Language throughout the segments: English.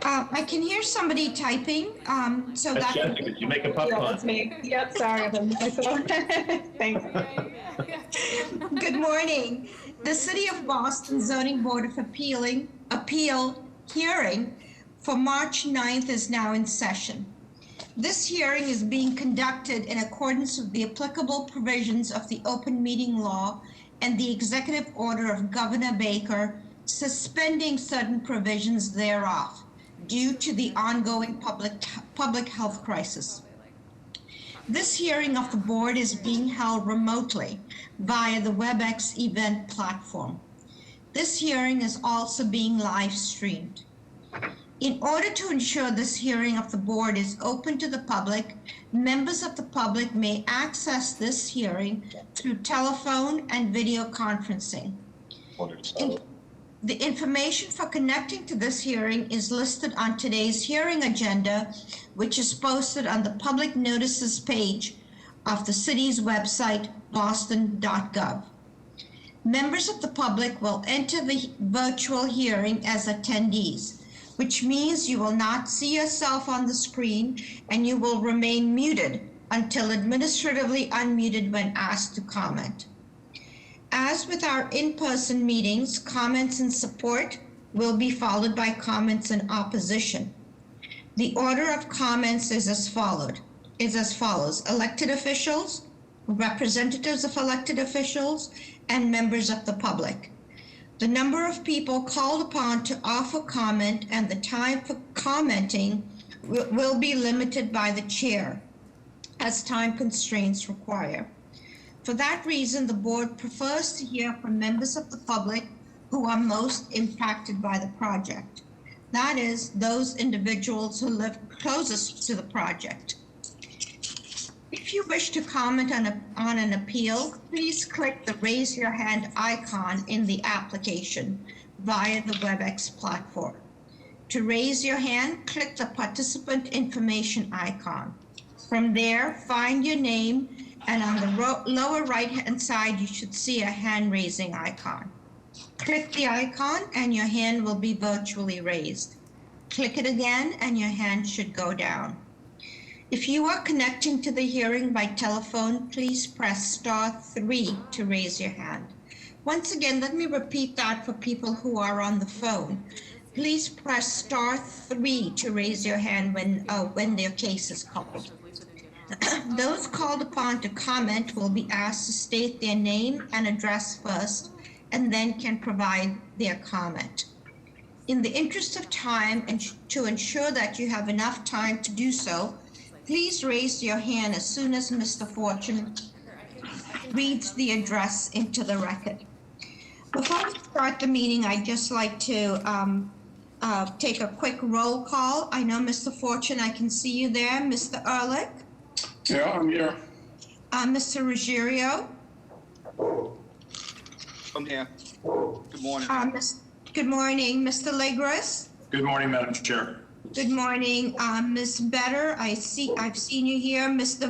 I can hear somebody typing, so That's that. Jessica. Did you make a Yeah, popcorn? that's me. Yep, sorry. Thanks. Good morning. The City of Boston Zoning Board of Appeal hearing for March 9th is now in session. This hearing is being conducted in accordance with the applicable provisions of the open meeting law and the executive order of Governor Baker suspending certain provisions thereof due to the ongoing public health crisis. This hearing of the board is being held remotely via the WebEx event platform. This hearing is also being live streamed. In order to ensure this hearing of the board is open to the public, members of the public may access this hearing through telephone and video conferencing. The information for connecting to this hearing is listed on today's hearing agenda, which is posted on the public notices page of the city's website, boston.gov. Members of the public will enter the virtual hearing as attendees, which means you will not see yourself on the screen and you will remain muted until administratively unmuted when asked to comment. As with our in-person meetings, comments in support will be followed by comments in opposition. The order of comments is as follows. Elected officials, representatives of elected officials, and members of the public. The number of people called upon to offer comment and the time for commenting will be limited by the chair as time constraints require. For that reason, the board prefers to hear from members of the public who are most impacted by the project. That is, those individuals who live closest to the project. If you wish to comment on an appeal, please click the raise your hand icon in the application via the WebEx platform. To raise your hand, click the participant information icon. From there, find your name, and on the lower right-hand side, you should see a hand-raising icon. Click the icon and your hand will be virtually raised. Click it again and your hand should go down. If you are connecting to the hearing by telephone, please press *3 to raise your hand. Once again, let me repeat that for people who are on the phone. Please press *3 to raise your hand when their case is called. Those called upon to comment will be asked to state their name and address first, and then can provide their comment. In the interest of time and to ensure that you have enough time to do so, please raise your hand as soon as Mr. Fortune reads the address into the record. Before we start the meeting, I'd just like to take a quick roll call. I know Mr. Fortune, I can see you there. Mr. Ehrlich? Yeah, I'm here. Mr. Ruggiero? I'm here. Good morning. Good morning. Mr. Legris? Good morning, Madam Chair. Good morning. Ms. Better, I've seen you here. Mr.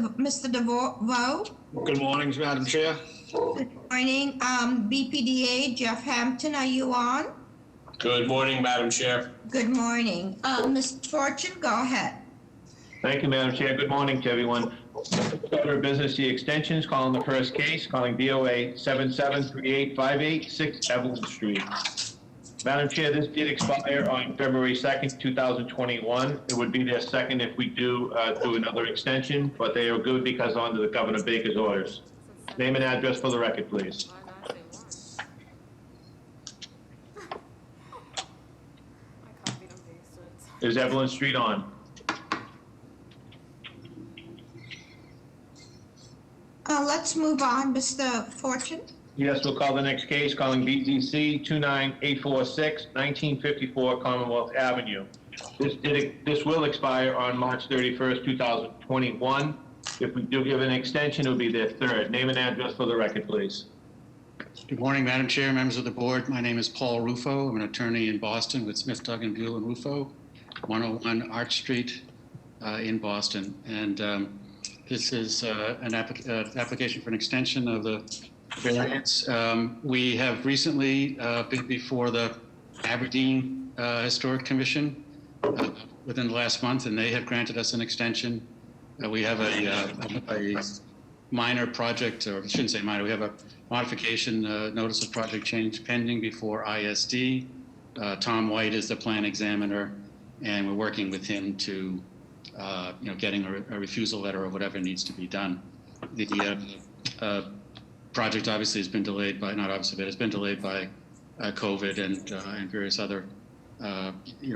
DeVoe? Good morning, Madam Chair. Good morning. BPDA, Jeff Hampton, are you on? Good morning, Madam Chair. Good morning. Mr. Fortune, go ahead. Thank you, Madam Chair. Good morning to everyone. Order of business, the extensions, calling the first case, calling BOA 773858, 6 Evelyn Street. Madam Chair, this did expire on February 2nd, 2021. It would be their second if we do another extension, but they are good because under the Governor Baker's orders. Name and address for the record, please. Is Evelyn Street on? Let's move on, Mr. Fortune. Yes, we'll call the next case, calling BZC 29846, 1954 Commonwealth Avenue. This will expire on March 31st, 2021. If we do give an extension, it will be their third. Name and address for the record, please. Good morning, Madam Chair, members of the board. My name is Paul Rufo. I'm an attorney in Boston with Smith, Duggan, Buell, and Rufo, 101 Arch Street in Boston. And this is an application for an extension of the variance. We have recently been before the Aberdeen Historic Commission within the last month, and they have granted us an extension. We have a minor project, or I shouldn't say minor, we have a modification notice of project change pending before ISD. Tom White is the plan examiner, and we're working with him to, getting a refusal letter or whatever needs to be done. The project obviously has been delayed by, not obviously, but it's been delayed by COVID and various other,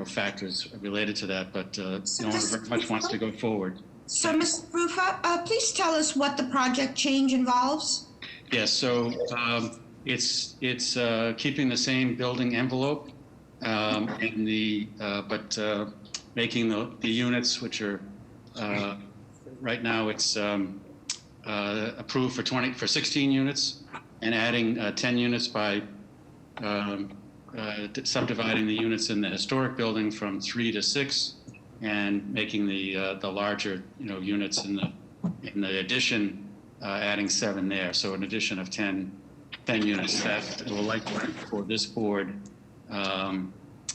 factors related to that. But the owner very much wants to go forward. So, Mr. Rufa, please tell us what the project change involves. Yes, so it's keeping the same building envelope, but making the units, which are right now it's approved for 16 units, and adding 10 units by subdividing the units in the historic building from 3 to 6, and making the larger units in the addition, adding 7 there. So an addition of 10 units that will likely for this board,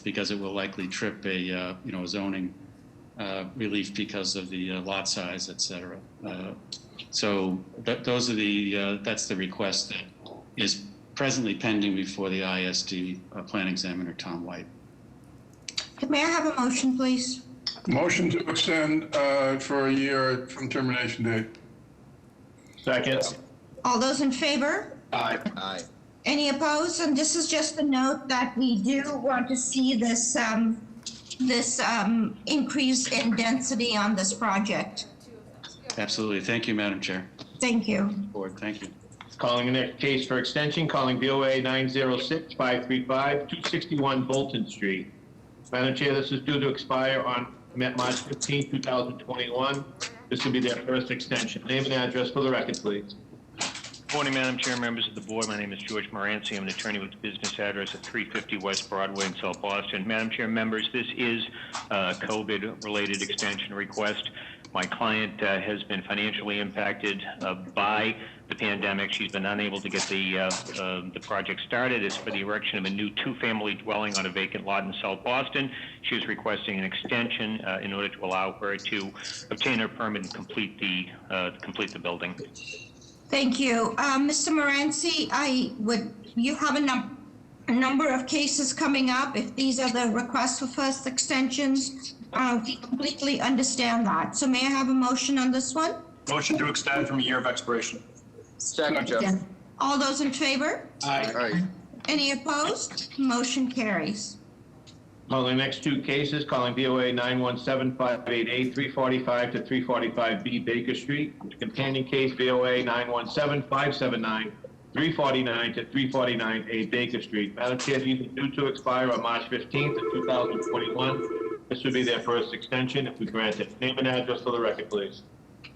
because it will likely trip a zoning relief because of the lot size, et cetera. So those are that's the request that is presently pending before the ISD plan examiner, Tom White. May I have a motion, please? Motion to extend for a year from termination date. Second. All those in favor? Aye. Aye. Any opposed? And this is just a note that we do want to see this increase in density on this project. Absolutely. Thank you, Madam Chair. Thank you. Board, thank you. Calling the next case for extension, calling BOA 906-535-261 Bolton Street. Madam Chair, this is due to expire on March 15, 2021. This will be their first extension. Name and address for the record, please. Good morning, Madam Chair, members of the board. My name is George Moranci. I'm an attorney with business address at 350 West Broadway in South Boston. Madam Chair, members, this is a COVID-related extension request. My client has been financially impacted by the pandemic. She's been unable to get the project started. It's for the erection of a new 2-family dwelling on a vacant lot in South Boston. She is requesting an extension in order to allow her to obtain her permit and complete the building. Thank you. Mr. Moranci, you have a number of cases coming up. If these are the requests for first extensions, we completely understand that. So may I have a motion on this one? Motion to extend from a year of expiration. Second, Jeff. All those in favor? Aye. Any opposed? Motion carries. Calling the next 2 cases, calling BOA 917-588-345 to 345B Baker Street. Companion case BOA 917-579-349 to 349A Baker Street. Madam Chair, these are due to expire on March 15th of 2021. This would be their first extension if we grant it. Name and address for the record, please.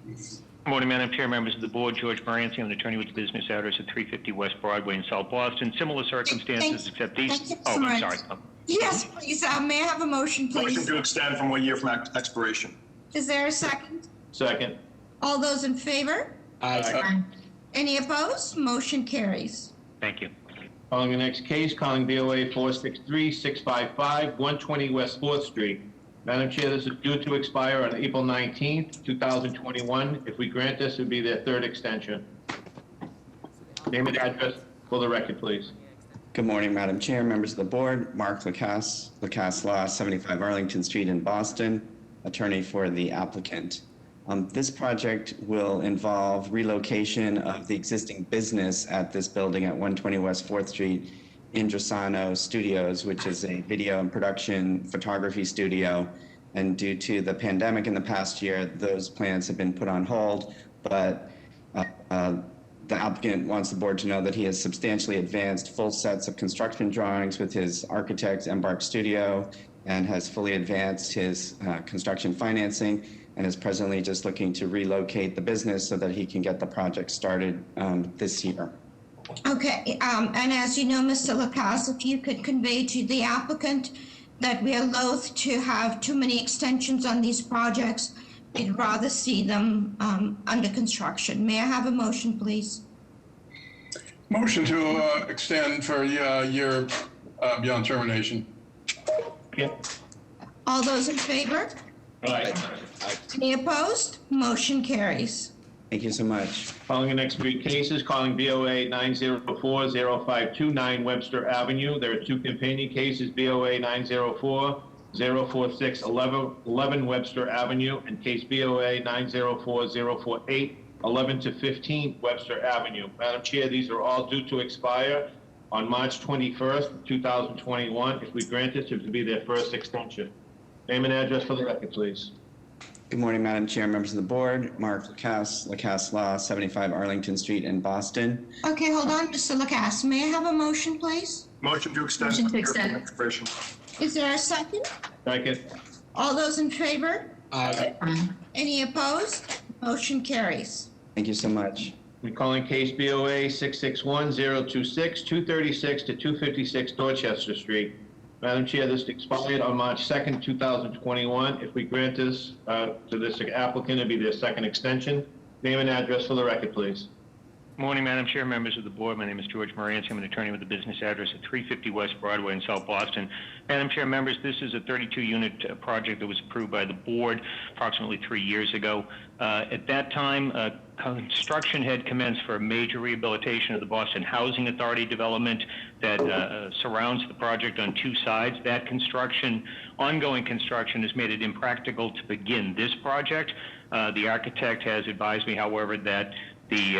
Good morning, Madam Chair, members of the board. George Moranci. I'm an attorney with business address at 350 West Broadway in South Boston. Similar circumstances, except these. Thank you, Oh, Mr. I'm Moranci. sorry. Yes, please. May I have a motion, Motion please? to extend from 1 year from expiration. Is there a second? Second. All those in favor? Aye. Any opposed? Motion carries. Thank you. Calling the next case, calling BOA 463-655-120 West 4th Street. Madam Chair, this is due to expire on April 19th, 2021. If we grant this, it would be their 3rd extension. Name and address for the record, please. Good morning, Madam Chair, members of the board. Mark Lacasse, Lacasse Law, 75 Arlington Street in Boston, attorney for the applicant. This project will involve relocation of the existing business at this building at 120 West 4th Street, Indrasano Studios, which is a video and production photography studio. And due to the pandemic in the past year, those plans have been put on hold, but the applicant wants the board to know that he has substantially advanced full sets of construction drawings with his architect, Embark Studio, and has fully advanced his construction financing, and is presently just looking to relocate the business so that he can get the project started this year. Okay, and as you know, Mr. Lacasse, if you could convey to the applicant that we are loath to have too many extensions on these projects. We'd rather see them under construction. May I have a motion, please? Motion to extend for a year beyond termination. Second. All those in favor? Aye. Any opposed? Motion carries. Thank you so much. Calling the next three cases, calling BOA 904-0529 Webster Avenue. There are two companion cases, BOA 904-04611 Webster Avenue, and case BOA 904-048 11 to 15 Webster Avenue. Madam Chair, these are all due to expire on March 21st, 2021. If we grant this, it would be their first extension. Name and address for the record, please. Good morning, Madam Chair, members of the board. Mark Lacasse, Lacasse Law, 75 Arlington Street in Boston. Okay, hold on, Mr. Lacasse. May I have a motion, please? Motion to extend. Motion to extend. Expiration. Is there a second? Second. All those in favor? Aye. Any opposed? Motion carries. Thank you so much. We're calling case BOA 661-026, 236 to 256 Dorchester Street. Madam Chair, this expired on March 2nd, 2021. If we grant this to this applicant, it'll be their second extension. Name and address for the record, please. Morning, Madam Chair, members of the board. My name is George Moranci. I'm an attorney with a business address at 350 West Broadway in South Boston. Madam Chair, members, this is a 32-unit project that was approved by the board approximately 3 years ago. At that time, construction had commenced for a major rehabilitation of the Boston Housing Authority development that surrounds the project on two sides. That ongoing construction has made it impractical to begin this project. The architect has advised me, however, that the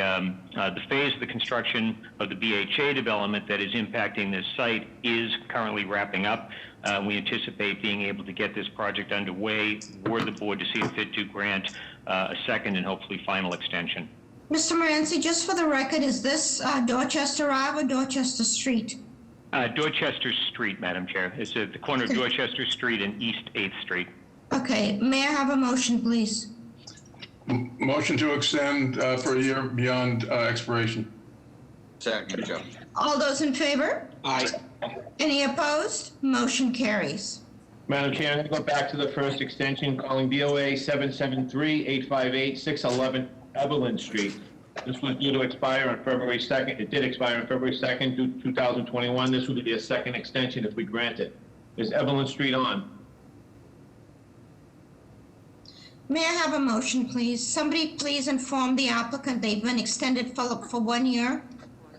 phase of the construction of the BHA development that is impacting this site is currently wrapping up. We anticipate being able to get this project underway were the board to see it fit to grant a second and hopefully final extension. Mr. Moranci, just for the record, is this Dorchester Ave or Dorchester Street? Dorchester Street, Madam Chair. It's at the corner of Dorchester Street and East 8th Street. Okay, may I have a motion, please? Motion to extend for a year beyond expiration. Second, Joe. All those in favor? Aye. Any opposed? Motion carries. Madam Chair, I'm going to go back to the first extension, calling BOA 773-858-611 Evelyn Street. This was due to expire on February 2nd. It did expire on February 2nd, 2021. This would be a second extension if we grant it. Is Evelyn Street on? May I have a motion, please? Somebody please inform the applicant they've been extended for 1 year.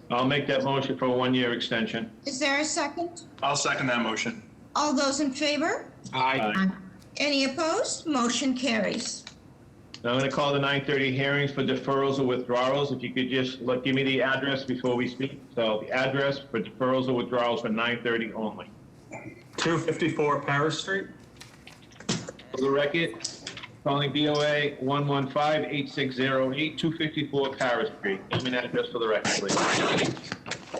I'll make that motion for a one-year extension. Is there a second? I'll second that motion. All those in favor? Aye. Any opposed? Motion carries. Now I'm going to call the 9:30 hearings for deferrals or withdrawals. If you could just give me the address before we speak. So the address for deferrals or withdrawals for 9:30 only. 254 Paris Street. For the record, calling BOA 115-8608, 254 Paris Street. Name and address for the record, please.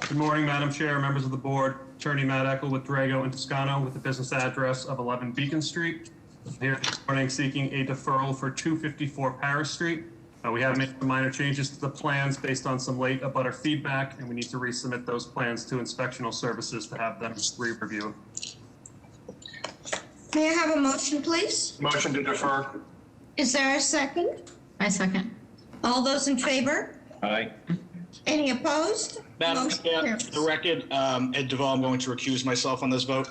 Good morning, Madam Chair, members of the board. Attorney Matt Eckel with Drago and Toscano with the business address of 11 Beacon Street. I'm here this morning seeking a deferral for 254 Paris Street. We have made some minor changes to the plans based on some late abutter feedback, and we need to resubmit those plans to inspectional services to have them re-review. May I have a motion, please? Motion to defer. Is there a second? I second. All those in favor? Aye. Any opposed? Madam Motion Chair, carries. for the record, Ed Duvall, I'm going to recuse myself on this vote.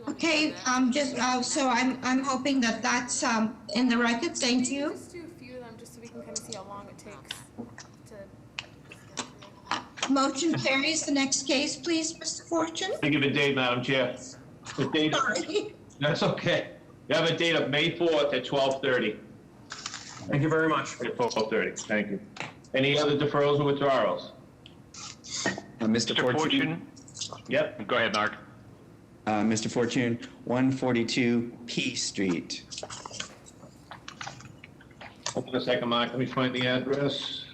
Okay, so I'm hoping that that's in the record. Thank Can you. just do a few of them just so we can kind of see how long it takes to. Motion carries. The next case, please, Mr. Fortune. I give a date, Madam Chair. The date, Sorry. that's okay. You have a date of May 4th at 12:30. Thank you very much. At 12:30, thank you. Any other deferrals or withdrawals? Mr. Mr. Fortune? Yep. Go ahead, Mark. Mr. Fortune, 142 P Street. Hold on a second, Mark. Let me find the address.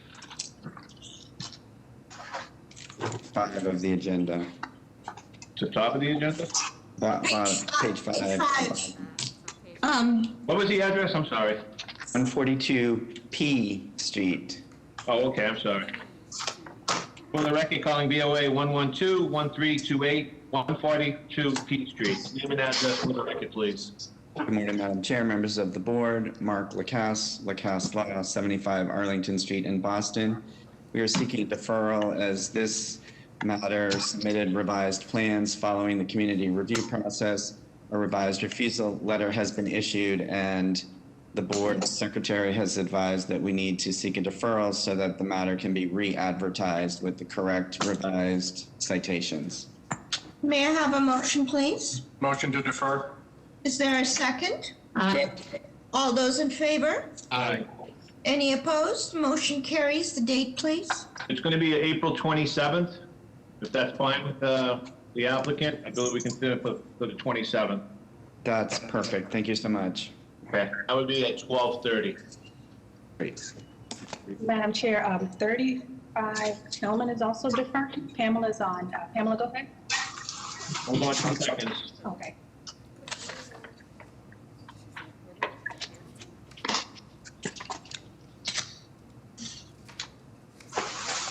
5 of the agenda. To the top of the agenda? Page 5. What was the address? I'm sorry. 142 P Street. Oh, okay, I'm sorry. For the record, calling BOA 112-1328, 142 P Street. Name and address for the record, please. Good morning, Madam Chair, members of the board. Mark Lacasse, Lacasse Law, 75 Arlington Street in Boston. We are seeking deferral as this matter submitted revised plans following the community review process. a revised refusal letter has been issued, and the board secretary has advised that we need to seek a deferral so that the matter can be re-advertised with the correct revised citations. May I have a motion, please? Motion to defer? Is there a second? Aye. All those in favor? Aye. Any opposed? Motion carries. The date, please. It's going to be April 27th, if that's fine with the applicant. I believe we can fit it for the 27th. That's perfect. Thank you so much. Okay. That would be at 12:30. Great. Madam Chair, 35 Tillman is also deferred. Pamela's on. Pamela, go ahead. Hold on 2 seconds. Okay.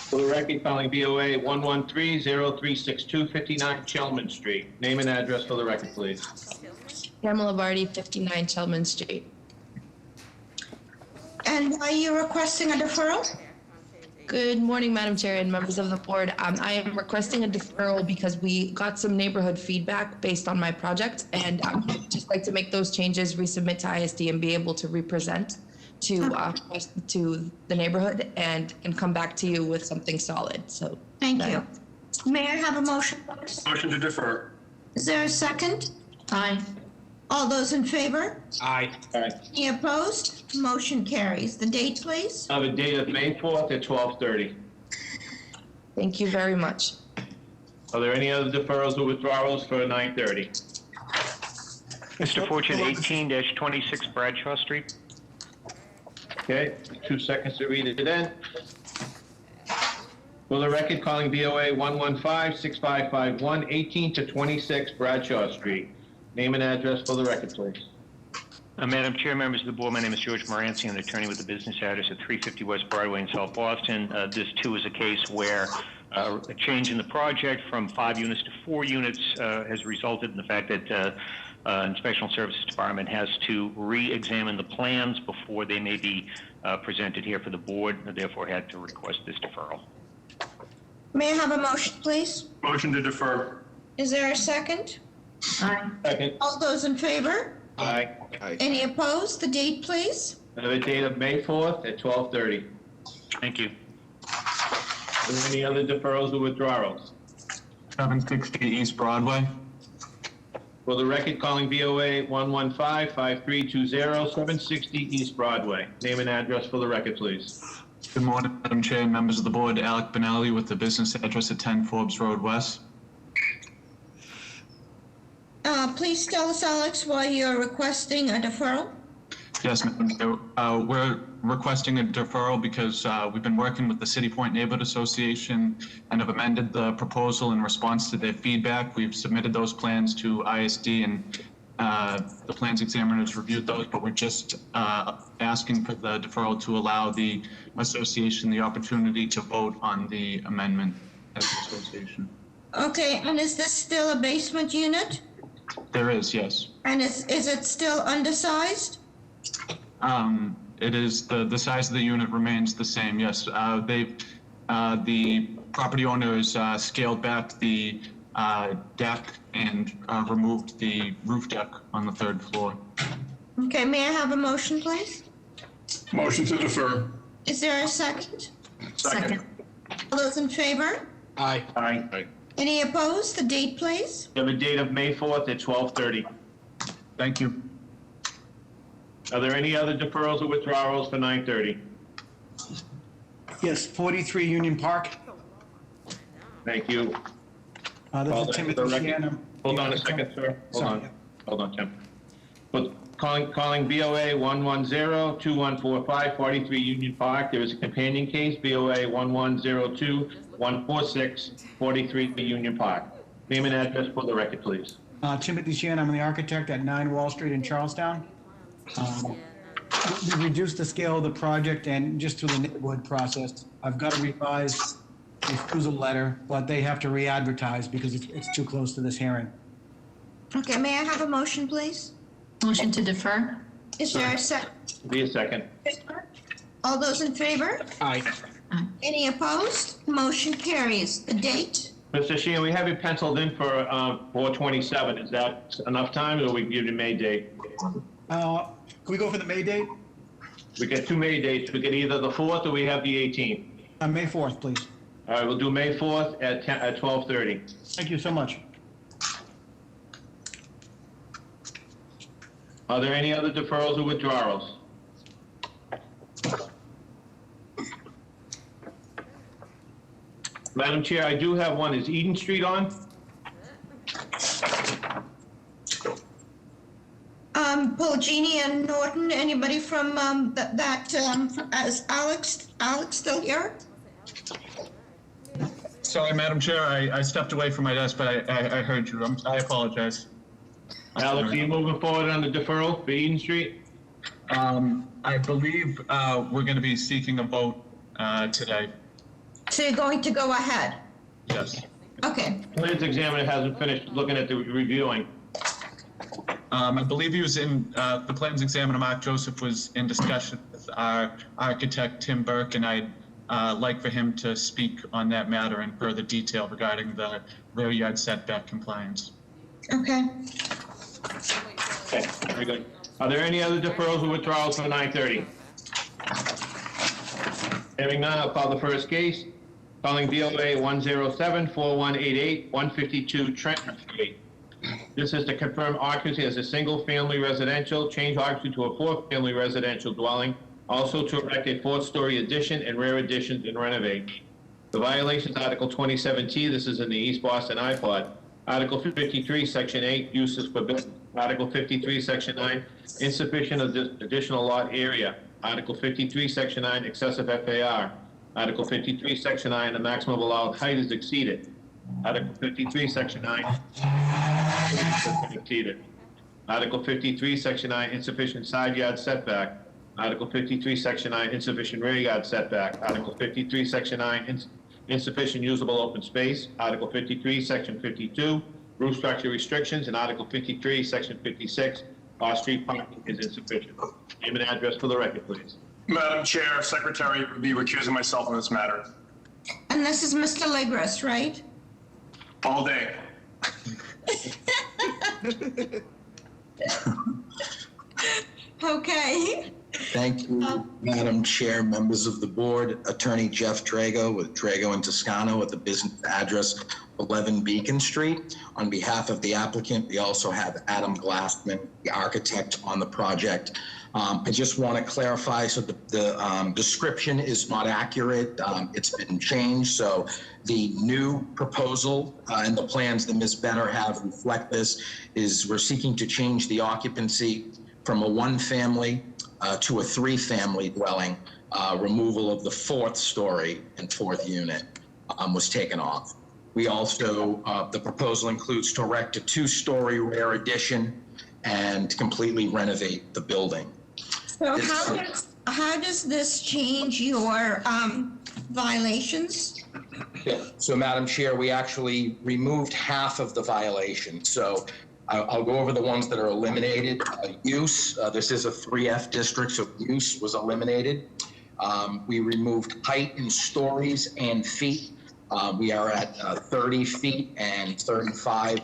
For the record, calling BOA 113-0362, 59 Chelman Street. Name and address for the record, please. Pamela Vardy, 59 Chelman Street. And why are you requesting a deferral? Good morning, Madam Chair and members of the board. I am requesting a deferral because we got some neighborhood feedback based on my project, and I'd just like to make those changes, resubmit to ISD, and be able to represent to the neighborhood and come back to you with something solid. So Thank you. May I have a motion, please? Motion to defer? Is there a second? Aye. All those in favor? Aye. Any opposed? Motion carries. The date, please. I have a date of May 4th at 12:30. Thank you very much. Are there any other deferrals or withdrawals for 9:30? Mr. Fortune, 18-26 Bradshaw Street. Okay, 2 seconds to read it in. For the record, calling BOA 115-6551, 18-26 Bradshaw Street. Name and address for the record, please. Madam Chair, members of the board, my name is George Moranci. I'm an attorney with the business address at 350 West Broadway in South Boston. This, too, is a case where a change in the project from 5 units to 4 units has resulted in the fact that Inspectional Services Department has to re-examine the plans before they may be presented here for the board, and therefore had to request this deferral. May I have a motion, please? Motion to defer? Is there a second? Aye. Second. All those in favor? Aye. Any opposed? The date, please. I have a date of May 4th at 12:30. Thank you. Are there any other deferrals or withdrawals? 760 East Broadway. For the record, calling BOA 115-5320, 760 East Broadway. Name and address for the record, please. Good morning, Madam Chair and members of the board. Alec Benelli with the business address at 10 Forbes Road West. Please tell us, Alex, why you're requesting a deferral. Yes, Madam Chair. We're requesting a deferral because we've been working with the City Point Neighborhood Association and have amended the proposal in response to their feedback. We've submitted those plans to ISD, and the plans examiners reviewed those, but we're just asking for the deferral to allow the association the opportunity to vote on the amendment as the association. Okay, and is this still a basement unit? There is, yes. And is it still undersized? It is, the size of the unit remains the same, yes. The property owners scaled back the deck and removed the roof deck on the 3rd floor. Okay, may I have a motion, please? Motion to defer? Is there a second? Second. All those in favor? Aye. Aye. Any opposed? The date, please. You have a date of May 4th at 12:30. Thank you. Are there any other deferrals or withdrawals for 9:30? Yes, 43 Union Park. Thank you. This Call is that Timothy for the record. Shannon. Hold on a second, sir. Hold on, Tim. But calling BOA 110-2145, 43 Union Park. There is a companion case, BOA 110-146, 43 Union Park. Name and address for the record, please. Timothy Shannon, I'm the architect at 9 Wall Street in Charlestown. We reduced the scale of the project, and just through the neighborhood process, I've got a revised refusal letter, but they have to re-advertise because it's too close to this hearing. Okay, may I have a motion, please? Motion to defer? Is there a second? Be a second. All those in favor? Aye. Any opposed? Motion carries. The date? Mr. Sheehan, we have you penciled in for 4/27. Is that enough time, or we can give you May date? Can we go for the May date? We get 2 May dates. We get either the 4th or we have the 18th. May 4th, please. All right, we'll do May 4th at 12:30. Thank you so much. Are there any other deferrals or withdrawals? Madam Chair, I do have one. Is Eden Street on? Paulini and Norton, anybody from is Alex still here? Sorry, Madam Chair, I stepped away from my desk, but I heard you. I apologize. Alex, are you moving forward on the deferral for Eden Street? I believe we're going to be seeking a vote today. So you're going to go ahead? Yes. Okay. Plans examiner hasn't finished looking at the reviewing. I believe he was in, the plans examiner, Mark Joseph, was in discussion with our architect, Tim Burke, and I'd like for him to speak on that matter in further detail regarding the rear yard setback compliance. Okay. Okay, very good. Are there any other deferrals or withdrawals for 9:30? Hearing none, I'll call the first case. Calling BOA 107-4188, 152 Trenton Street. This is to confirm occupancy as a single-family residential, change occupancy to a four-family residential dwelling, also to erect a fourth-story addition and rear additions and renovate. The violations, Article 27T, this is in the East Boston iPod. Article 53, Section 8, uses for business. Article 53, Section 9, insufficient additional lot area. Article 53, Section 9, excessive FAR. Article 53, Section 9, the maximum allowed height is exceeded. Article 53, Section 9, exceeded. Article 53, Section 9, insufficient side yard setback. Article 53, Section 9, insufficient rear yard setback. Article 53, Section 9, insufficient usable open space. Article 53, Section 52, roof structure restrictions. And Article 53, Section 56, off-street parking is insufficient. Name and address for the record, please. Madam Chair, Secretary, would be recusing myself on this matter. And this is Mr. Legros, right? All day. Okay. Thank you, Madam Chair, members of the board. Attorney Jeff Drago with Drago and Toscano at the business address 11 Beacon Street. On behalf of the applicant, we also have Adam Glassman, the architect on the project. I just want to clarify, so the description is not accurate. It's been changed, so the new proposal and the plans that Ms. Benner have reflect this is we're seeking to change the occupancy from a one-family to a three-family dwelling. Removal of the fourth story and fourth unit was taken off. We also, the proposal includes to erect a two-story rear addition and completely renovate the building. So how does this change your violations? Yeah. So, Madam Chair, we actually removed half of the violation. So I'll go over the ones that are eliminated. Use, this is a 3F district, so use was eliminated. We removed height in stories and feet. We are at 30 feet and 35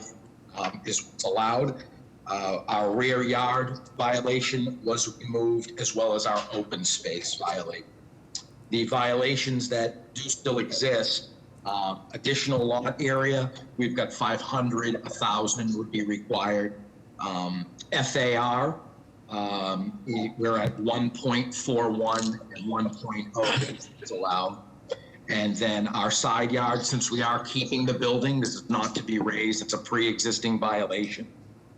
is what's allowed. Our rear yard violation was removed, as well as our open space violation. The violations that do still exist, additional lot area, we've got 500, 1,000 would be required. FAR, we're at 1.41 and 1.0 is allowed. And then our side yard, since we are keeping the building, this is not to be raised, it's a pre-existing violation.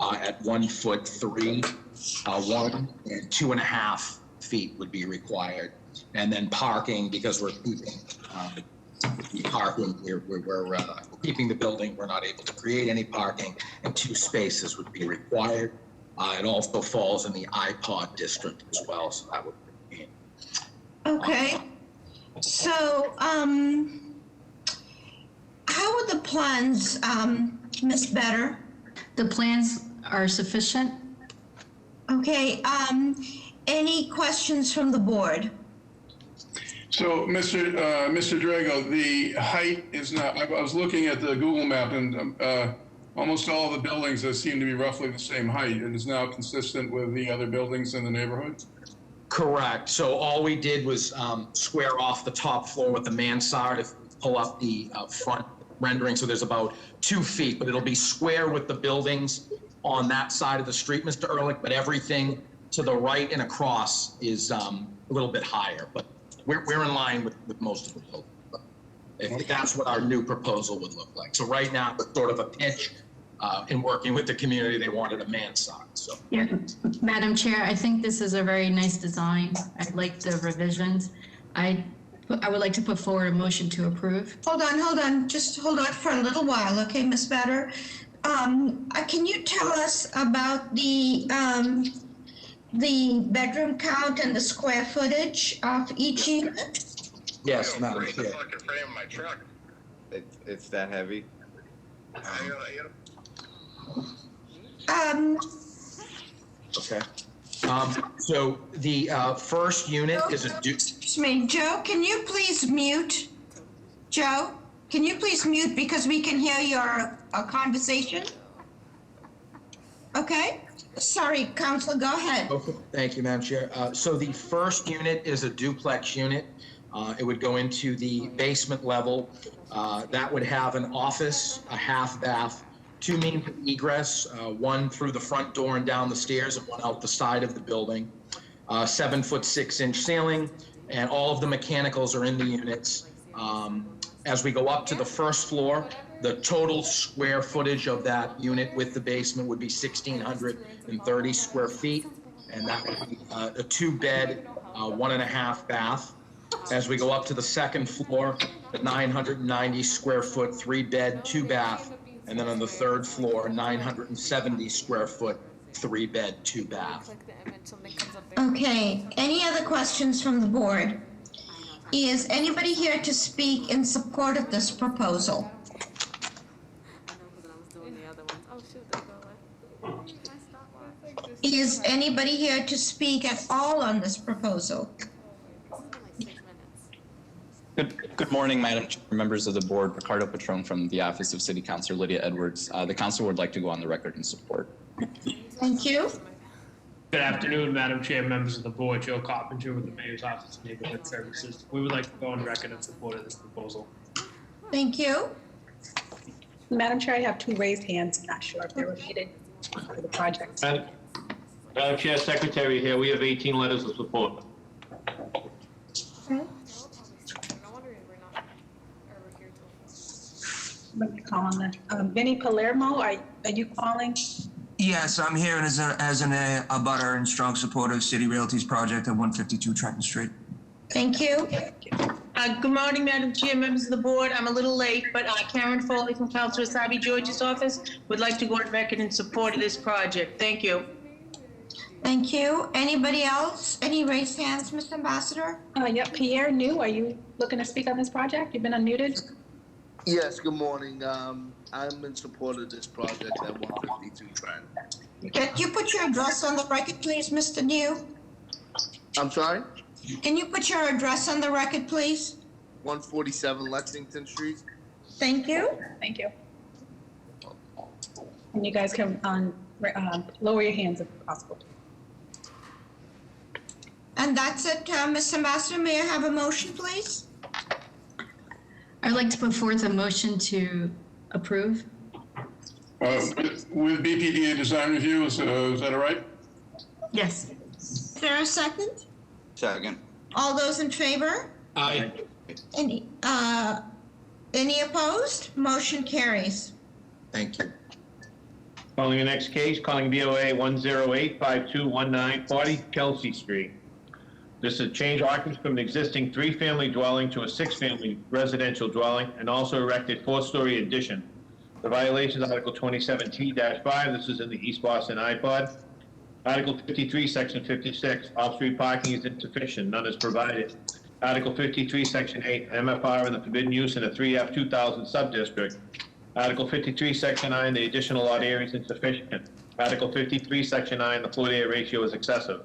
At 1'3", 1 and 2.5 feet would be required. And then parking, because we're keeping the parking, we're keeping the building, we're not able to create any parking, and 2 spaces would be required. It also falls in the iPod district as well, so that would be. Okay. So, how are the plans, Ms. Better? The plans are sufficient. Okay, any questions from the board? So, Mr. Drago, the height is not, I was looking at the Google map and almost all the buildings that seem to be roughly the same height and is now consistent with the other buildings in the neighborhood? Correct. So all we did was square off the top floor with the mansard, if you pull up the front rendering. So there's about 2 feet, but it'll be square with the buildings on that side of the street, Mr. Ehrlich, but everything to the right and across is a little bit higher. But we're in line with most of the buildings. If that's what our new proposal would look like. So right now, it's sort of a pitch. In working with the community, they wanted a mansard. So Yeah, Madam Chair, I think this is a very nice design. I like the revisions. I would like to put forward a motion to approve. Hold on. Just hold on for a little while, okay, Ms. Bader? Can you tell us about the bedroom count and the square footage of each unit? yes, Madam Chair. It's that heavy. Okay. So the first unit is a Excuse me, Joe, can you please mute? Joe, can you please mute because we can hear your conversation? Okay, sorry, Counselor, go ahead. Okay, thank you, Madam Chair. So the first unit is a duplex unit. It would go into the basement level. That would have an office, a half bath, 2 means of egress, one through the front door and down the stairs and one out the side of the building. 7-foot 6-inch ceiling, and all of the mechanicals are in the units. As we go up to the first floor, the total square footage of that unit with the basement would be 1,630 square feet, and that would be a 2-bed, 1.5 bath. As we go up to the second floor, the 990 square foot, 3-bed, 2-bath, and then on the third floor, 970 square foot, 3-bed, 2-bath. Okay, any other questions from the board? Is anybody here to speak in support of this proposal? Is anybody here to speak at all on this proposal? Good morning, Madam Chair, members of the board. Ricardo Patron from the Office of City Councilor Lydia Edwards. The council would like to go on the record in support. Thank you. Good afternoon, Madam Chair, members of the board. Joe Carpenter with the Mayor's Office of Neighborhood Services. We would like to go on record in support of this proposal. Thank you. Madam Chair, I have 2 raised hands. I'm not sure if they're related to the project. Madam Chair, Secretary here, we have 18 letters of support. Let me call on the, Vinnie Palermo, are you calling? Yes, I'm here as a butter and strong supporter of City Realty's project at 152 Trenton Street. Thank you. Good morning, Madam Chair, members of the board. I'm a little late, but Karen Foley from Councilor Sabi George's office would like to go on record in support of this project. Thank you. Thank you. Anybody else? Any raised hands, Mr. Ambassador? Yep, Pierre New, are you looking to speak on this project? You've been unmuted. Yes, good morning. I'm in support of this project at 152 Trent. Can you put your address on the record, please, Mr. New? I'm sorry? Can you put your address on the record, please? 147 Lexington Street. Thank you. Thank you. And you guys can lower your hands if possible. And that's it, Mr. Ambassador. May I have a motion, please? I'd like to put forth a motion to approve. With BPDA design review, is that all right? Yes. Is there a second? Second. All those in favor? Aye. Any opposed? Motion carries. Thank you. Calling the next case, calling BOA 108-521940 Kelsey Street. This is change occupancy from an existing 3-family dwelling to a 6-family residential dwelling and also erected 4-story addition. The violation is Article 27T-5. This is in the East Boston iPod. Article 53, Section 56, off-street parking is insufficient. None is provided. Article 53, Section 8, MFR and the forbidden use in a 3F 2000 subdistrict. Article 53, Section 9, the additional lot area is insufficient. Article 53, Section 9, the floor-to-area ratio is excessive.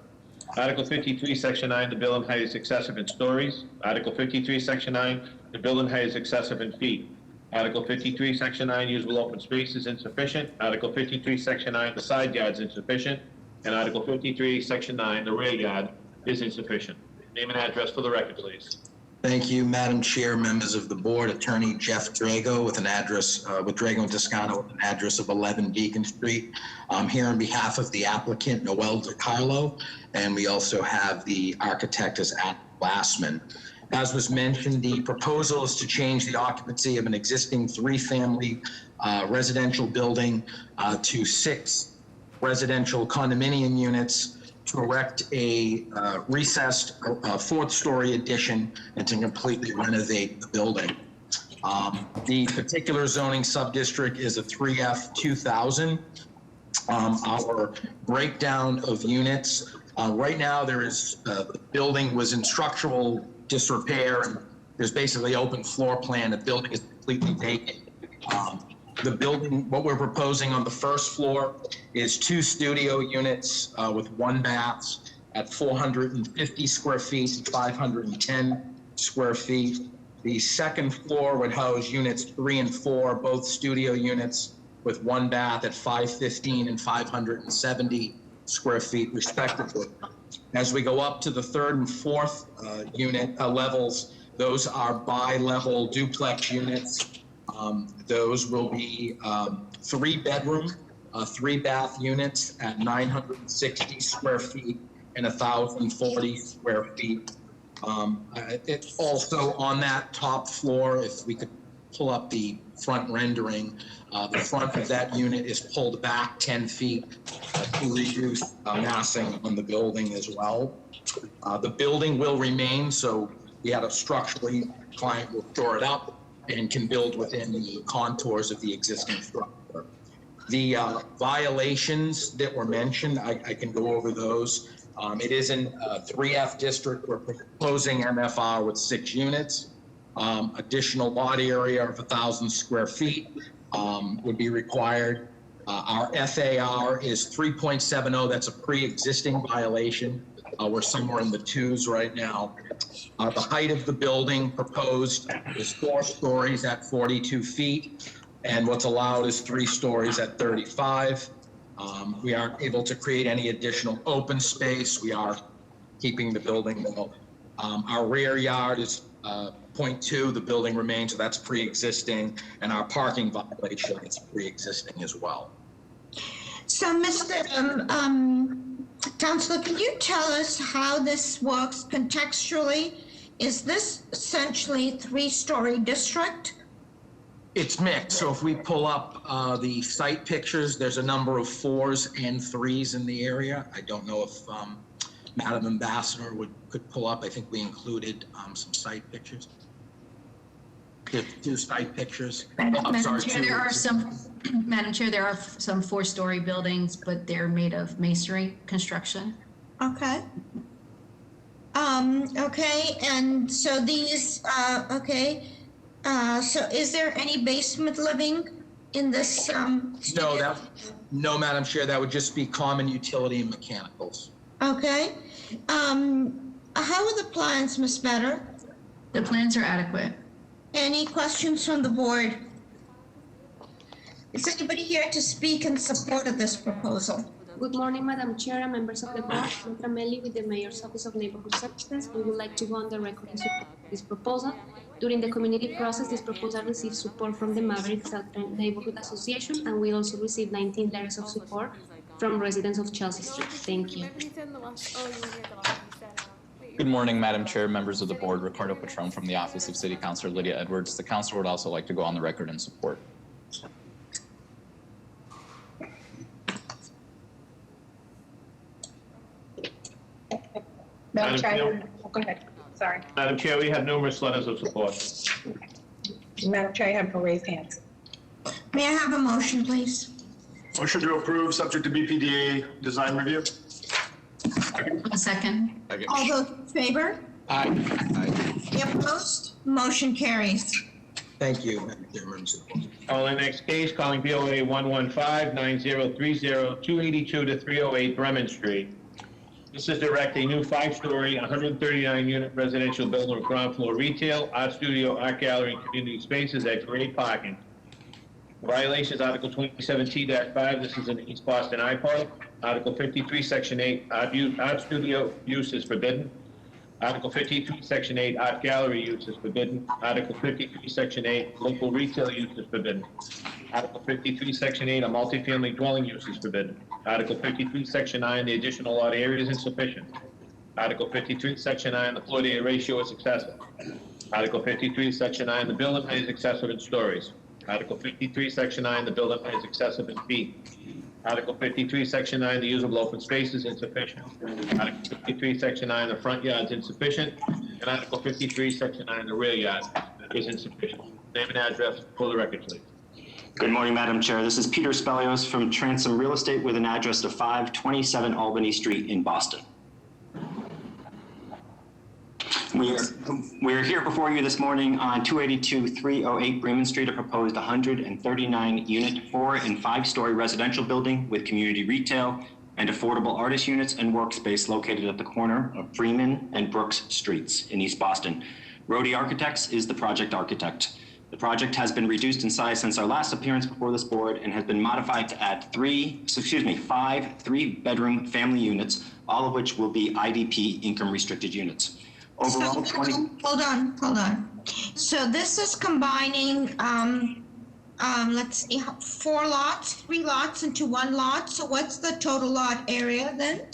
Article 53, Section 9, the building height is excessive in stories. Article 53, Section 9, the building height is excessive in feet. Article 53, Section 9, usable open space is insufficient. Article 53, Section 9, the side yard is insufficient. And Article 53, Section 9, the rear yard is insufficient. Name and address for the record, please. Thank you, Madam Chair, members of the board. Attorney Jeff Drago with an address, with Drago and Toscano with an address of 11 Beacon Street. I'm here on behalf of the applicant, Noel DiCarlo, and we also have the architect as Adam Glassman. As was mentioned, the proposal is to change the occupancy of an existing three-family residential building to 6 residential condominium units, to erect a recessed 4th-story addition and to completely renovate the building. The particular zoning subdistrict is a 3F 2000. Our breakdown of units, right now there is, the building was in structural disrepair, and there's basically open floor plan. The building is completely vacant. The building, what we're proposing on the first floor is 2 studio units with 1 bath at 450 square feet and 510 square feet. The second floor would house units 3 and 4, both studio units with 1 bath at 515 and 570 square feet respectively. As we go up to the 3rd and 4th unit levels, those are bi-level duplex units. Those will be 3-bedroom, 3-bath units at 960 square feet and 1,040 square feet. It's also on that top floor, if we could pull up the front rendering, the front of that unit is pulled back 10 feet to reduce massing on the building as well. The building will remain, so we had a structurally, client will shore it up and can build within the contours of the existing structure. The violations that were mentioned, I can go over those. It is in a 3F district. We're proposing MFR with 6 units. Additional lot area of 1,000 square feet would be required. Our FAR is 3.70. That's a pre-existing violation. We're somewhere in the 2s right now. The height of the building proposed is 4 stories at 42 feet, and what's allowed is 3 stories at 35. We aren't able to create any additional open space. We are keeping the building low. Our rear yard is 0.2. The building remains, so that's pre-existing, and our parking violation is pre-existing as well. So, Mr. Counselor, can you tell us how this works contextually? Is this essentially 3-story district? It's mixed. So if we pull up the site pictures, there's a number of 4s and 3s in the area. I don't know if Madam Ambassador could pull up. I think we included some site pictures. 2 site pictures. Madam Chair, there are some 4-story buildings, but they're made of masonry construction. Okay. Okay, and so these, so is there any basement living in this? No, Madam Chair, that would just be common utility and mechanicals. Okay. How are the plans, Ms. Better? The plans are adequate. Any questions from the board? Is anybody here to speak in support of this proposal? Good morning, Madam Chair and members of the board. Sandra Melli with the Mayor's Office of Neighborhood Services. We would like to go on the record in support of this proposal. During the community process, this proposal received support from the Maverick South End Neighborhood Association, and we also received 19 letters of support from residents of Chelsea Street. Thank you. Good morning, Madam Chair, members of the board. Ricardo Patron from the Office of City Councilor Lydia Edwards. The council would also like to go on the record in support. Madam Chair, go ahead. Sorry. Madam Chair, we have numerous letters of support. Madam Chair, I have no raised hands. May I have a motion, please? Motion to approve, subject to BPDA design review. A second. All those in favor? Aye. Any opposed? Motion carries. Thank you, Madam Chair, members of the board. Calling the next case, calling BOA 115-9030, 282 to 308 Bremen Street. This is to erect a new 5-story, 139-unit residential building with ground floor retail, art studio, art gallery, and community spaces at grade parking. Violations, Article 27T-5, this is in East Boston iPark. Article 53, Section 8, art studio use is forbidden. Article 53, Section 8, art gallery use is forbidden. Article 53, Section 8, local retail use is forbidden. Article 53, Section 8, a multifamily dwelling use is forbidden. Article 53, Section 9, the additional lot area is insufficient. Article 53, Section 9, the floor to area ratio is excessive. Article 53, Section 9, the building height is excessive in stories. Article 53, Section 9, the building height is excessive in feet. Article 53, Section 9, the usable open space is insufficient. Article 53, Section 9, the front yard is insufficient. And Article 53, Section 9, the rear yard is insufficient. Name and address for the record, please. Good morning, Madam Chair. This is Peter Spelios from Transom Real Estate with an address of 527 Albany Street in Boston. We are here before you this morning on 282-308 Bremen Street, a proposed 139-unit 4- and 5-story residential building with community retail and affordable artist units and workspace located at the corner of Freeman and Brooks Streets in East Boston. Rhodey Architects is the project architect. The project has been reduced in size since our last appearance before this board and has been modified to add 5 3-bedroom family units, all of which will be IDP income restricted units. Overall, Hold on. So this is combining, let's see, 3 lots into 1 lot. So what's the total lot area then?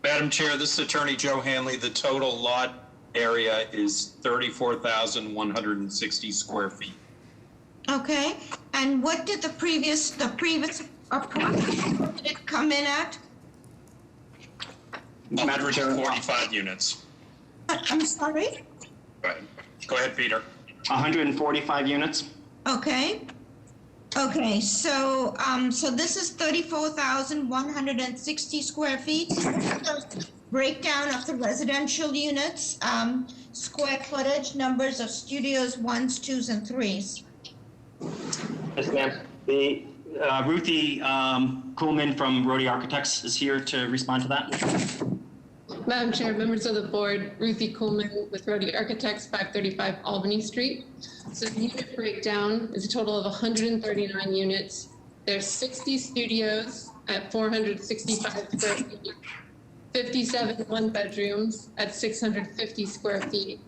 Madam Chair, this is Attorney Joe Hanley. The total lot area is 34,160 square feet. Okay, and what did the previous approval, did it come in at? 145 units. I'm sorry? Go ahead, Peter. 145 units. Okay, so this is 34,160 square feet. Breakdown of the residential units, square footage, numbers of studios, 1s, 2s, and 3s. Yes, ma'am. The Ruthie Kuhlman from Rhodey Architects is here to respond to that. Madam Chair, members of the board, Ruthie Kuhlman with Rhodey Architects, 535 Albany Street. So the unit breakdown is a total of 139 units. There's 60 studios at 465 square feet, 57 one-bedrooms at 650 square feet,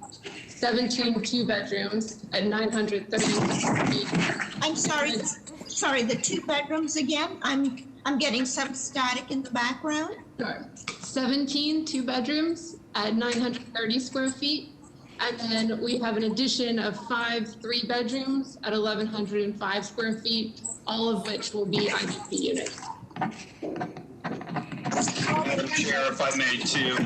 17 two-bedrooms at 930 square feet. I'm sorry, the 2 bedrooms again? I'm getting some static in the background. Sure. 17 two-bedrooms at 930 square feet. And then we have an addition of 5 3-bedrooms at 1,105 square feet, all of which will be IDP units. Madam Chair, if I may too,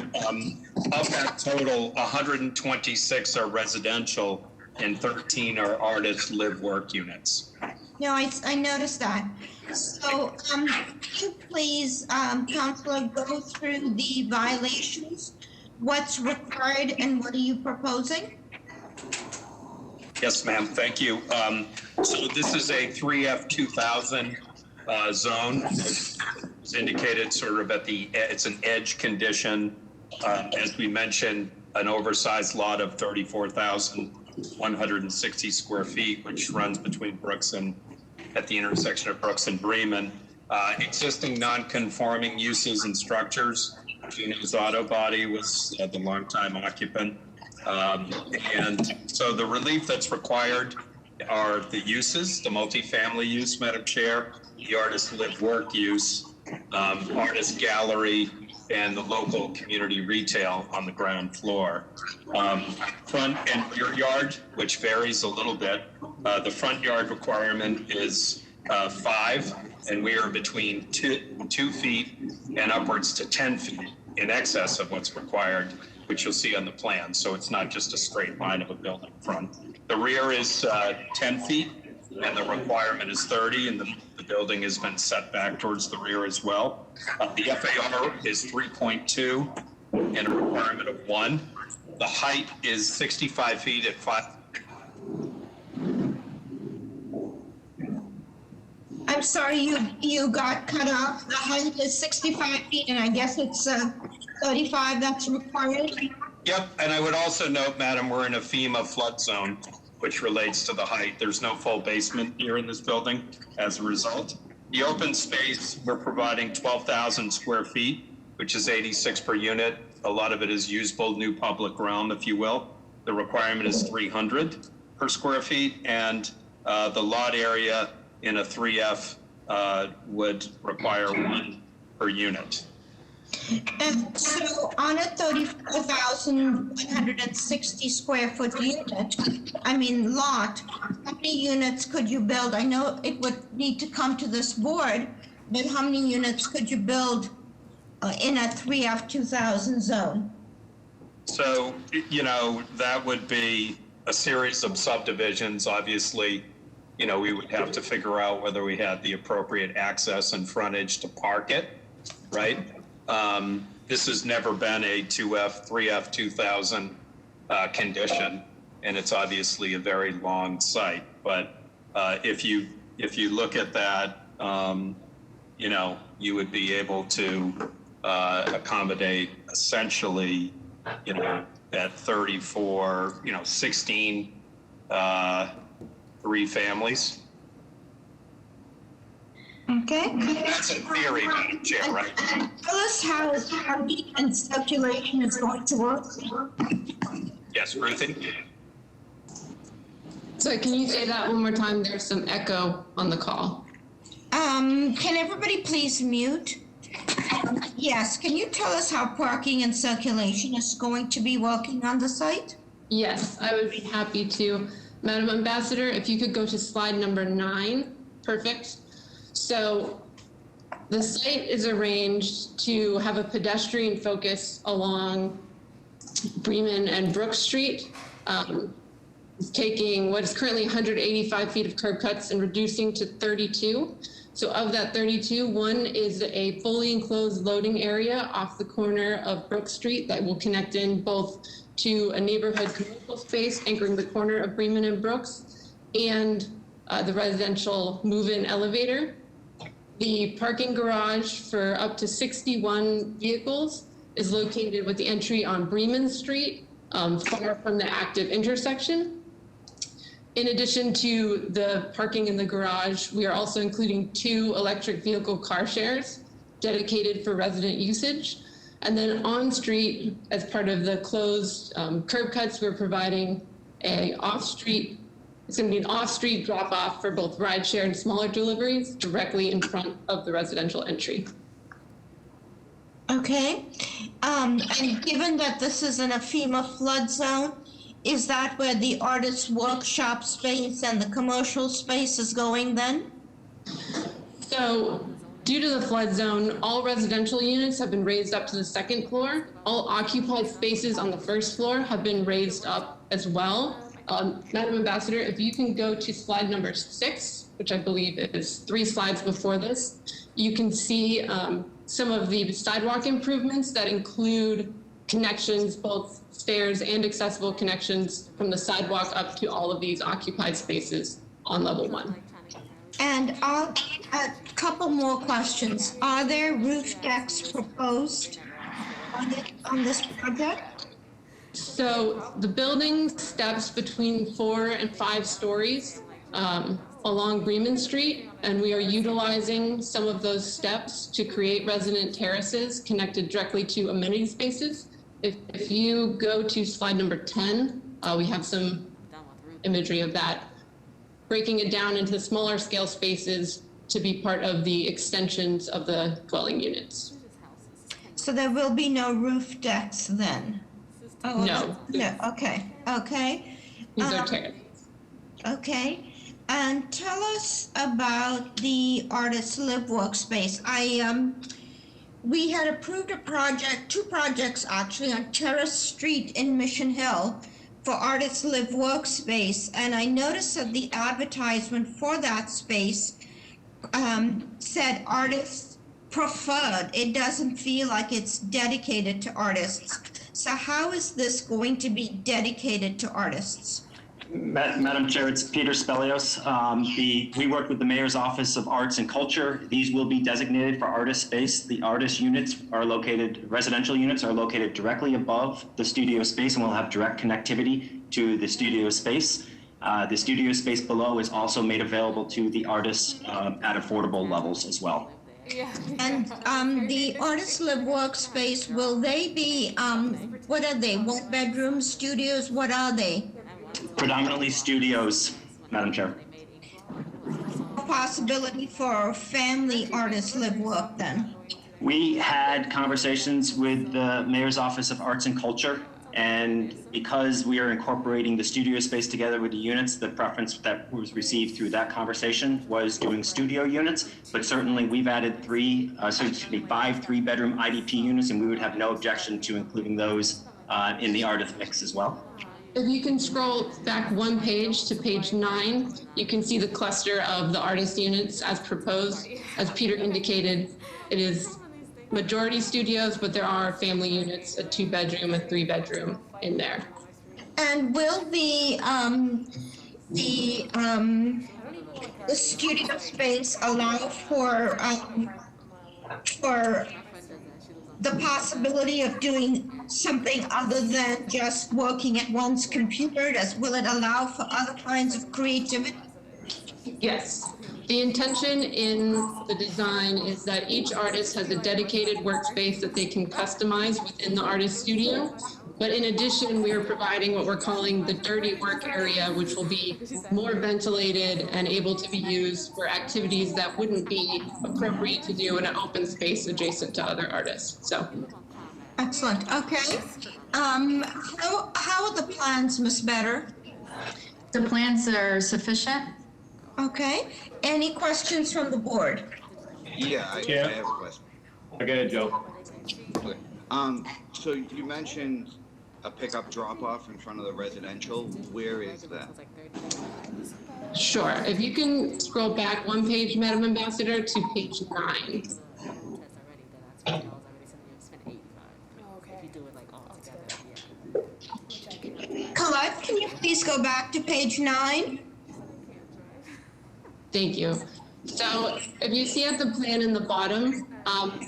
of that total, 126 are residential and 13 are artist live-work units. No, I noticed that. So, could you please, Counselor, go through the violations? What's required and what are you proposing? Yes, ma'am. Thank you. So this is a 3F 2000 zone. It's indicated sort of it's an edge condition. As we mentioned, an oversized lot of 34,160 square feet, which runs between Brooks and at the intersection of Brooks and Bremen. Existing non-conforming uses and structures. Juno's Auto Body was the longtime occupant. And so the relief that's required are the uses, the multifamily use, Madam Chair, the artist live work use, artist gallery, and the local community retail on the ground floor. Front and rear yard, which varies a little bit. The front yard requirement is 5, and we are between 2 feet and upwards to 10 feet in excess of what's required, which you'll see on the plan. So it's not just a straight line of a building front. The rear is 10 feet, and the requirement is 30, and the building has been set back towards the rear as well. The FAR is 3.2 and a requirement of 1. The height is 65 feet at 5. I'm sorry, you got cut off. The height is 65 feet, and I guess it's 35 that's required? Yep, and I would also note, Madam, we're in a FEMA flood zone, which relates to the height. There's no full basement here in this building as a result. The open space, we're providing 12,000 square feet, which is 86 per unit. A lot of it is usable new public realm, if you will. The requirement is 300 per square feet, and the lot area in a 3F would require 1 per unit. And so on a 34,160 square foot lot, how many units could you build? I know it would need to come to this board, but how many units could you build in a 3F 2000 zone? So, you know, that would be a series of subdivisions. Obviously, you know, we would have to figure out whether we had the appropriate access and frontage to park it, right? This has never been a 2F, 3F 2000 condition, and it's obviously a very long site. But if you look at that, you know, you would be able to accommodate essentially, you know, at 34, you know, 16 3 families. Okay. That's in theory, Madam Chair, right? Tell us how heat and circulation is going to work. Yes, Ruthie? So can you say that one more time? There's some echo on the call. Can everybody please mute? Yes, can you tell us how parking and circulation is going to be working on the site? Yes, I would be happy to. Madam Ambassador, if you could go to slide number 9. Perfect. So the site is arranged to have a pedestrian focus along Bremen and Brook Street, taking what is currently 185 feet of curb cuts and reducing to 32. So of that 32, one is a fully enclosed loading area off the corner of Brook Street that will connect in both to a neighborhood commercial space anchoring the corner of Bremen and Brooks and the residential move-in elevator. The parking garage for up to 61 vehicles is located with the entry on Bremen Street, far from the active intersection. In addition to the parking in the garage, we are also including 2 electric vehicle car shares dedicated for resident usage. And then on street, as part of the closed curb cuts, we're providing it's going to be an off-street drop-off for both rideshare and smaller deliveries directly in front of the residential entry. Okay. And given that this is in a FEMA flood zone, is that where the artist workshop space and the commercial space is going then? So due to the flood zone, all residential units have been raised up to the 2nd floor. All occupied spaces on the 1st floor have been raised up as well. Madam Ambassador, if you can go to slide number 6, which I believe is 3 slides before this, you can see some of the sidewalk improvements that include connections, both stairs and accessible connections from the sidewalk up to all of these occupied spaces on level 1. And a couple more questions. Are there roof decks proposed on this project? So the building steps between 4 and 5 stories along Bremen Street, and we are utilizing some of those steps to create resident terraces connected directly to amenity spaces. If you go to slide number 10, we have some imagery of that, breaking it down into smaller scale spaces to be part of the extensions of the dwelling units. So there will be no roof decks then? Oh, No. No, okay, okay. These are terraces. Okay, and tell us about the Artist Live Workspace. We had approved a project, 2 projects actually, on Terrace Street in Mission Hill for Artist Live Workspace, and I noticed that the advertisement for that space said artists preferred. It doesn't feel like it's dedicated to artists. So how is this going to be dedicated to artists? Madam Chair, it's Peter Spelios. We worked with the Mayor's Office of Arts and Culture. These will be designated for artist space. The artist units are located, residential units are located directly above the studio space and will have direct connectivity to the studio space. The studio space below is also made available to the artists at affordable levels as well. And the artist live workspace, will they be, what are they, one bedroom studios, what are they? Predominantly studios, Madam Chair. Possibility for family artists live work then? We had conversations with the Mayor's Office of Arts and Culture, and because we are incorporating the studio space together with the units, the preference that was received through that conversation was doing studio units, but certainly we've added 5 3-bedroom IDP units, and we would have no objection to including those in the artist mix as well. If you can scroll back one page to page 9, you can see the cluster of the artist units as proposed. As Peter indicated, it is majority studios, but there are family units, a 2-bedroom, a 3-bedroom in there. And will the studio space allow for the possibility of doing something other than just working at one's computer? Will it allow for other kinds of creativity? Yes. The intention in the design is that each artist has a dedicated workspace that they can customize within the artist studio. But in addition, we are providing what we're calling the dirty work area, which will be more ventilated and able to be used for activities that wouldn't be appropriate to do in an open space adjacent to other artists. So, excellent. Okay. How are the plans, Ms. Better? The plans are sufficient. Okay. Any questions from the board? Yeah, I have a question. Okay, Joe. Okay. So you mentioned a pickup drop-off in front of the residential. Where is that? sure. If you can scroll back one page, Madam Ambassador, to page 9. Colette, can you please go back to page 9? Thank you. So if you see at the plan in the bottom,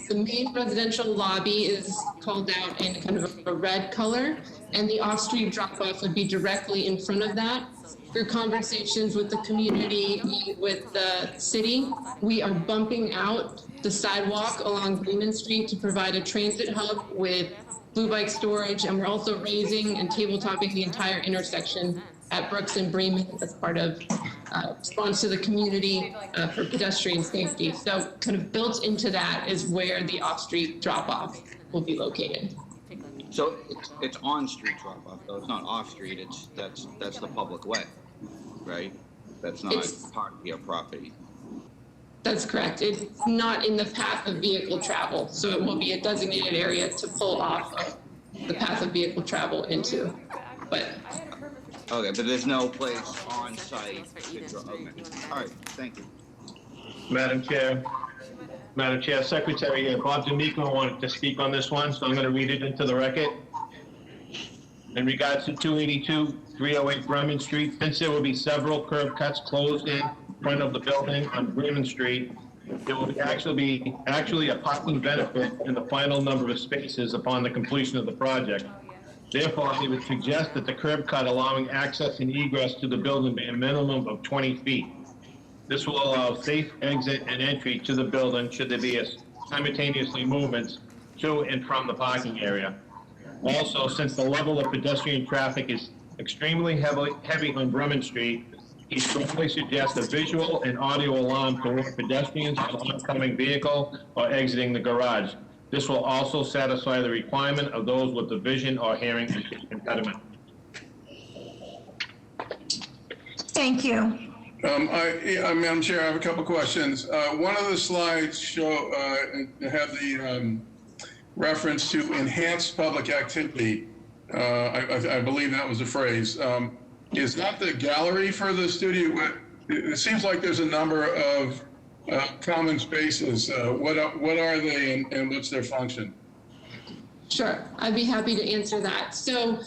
the main residential lobby is called out in kind of a red color, and the off-street drop-off would be directly in front of that. Through conversations with the community, with the city, we are bumping out the sidewalk along Bremen Street to provide a transit hub with blue bike storage, and we're also raising and tabletopping the entire intersection at Brooks and Bremen as part of response to the community for pedestrian safety. So kind of built into that is where the off-street drop-off will be located. So it's on-street drop-off, though. It's not off-street. That's the public way, right? That's not part of your property. That's correct. It's not in the path of vehicle travel, so it will be a designated area to pull off of the path of vehicle travel into. But okay, but there's no place on site to drop. Okay. All right, thank you. Madam Chair, Secretary Bob D'Amico wanted to speak on this one, so I'm going to read it into the record. In regards to 282-308 Bremen Street, since there will be several curb cuts closed in front of the building on Bremen Street, there will be actually a parking benefit in the final number of spaces upon the completion of the project. Therefore, I would suggest that the curb cut allowing access and egress to the building be a minimum of 20 feet. This will allow safe exit and entry to the building should there be simultaneously movements to and from the parking area. Also, since the level of pedestrian traffic is extremely heavy on Bremen Street, he strongly suggests a visual and audio alarm to warn pedestrians of an oncoming vehicle or exiting the garage. This will also satisfy the requirement of those with a vision or hearing impediment. Thank you. Madam Chair, I have a couple questions. One of the slides have the reference to enhanced public activity. I believe that was the phrase. Is that the gallery for the studio? It seems like there's a number of common spaces. What are they and what's their function? Sure, I'd be happy to answer that. So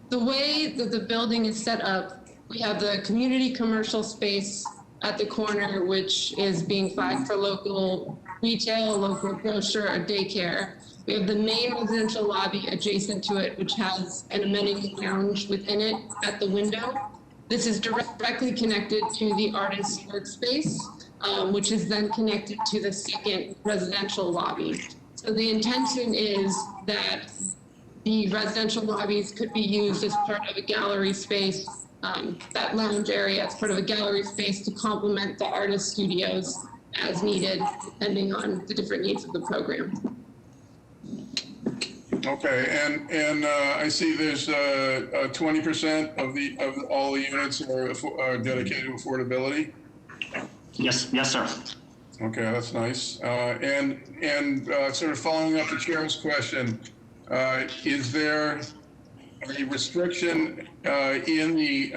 the way that the building is set up, We have the community commercial space at the corner, which is being flagged for local retail, local grocer, or daycare. We have the main residential lobby adjacent to it, which has an amenity lounge within it at the window. This is directly connected to the artist's workspace, which is then connected to the second residential lobby. So the intention is that the residential lobbies could be used as part of a gallery space, that lounge area as part of a gallery space to complement the artist studios as needed, depending on the different needs of the program. Okay, and I see there's 20% of all the units are dedicated to affordability. Yes, sir. Okay, that's nice. And sort of following up the chair's question, is there a restriction in the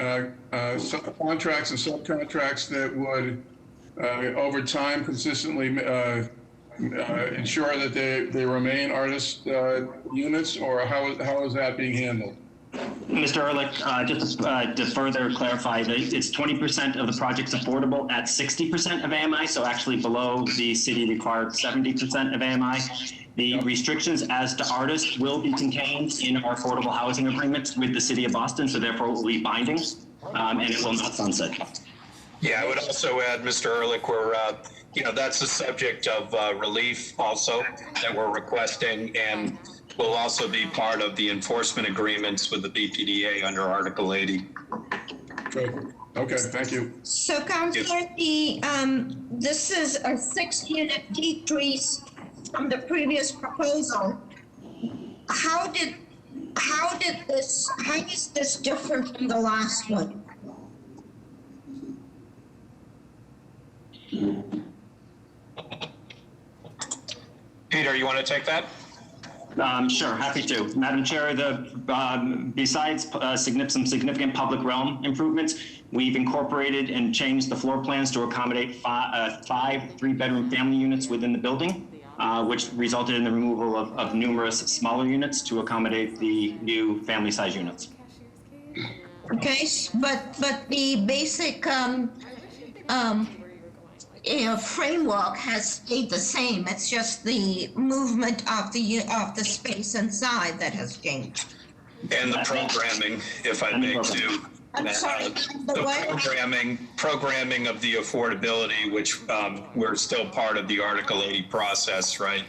contracts and subcontracts that would, over time, consistently ensure that they remain artist units, or how is that being handled? Mr. Ehrlich, just to further clarify, it's 20% of the project's affordable at 60% of AMI, so actually below the city required 70% of AMI. The restrictions as to artists will be contained in our affordable housing agreements with the city of Boston, so therefore it will be binding, and it will not sunset. Yeah, I would also add, Mr. Ehrlich, that's a subject of relief also that we're requesting, and will also be part of the enforcement agreements with the BPDA under Article 80. Okay, thank you. So, Councilor, this is a 6-unit decrease from the previous proposal. How is this different from the last one? Peter, you want to take that? Sure, happy to. Madam Chair, besides some significant public realm improvements, we've incorporated and changed the floor plans to accommodate five 3-bedroom family units within the building, which resulted in the removal of numerous smaller units to accommodate the new family size units. Okay, but the basic framework has stayed the same. It's just the movement of the space inside that has changed. And the programming, if I may, too. I'm sorry, The programming of the affordability, which we're still part of the Article 80 process, right?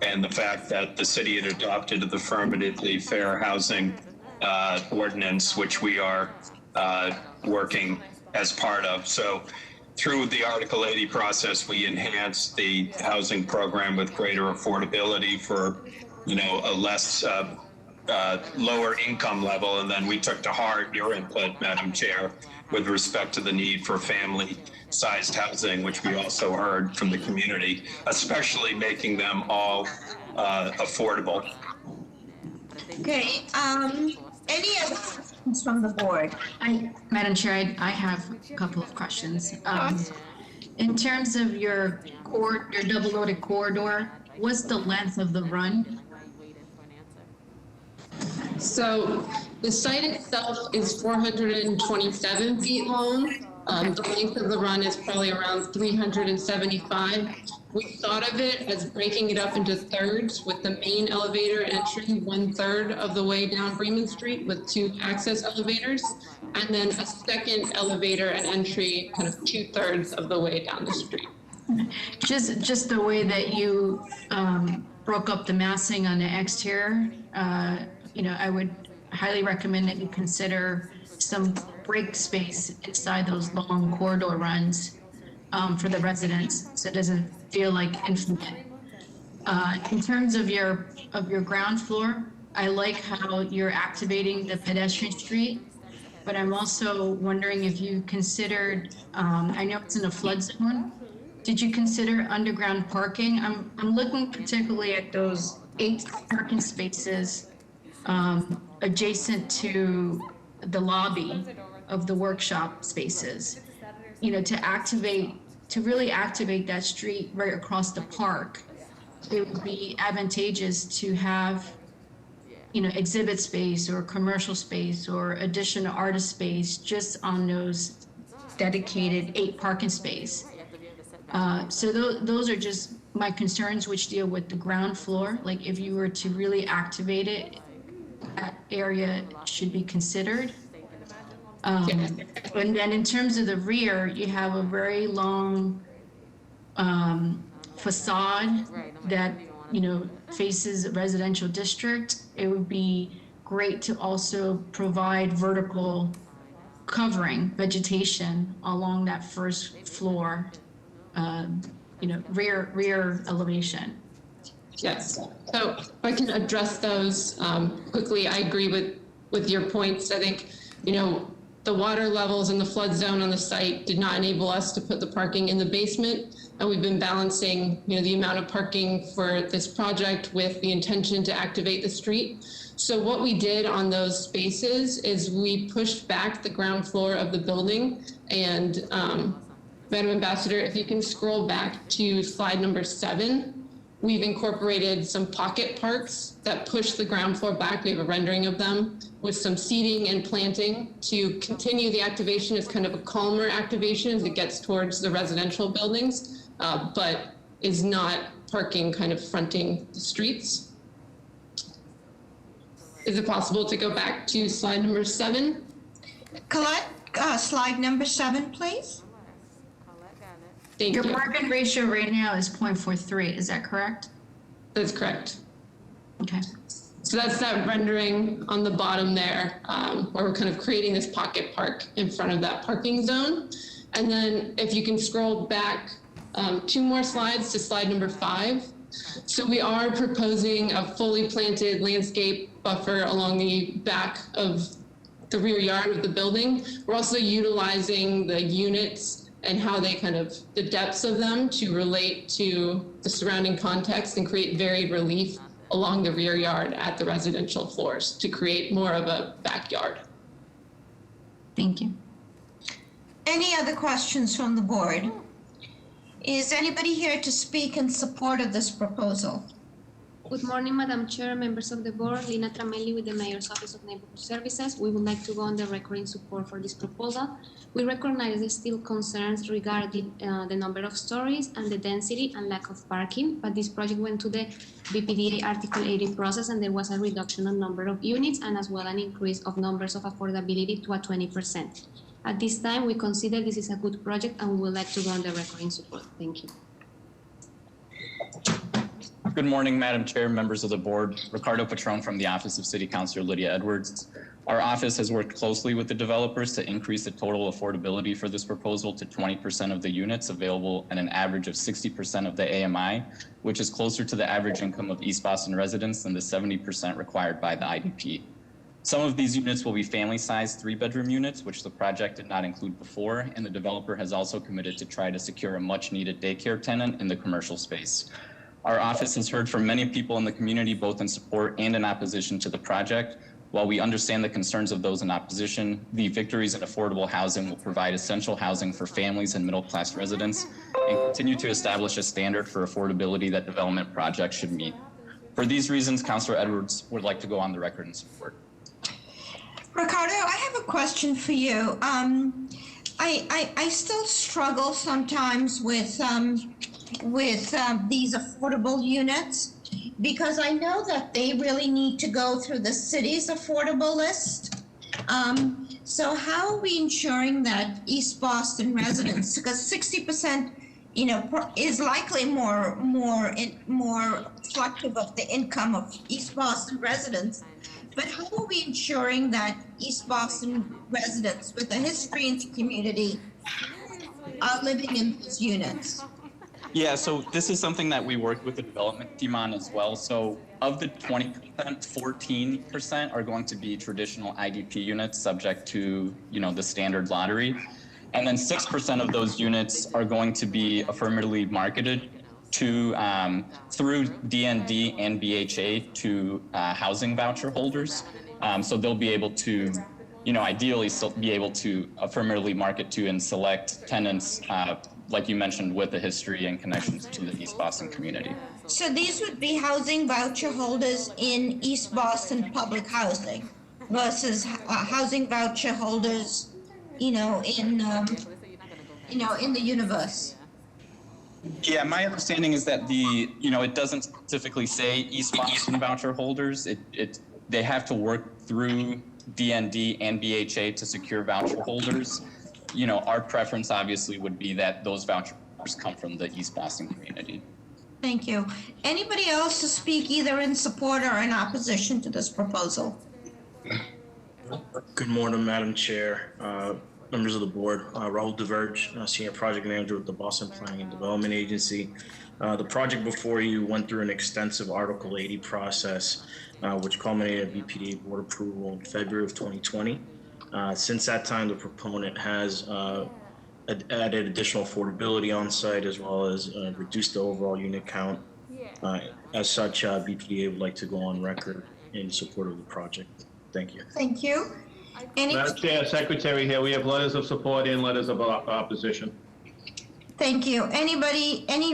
And the fact that the city had adopted the affirmatively fair housing ordinance, which we are working as part of. So through the Article 80 process, we enhanced the housing program with greater affordability for, a less lower income level. And then we took to heart your input, Madam Chair, with respect to the need for family-sized housing, which we also heard from the community, especially making them all affordable. Okay, any other questions from the board? Madam Chair, I have a couple of questions. In terms of your double-loaded corridor, what's the length of the run? So the site itself is 427 feet long. The length of the run is probably around 375. We thought of it as breaking it up into thirds, with the main elevator entry 1/3 of the way down Bremen Street with 2 access elevators, and then a second elevator and entry kind of 2/3 of the way down the street. Just the way that you broke up the massing on the exterior, I would highly recommend that you consider some break space inside those long corridor runs for the residents, so it doesn't feel like infinite. In terms of your ground floor, I like how you're activating the pedestrian street, but I'm also wondering if you considered, I know it's in a flood zone, did you consider underground parking? I'm looking particularly at those 8 parking spaces adjacent to the lobby of the workshop spaces, to really activate that street right across the park. It would be advantageous to have exhibit space or commercial space or additional artist space just on those dedicated 8 parking space. So those are just my concerns, which deal with the ground floor. Like if you were to really activate it, that area should be considered. And then in terms of the rear, you have a very long facade that, faces a residential district. It would be great to also provide vertical covering, vegetation along that first floor, rear elevation. Yes. So if I can address those quickly, I agree with your points. I think, the water levels in the flood zone on the site did not enable us to put the parking in the basement. And we've been balancing, the amount of parking for this project with the intention to activate the street. So what we did on those spaces is we pushed back the ground floor of the building. And Madam Ambassador, if you can scroll back to slide number 7, we've incorporated some pocket parks that push the ground floor back. We have a rendering of them with some seating and planting to continue the activation. It's kind of a calmer activation as it gets towards the residential buildings, but is not parking kind of fronting the streets. Is it possible to go back to slide number 7? Colette, slide number 7, please. Thank Your you. parking ratio right now is 0.43, is that correct? That's correct. Okay. So that's that rendering on the bottom there, where we're kind of creating this pocket park in front of that parking zone. And then if you can scroll back 2 more slides to slide number 5. So we are proposing a fully planted landscape buffer along the back of the rear yard of the building. We're also utilizing the units and how they the depths of them to relate to the surrounding context and create varied relief along the rear yard at the residential floors to create more of a backyard. Thank you. Any other questions from the board? Is anybody here to speak in support of this proposal? Good morning, Madam Chair, members of the board. Lina Tramelli with the Mayor's Office of Neighborhood Services. We would like to go on the record in support for this proposal. We recognize the still concerns regarding the number of stories and the density and lack of parking, but this project went to the BPDA Article 80 process and there was a reduction on number of units and as well an increase of numbers of affordability to a 20%. At this time, we consider this is a good project and we would like to go on the record in support. Thank you. Good morning, Madam Chair, members of the board. Ricardo Patron from the Office of City Councilor Lydia Edwards. Our office has worked closely with the developers to increase the total affordability for this proposal to 20% of the units available and an average of 60% of the AMI, which is closer to the average income of East Boston residents than the 70% required by the IDP. Some of these units will be family-sized 3-bedroom units, which the project did not include before, and the developer has also committed to try to secure a much-needed daycare tenant in the commercial space. Our office has heard from many people in the community, both in support and in opposition to the project. While we understand the concerns of those in opposition, the Victories in Affordable Housing will provide essential housing for families and middle-class residents and continue to establish a standard for affordability that development projects should meet. For these reasons, Councilor Edwards would like to go on the record in support. Ricardo, I have a question for you. I still struggle sometimes with these affordable units because I know that they really need to go through the city's affordable list. So how are we ensuring that East Boston residents, because 60%, is likely more reflective of the income of East Boston residents. But how are we ensuring that East Boston residents with a history in the community are living in these units? Yeah, so this is something that we worked with the development team on as well. So of the 20%, 14% are going to be traditional IDP units subject to, the standard lottery. And then 6% of those units are going to be affirmatively marketed to through DND and BHA to housing voucher holders. So they'll be able to, ideally be able to affirmatively market to and select tenants like you mentioned, with the history and connections to the East Boston community. So these would be housing voucher holders in East Boston public housing versus housing voucher holders, in the universe. Yeah, my understanding is that it doesn't specifically say East Boston voucher holders. They have to work through DND and BHA to secure voucher holders. Our preference obviously would be that those vouchers come from the East Boston community. Thank you. Anybody else to speak either in support or in opposition to this proposal? Good morning, Madam Chair, members of the board. Rahul Diverge, Senior Project Manager with the Boston Planning and Development Agency. The project before you went through an extensive Article 80 process, which culminated in BPDA board approval in February of 2020. Since that time, the proponent has added additional affordability on site as well as reduced the overall unit count. As such, BPDA would like to go on record in support of the project. Thank you. Thank you. Madam Chair, Secretary here, we have letters of support and letters of opposition. Thank you. Any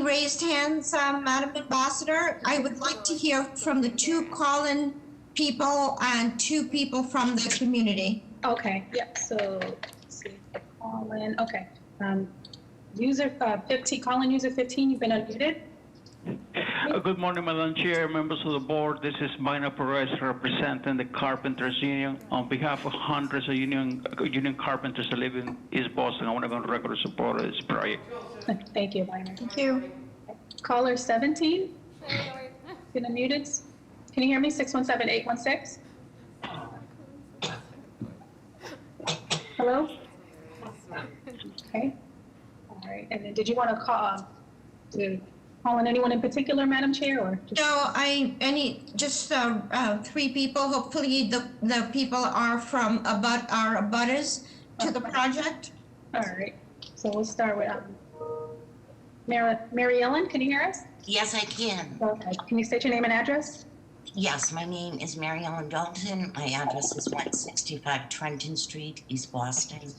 raised hands, Madam Ambassador? I would like to hear from the two call-in people and two people from the community. Okay, yep, so, let's see, call in, okay. User 15, call-in user 15, you've been unmuted. Good morning, Madam Chair, members of the board. This is Mina Perez representing the Carpenters Union. On behalf of hundreds of union carpenters that live in East Boston, I want to go on record to support this project. Thank you, Mina. Thank you. Caller 17, been unmuted. Can you hear me? 617-816. Hello? Okay. All right. And then did you want to call in anyone in particular, Madam Chair, or? No, just three people. Hopefully the people are from abutters to the project. All right. So we'll start with Mary Ellen. Can you hear us? Yes, I can. Okay. Can you state your name and address? Yes, my name is Mary Ellen Dalton. My address is 165 Trenton Street, East Boston.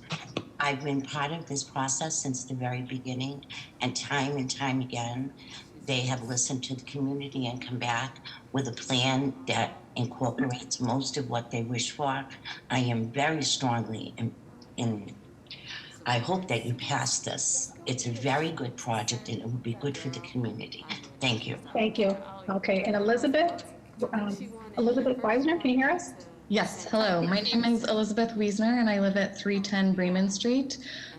I've been part of this process since the very beginning, and time again, they have listened to the community and come back with a plan that incorporates most of what they wish for. I am very strongly I hope that you pass this. It's a very good project, and it will be good for the community. Thank you. Thank you. Okay, and Elizabeth Weisner, can you hear us? Yes, hello. My name is Elizabeth Wiesner, and I live at 310 Bremen Street.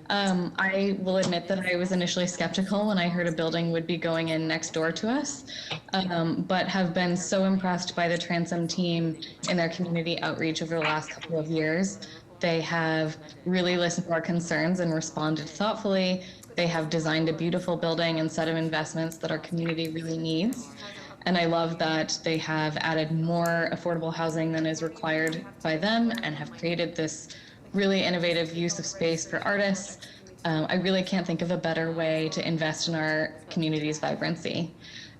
I will admit that I was initially skeptical when I heard a building would be going in next door to us, but have been so impressed by the Transom team in their community outreach over the last couple of years. They have really listened to our concerns and responded thoughtfully. They have designed a beautiful building and set of investments that our community really needs. And I love that they have added more affordable housing than is required by them and have created this really innovative use of space for artists. I really can't think of a better way to invest in our community's vibrancy.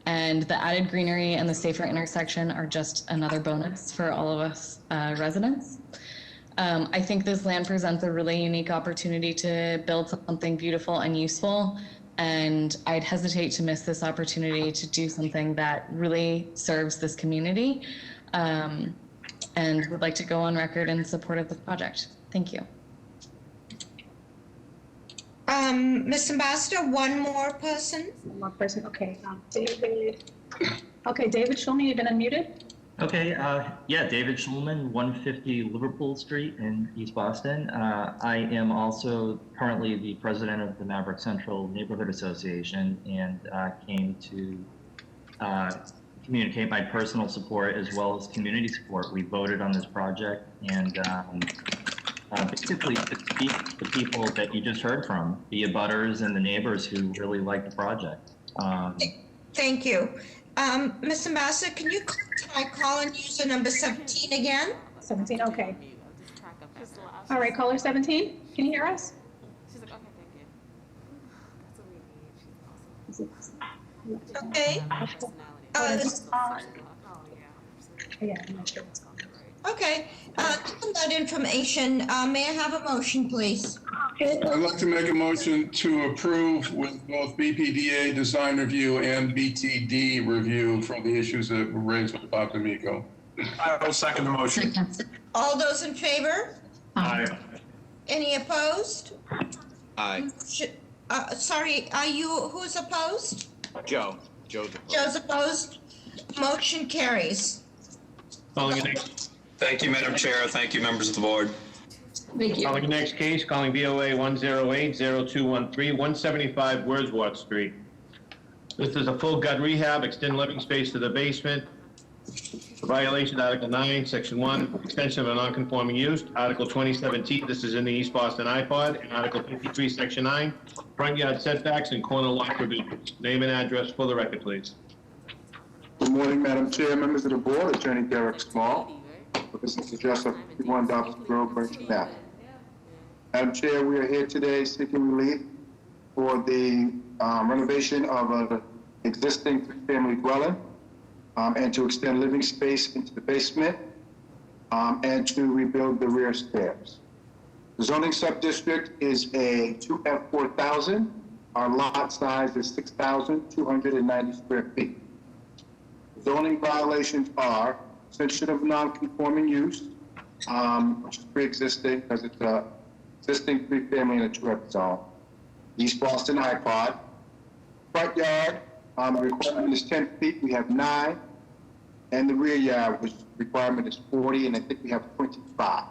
And the added greenery and the safer intersection are just another bonus for all of us residents. I think this land presents a really unique opportunity to build something beautiful and useful. And I'd hesitate to miss this opportunity to do something that really serves this community, and would like to go on record in support of the project. Thank you. Ms. Ambassador, one more person. One more person, okay. David. Okay, David Schulman, you've been unmuted. Okay, yeah, David Schulman, 150 Liverpool Street in East Boston. I am also currently the president of the Maverick Central Neighborhood Association, and came to communicate my personal support as well as community support. We voted on this project, and basically to speak to the people that you just heard from, the abutters and the neighbors who really like the project. Thank you. Ms. Ambassador, can you call in user number 17 again? 17, okay. All right, caller 17, can you hear us? Okay. Yeah, I'm not sure what's going on. Okay, given that information, may I have a motion, please? I'd like to make a motion to approve with both BPDA design review and BTD review for the issues that were raised with Dr. Miko. I will second the motion. All those in favor? Aye. Any opposed? Aye. Sorry, who's opposed? Joe's opposed. Joe's opposed. Motion carries. Calling the next, Thank you, Madam Chair. Thank you, members of the board. Thank you. calling the next case, calling BOA 108-0213, 175 Wordsworth Street. This is a full gut rehab, extend living space to the basement. Violation Article 9, Section 1, extension of a non-conforming use. Article 2017, this is in the East Boston iPod. And Article 53, Section 9, front yard setbacks and corner lot provisions. Name and address for the record, please. Good morning, Madam Chair, members of the board, Attorney Derek Small, for business address of 51 Dobson Road, Berkshire, Mass. Madam Chair, we are here today seeking relief for the renovation of an existing family dwelling and to extend living space into the basement and to rebuild the rear stairs. The zoning sub-district is a 2F4000. Our lot size is 6,290 square feet. Zoning violations are extension of non-conforming use, which is pre-existing because it's a existing three-family in a 2F zone. East Boston iPod. Front yard, the requirement is 10 feet, we have 9. And the rear yard, which requirement is 40, and I think we have 25.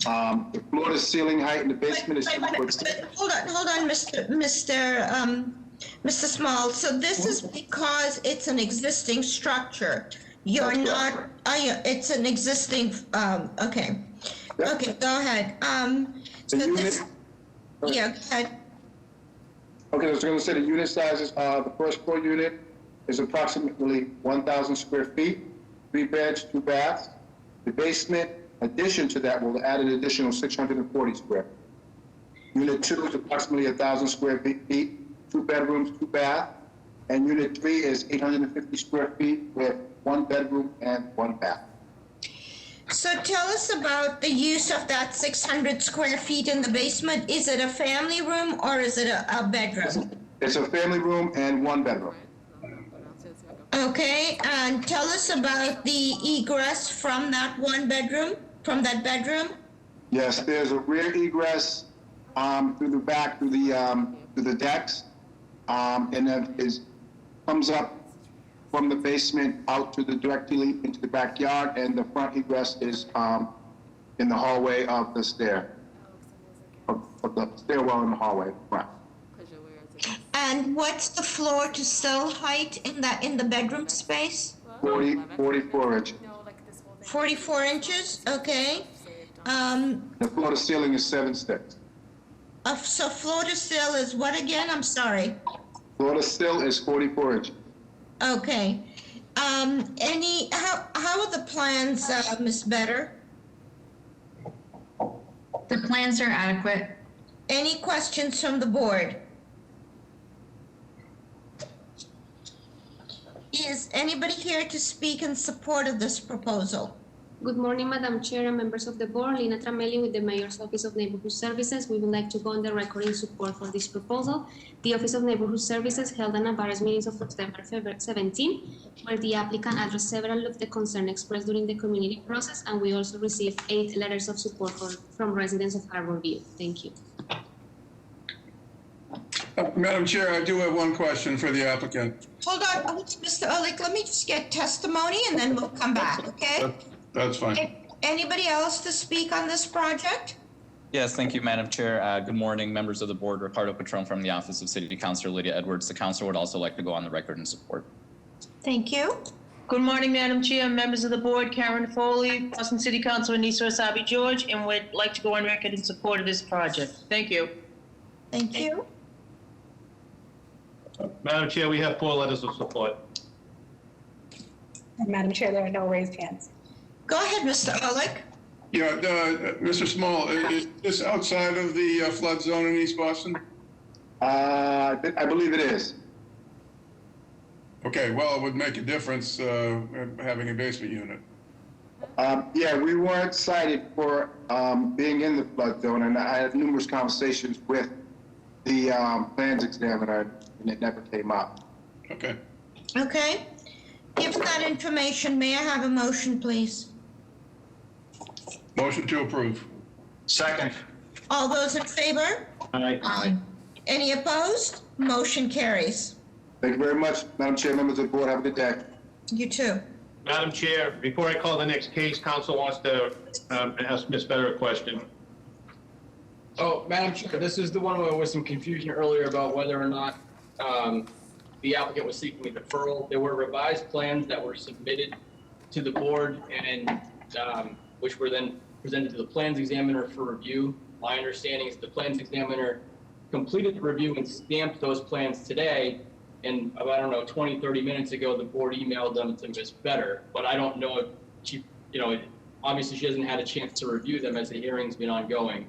The floor to ceiling height in the basement is 2 foot. Hold on, Mr. Small. So this is because it's an existing structure. You're not, it's an existing, okay. Okay, go ahead. So this, yeah, go ahead. Okay, I was going to say the unit sizes, the first floor unit is approximately 1,000 square feet, 3 beds, 2 baths. The basement addition to that will add an additional 640 square feet. Unit 2 is approximately 1,000 square feet, 2 bedrooms, 2 baths. And unit 3 is 850 square feet with 1 bedroom and 1 bath. So tell us about the use of that 600 square feet in the basement. Is it a family room or is it a bedroom? It's a family room and 1 bedroom. Okay, and tell us about the egress from that bedroom. Yes, there's a rear egress through the back, through the decks, and then comes up from the basement out to the directly into the backyard, and the front egress is in the hallway of the of the stairwell in the hallway front. And what's the floor to sill height in the bedroom space? 44 inches. 44 inches, okay. The floor to ceiling is 7 sticks. So floor to sill is what again? I'm sorry. Floor to sill is 44 inches. Okay. How are the plans, Ms. Better? The plans are adequate. Any questions from the board? Is anybody here to speak in support of this proposal? Good morning, Madam Chair and members of the board. Lina Tramelli with the Mayor's Office of Neighborhood Services. We would like to go on the record in support for this proposal. The Office of Neighborhood Services held an abutters meetings of September 17, where the applicant addressed several of the concerns expressed during the community process, and we also received 8 letters of support from residents of Harborview. Thank you. Madam Chair, I do have one question for the applicant. Hold on, Mr. Ehrlich, let me just get testimony and then we'll come back, okay? That's fine. Anybody else to speak on this project? Yes, thank you, Madam Chair. Good morning, members of the board. Ricardo Patron from the Office of City Councilor Lydia Edwards. The council would also like to go on the record in support. Thank you. Good morning, Madam Chair, members of the board, Karen Foley, Boston City Councilor Nisa Asabi George, and would like to go on record in support of this project. Thank you. Thank you. Madam Chair, we have 4 letters of support. Madam Chair, there are no raised hands. Go ahead, Mr. Ehrlich. Yeah, Mr. Small, is this outside of the flood zone in East Boston? I believe it is. Okay, well, it would make a difference having a basement unit. Yeah, we weren't cited for being in the flood zone, and I had numerous conversations with the plans examiner, and it never came up. Okay. Okay. Given that information, may I have a motion, please? Motion to approve. Second. All those in favor? Aye. Any opposed? Motion carries. Thank you very much, Madam Chair, members of the board. Have a good day. You too. Madam Chair, before I call the next case, council wants to ask Ms. Better a question. Oh, Madam Chair, this is the one where there was some confusion earlier about whether or not the applicant was seeking a deferral. There were revised plans that were submitted to the board and which were then presented to the plans examiner for review. My understanding is the plans examiner completed the review and stamped those plans today. And about, I don't know, 20, 30 minutes ago, the board emailed them to Ms. Better, but I don't know if she, obviously she hasn't had a chance to review them as the hearing's been ongoing.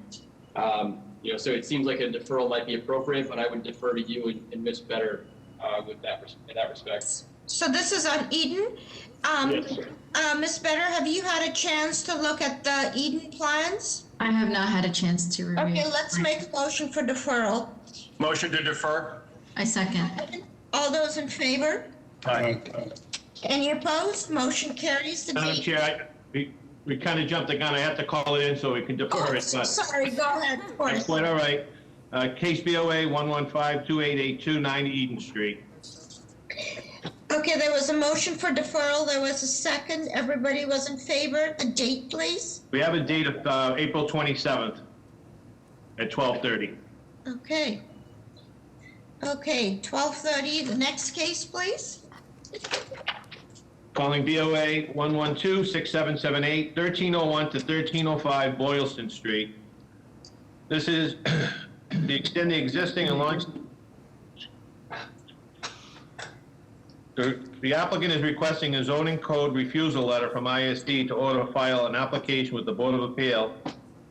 So it seems like a deferral might be appropriate, but I would defer to you and Ms. Better in that respect. So this is on Eden. Yes. Ms. Better, have you had a chance to look at the Eden plans? I have not had a chance to review. Okay, let's make a motion for deferral. Motion to defer. I second. All those in favor? Aye. Any opposed? Motion carries. The Madam date- Chair, we kind of jumped the gun. I have to call it in so we can defer it. So But sorry, go ahead, of that's course. quite all right. Case BOA 115-2882, 9 Eden Street. Okay, there was a motion for deferral. There was a second. Everybody was in favor. The date, please. We have a date of April 27th at 12:30. Okay. Okay, 12:30. The next case, please. Calling BOA 112-6778, 1301 to 1305 Boylston Street. This is the extend the existing and launch. The applicant is requesting a zoning code refusal letter from ISD to order to file an application with the Board of Appeal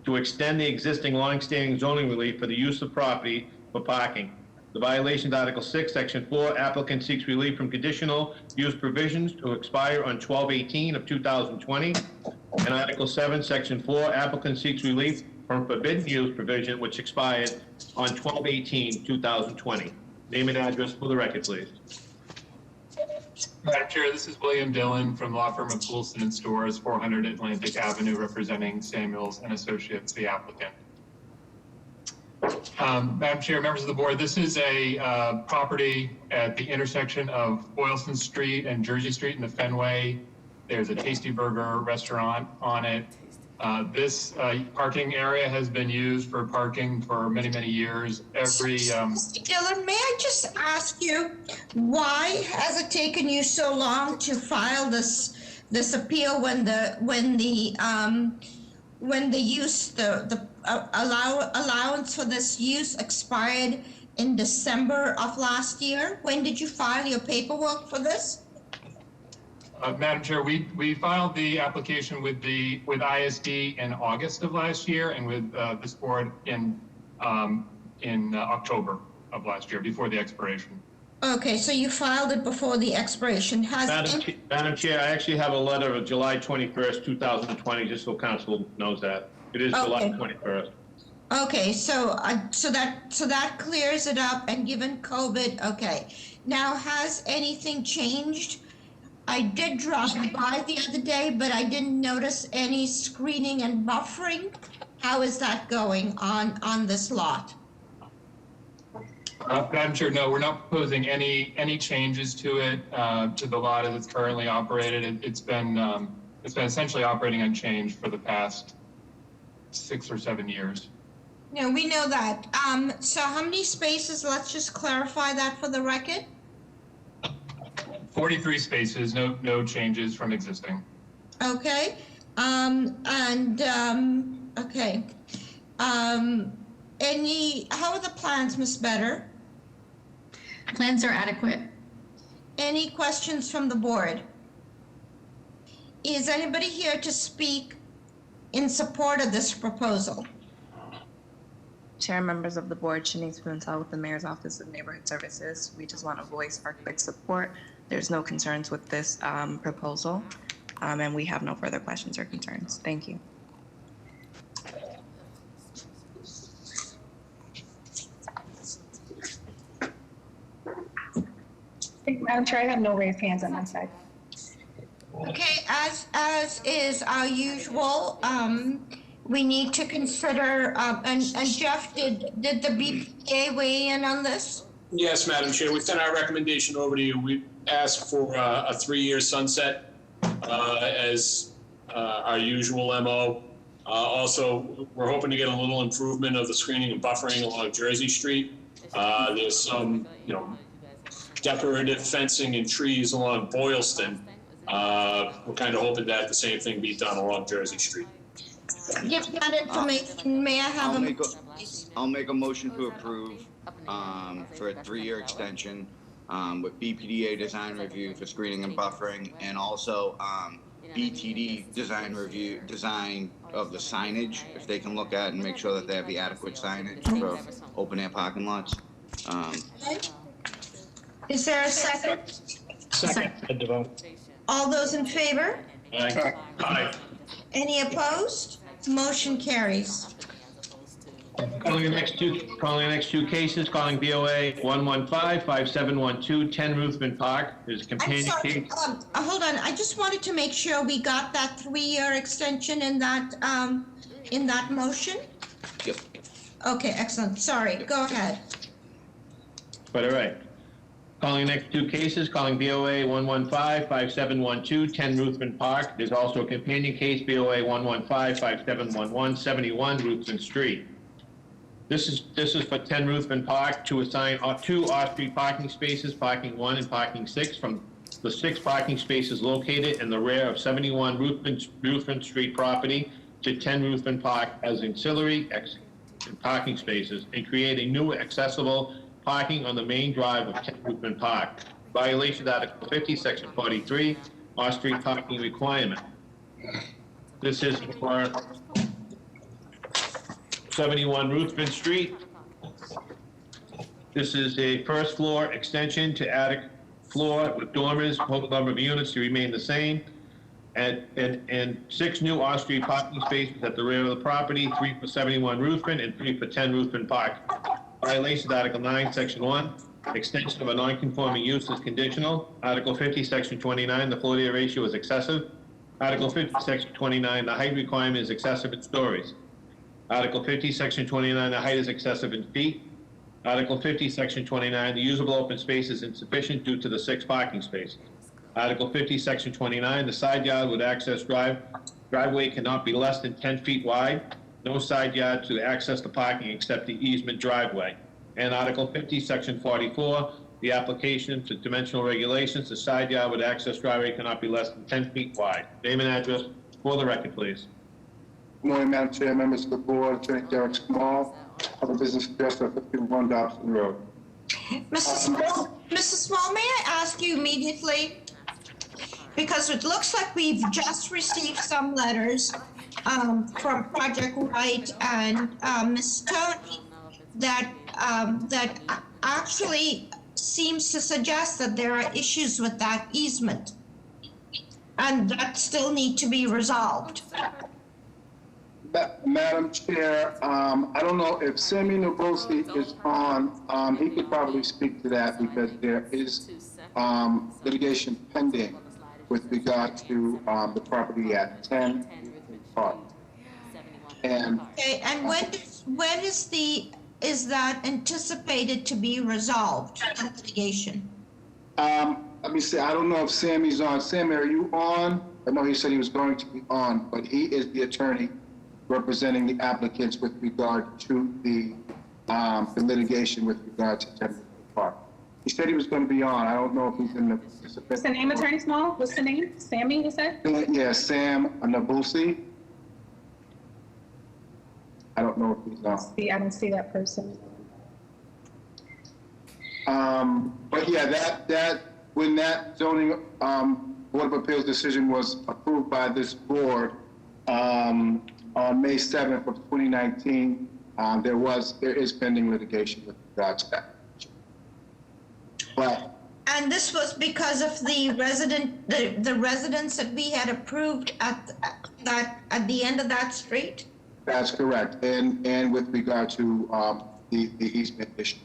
to extend the existing long-standing zoning relief for the use of property for parking. The violation is Article 6, Section 4, applicant seeks relief from conditional use provisions to expire on 12/18 of 2020. And Article 7, Section 4, applicant seeks relief from forbidden use provision which expired on 12/18, 2020. Name and address for the record, please. Madam Chair, this is William Dillon from law firm of Poulsen and Stores, 400 Atlantic Avenue, representing Samuels and Associates, the applicant. Madam Chair, members of the board, this is a property at the intersection of Boylston Street and Jersey Street in the Fenway. There's a Tasty Burger restaurant on it. This parking area has been used for parking for many, many years. Mr. Dillon, may I just ask you, why has it taken you so long to file this appeal when the allowance for this use expired in December of last year? When did you file your paperwork for this? Madam Chair, we filed the application with ISD in August of last year and with this board in October of last year, before the expiration. Okay, so you filed it before the expiration. Madam Chair, I actually have a letter of July 21st, 2020, just so council knows that. It is July 21st. Okay, so that clears it up, and given COVID, okay. Now, has anything changed? I did drop by the other day, but I didn't notice any screening and buffering. How is that going on this lot? Madam Chair, no, we're not proposing any changes to it, to the lot as it's currently operated. It's been essentially operating unchanged for the past 6 or 7 years. No, we know that. So how many spaces? Let's just clarify that for the record. 43 spaces, no changes from existing. Okay. Okay. How are the plans, Ms. Better? Plans are adequate. Any questions from the board? Is anybody here to speak in support of this proposal? Chair, members of the board, Shanice Pimentel with the Mayor's Office of Neighborhood Services. We just want to voice our quick support. There's no concerns with this proposal. and we have no further questions or concerns. Thank you. Madam Chair, I have no raised hands on my side. Okay, as is our usual, we need to consider, and Jeff, did the BPA weigh in on this? Yes, Madam Chair, we sent our recommendation over to you. We asked for a 3-year sunset as our usual MO. Also, we're hoping to get a little improvement of the screening and buffering along Jersey Street. There's some, decorative fencing and trees along Boylston. We're kind of hoping that the same thing be done along Jersey Street. Give that information. May I have I'll make a motion to approve for a 3-year extension with BPDA design review for screening and buffering, and also BTD design of the signage, if they can look at and make sure that they have the adequate signage for open air parking lots. Is there a second? Second. All those in favor? Aye. Aye. Any opposed? Motion carries. Calling the next two cases, calling BOA 115-5712, 10 Ruthven Park. There's a I'm companion sorry, case. hold on, I just wanted to make sure we got that 3-year extension in that motion? Yep. Okay, excellent, sorry, go ahead. But all right. Calling the next two cases, calling BOA 115-5712, 10 Ruthven Park. There's also a companion case, BOA 115-5711, 71 Ruthven Street. This is for 10 Ruthven Park to assign 2 off-street parking spaces, parking 1 and parking 6, from the 6 parking spaces located in the rear of 71 Ruthven Street property to 10 Ruthven Park as ancillary parking spaces, and create a new accessible parking on the main drive of 10 Ruthven Park. Violation of Article 50, Section 43, off-street parking requirement. This is for 71 Ruthven Street. This is a first floor extension to attic floor with dormers, total number of units to remain the same, and 6 new off-street parking spaces at the rear of the property, 3 for 71 Ruthven and 3 for 10 Ruthven Park. Violation of Article 9, Section 1, extension of a non-conforming use is conditional. Article 50, Section 29, the floor area ratio is excessive. Article 50, Section 29, the height requirement is excessive in stories. Article 50, Section 29, the height is excessive in feet. Article 50, Section 29, the usable open space is insufficient due to the 6 parking spaces. Article 50, Section 29, the side yard with access driveway cannot be less than 10 feet wide. No side yard to access the parking except the easement driveway. And Article 50, Section 44, the application to dimensional regulations, the side yard with access driveway cannot be less than 10 feet wide. Name and address for the record, please. Good morning, Madam Chair, members of the board, Attorney Derek Small, of the business address at 51 Dobson Road. Mrs. Small, may I ask you immediately, because it looks like we've just received some letters from Project Right and Ms. Tony that actually seems to suggest that there are issues with that easement and that still need to be resolved. Madam Chair, I don't know if Sammy Novosi is on. He could probably speak to that because there is litigation pending with regard to the property at 10 Park. And okay, and when is that anticipated to be resolved, that litigation? Let me see, I don't know if Sammy's on. Sammy, are you on? I know he said he was going to be on, but he is the attorney representing the applicants with regard to the litigation with regard to 10 Park. He said he was going to be on. I don't know if he's in the participant. What's the name, Attorney Small? What's the name? Sammy, you said? Yeah, Sam Novosi. I don't know if he's on. I don't see that person. But yeah, that when that zoning Board of Appeals decision was approved by this board on May 7th of 2019, there is pending litigation with regard to that. But And this was because of the residents that we had approved at the end of that street? That's correct. And with regard to the easement issue.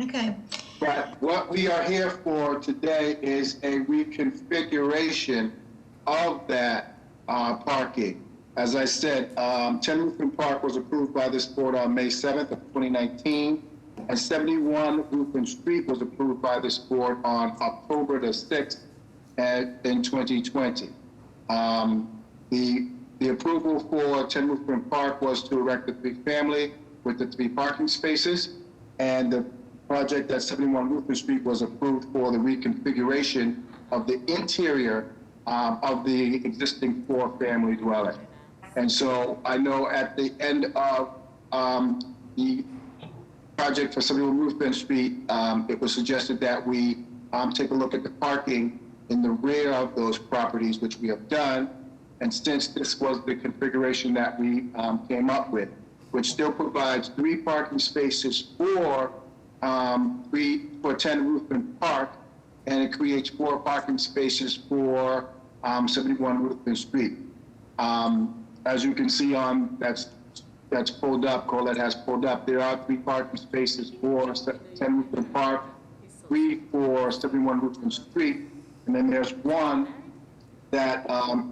Okay. But what we are here for today is a reconfiguration of that parking. As I said, 10 Ruthven Park was approved by this board on May 7th of 2019, and 71 Ruthven Street was approved by this board on October the 6th in 2020. The approval for 10 Ruthven Park was to erect a three-family with the 3 parking spaces, and the project at 71 Ruthven Street was approved for the reconfiguration of the interior of the existing 4-family dwelling. And so I know at the end of the project for 71 Ruthven Street, it was suggested that we take a look at the parking in the rear of those properties, which we have done. And since this was the configuration that we came up with, which still provides 3 parking spaces for 10 Ruthven Park, and it creates 4 parking spaces for 71 Ruthven Street. As you can see on that's pulled up, Colette has pulled up, there are 3 parking spaces for 10 Ruthven Park, 3 for 71 Ruthven Street, and then there's 1 that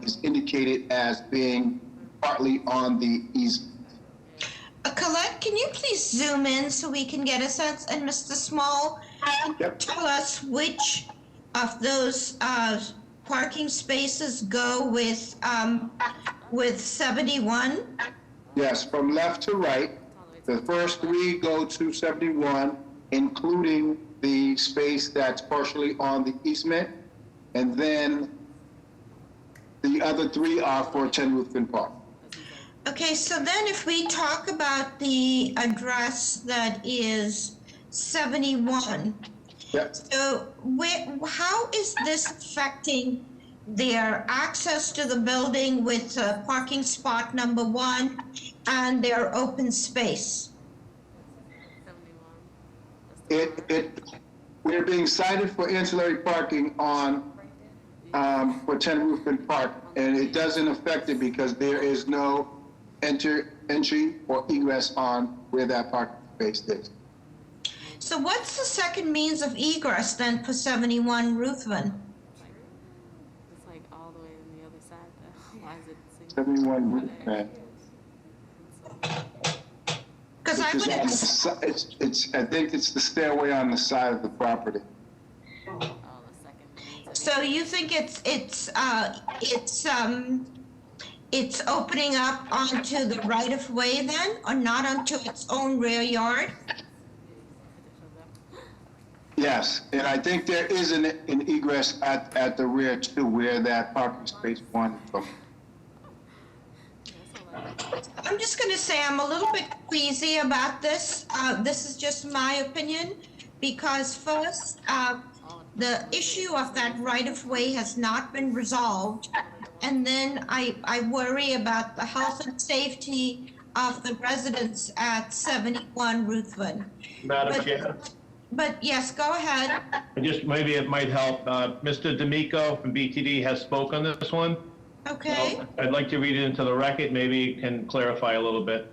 is indicated as being partly on the easement. Colette, can you please zoom in so we can get a sense? And Mr. Small, tell us which of those parking spaces go with 71? Yes, from left to right. The first 3 go to 71, including the space that's partially on the easement, and then the other 3 are for 10 Ruthven Park. Okay, so then if we talk about the address that is 71, so how is this affecting their access to the building with parking spot number 1 and their open space? We're being cited for ancillary parking on for 10 Ruthven Park, and it doesn't affect it because there is no entry or egress on where that parking space is. So what's the second means of egress then for 71 Ruthven? It's like all the way on the other side though. Why is it 71 Ruthven. Because I would. I think it's the stairway on the side of the property. So you think it's opening up onto the right of way then, or not onto its own rear yard? Yes, and I think there is an egress at the rear too, where that parking space 1 is from. I'm just going to say I'm a little bit queasy about this. This is just my opinion, because first, the issue of that right-of-way has not been resolved, and then I worry about the health and safety of the residents at 71 Ruthven. Madam Chair, But yes, go ahead. just maybe it might help. Mr. D'Amico from BTD has spoken on this one. Okay. I'd like to read it into the record, maybe it can clarify a little bit.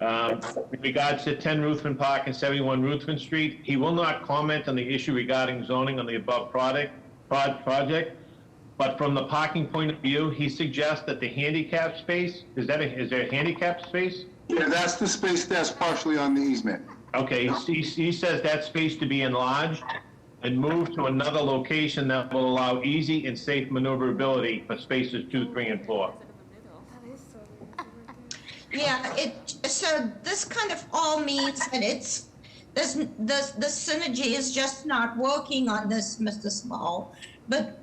In regards to 10 Ruthven Park and 71 Ruthven Street, he will not comment on the issue regarding zoning on the above project, but from the parking point of view, he suggests that the handicap space, is there a handicap space? Yeah, that's the space that's partially on the easement. Okay, he says that space to be enlarged and moved to another location that will allow easy and safe maneuverability for spaces 2, 3, and 4. Yeah, so this kind of all means that the synergy is just not working on this, Mr. Small. But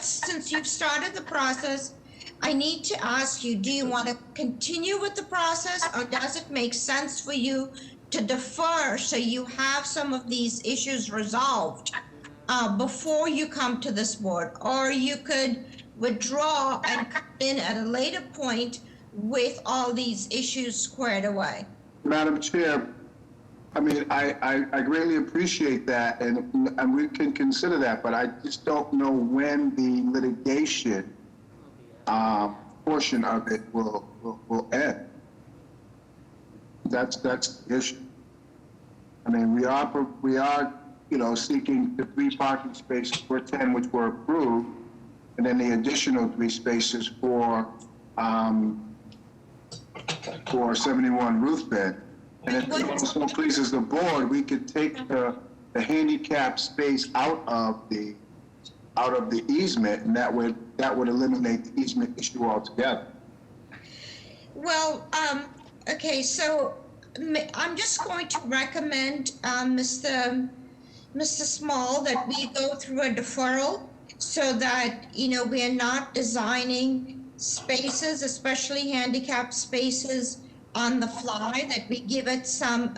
since you've started the process, I need to ask you, do you want to continue with the process, or does it make sense for you to defer so you have some of these issues resolved before you come to this board? Or you could withdraw and come in at a later point with all these issues squared away. Madam Chair, I mean, I greatly appreciate that, and we can consider that, but I just don't know when the litigation portion of it will end. That's the issue. I mean, we are, you know, seeking the 3 parking spaces for 10, which were approved, and then the additional 3 spaces for 71 Ruthven. And if it also pleases the board, we could take the handicap space out of the easement, and that would eliminate the easement issue altogether. Well, okay, so I'm just going to recommend, Mr. Small, that we go through a deferral so that, you know, we're not designing spaces, especially handicap spaces, on the fly, that we give it some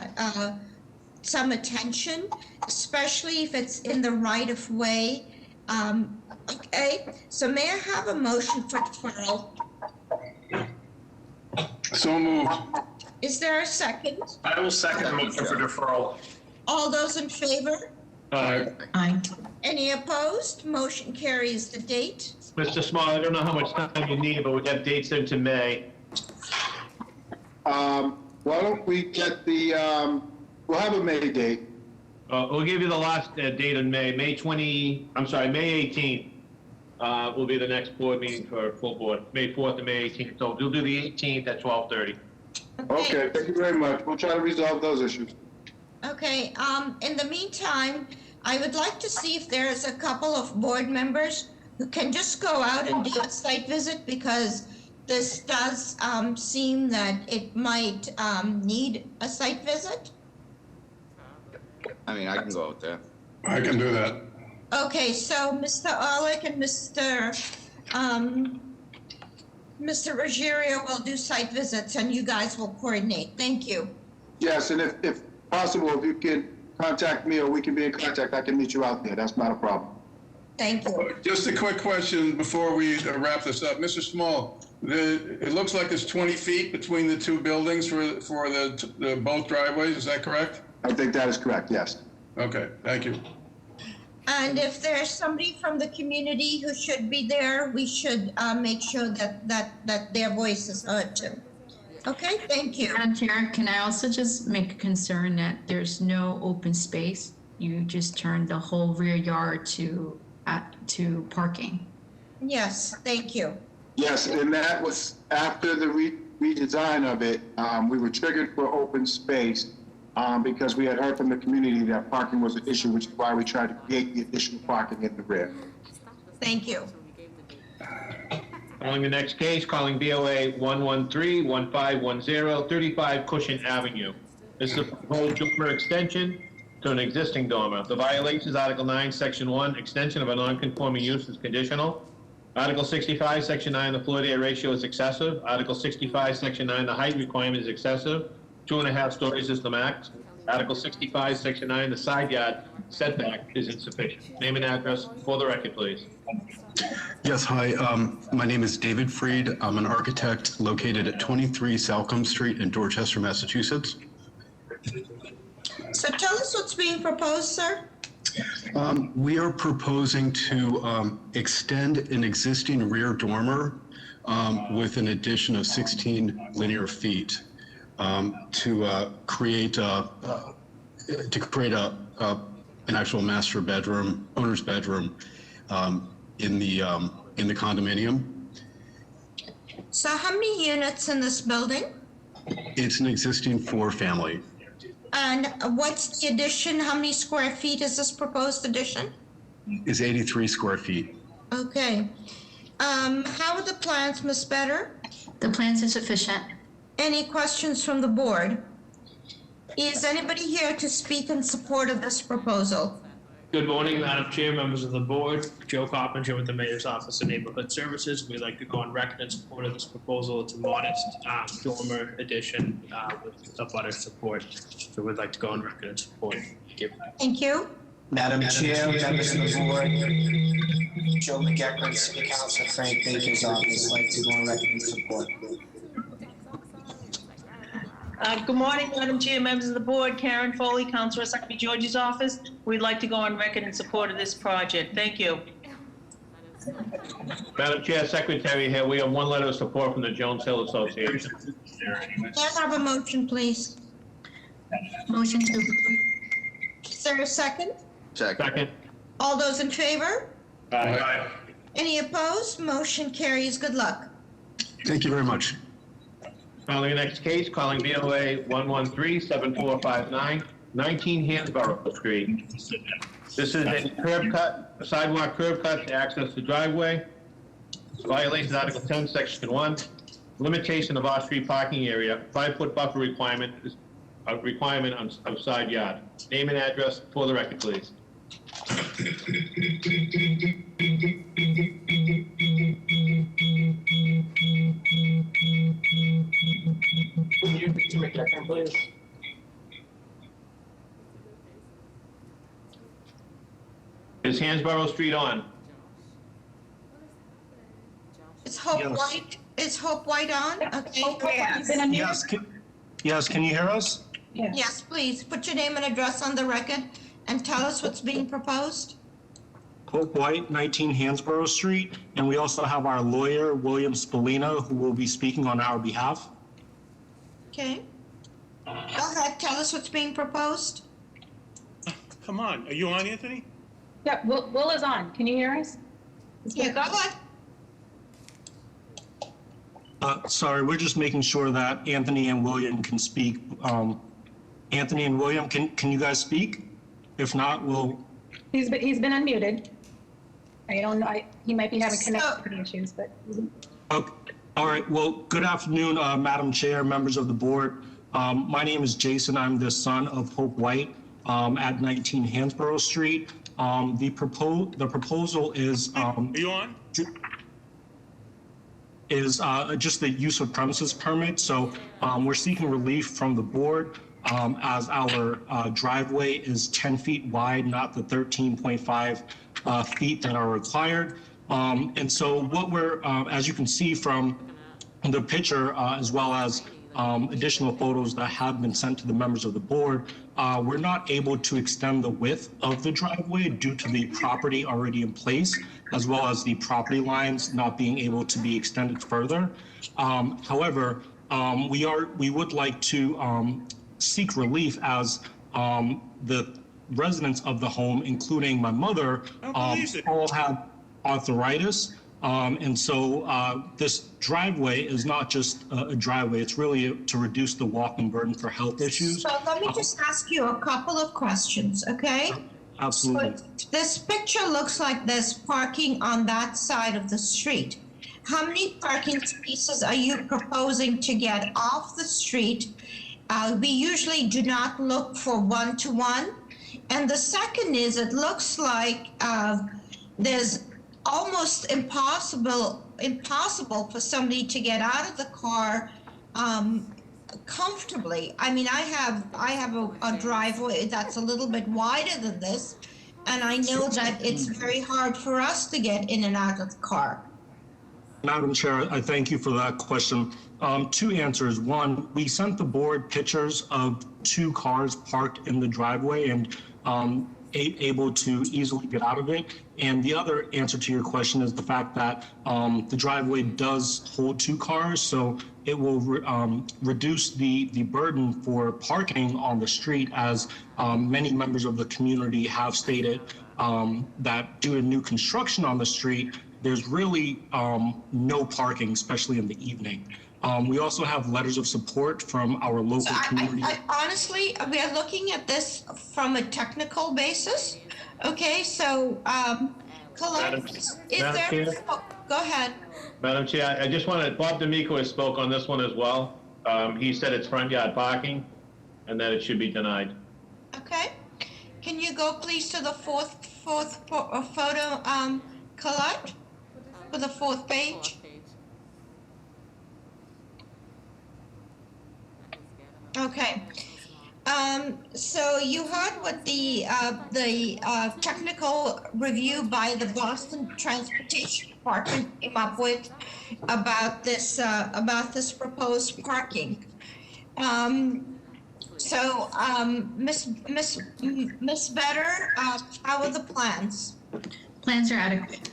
attention, especially if it's in the right of way. Okay, so may I have a motion for deferral? So moved. Is there a second? I will second the motion for deferral. All those in favor? Aye. Any opposed? Motion carries. The date? Mr. Small, I don't know how much time you need, but we have dates into May. Why don't we get we'll have a May date. We'll give you the last date in May, May 18th will be the next board meeting for full board, May 4th and May 18th. So we'll do the 18th at 12:30. Okay, thank you very much. We'll try to resolve those issues. Okay, in the meantime, I would like to see if there's a couple of board members who can just go out and do a site visit, because this does seem that it might need a site visit. I mean, I can go out there. I can do that. Okay, so Mr. Ehrlich and Mr. Ruggiero will do site visits, and you guys will coordinate. Thank you. Yes, and if possible, if you can contact me or we can be in contact, I can meet you out there. That's not a problem. Thank you. Just a quick question before we wrap this up. Mr. Small, it looks like there's 20 feet between the 2 buildings for the both driveways. Is that correct? I think that is correct, yes. Okay, thank you. And if there's somebody from the community who should be there, we should make sure that their voice is heard too. Okay, thank you. Madam Chair, can I also just make a concern that there's no open space? You just turned the whole rear yard to parking. Yes, thank you. Yes, and that was after the redesign of it. We were triggered for open space because we had heard from the community that parking was an issue, which is why we tried to create the additional parking in the rear. Thank you. Calling the next case, calling BOA 113-1510, 35 Cushing Avenue. This is a proposed dormer extension to an existing dormer. The violations, Article 9, Section 1, extension of a non-conforming use is conditional. Article 65, Section 9, the floor area ratio is excessive. Article 65, Section 9, the height requirement is excessive. 2.5 stories is the max. Article 65, Section 9, the side yard setback is insufficient. Name and address for the record, please. Yes, hi. My name is David Freed. I'm an architect located at 23 Salcombe Street in Dorchester, Massachusetts. So tell us what's being proposed, sir. We are proposing to extend an existing rear dormer with an addition of 16 linear feet to create an actual master bedroom, owner's bedroom in the condominium. So how many units in this building? It's an existing 4-family. And what's the addition? How many square feet is this proposed addition? Is 83 square feet. Okay. How are the plans, Ms. Better? The plans are sufficient. Any questions from the board? Is anybody here to speak in support of this proposal? Good morning, Madam Chair, members of the board. Joe Coppinger with the Mayor's Office of Neighborhood Services. We'd like to go on record in support of this proposal. It's a modest dormer addition with abutter support. So we'd like to go on record in support. Thank you. Thank you. Madam Chair, members of the board, Joe McGeckman, City Council, Frank Baker's office, like to go on record in support. Good morning, Madam Chair, members of the board. Karen Foley, Counselor Asabi George's office. We'd like to go on record in support of this project. Thank you. Madam Chair, Secretary, here we have one letter of support from the Jones Hill Association. Can I have a motion, please? Motion to approve. Is there a second? Second. All those in favor? Aye. Any opposed? Motion carries. Good luck. Thank you very much. Calling the next case, calling BOA 113-7459, 19 Hansborough Street. This is a curb cut, a sidewalk curb cut to access the driveway. Violation Article 10, Section 1, limitation of off-street parking area, 5-foot buffer requirement is a requirement of side yard. Name and address for the record, please. Can you make that turn, please? Is Hansborough Street on? Is Hope White? Is Hope White on? Okay. Yes, can you hear us? Yes, please. Put your name and address on the record and tell us what's being proposed. Hope White, 19 Hansborough Street, and we also have our lawyer, William Spallina, who will be speaking on our behalf. Okay. Go ahead. Tell us what's being proposed. Come on, are you on, Anthony? Yeah, Will is on. Can you hear us? Yeah, go ahead. Sorry, we're just making sure that Anthony and William can speak. Anthony and William, can you guys speak? If not, we'll... He's been unmuted. I don't know, he might be having connectivity issues, but. Okay. All right, well, good afternoon, Madam Chair, members of the board. My name is Jason. I'm the son of Hope White at 19 Hansborough Street. The proposal is... Are you on? Is just the use of premises permit. So we're seeking relief from the board as our driveway is 10 feet wide, not the 13.5 feet that are required. And so what we're, as you can see from the picture, as well as additional photos that have been sent to the members of the board, we're not able to extend the width of the driveway due to the property already in place, as well as the property lines not being able to be extended further. However, we would like to seek relief as the residents of the home, including my mother, all have arthritis. And so this driveway is not just a driveway, it's really to reduce the walking burden for health issues. So let me just ask you a couple of questions, okay? Absolutely. So this picture looks like there's parking on that side of the street. How many parking spaces are you proposing to get off the street? We usually do not look for one-to-one. And the second is, it looks like there's almost impossible for somebody to get out of the car comfortably. I mean, I have a driveway that's a little bit wider than this, and I know that it's very hard for us to get in and out of the car. Madam Chair, I thank you for that question. Two answers. One, we sent the board pictures of 2 cars parked in the driveway and able to easily get out of it. And the other answer to your question is the fact that the driveway does hold 2 cars, so it will reduce the burden for parking on the street, as many members of the community have stated that due to new construction on the street, there's really no parking, especially in the evening. We also have letters of support from our local community. Honestly, we are looking at this from a technical basis. Okay, so, Colette, go ahead. Madam Chair, I just wanted, Bob D'Amico has spoke on this one as well. He said it's front yard parking and that it should be denied. Okay. Can you go please to the fourth photo, Colette, for the 4th page? Okay. So you heard what the technical review by the Boston Transportation Department came up with about this proposed parking. Miss Vedder, how are the plans? Plans are adequate.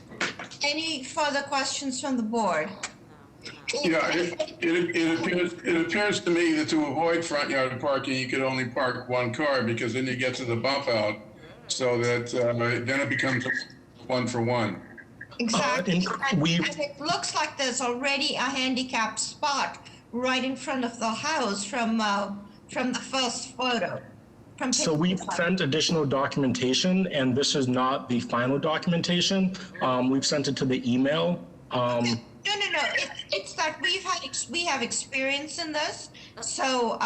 Any further questions from the board? Yeah, it appears to me that to avoid front yard parking, you could only park one car because then you get to the bump out, so that then it becomes one for one. Exactly. And we- it looks like there's already a handicap spot right in front of the house from the first photo. So we've sent additional documentation, and this is not the final documentation. We've sent it to the email. No. It's that we have experience in this, so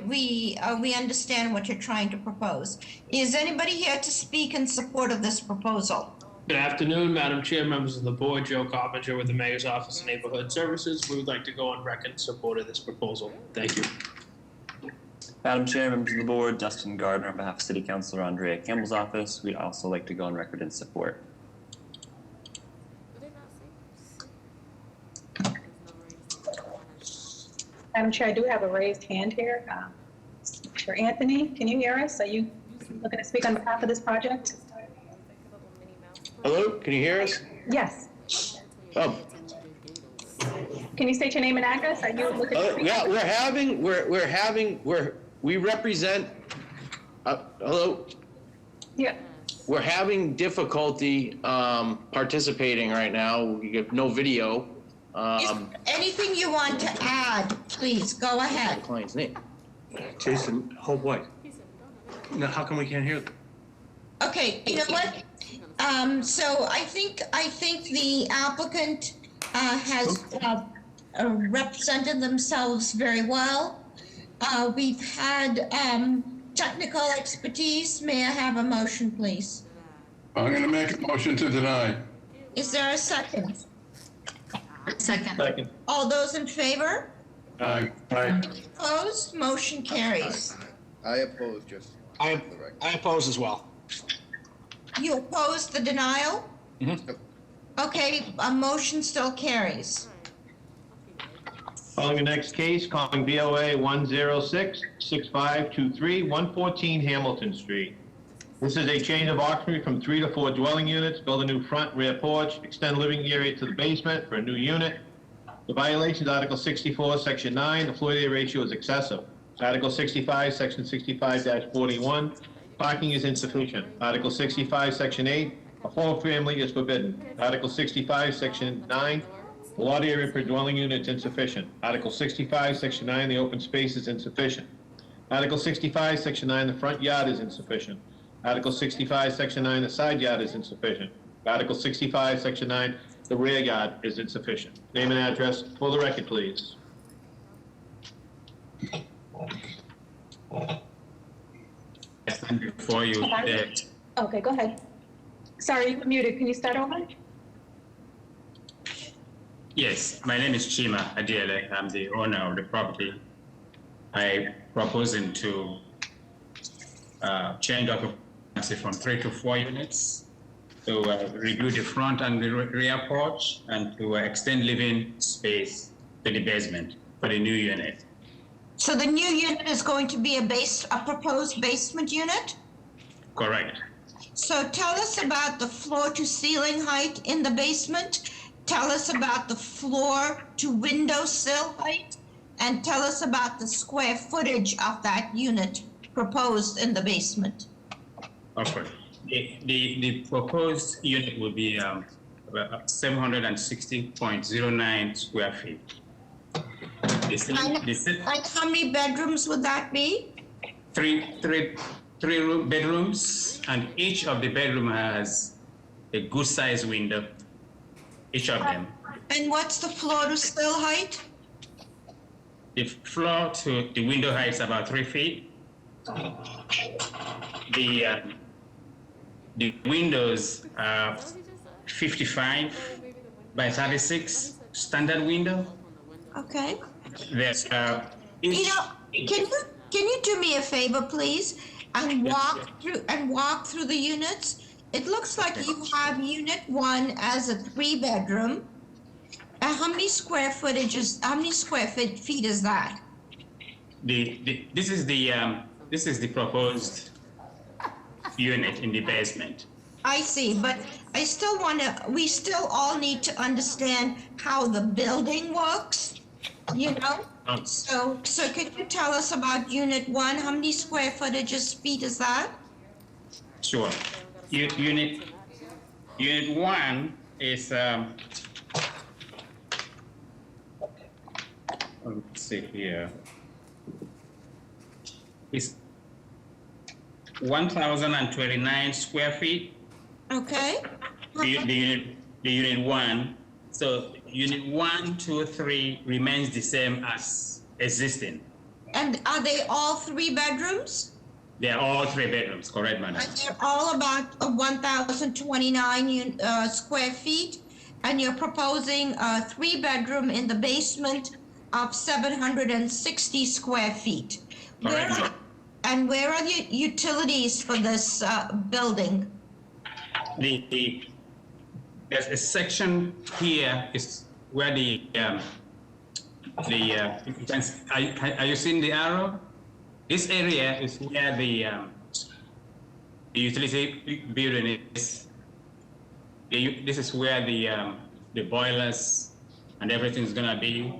we understand what you're trying to propose. Is anybody here to speak in support of this proposal? Good afternoon, Madam Chair, members of the board. Joe Coppinger with the Mayor's Office of Neighborhood Services. We would like to go on record in support of this proposal. Thank you. Madam Chair, members of the board, Dustin Gardner on behalf of City Councilor Andrea Campbell's office. We'd also like to go on record in support. Madam Chair, I do have a raised hand here. For Anthony, can you hear us? Are you looking to speak on behalf of this project? Hello, can you hear us? Yes. Oh, Can you state your name and address? Are you looking to speak? yeah, we represent, hello? Yeah. We're having difficulty participating right now. We have no video. Anything you want to add, please, go ahead. Client's name. Jason, hold what? Now, how come we can't hear them? Okay, you know what? So I think the applicant has represented themselves very well. We've had technical expertise. May I have a motion, please? I'm going to make a motion to deny. Is there a second? Second. All those in favor? Aye. Opposed? Motion carries. I oppose, just. I oppose as well. You oppose the denial? Okay, a motion still carries. Calling the next case, calling BOA 106-6523, 114 Hamilton Street. This is a change of occupancy from 3 to 4 dwelling units, build a new front rear porch, extend living area to the basement for a new unit. The violation is Article 64, Section 9, the floor area ratio is excessive. Article 65, Section 65-41, parking is insufficient. Article 65, Section 8, a four-family is forbidden. Article 65, Section 9, the lot area per dwelling unit is insufficient. Article 65, Section 9, the open space is insufficient. Article 65, Section 9, the front yard is insufficient. Article 65, Section 9, the side yard is insufficient. Article 65, Section 9, the rear yard is insufficient. Name and address for the record, please. Before you, Okay, go ahead. Sorry, you're muted. Can you start over? yes, my name is Chima Adiele. I'm the owner of the property. I proposing to change occupancy from 3 to 4 units, to review the front and the rear porch, and to extend living space to the basement for the new unit. So the new unit is going to be a proposed basement unit? Correct. So tell us about the floor to ceiling height in the basement. Tell us about the floor to window sill height, and tell us about the square footage of that unit proposed in the basement. Okay. The proposed unit will be 760.09 square feet. And how many bedrooms would that be? Three bedrooms, and each of the bedroom has a good size window, each of them. And what's the floor to sill height? The floor to the window height is about 3 feet. The windows are 55 by 36 standard window. Okay. There's can you do me a favor, please, and walk through the units? It looks like you have unit 1 as a 3-bedroom. How many square feet is that? this is the proposed unit in the basement. I see, but I still we still all need to understand how the building works, you know? So can you tell us about Unit 1? How many square feet is that? Sure. Unit 1 is, let's see here. It's 1,029 square feet. Okay. The unit 1. So unit 1, 2, 3 remains the same as existing. And are they all 3 bedrooms? They are all 3 bedrooms, correct, madam? And they're all about 1,029 square feet, and you're proposing a 3-bedroom in the basement of 760 square feet. Correct. Where are the utilities for this building? There's a section here is where are you seeing the arrow? This area is where the utility building is. This is where the boilers and everything's gonna be.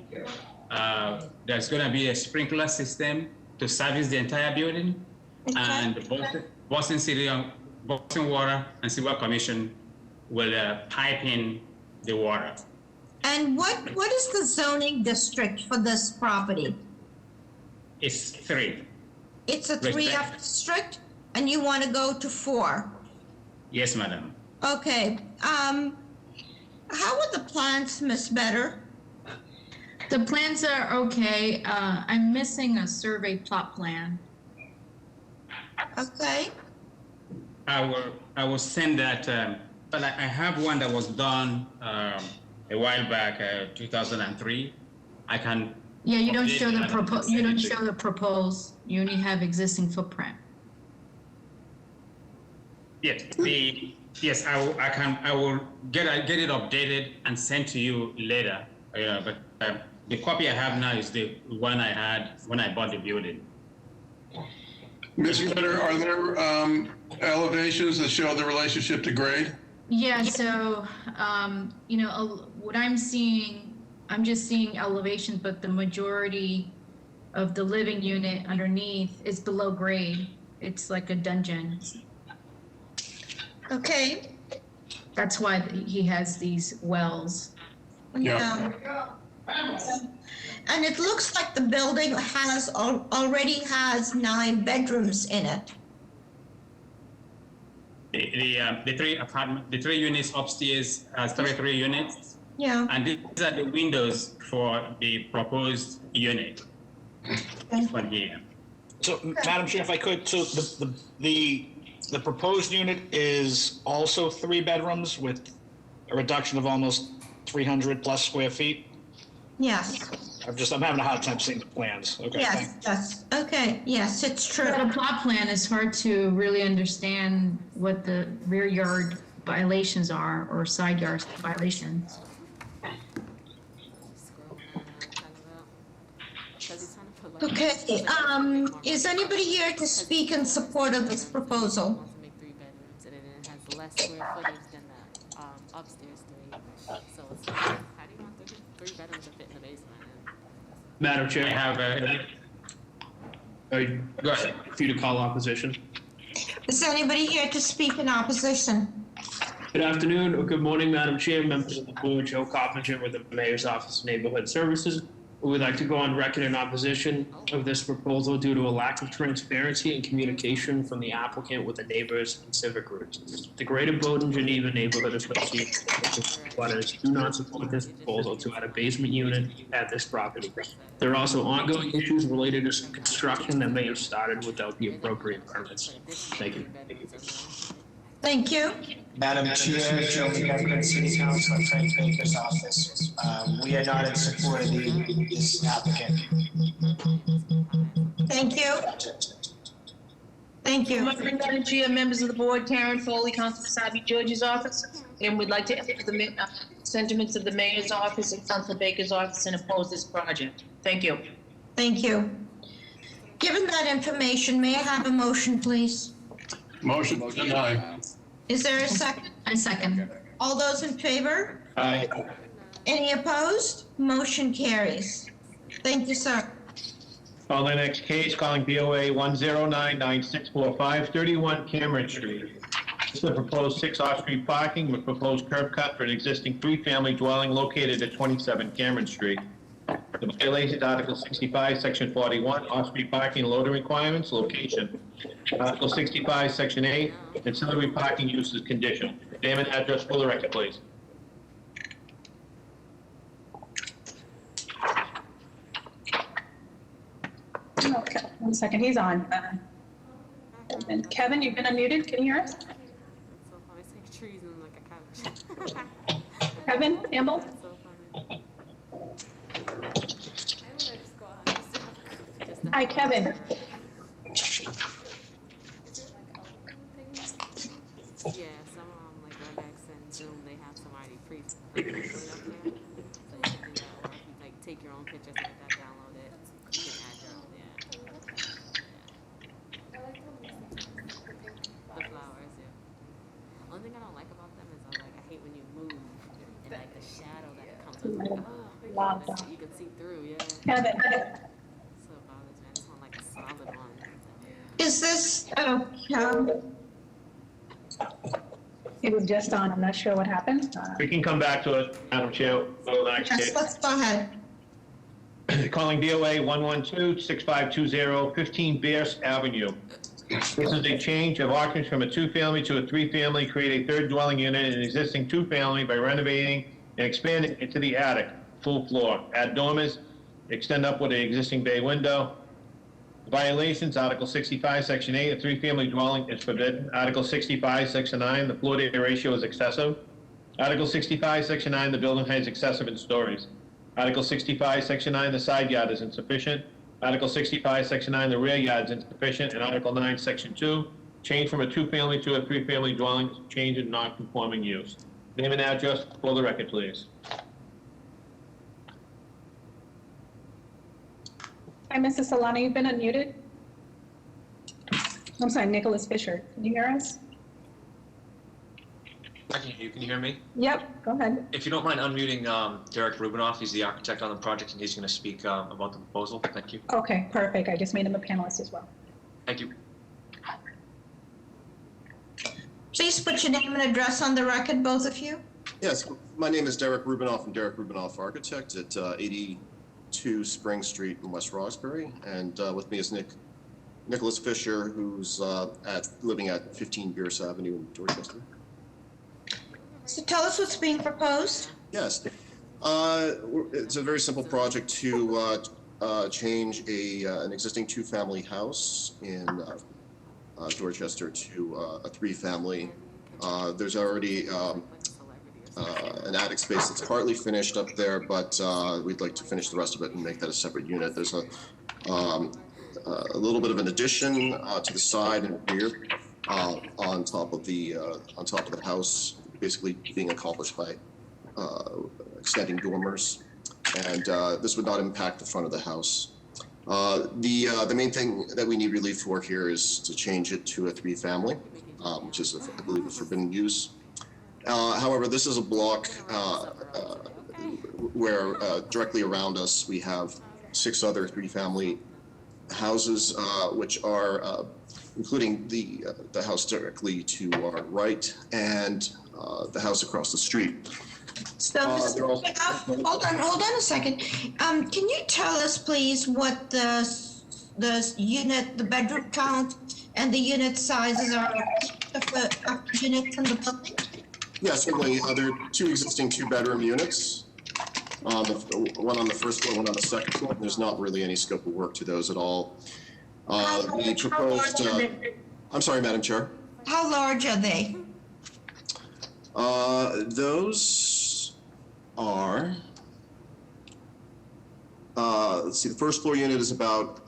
There's gonna be a sprinkler system to service the entire building, and the Boston Water and Sewer Commission will pipe in the water. And what is the zoning district for this property? It's 3. It's a 3F district, and you want to go to 4? Yes, madam. Okay. How are the plans, Ms. Better? The plans are okay. I'm missing a survey plot plan. Okay. I will send that, but I have one that was done a while back, 2003. I can. Yeah, you don't show the proposed. You only have existing footprint. Yes, I will get it updated and sent to you later. But the copy I have now is the one I had when I bought the building. Ms. Better, are there elevations that show the relationship to grade? Yeah, so, what I'm seeing, I'm just seeing elevations, but the majority of the living unit underneath is below grade. It's like a dungeon. Okay. That's why he has these wells. Yeah. And it looks like the building already has 9 bedrooms in it. The 3 units upstairs has 3 units. Yeah. And these are the windows for the proposed unit. This one here. So, Madam Chair, if I could, so the proposed unit is also 3 bedrooms with a reduction of almost 300 plus square feet? Yes. I'm having a hard time seeing the plans. Okay. Yes. Okay. Yes, it's true. But a plot plan is hard to really understand what the rear yard violations are or side yard violations. Okay. Is anybody here to speak in support of this proposal? Make 3 bedrooms, and it has less square footage than the upstairs 3. So it's how do you want 3 bedrooms to fit in the basement? Madam Chair, I have go ahead. For you to call opposition. Is anybody here to speak in opposition? Good afternoon or good morning, Madam Chair, members of the board. Joe Coppinger with the Mayor's Office of Neighborhood Services. We would like to go on record in opposition of this proposal due to a lack of transparency and communication from the applicant with the neighbors and civic groups. The Greater Bowdoin Geneva Neighborhood Association do not support this proposal to add a basement unit at this property. There are also ongoing issues related to some construction that may have started without the appropriate permits. Thank you. Thank you. Madam Chair, Joe Becker, City Council, Frank Baker's office. We are not in support of this applicant. Thank you. Thank you. Madam Chair, members of the board, Karen Foley, Councilor Sabi George's office, and we'd like to echo the sentiments of the mayor's office and Councilor Baker's office and oppose this project. Thank you. Thank you. Given that information, may I have a motion, please? Motion to deny. Is there a second? I second. All those in favor? Aye. Any opposed? Motion carries. Thank you, sir. Call the next case, calling BOA 1099645, 31 Cameron Street. This is a proposed 6 off-street parking with proposed curb cut for an existing 3-family dwelling located at 27 Cameron Street. The violations, Article 65, Section 41, off-street parking loading requirements, location. Article 65, Section 8, ancillary parking uses condition. Name and address for the record, please. Okay, 1 second, he's on. And Kevin, you've been unmuted, can you hear us? So funny, it's like trees and like a couch. Kevin Campbell? That's so funny. Hi, Kevin. Yeah, some like WebEx and Zoom, they have some already pre-uploaded up there. So you can do that, or if you like take your own pictures like that, download it, you can add your own, yeah. The flowers, yeah. Only thing I don't like about them is I hate when you move and like the shadow that comes up. Wow. You can see through, yeah. Kevin. So it bothers me. I just want like a solid one. Is this, It was just on, I'm not sure what happened. We can come back to it, Madam Chair. Go to the next yes, case. let's go ahead. Calling BOA 1126520, 15 Beers Avenue. This is a change of occupancy from a 2-family to a 3-family, create a third dwelling unit in an existing 2-family by renovating and expanding into the attic, full floor. Add dormers, extend up with an existing bay window. Violations, Article 65, Section 8, a 3-family dwelling is forbidden. Article 65, Section 9, the floor to area ratio is excessive. Article 65, Section 9, the building height is excessive in stories. Article 65, Section 9, the side yard is insufficient. Article 65, Section 9, the rear yard is insufficient. And Article 9, Section 2, change from a 2-family to a 3-family dwelling, change in non-conforming use. Name and address for the record, please. Hi, Mrs. Solana, you've been unmuted. I'm sorry, Nicholas Fisher, can you hear us? I can hear you. Can you hear me? Yep, go ahead. If you don't mind unmuting Derek Rubinoff, he's the architect on the project, and he's going to speak about the proposal. Thank you. Okay, perfect. I just made him a panelist as well. Thank you. Please put your name and address on the record, both of you. Yes, my name is Derek Rubinoff from Derek Rubinoff Architect at 82 Spring Street in West Roxbury, and with me is Nicholas Fisher, who's living at 15 Bierce Avenue in Dorchester. So tell us what's being proposed. Yes, it's a very simple project to change an existing 2-family house in Dorchester to a 3-family. There's already an attic space that's partly finished up there, but we'd like to finish the rest of it and make that a separate unit. There's a little bit of an addition to the side and rear on top of the house, basically being accomplished by extending dormers, and this would not impact the front of the house. The main thing that we need relief for here is to change it to a 3-family, which is, I believe, a forbidden use. However, this is a block where directly around us we have 6 other 3-family houses, which are including the house directly to our right and the house across the street. So, hold on a second. Can you tell us, please, what the unit, the bedroom count, and the unit sizes are of the units in the building? Yes, certainly. There are 2 existing 2-bedroom units. One on the first floor, one on the second floor. There's not really any scope of work to those at all. The proposed. I'm sorry, Madam Chair. How large are they? Those are. Let's see. The first floor unit is about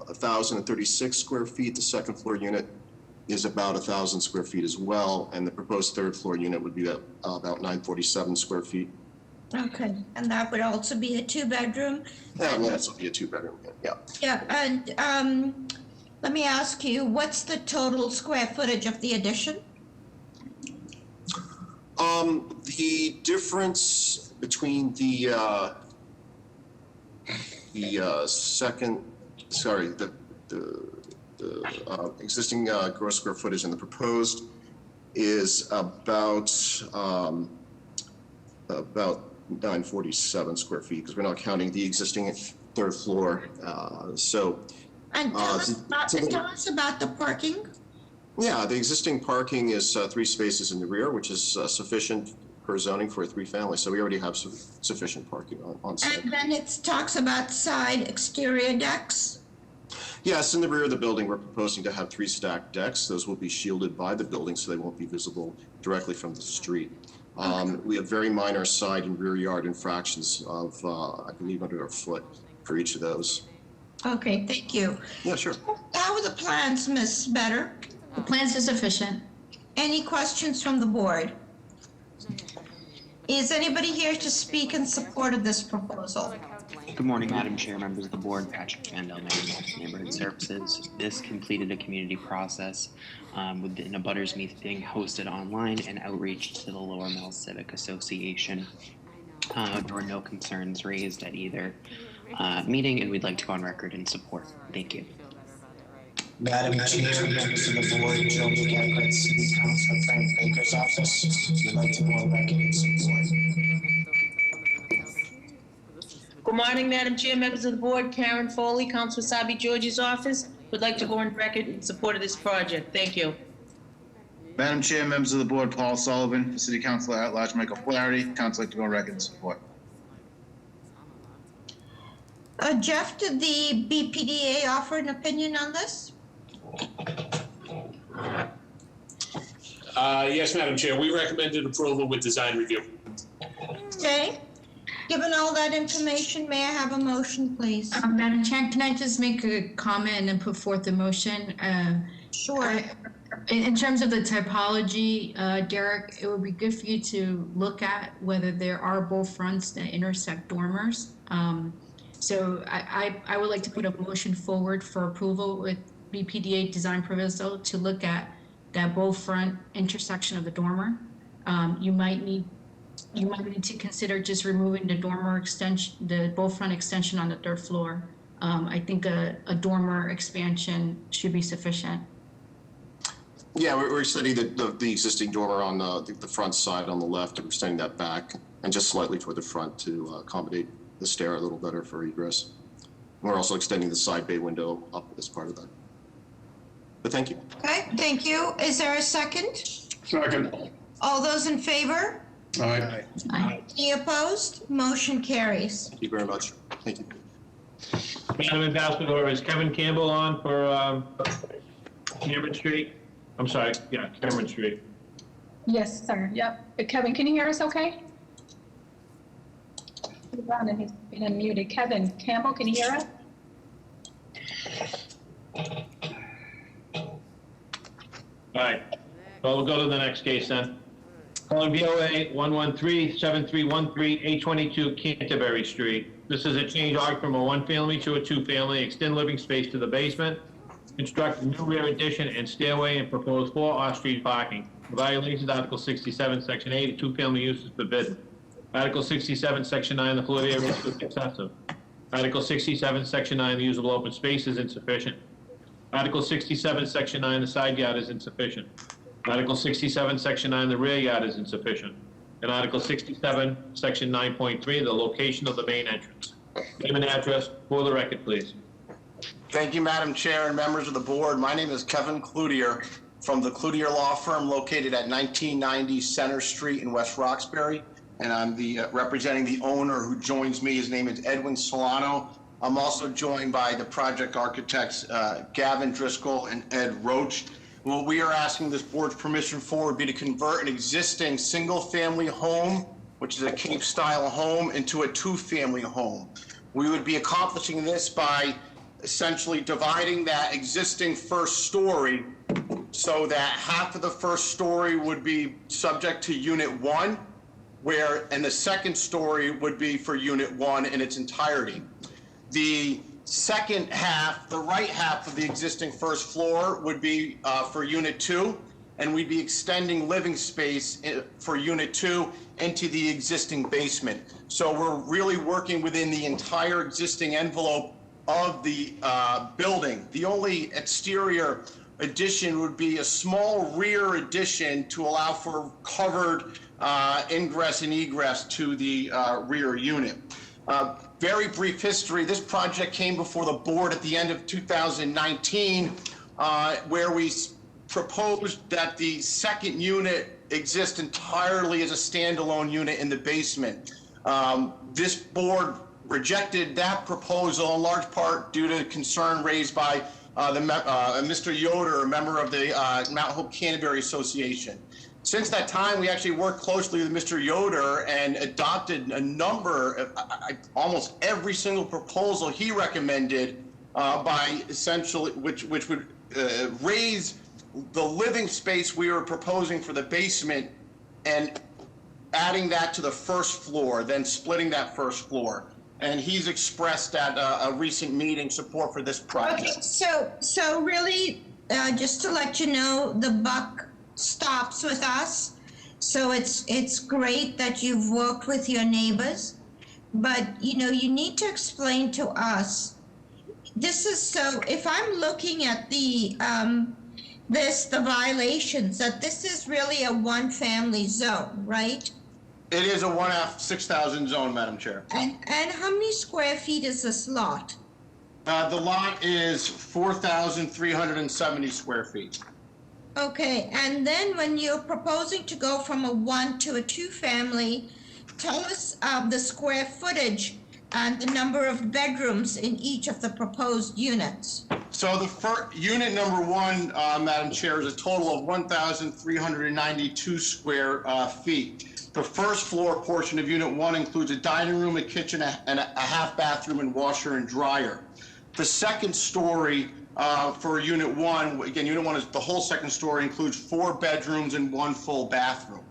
1,036 square feet. The second floor unit is about 1,000 square feet as well, and the proposed third floor unit would be about 947 square feet. Okay, and that would also be a two-bedroom? That will also be a two-bedroom, yeah. Yeah, and let me ask you, what's the total square footage of the addition? The difference between the existing gross square footage and the proposed is about 947 square feet, because we're not counting the existing third floor. And tell us about the parking. Yeah, the existing parking is 3 spaces in the rear, which is sufficient per zoning for a 3-family. So we already have sufficient parking on site. And then it talks about side exterior decks. Yes, in the rear of the building, we're proposing to have 3 stacked decks. Those will be shielded by the building, so they won't be visible directly from the street. We have very minor side and rear yard infractions of, I believe, under a foot for each of those. Okay, thank you. Yeah, sure. How are the plans, Ms. Better? The plans are sufficient. Any questions from the board? Is anybody here to speak in support of this proposal? Good morning, Madam Chair, members of the board. Patrick Vandell, Mayor of Neighborhood Services. This completed a community process within a Butters meeting hosted online and outreach to the Lower Mills Civic Association. There were no concerns raised at either meeting, and we'd like to go on record in support. Thank you. Madam Chair, members of the board, Joe McGarrett, City Councilor Frank Baker's office, would like to go on record in support. Good morning, Madam Chair, members of the board. Karen Foley, Councilor Sabi George's office, would like to go on record in support of this project. Thank you. Madam Chair, members of the board, Paul Sullivan, City Councilor at Large Michael Flaherty, Council like to go on record in support. Jeff, did the BPDA offer an opinion on this? Yes, Madam Chair, we recommended approval with design review. Okay. Given all that information, may I have a motion, please? Madam Chair, can I just make a comment and put forth a motion? Sure. In terms of the typology, Derek, it would be good for you to look at whether there are both fronts that intersect dormers. So I would like to put a motion forward for approval with BPDA design proviso to look at that both front intersection of the dormer. You might need to consider just removing the dormer extension, the both front extension on the 3rd floor. I think a dormer expansion should be sufficient. Yeah, we're extending the existing dormer on the front side on the left, and we're extending that back and just slightly toward the front to accommodate the stair a little better for egress. We're also extending the side bay window up as part of that. But thank you. Okay, thank you. Is there a second? Second. All those in favor? Aye. Any opposed? Motion carries. Thank you very much. Thank you. Madam Ambassador, is Kevin Campbell on for Cameron Street? I'm sorry, yeah, Cameron Street. Yes, sir. Yep. Kevin, can you hear us okay? He's on and he's been unmuted. Kevin Campbell, can you hear us? All right, well, we'll go to the next case then. Calling BOA 113-7313-822 Canterbury Street. This is a change order from a 1-family to a 2-family, extend living space to the basement, construct a new rear addition and stairway, and propose 4 off-street parking. Violations Article 67, Section 8, 2-family use is forbidden. Article 67, Section 9, the floor area is excessive. Article 67, Section 9, the usable open space is insufficient. Article 67, Section 9, the side yard is insufficient. Article 67, Section 9, the rear yard is insufficient. And Article 67, Section 9.3, the location of the main entrance. Name and address for the record, please. Thank you, Madam Chair and members of the board. My name is Kevin Cloutier from the Cloutier Law Firm located at 1990 Center Street in West Roxbury. And I'm representing the owner who joins me. His name is Edwin Solano. I'm also joined by the project architects, Gavin Driscoll and Ed Roach. What we are asking this board's permission for would be to convert an existing single-family home, which is a Cape-style home, into a 2-family home. We would be accomplishing this by essentially dividing that existing first story so that half of the first story would be subject to Unit 1 and the second story would be for Unit 1 in its entirety. The second half, the right half of the existing first floor would be for Unit 2, and we'd be extending living space for Unit 2 into the existing basement. So we're really working within the entire existing envelope of the building. The only exterior addition would be a small rear addition to allow for covered ingress and egress to the rear unit. Very brief history, this project came before the board at the end of 2019, where we proposed that the second unit exist entirely as a standalone unit in the basement. This board rejected that proposal in large part due to concern raised by Mr. Yoder, a member of the Mount Hope Canterbury Association. Since that time, we actually worked closely with Mr. Yoder and adopted a number of, almost every single proposal he recommended by essentially, which would raise the living space we were proposing for the basement and adding that to the first floor, then splitting that first floor. And he's expressed at a recent meeting support for this project. Okay, so really, just to let you know, the buck stops with us. So it's great that you've worked with your neighbors, but you need to explain to us. This is so. If I'm looking at the the violations, that this is really a one-family zone, right? It is a 1/2 6,000 zone, Madam Chair. And how many square feet is this lot? The lot is 4,370 square feet. Okay, and then when you're proposing to go from a 1 to a 2 family, tell us the square footage and the number of bedrooms in each of the proposed units. So the unit number 1, Madam Chair, is a total of 1,392 square feet. The first floor portion of Unit 1 includes a dining room, a kitchen, and a half bathroom and washer and dryer. The second story for Unit 1, again, Unit 1 is the whole second story, includes 4 bedrooms and 1 full bathroom.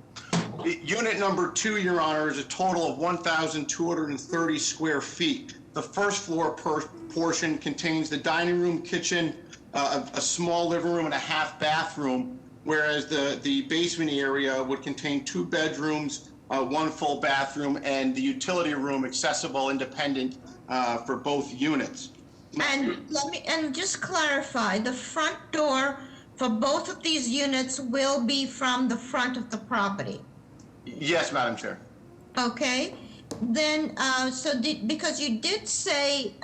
Unit number 2, Your Honor, is a total of 1,230 square feet. The first floor portion contains the dining room, kitchen, a small living room, and a half bathroom, whereas the basement area would contain 2 bedrooms, 1 full bathroom, and the utility room accessible independent for both units. And just clarify, the front door for both of these units will be from the front of the property. Yes, Madam Chair. Okay, then, because you did say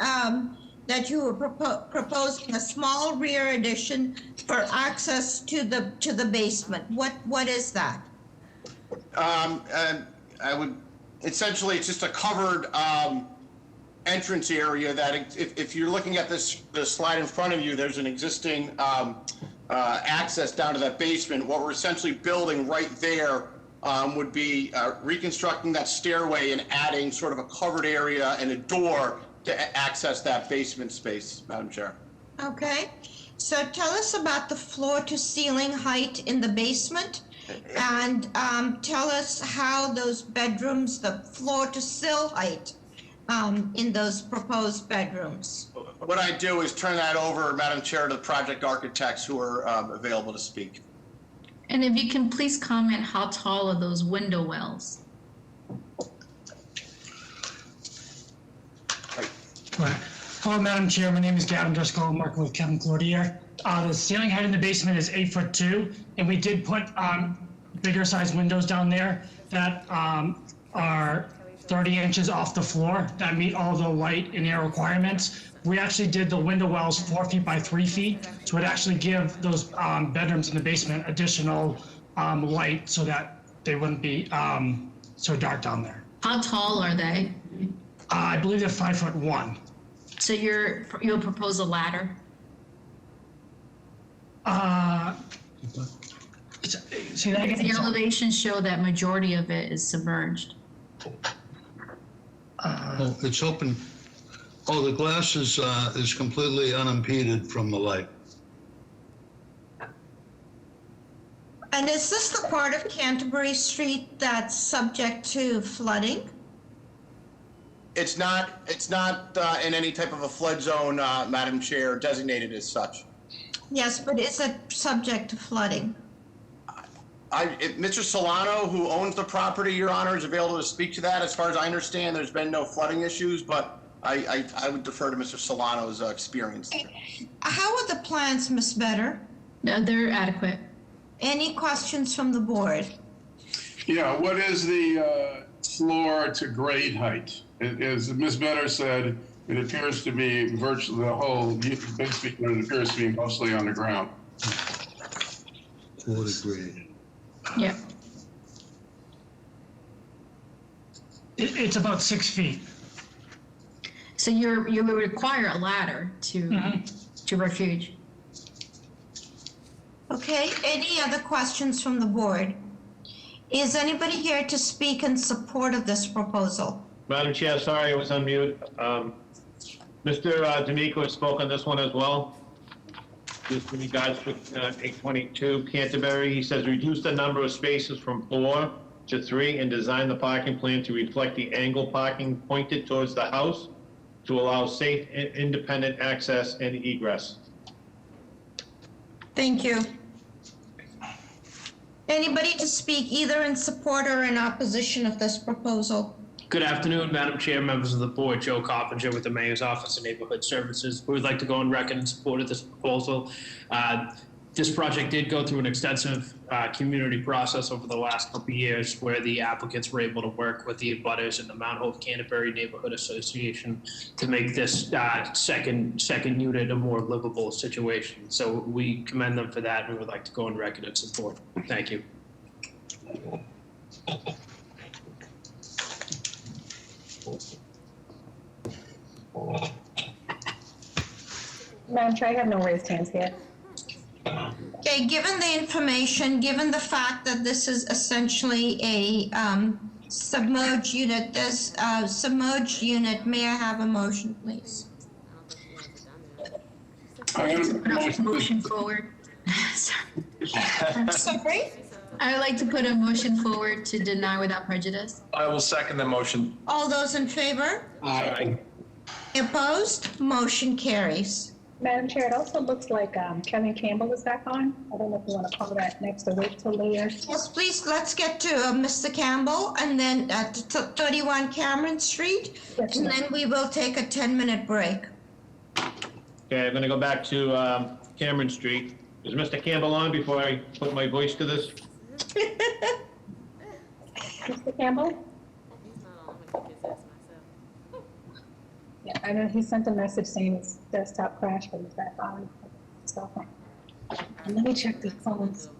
that you were proposing a small rear addition for access to the basement. What is that? Essentially, it's just a covered entrance area that if you're looking at the slide in front of you, there's an existing access down to that basement. What we're essentially building right there would be reconstructing that stairway and adding sort of a covered area and a door to access that basement space, Madam Chair. Okay, so tell us about the floor to ceiling height in the basement, and tell us how those bedrooms, the floor to sill height in those proposed bedrooms. What I do is turn that over, Madam Chair, to the project architects who are available to speak. And if you can please comment, how tall are those window wells? Hello, Madam Chair. My name is Gavin Driscoll. I'm working with Kevin Cloutier. The ceiling height in the basement is 8'2", and we did put bigger size windows down there that are 30 inches off the floor that meet all the light and air requirements. We actually did the window wells 4 feet by 3 feet, so it actually give those bedrooms in the basement additional light so that they wouldn't be so dark down there. How tall are they? I believe they're 5'1". So you'll propose a ladder? See that again? The elevations show that majority of it is submerged. It's open. Oh, the glass is completely unimpeded from the light. And is this the part of Canterbury Street that's subject to flooding? It's not in any type of a flood zone, Madam Chair, designated as such. Yes, but is it subject to flooding? Mr. Solano, who owns the property, Your Honor, is available to speak to that. As far as I understand, there's been no flooding issues, but I would defer to Mr. Solano's experience. How are the plans, Ms. Better? No, they're adequate. Any questions from the board? Yeah, what is the floor to grade height? As Ms. Better said, it appears to be virtually the whole, basically, it appears to be mostly underground. Floor to grade. Yeah. It's about 6 feet. So you would require a ladder to refuge. Okay, any other questions from the board? Is anybody here to speak in support of this proposal? Madam Chair, sorry, I was on mute. Mr. D'Amico has spoken on this one as well. Just in regards to 822 Canterbury, he says reduce the number of spaces from 4 to 3 and design the parking plan to reflect the angle parking pointed towards the house to allow safe and independent access and egress. Thank you. Anybody to speak either in support or in opposition of this proposal? Good afternoon, Madam Chair, members of the board. Joe Coppinger with the Mayor's Office of Neighborhood Services. We would like to go on record in support of this proposal. This project did go through an extensive community process over the last couple of years where the applicants were able to work with the abutters and the Mount Hope Canterbury Neighborhood Association to make this second unit a more livable situation. So we commend them for that and we would like to go on record in support. Thank you. Madam Chair, I have no raised hands here. Okay, given the information, given the fact that this is essentially a submerged unit, this submerged unit, may I have a motion, please? Motion forward. Sorry? I would like to put a motion forward to deny without prejudice. I will second the motion. All those in favor? Aye. Opposed? Motion carries. Madam Chair, it also looks like Kevin Campbell is back on. I don't know if you want to call that next or wait till later. Yes, please, let's get to Mr. Campbell and then to 31 Cameron Street. Yes, and ma'am. then we will take a 10-minute break. Okay, I'm going to go back to Cameron Street. Is Mr. Campbell on before I put my voice to this? Mr. Campbell? Yeah, I know he sent a message saying his desktop crashed, but he's back on. So, let me check the phones.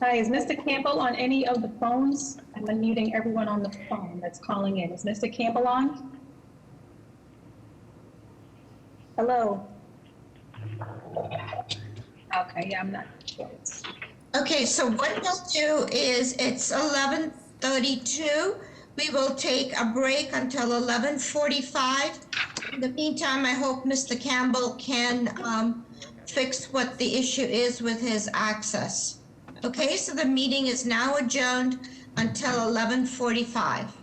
Hi, is Mr. Campbell on any of the phones? I'm unmuting everyone on the phone that's calling in. Is Mr. Campbell on? Hello? Okay, yeah, I'm not sure. Okay, so what we'll do is it's 11:32. We will take a break until 11:45. In the meantime, I hope Mr. Campbell can fix what the issue is with his access. Okay, so the meeting is now adjourned until 11:45.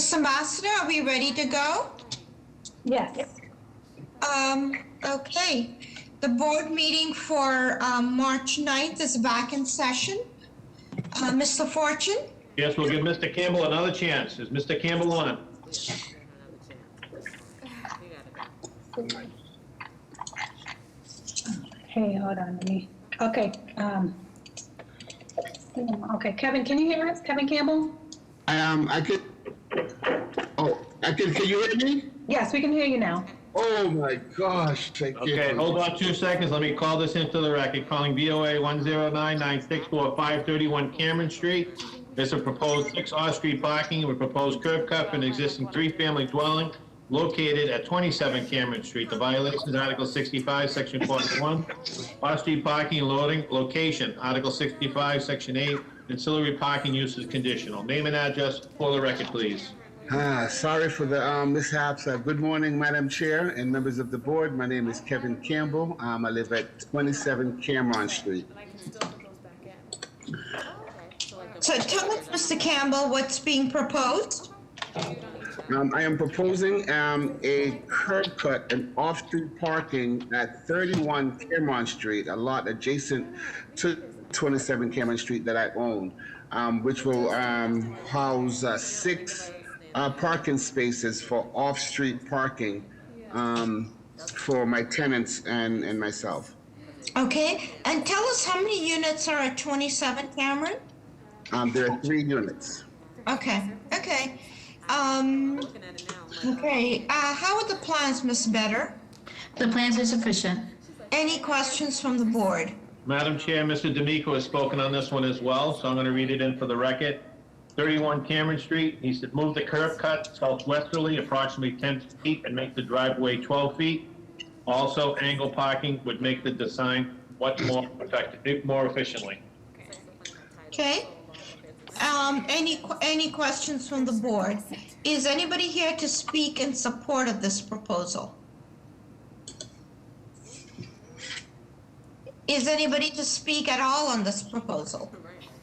Ms. Ambassador, are we ready to go? Yes. Okay. The board meeting for March 9th is back in session. Mr. Fortune? Yes, we'll give Mr. Campbell another chance. Is Mr. Campbell on? Hey, hold on, let me, okay, okay, Kevin, can you hear us? Kevin Campbell? I could, can you hear me? Yes, we can hear you now. Oh my gosh, I can't. Okay, hold on 2 seconds. Let me call this into the record. Calling BOA 109964531 Cameron Street. There's a proposed 6 off-street parking with proposed curb cut for an existing 3-family dwelling located at 27 Cameron Street. The violation is Article 65, Section 41. Off-street parking and loading location, Article 65, Section 8. Ancillary parking use is conditional. Name and address for the record, please. Sorry for the mishaps. Good morning, Madam Chair and members of the board. My name is Kevin Campbell. I live at 27 Cameron Street. So tell us, Mr. Campbell, what's being proposed? I am proposing a curb cut and off-street parking at 31 Cameron Street, a lot adjacent to 27 Cameron Street that I own, which will house 6 parking spaces for off-street parking for my tenants and myself. Okay, and tell us how many units are at 27 Cameron? There are 3 units. Okay, okay. Okay, how are the plans, Ms. Better? The plans are sufficient. Any questions from the board? Madam Chair, Mr. D'Amico has spoken on this one as well, so I'm going to read it in for the record. 31 Cameron Street, he said move the curb cut southwesterly approximately 10 feet and make the driveway 12 feet. Also, angle parking would make the design much more effective, more efficiently. Okay. Any questions from the board? Is anybody here to speak in support of this proposal? Is anybody to speak at all on this proposal?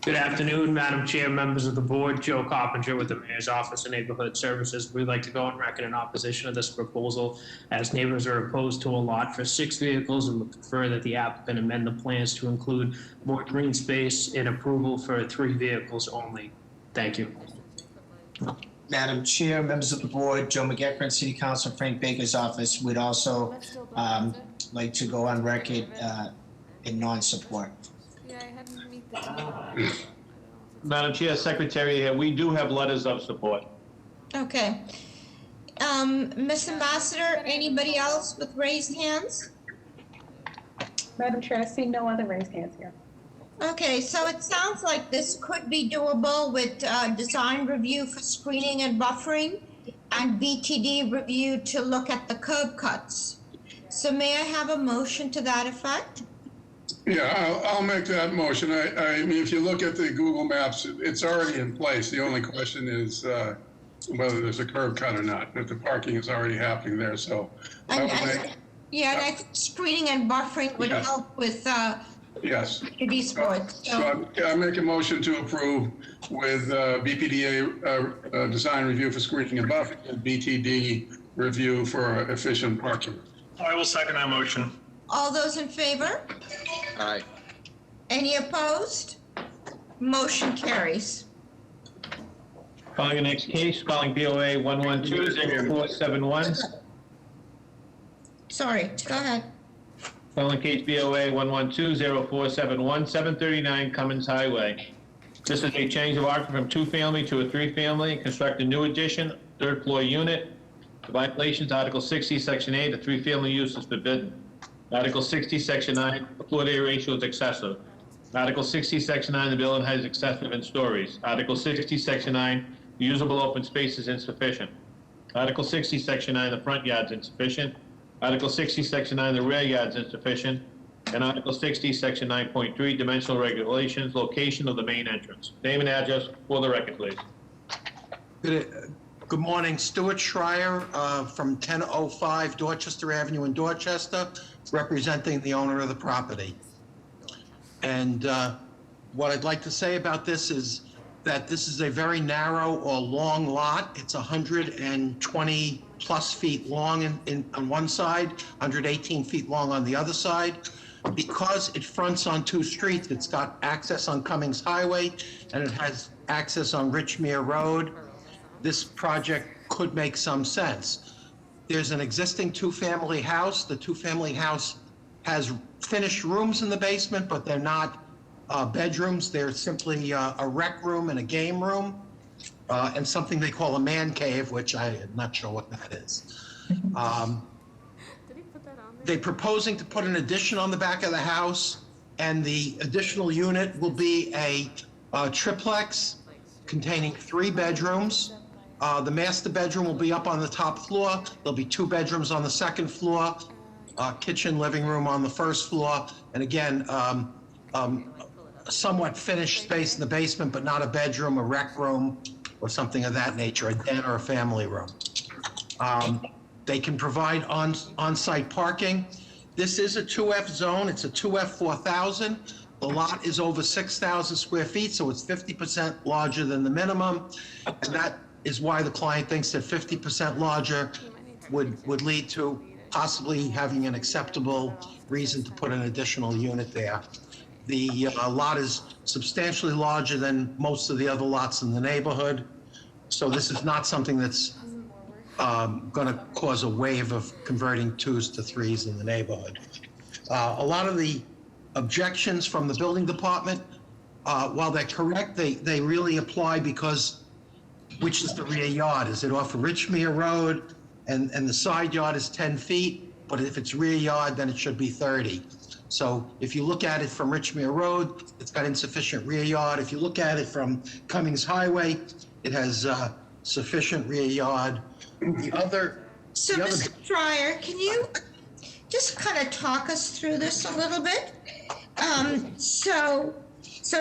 Good afternoon, Madam Chair, members of the board. Joe Coppinger with the Mayor's Office of Neighborhood Services. We'd like to go on record in opposition of this proposal, as neighbors are opposed to a lot for 6 vehicles and would prefer that the applicant amend the plans to include more green space and approval for 3 vehicles only. Thank you. Madam Chair, members of the board, Joe McEachran, City Council, Frank Baker's office would also like to go on record in non-support. Madam Chair, Secretary here, we do have letters of support. Okay. Ms. Ambassador, anybody else with raised hands? Madam Chair, I see no other raised hands here. Okay, so it sounds like this could be doable with design review for screening and buffering and BTD review to look at the curb cuts. So may I have a motion to that effect? Yeah, I'll make that motion. I mean, if you look at the Google Maps, it's already in place. The only question is whether there's a curb cut or not, but the parking is already happening there, so. And I think screening and buffering would help with yes. BPD sports. So I make a motion to approve with BPDA design review for screening and buffering and BTD review for efficient parking. I will second that motion. All those in favor? Aye. Any opposed? Motion carries. Calling the next case, calling BOA 112-0471. Sorry, go ahead. Calling case BOA 112-0471, 739 Cummins Highway. This is a change of occupancy from 2-family to a 3-family. Construct a new addition, 3rd floor unit. The violations, Article 60, Section 8, the 3-family use is forbidden. Article 60, Section 9, the floor area ratio is excessive. Article 60, Section 9, the building height is excessive in stories. Article 60, Section 9, the usable open space is insufficient. Article 60, Section 9, the front yard is insufficient. Article 60, Section 9, the rear yard is insufficient. And Article 60, Section 9.3, dimensional regulations, location of the main entrance. Name and address for the record, please. Good morning, Stuart Schreier from 1005 Dorchester Avenue in Dorchester, representing the owner of the property. And what I'd like to say about this is that this is a very narrow or long lot. It's 120 plus feet long on one side, 118 feet long on the other side. Because it fronts on two streets, it's got access on Cummings Highway and it has access on Richmere Road. This project could make some sense. There's an existing two-family house. The two-family house has finished rooms in the basement, but they're not bedrooms. They're simply a rec room and a game room, and something they call a man cave, which I am not sure what that is. They're proposing to put an addition on the back of the house, and the additional unit will be a triplex containing 3 bedrooms. The master bedroom will be up on the top floor. There'll be 2 bedrooms on the second floor, kitchen, living room on the first floor, and again, somewhat finished space in the basement, but not a bedroom, a rec room, or something of that nature, a den or a family room. They can provide on-site parking. This is a 2F zone. It's a 2F 4,000. The lot is over 6,000 square feet, so it's 50% larger than the minimum. And that is why the client thinks that 50% larger would lead to possibly having an acceptable reason to put an additional unit there. The lot is substantially larger than most of the other lots in the neighborhood. So this is not something that's going to cause a wave of converting 2s to 3s in the neighborhood. A lot of the objections from the building department, while they're correct, they really apply because which is the rear yard? Is it off of Richmere Road and the side yard is 10 feet, but if it's rear yard, then it should be 30. So if you look at it from Richmere Road, it's got insufficient rear yard. If you look at it from Cummings Highway, it has sufficient rear yard. So, Mr. Fryer, can you just kind of talk us through this a little bit? So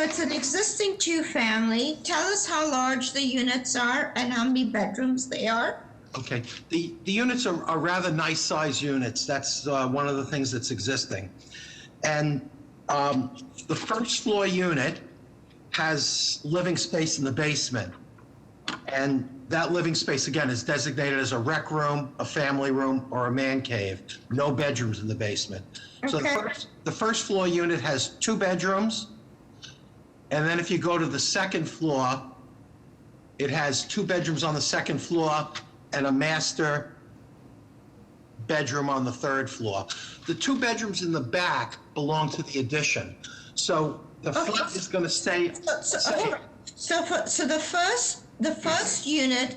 it's an existing 2-family. Tell us how large the units are and how many bedrooms they are. Okay, the units are rather nice size units. That's one of the things that's existing. And the first floor unit has living space in the basement. And that living space, again, is designated as a rec room, a family room, or a man cave. No bedrooms in the basement. So the first floor unit has 2 bedrooms. And then if you go to the second floor, it has 2 bedrooms on the second floor and a master bedroom on the third floor. The 2 bedrooms in the back belong to the addition. So the front is going to stay. So the first unit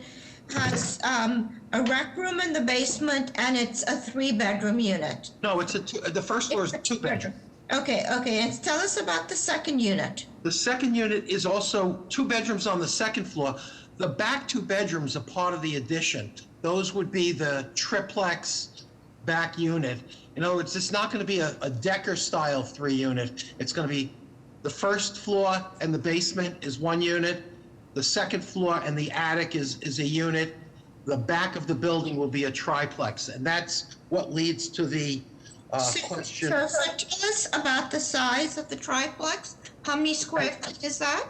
has a rec room in the basement, and it's a 3-bedroom unit. No, the first floor is a 2-bedroom. Okay, and tell us about the second unit. The second unit is also 2 bedrooms on the second floor. The back 2 bedrooms are part of the addition. Those would be the triplex back unit. In other words, it's not going to be a Decker-style 3-unit. It's going to be the first floor and the basement is 1 unit. The second floor and the attic is a unit. The back of the building will be a triplex, and that's what leads to the question. So tell us about the size of the triplex. How many square feet is that?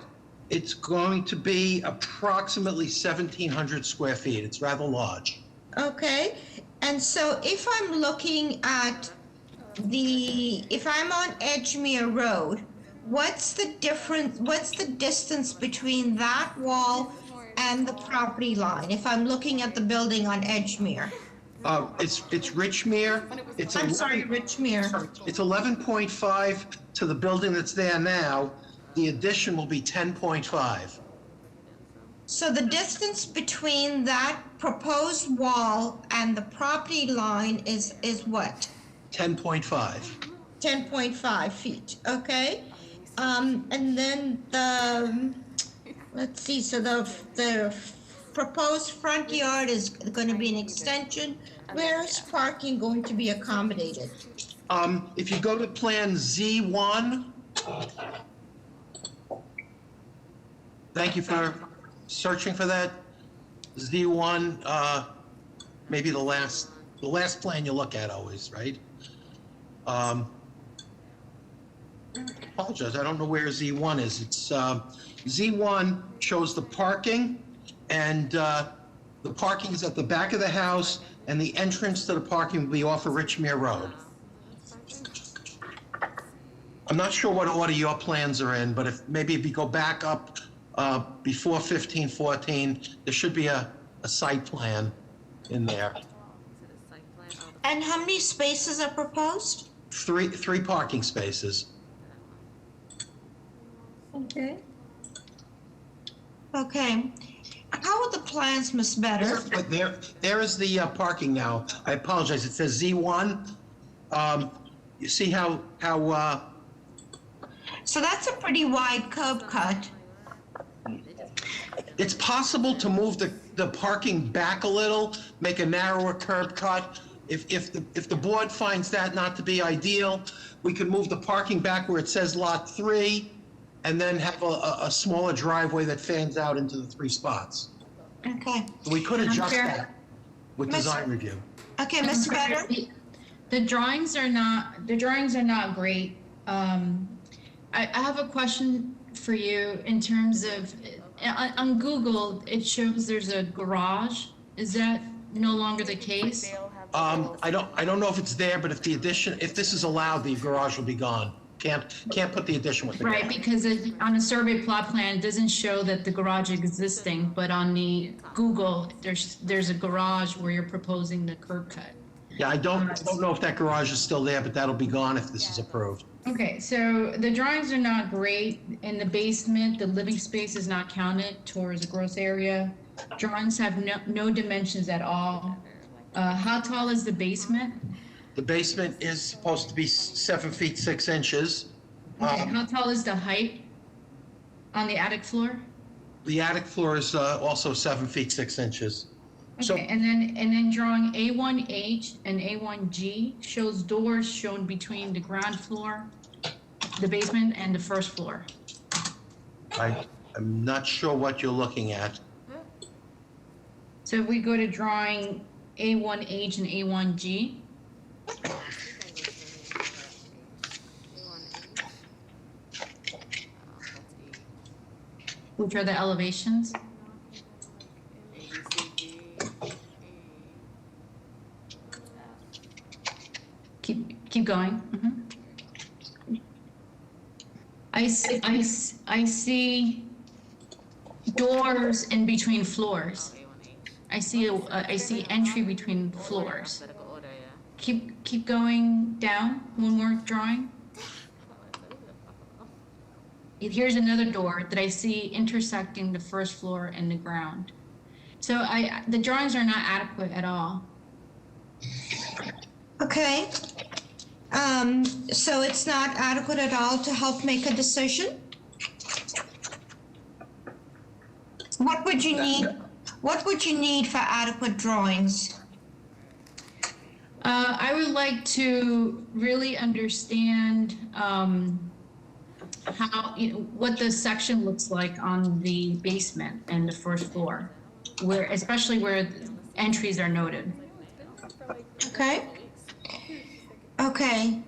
It's going to be approximately 1,700 square feet. It's rather large. Okay, and so if I'm looking at if I'm on Edgemere Road, what's the distance between that wall and the property line if I'm looking at the building on Edgemere? It's Richmere. Richmere. It's 11.5 to the building that's there now. The addition will be 10.5. So the distance between that proposed wall and the property line is what? 10.5. 10.5 feet, okay? And then let's see, so the proposed front yard is going to be an extension. Where is parking going to be accommodated? If you go to Plan Z1, thank you for searching for that. Z1, maybe the last plan you look at always, right? apologize, I don't know where Z1 is. It's, Z1 shows the parking, and the parking is at the back of the house, and the entrance to the parking will be off of Richmere Road. I'm not sure what order your plans are in, but maybe if you go back up before 1514, there should be a site plan in there. And how many spaces are proposed? Three parking spaces. Okay. Okay. How are the plans, Ms. Better? There is the parking now. I apologize, it says Z1. You see how So that's a pretty wide curb cut. it's possible to move the parking back a little, make a narrower curb cut. If the board finds that not to be ideal, we could move the parking back where it says Lot 3, and then have a smaller driveway that fans out into the 3 spots. Okay. We could adjust Chair? that with design review. Okay, Mr. Better? The drawings are not great. I have a question for you in terms of, on Google, it shows there's a garage. Is that no longer the case? I don't know if it's there, but if this is allowed, the garage will be gone. Can't put the addition with the garage. Right, because on a survey plot plan, it doesn't show that the garage is existing, but on the Google, there's a garage where you're proposing the curb cut. Yeah, I don't know if that garage is still there, but that'll be gone if this is approved. Okay, so the drawings are not great. In the basement, the living space is not counted towards the gross area. Drawings have no dimensions at all. How tall is the basement? The basement is supposed to be 7 feet 6 inches. Okay, how tall is the height on the attic floor? The attic floor is also 7 feet 6 inches. Okay, and then drawing A1H and A1G shows doors shown between the ground floor, the basement, and the first floor. I'm not sure what you're looking at. So if we go to drawing A1H and A1G, which are the elevations. Keep going. Mm-hmm. I see doors in between floors. I see entry between floors. Keep going down one more drawing. Here's another door that I see intersecting the first floor and the ground. So the drawings are not adequate at all. Okay. So it's not adequate at all to help make a decision? What would you need? What would you need for adequate drawings? I would like to really understand how, what the section looks like on the basement and the first floor, especially where entries are noted. Okay. Okay.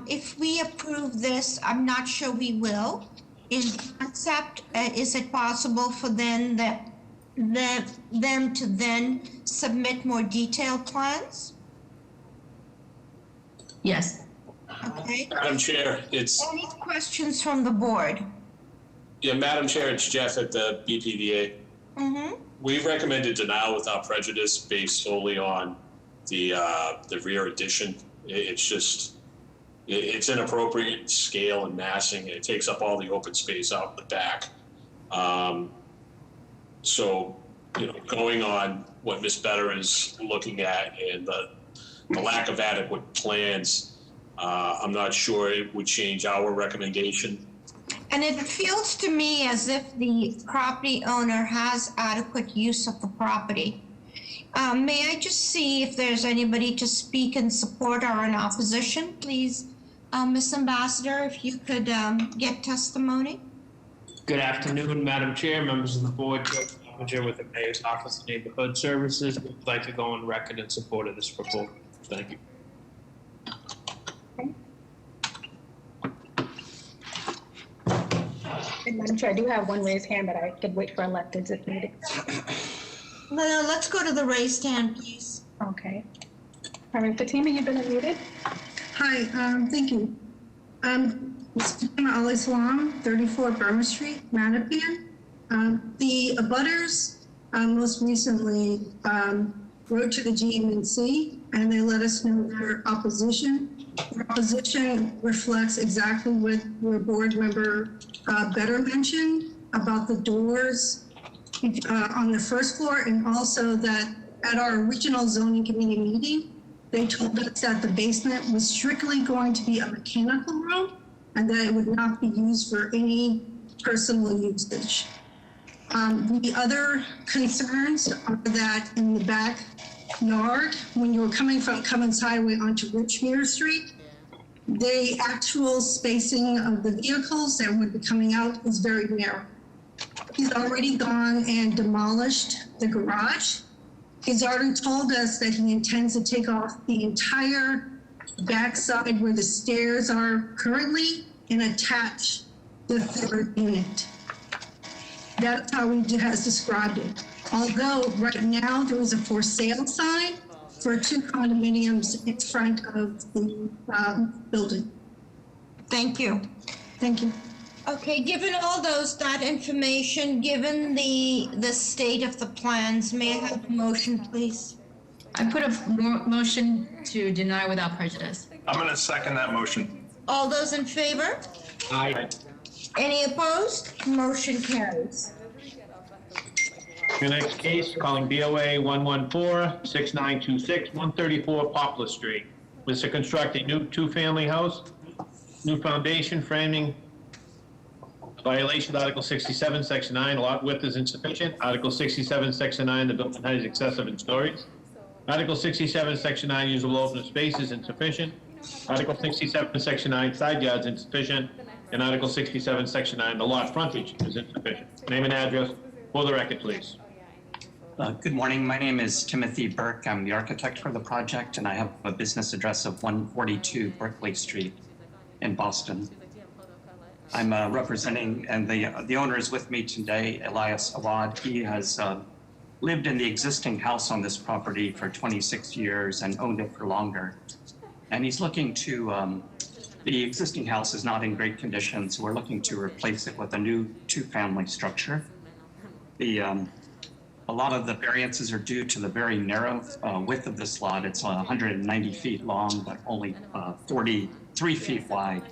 If we approve this, I'm not sure we will. In concept, is it possible for them to then submit more detailed plans? Yes. Okay. Madam Chair, it's, Any questions from the board? yeah, Madam Chair, it's Jeff at the BPDA. Mm-hmm. We've recommended denial without prejudice based solely on the rear addition. It's just, it's inappropriate scale and massing. It takes up all the open space out in the back. So, going on what Ms. Better is looking at and the lack of adequate plans, I'm not sure it would change our recommendation. And it feels to me as if the property owner has adequate use of the property. May I just see if there's anybody to speak in support or in opposition, please? Ms. Ambassador, if you could get testimony. Good afternoon, Madam Chair, members of the board, Joe Coppinger with the Mayor's Office of Neighborhood Services. We'd like to go on record in support of this proposal. Thank you. Madam Chair, I do have one raised hand, but I could wait for electeds if needed. No, let's go to the raised hand, please. Okay. All right, Fatima, you've been unmuted. Hi, thank you. Fatima Ali Salam, 34 Burma Street, Mattapan. The abutters most recently wrote to the GMNC and they let us know their opposition. Their opposition reflects exactly what your board member Better mentioned about the doors on the first floor, and also that at our original zoning committee meeting, they told us that the basement was strictly going to be a mechanical room and that it would not be used for any personal usage. The other concerns are that in the backyard, when you were coming from Cummins Highway onto Richmere Street, the actual spacing of the vehicles that would be coming out is very narrow. He's already gone and demolished the garage. He's already told us that he intends to take off the entire backside where the stairs are currently and attach the third unit. That's how he has described it. Although right now there is a for sale sign for 2 condominiums in front of the building. Thank you. Thank you. Okay, given all that information, given the state of the plans, may I have a motion, please? I put a motion to deny without prejudice. I'm going to second that motion. All those in favor? Aye. Any opposed? Motion carries. Your next case, calling BOA 114-6926, 134 Poplar Street. This is to construct a new 2-family house, new foundation framing, violation of Article 67, Section 9, lot width is insufficient. Article 67, Section 9, the building height is excessive in stories. Article 67, Section 9, usable open space is insufficient. Article 67, Section 9, side yards insufficient. And Article 67, Section 9, the lot frontage is insufficient. Name and address for the record, please. Good morning. My name is Timothy Burke. I'm the architect for the project, and I have a business address of 142 Berkeley Street in Boston. I'm representing, and the owner is with me today, Elias Awad. He has lived in the existing house on this property for 26 years and owned it for longer. And he's looking to, the existing house is not in great condition, so we're looking to replace it with a new 2-family structure. A lot of the variances are due to the very narrow width of this lot. It's 190 feet long, but only 43 feet wide.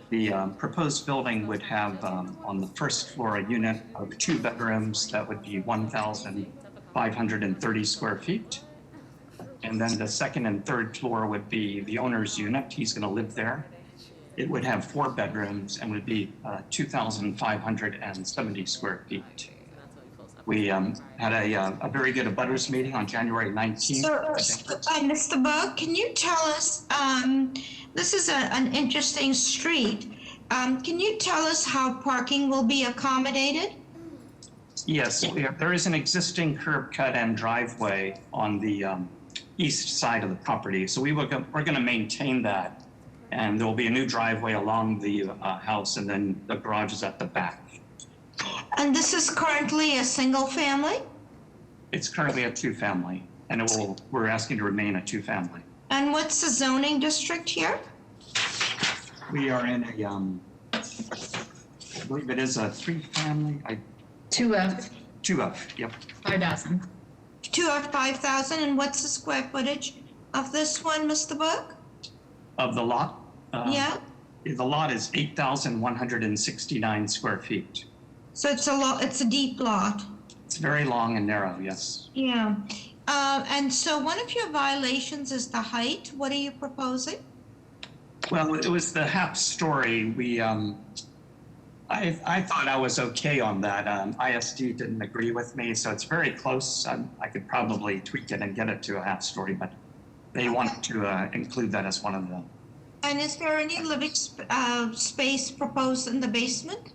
The proposed building would have on the first floor a unit of 2 bedrooms that would be 1,530 square feet. And then the second and third floor would be the owner's unit. He's going to live there. It would have 4 bedrooms and would be 2,570 square feet. We had a very good abutters meeting on January 19th. Mr. Burke, can you tell us, this is an interesting street. Can you tell us how parking will be accommodated? Yes, there is an existing curb cut and driveway on the east side of the property. So we're going to maintain that. And there will be a new driveway along the house, and then the garage is at the back. And this is currently a single family? It's currently a 2-family, and we're asking to remain a 2-family. And what's the zoning district here? We are in a, I believe it is a 3-family. 2F. 2F, yep. 5,000. 2F 5,000, and what's the square footage of this one, Mr. Burke? Of the lot? Yeah. The lot is 8,169 square feet. So it's a deep lot. It's very long and narrow, yes. Yeah. And so one of your violations is the height. What are you proposing? Well, it was the half story. I thought I was okay on that. ISD didn't agree with me, so it's very close. I could probably tweak it and get it to a half story, but they wanted to include that as one of the. And is there any living space proposed in the basement?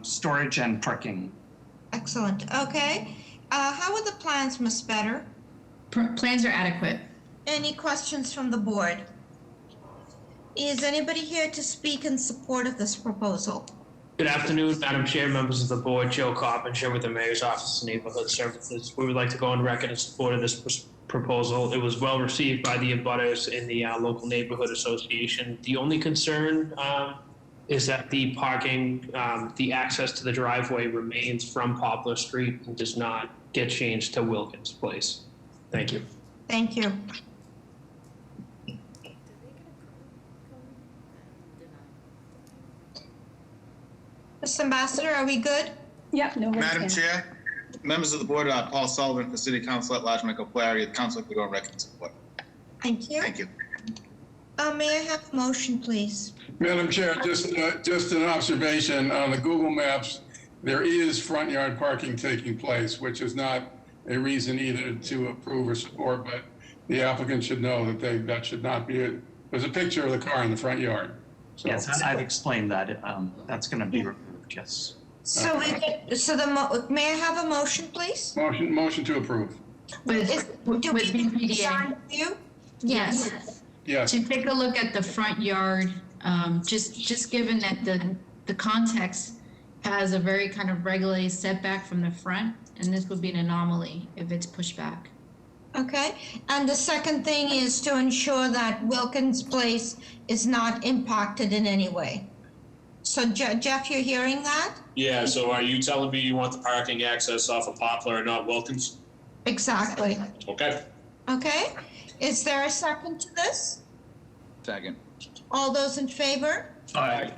Storage and parking. Excellent. Okay. How are the plans, Ms. Better? Plans are adequate. Any questions from the board? Is anybody here to speak in support of this proposal? Good afternoon, Madam Chair, members of the board. Joe Coppinger with the Mayor's Office of Neighborhood Services. We would like to go on record in support of this proposal. It was well received by the abutters in the local neighborhood association. The only concern is that the parking, the access to the driveway remains from Poplar Street and does not get changed to Wilkins Place. Thank you. Thank you. Mr. Ambassador, are we good? Yep, no. Madam Chair, members of the board, Paul Sullivan for City Council at Large, Michael Flaherty, the council to go on record in support. Thank you. Thank you. May I have a motion, please? Madam Chair, just an observation on the Google Maps, there is front yard parking taking place, which is not a reason either to approve or support, but the applicant should know that that should not be there's a picture of the car in the front yard. So. Yes, I've explained that. That's going to be removed, yes. So may I have a motion, please? Motion to approve. Do we sign you? Yes. Yes. To take a look at the front yard, just given that the context has a very kind of regulated setback from the front, and this would be an anomaly if it's pushed back. Okay, and the second thing is to ensure that Wilkins Place is not impacted in any way. So Jeff, you're hearing that? Yeah, so are you telling me you want the parking access off of Poplar and not Wilkins? Exactly. Okay. Okay, is there a second to this? Second. All those in favor? Aye.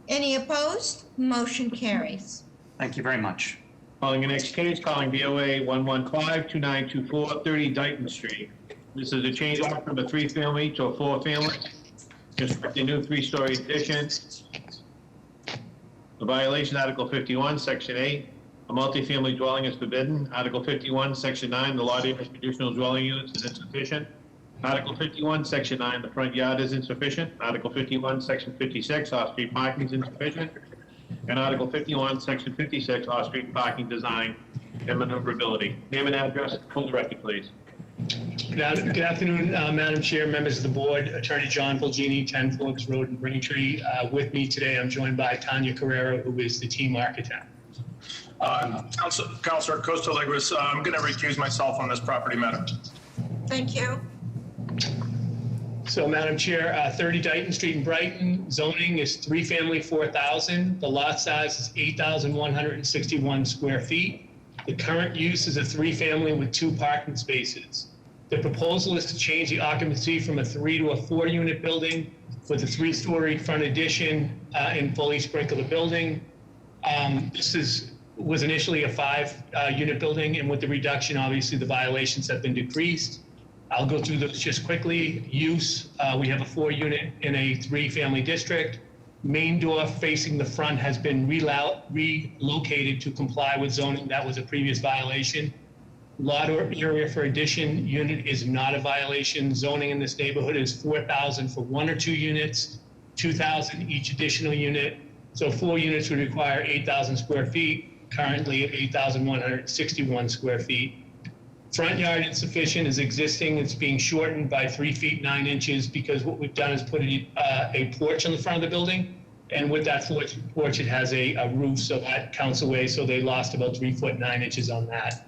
Any opposed? Motion carries. Thank you very much. Calling the next case, calling BOA 115-2924, 30 Dighton Street. This is a change order from a 3-family to a 4-family. Construct a new 3-story addition. The violation, Article 51, Section 8. A multifamily dwelling is forbidden. Article 51, Section 9, the lot area for additional dwelling units is insufficient. Article 51, Section 9, the front yard is insufficient. Article 51, Section 56, off-street parking is insufficient. And Article 51, Section 56, off-street parking design and maneuverability. Name and address for the record, please. Good afternoon, Madam Chair, members of the board, Attorney John Fulgini, 10 Phillips Road in Braintree. With me today, I'm joined by Tanya Carrera, who is the team architect. Councilor Costa Legris, I'm going to recuse myself on this property matter. Thank you. So, Madam Chair, 30 Dighton Street in Brighton, zoning is 3-family, 4,000. The lot size is 8,161 square feet. The current use is a 3-family with 2 parking spaces. The proposal is to change the occupancy from a 3 to a 4-unit building with a 3-story front addition and fully sprinkle the building. This was initially a 5-unit building, and with the reduction, obviously, the violations have been decreased. I'll go through those just quickly. Use, we have a 4-unit in a 3-family district. Main door facing the front has been relocated to comply with zoning. That was a previous violation. Lot area for addition unit is not a violation. Zoning in this neighborhood is 4,000 for 1 or 2 units, 2,000 each additional unit. So 4 units would require 8,000 square feet, currently at 8,161 square feet. Front yard insufficient is existing. It's being shortened by 3 feet 9 inches because what we've done is put a porch on the front of the building. And with that porch, it has a roof, so that counts away. So they lost about 3 foot 9 inches on that.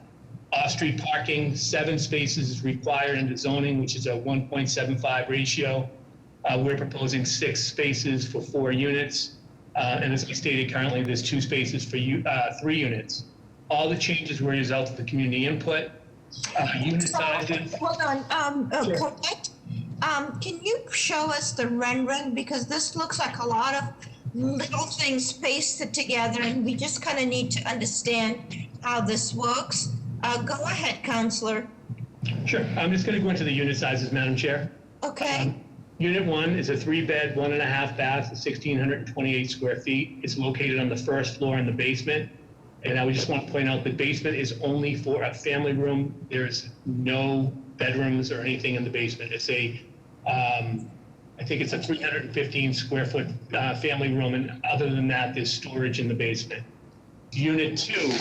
Off-street parking, 7 spaces is required in the zoning, which is a 1.75 ratio. We're proposing 6 spaces for 4 units. And as I stated, currently there's 2 spaces for 3 units. All the changes were a result of the community input. Unit sizes. Hold on, Colette, can you show us the rendering? Because this looks like a lot of little things pasted together, and we just kind of need to understand how this works. Go ahead, Counselor. Sure. I'm just going to go into the unit sizes, Madam Chair. Okay. Unit 1 is a 3-bed, 1.5 bath, 1,628 square feet. It's located on the first floor in the basement. And I would just want to point out the basement is only for a family room. There's no bedrooms or anything in the basement. It's I think it's a 315 square foot family room. And other than that, there's storage in the basement. Unit 2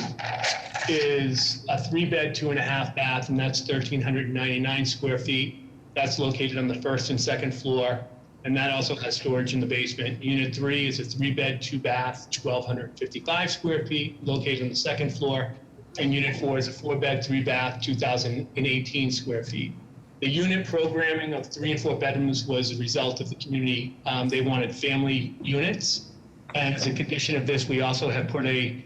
is a 3-bed, 2.5 bath, and that's 1,399 square feet. That's located on the first and second floor. and that also has storage in the basement. Unit 3 is a 3-bed, 2-bath, 1,255 square feet, located on the second floor. And Unit 4 is a 4-bed, 3-bath, 2,018 square feet. The unit programming of 3 and 4 bedrooms was a result of the community. They wanted family units. And as a condition of this, we also have put a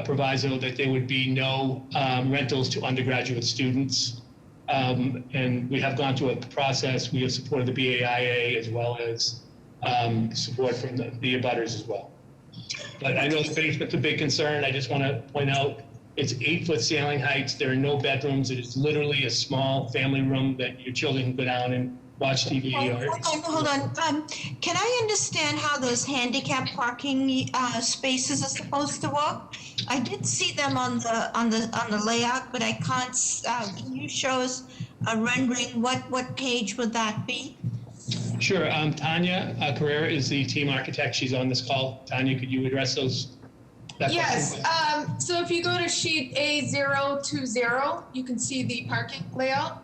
proviso that there would be no rentals to undergraduate students. And we have gone through a process. We have supported the BAIA as well as support from the abutters as well. But I know the basement's a big concern. I just want to point out it's 8-foot ceiling heights. There are no bedrooms. It is literally a small family room that your children can go down and watch TV. Hold on. Can I understand how those handicap parking spaces are supposed to work? I did see them on the layout, but I can't. Can you show us a rendering? What page would that be? Sure. Tanya Carrera is the team architect. She's on this call. Tanya, could you address those? Yes. So if you go to sheet A020, you can see the parking layout.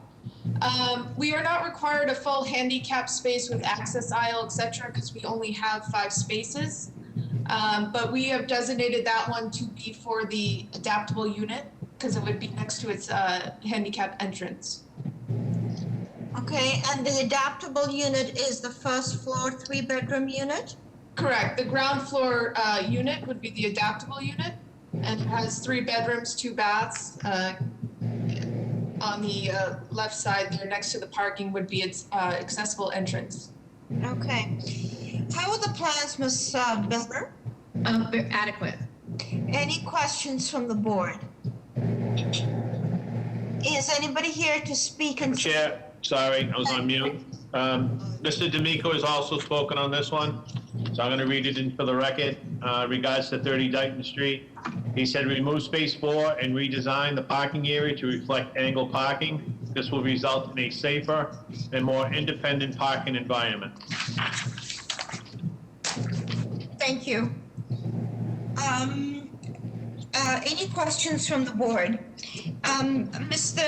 We are not required a full handicap space with access aisle, etc., because we only have 5 spaces. But we have designated that one to be for the adaptable unit because it would be next to its handicap entrance. Okay, and the adaptable unit is the first floor 3-bedroom unit? Correct. The ground floor unit would be the adaptable unit, and it has 3 bedrooms, 2 baths. On the left side there, next to the parking, would be its accessible entrance. Okay. How are the plans, Ms. Miller? Adequate. Any questions from the board? Is anybody here to speak? Chair, sorry, I was on mute. Mr. D'Amico has also spoken on this one, so I'm going to read it into the record. Regards to 30 Dighton Street. He said, remove space 4 and redesign the parking area to reflect angle parking. This will result in a safer and more independent parking environment. Thank you. Any questions from the board? Mr.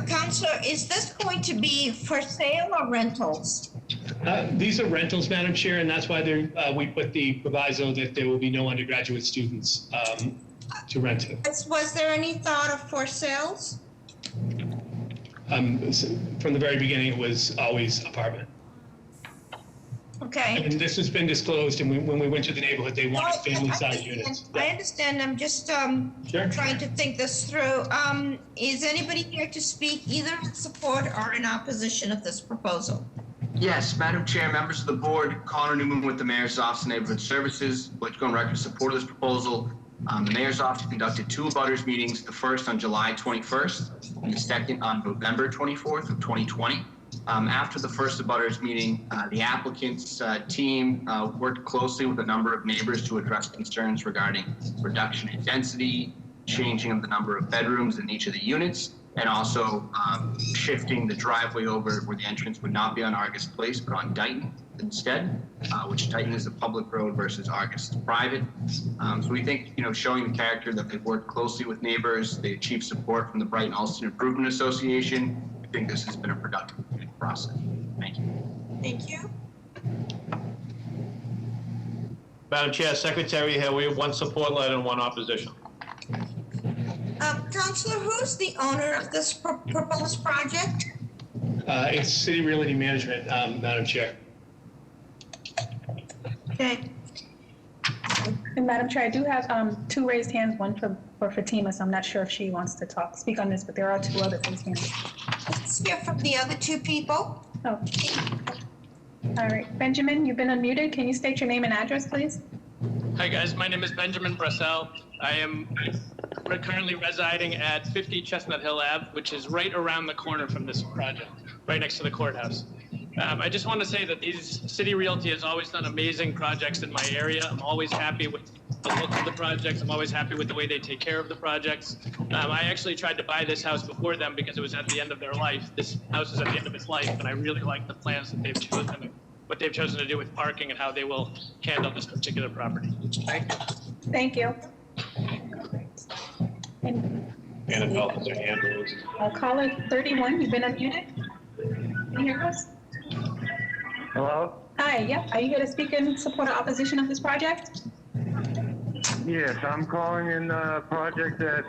Counselor, is this going to be for sale or rentals? These are rentals, Madam Chair, and that's why we put the proviso that there will be no undergraduate students to rent it. Was there any thought of for sales? From the very beginning, it was always apartment. Okay. And this has been disclosed, and when we went to the neighborhood, they wanted family-sized units. I understand. I'm just trying to think this through. Is anybody here to speak either in support or in opposition of this proposal? Yes, Madam Chair, members of the board, Connor Newman with the Mayor's Office of Neighborhood Services. I'd like to go on record in support of this proposal. The Mayor's Office conducted 2 abutters meetings, the first on July 21st and the second on November 24th of 2020. After the first abutters meeting, the applicant's team worked closely with a number of neighbors to address concerns regarding reduction in density, changing of the number of bedrooms in each of the units, and also shifting the driveway over where the entrance would not be on Argus Place, but on Dighton instead, which Dighton is a public road versus Argus is private. So we think, showing the character that they've worked closely with neighbors, they achieved support from the Brighton Allston Improvement Association. I think this has been a productive process. Thank you. Thank you. Madam Chair, Secretary here, we have 1 support letter and 1 opposition. Counselor, who's the owner of this proposed project? It's City Realty Management, Madam Chair. Okay. And Madam Chair, I do have 2 raised hands, one for Fatima, so I'm not sure if she wants to speak on this, but there are 2 other raised hands. Let's hear from the other 2 people. Oh. All right, Benjamin, you've been unmuted. Can you state your name and address, please? Hi guys, my name is Benjamin Brassel. I am currently residing at 50 Chestnut Hill Ave, which is right around the corner from this project, right next to the courthouse. I just want to say that City Realty has always done amazing projects in my area. I'm always happy with the look of the projects. I'm always happy with the way they take care of the projects. I actually tried to buy this house before them because it was at the end of their life. This house is at the end of its life, and I really like the plans that they've chosen, what they've chosen to do with parking and how they will handle this particular property. Thank you. Thank you. Annabelle has her hand raised. Caller 31, you've been unmuted. Can you hear us? Hello? Hi, yep. Are you here to speak in support or opposition of this project? Yes, I'm calling in the project at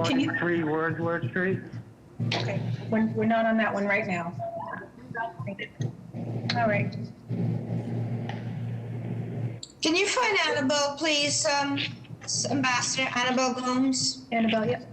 Can you- 43 Wordsworth Street. Okay, we're not on that one right now. All right. Can you find Annabelle, please, Ambassador Annabelle Gomes? Annabelle, yep.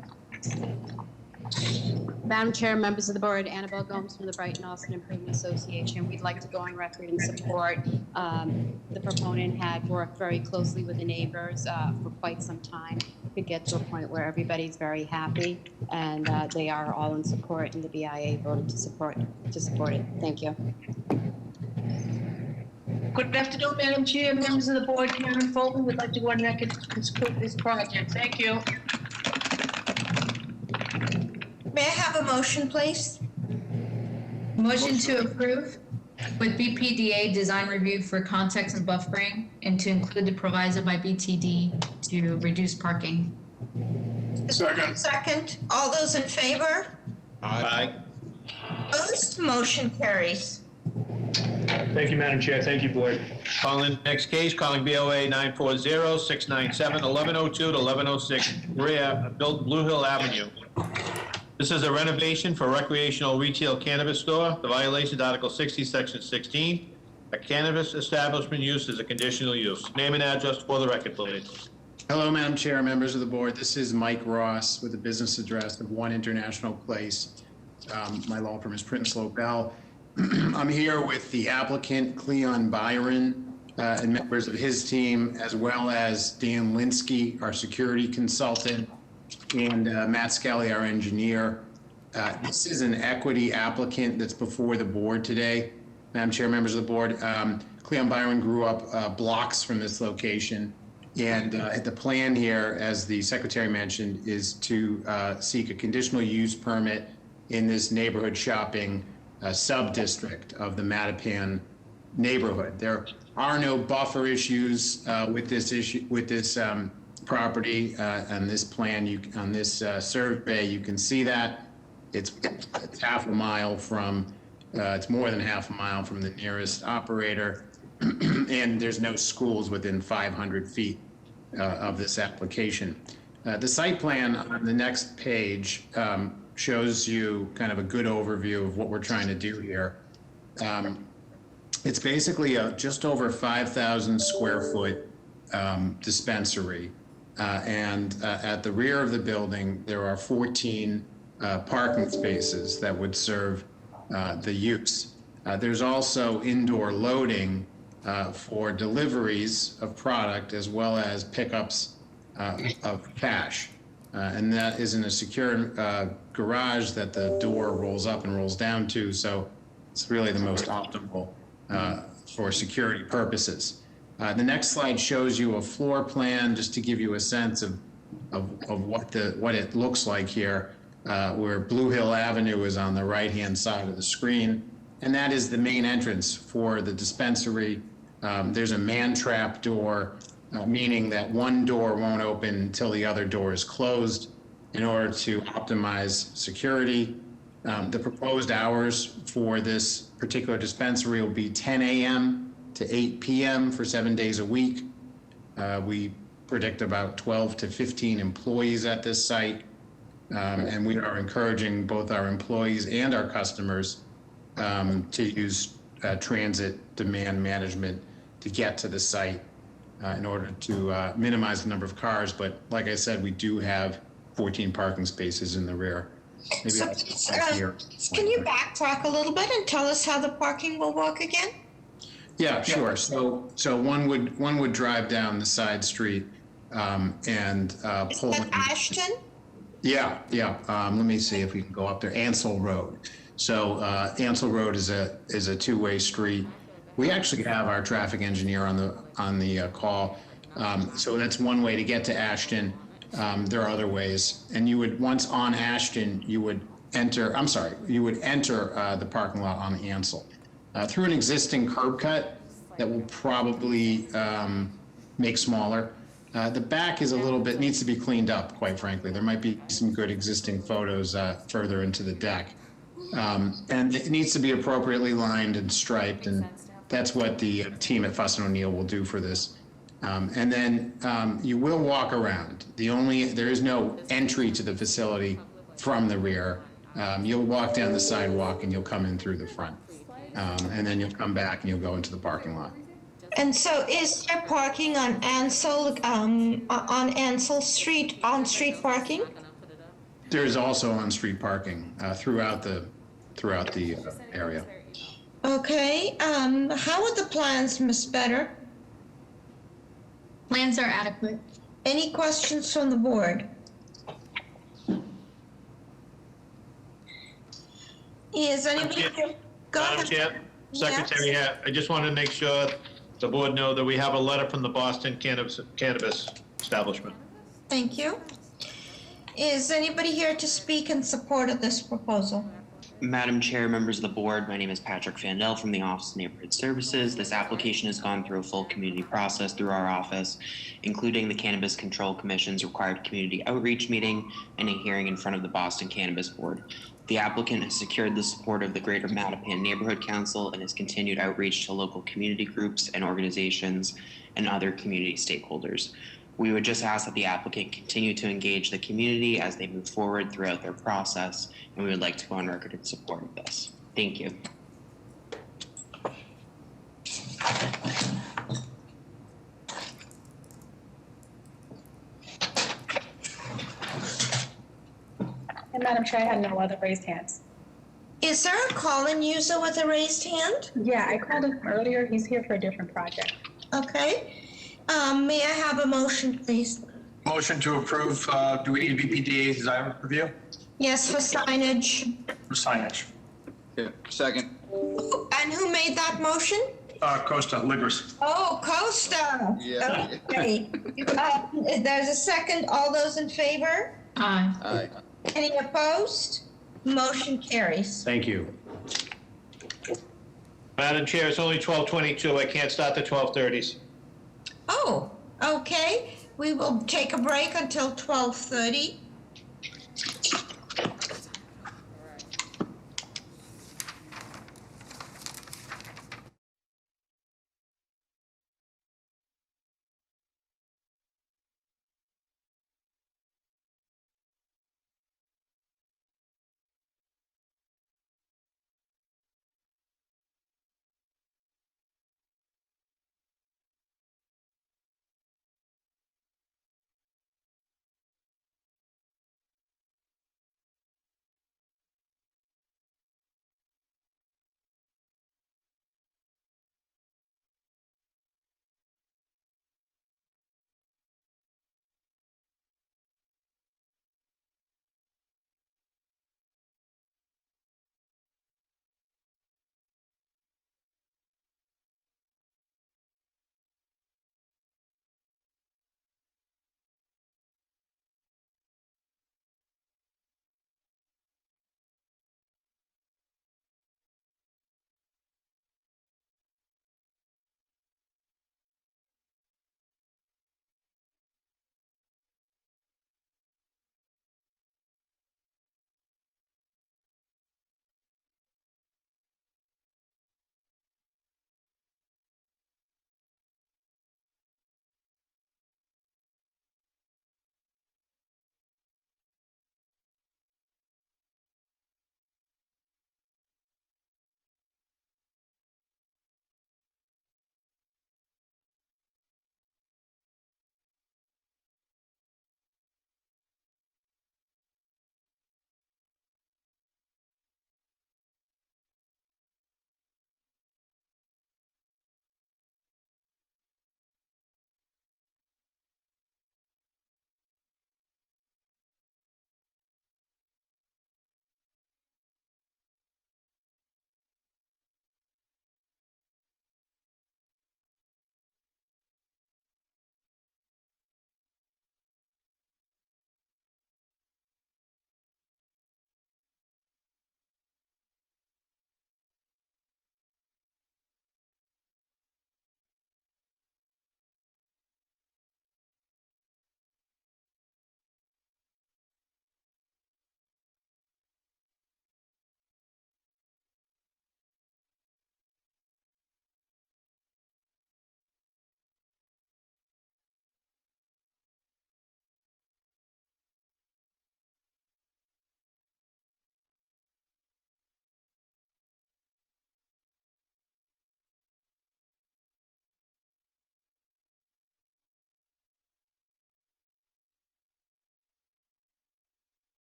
Madam Chair, members of the board, Annabelle Gomes from the Brighton Austin Improvement Association. We'd like to go on record and support. The proponent had worked very closely with the neighbors for quite some time to get to a point where everybody's very happy, and they are all in support, and the BIA voted to support it. Thank you. Good afternoon, Madam Chair, members of the board. Karen Fulton would like to go on record and support this project. Thank you. May I have a motion, please? Motion to approve with BPDA design review for context and buffering, and to include the proviso by BTD to reduce parking. Second. Second. All those in favor? Aye. Opposed? Motion carries. Thank you, Madam Chair. Thank you, Board. Calling the next case, calling BOA 940-697-1102 to 1106 Blue Hill Avenue. This is a renovation for recreational retail cannabis store. The violation is Article 60, Section 16. A cannabis establishment use is a conditional use. Name and address for the record, please. Hello, Madam Chair, members of the board. This is Mike Ross with a business address of 1 International Place. My law firm is Prinslow Bell. I'm here with the applicant, Cleon Byron, and members of his team, as well as Dan Linsky, our security consultant, and Matt Skelly, our engineer. This is an equity applicant that's before the board today. Madam Chair, members of the board, Cleon Byron grew up blocks from this location. And the plan here, as the secretary mentioned, is to seek a conditional use permit in this neighborhood shopping sub-district of the Mattapan neighborhood. There are no buffer issues with this property. On this plan, on this survey, you can see that it's half a mile from, it's more than half a mile from the nearest operator, and there's no schools within 500 feet of this application. The site plan on the next page shows you kind of a good overview of what we're trying to do here. It's basically a just over 5,000 square foot dispensary. And at the rear of the building, there are 14 parking spaces that would serve the use. There's also indoor loading for deliveries of product as well as pickups of cash. And that is in a secure garage that the door rolls up and rolls down to, so it's really the most optimal for security purposes. The next slide shows you a floor plan just to give you a sense of what it looks like here, where Blue Hill Avenue is on the right-hand side of the screen, and that is the main entrance for the dispensary. There's a man-trap door, meaning that one door won't open until the other door is closed in order to optimize security. The proposed hours for this particular dispensary will be 10 a.m. to 8 p.m. for 7 days a week. We predict about 12 to 15 employees at this site, and we are encouraging both our employees and our customers to use transit demand management to get to the site in order to minimize the number of cars. But like I said, we do have 14 parking spaces in the rear. Maybe So, can you backtrack a little bit and tell us how the parking will work again? Yeah, sure. So one would drive down the side street and pull in. Ashton? Yeah. Let me see if we can go up there. Ansel Road. So Ansel Road is a two-way street. We actually have our traffic engineer on the call. So that's one way to get to Ashton. There are other ways. And you would, once on Ashton, you would enter the parking lot on Ansel through an existing curb cut that will probably make smaller. The back is needs to be cleaned up, quite frankly. There might be some good existing photos further into the deck. And it needs to be appropriately lined and striped, and that's what the team at Fuss and O'Neill will do for this. And then you will walk around. There is no entry to the facility from the rear. You'll walk down the sidewalk and you'll come in through the front. And then you'll come back and you'll go into the parking lot. And so is there parking on Ansel Street, on-street parking? There is also on-street parking throughout the area. Okay, how are the plans, Ms. Better? Plans are adequate. Any questions from the board? Is anybody? Go Madam ahead. Chair, Secretary, I just want to make sure the board know that we have a letter from the Boston Cannabis Establishment. Thank you. Is anybody here to speak in support of this proposal? Madam Chair, members of the board, my name is Patrick Fandel from the Office of Neighborhood Services. This application has gone through a full community process through our office, including the Cannabis Control Commission's required community outreach meeting and a hearing in front of the Boston Cannabis Board. The applicant has secured the support of the Greater Mattapan Neighborhood Council and has continued outreach to local community groups and organizations and other community stakeholders. We would just ask that the applicant continue to engage the community as they move forward throughout their process, and we would like to go on record in support of this. Thank you. And Madam Chair, I had no other raised hands. Is there a call-in user with a raised hand? Yeah, I called him earlier. He's here for a different project. Okay. May I have a motion, please? Motion to approve, do we need BPDA design review? Yes, for signage. For signage. Yeah, second. And who made that motion? Costa, Ligris. Oh, Costa. Yeah. Okay. There's a second. All those in favor? Aye. Aye. Any opposed? Motion carries. Thank you. Madam Chair, it's only 12:22. I can't start the 12:30s. Oh, okay. We will take a break until 12:30.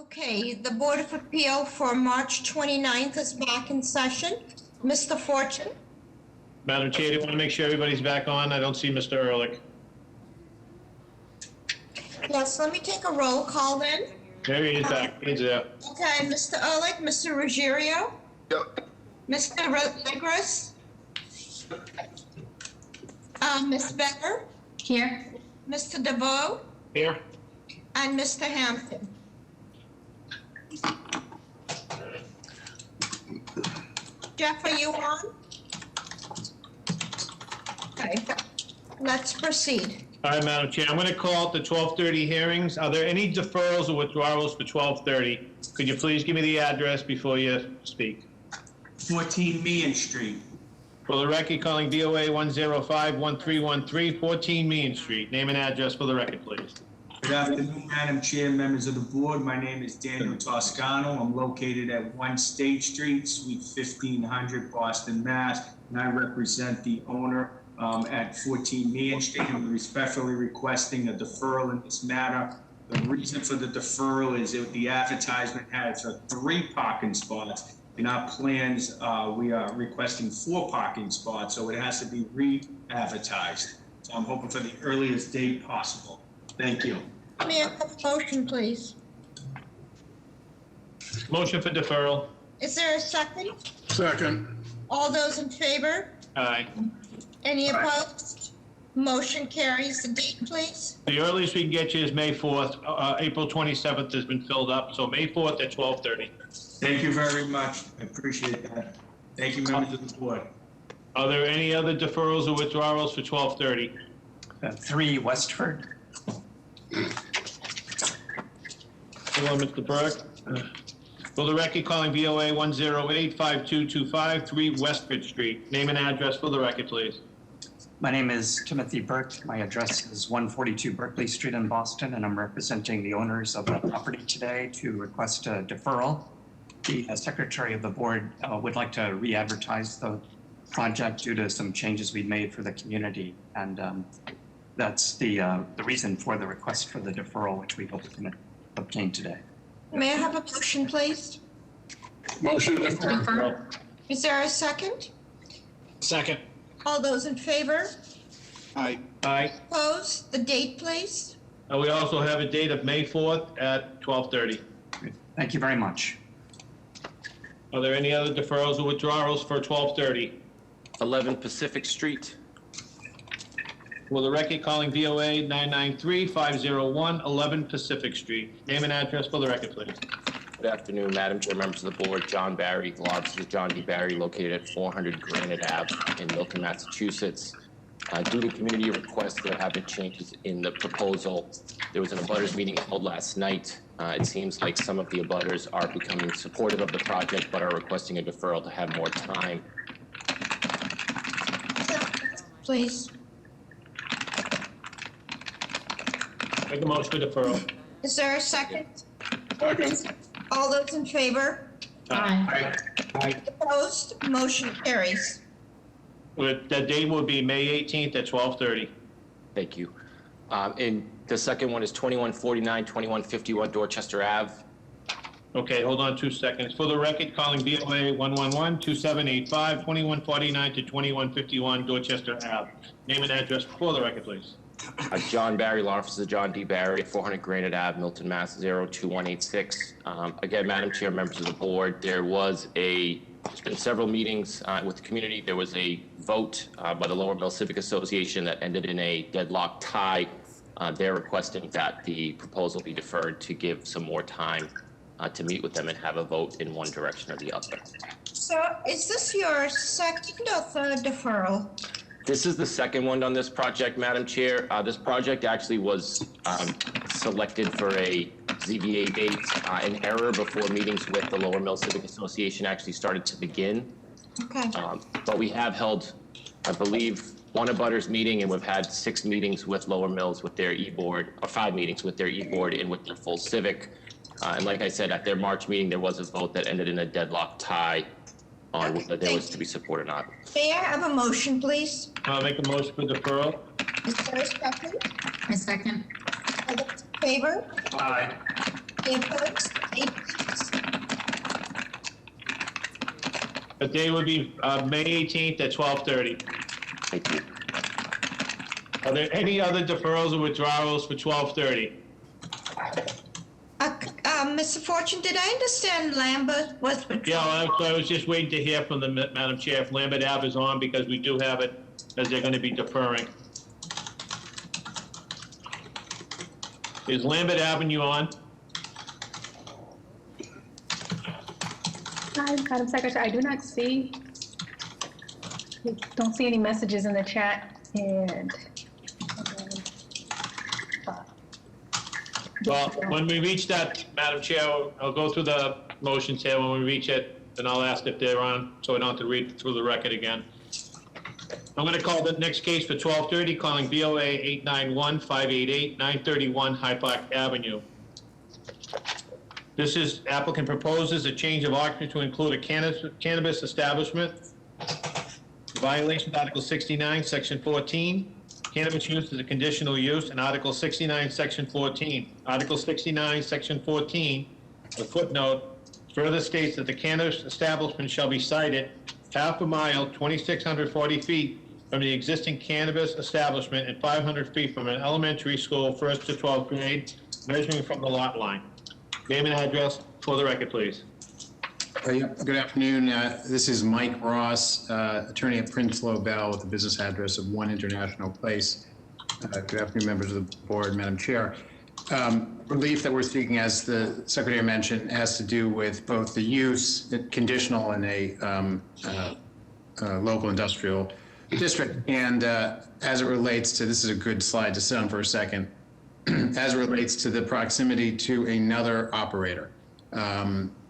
Okay, the Board of Appeal for March 29th is back in session. Mr. Fortune? Madam Chair, do you want to make sure everybody's back on? I don't see Mr. Ehrlich. Yes, let me take a roll call then. There he is back. He's there. Okay, Mr. Ehrlich, Mr. Ruggiero? Yep. Mr. Legris? Ms. Becker? Here. Mr. DeVoe? Here. And Mr. Hampton? Jeff, are you on? Okay, let's proceed. All right, Madam Chair, I'm going to call it the 12:30 hearings. Are there any deferrals or withdrawals for 12:30? Could you please give me the address before you speak? 14 Meehan Street. For the record, calling BOA 105-1313, 14 Meehan Street. Name and address for the record, please. Good afternoon, Madam Chair, members of the board. My name is Daniel Toscano. I'm located at 1 State Street, Suite 1500, Boston, Mass. And I represent the owner at 14 Meehan Street. And we're respectfully requesting a deferral in this matter. The reason for the deferral is that the advertisement has 3 parking spots. In our plans, we are requesting 4 parking spots, so it has to be re-advertised. So I'm hoping for the earliest date possible. Thank you. May I have a motion, please? Motion for deferral. Is there a second? Second. All those in favor? Aye. Any opposed? Motion carries. The date, please. The earliest we can get you is May 4th. April 27th has been filled up, so May 4th at 12:30. Thank you very much. I appreciate that. Thank you, members of the board. Are there any other deferrals or withdrawals for 12:30? 3 Westford. Hello, Mr. Burke. For the record, calling BOA 108-5225, 3 Westford Street. Name and address for the record, please. My name is Timothy Burke. My address is 142 Berkeley Street in Boston, and I'm representing the owners of the property today to request a deferral. The secretary of the board would like to re-advertise the project due to some changes we made for the community, and that's the reason for the request for the deferral, which we hope to obtain today. May I have a motion, please? Motion to defer. Is there a second? Second. All those in favor? Aye. Aye. Opposed? The date, please. We also have a date of May 4th at 12:30. Thank you very much. Are there any other deferrals or withdrawals for 12:30? 11 Pacific Street. For the record, calling VOA 993-501, 11 Pacific Street. Name and address for the record, please. Good afternoon, Madam Chair, members of the board. John Barry, the law office is John D. Barry, located at 400 Granite Ave in Milton, Massachusetts. Due to community requests, there have been changes in the proposal. There was an abutters meeting held last night. It seems like some of the abutters are becoming supportive of the project, but are requesting a deferral to have more time. Please. Make a motion for deferral. Is there a second? Second. All those in favor? Aye. Opposed? Motion carries. The date will be May 18th at 12:30. Thank you. And the second one is 2149, 2151 Dorchester Ave. Okay, hold on 2 seconds. For the record, calling BOA 111-2785, 2149 to 2151 Dorchester Ave. Name and address for the record, please. John Barry, law office of John D. Barry, 400 Granite Ave, Milton, Mass. 02186. Again, Madam Chair, members of the board, there's been several meetings with the community. There was a vote by the Lower Mill Civic Association that ended in a deadlock tie. They're requesting that the proposal be deferred to give some more time to meet with them and have a vote in one direction or the other. So is this your second or third deferral? This is the second one on this project, Madam Chair. This project actually was selected for a ZBA date. An error before meetings with the Lower Mill Civic Association actually started to begin. Okay. But we have held, I believe, one abutters meeting, and we've had 6 meetings with Lower Mills with their e-board, or 5 meetings with their e-board and with their full civic. And like I said, at their March meeting, there was a vote that ended in a deadlock tie on whether there was to be support or not. May I have a motion, please? Make a motion for deferral. Is there a second? A second. All those in favor? Aye. Any opposed? The day would be May 18th at 12:30. Thank you. Are there any other deferrals or withdrawals for 12:30? Mr. Fortune, did I understand Lambert was Yeah, I was just waiting to hear from the Madam Chair if Lambert Ave is on, because we do have it, as they're going to be deferring. Is Lambert Avenue on? Hi, Madam Secretary, I do not see, don't see any messages in the chat, and Well, when we reach that, Madam Chair, I'll go through the motions here. When we reach it, then I'll ask if they're on, so I don't have to read through the record again. I'm going to call the next case for 12:30, calling BOA 891-588-931 Hyde Park Avenue. This is applicant proposes a change of occupancy to include a cannabis establishment. Violation of Article 69, Section 14. Cannabis use is a conditional use, and Article 69, Section 14. Article 69, Section 14, the footnote, further states that the cannabis establishment shall be sited half a mile, 2,640 feet from the existing cannabis establishment and 500 feet from an elementary school, 1st to 12th grade, measuring from the lot line. Name and address for the record, please. Good afternoon. This is Mike Ross, attorney at Prince Lobel with the business address of 1 International Place. Good afternoon, members of the board, Madam Chair. Relief that we're seeking, as the Secretary mentioned, has to do with both the use, conditional in a local industrial district, and as it relates to, this is a good slide to sit on for a second, as it relates to the proximity to another operator.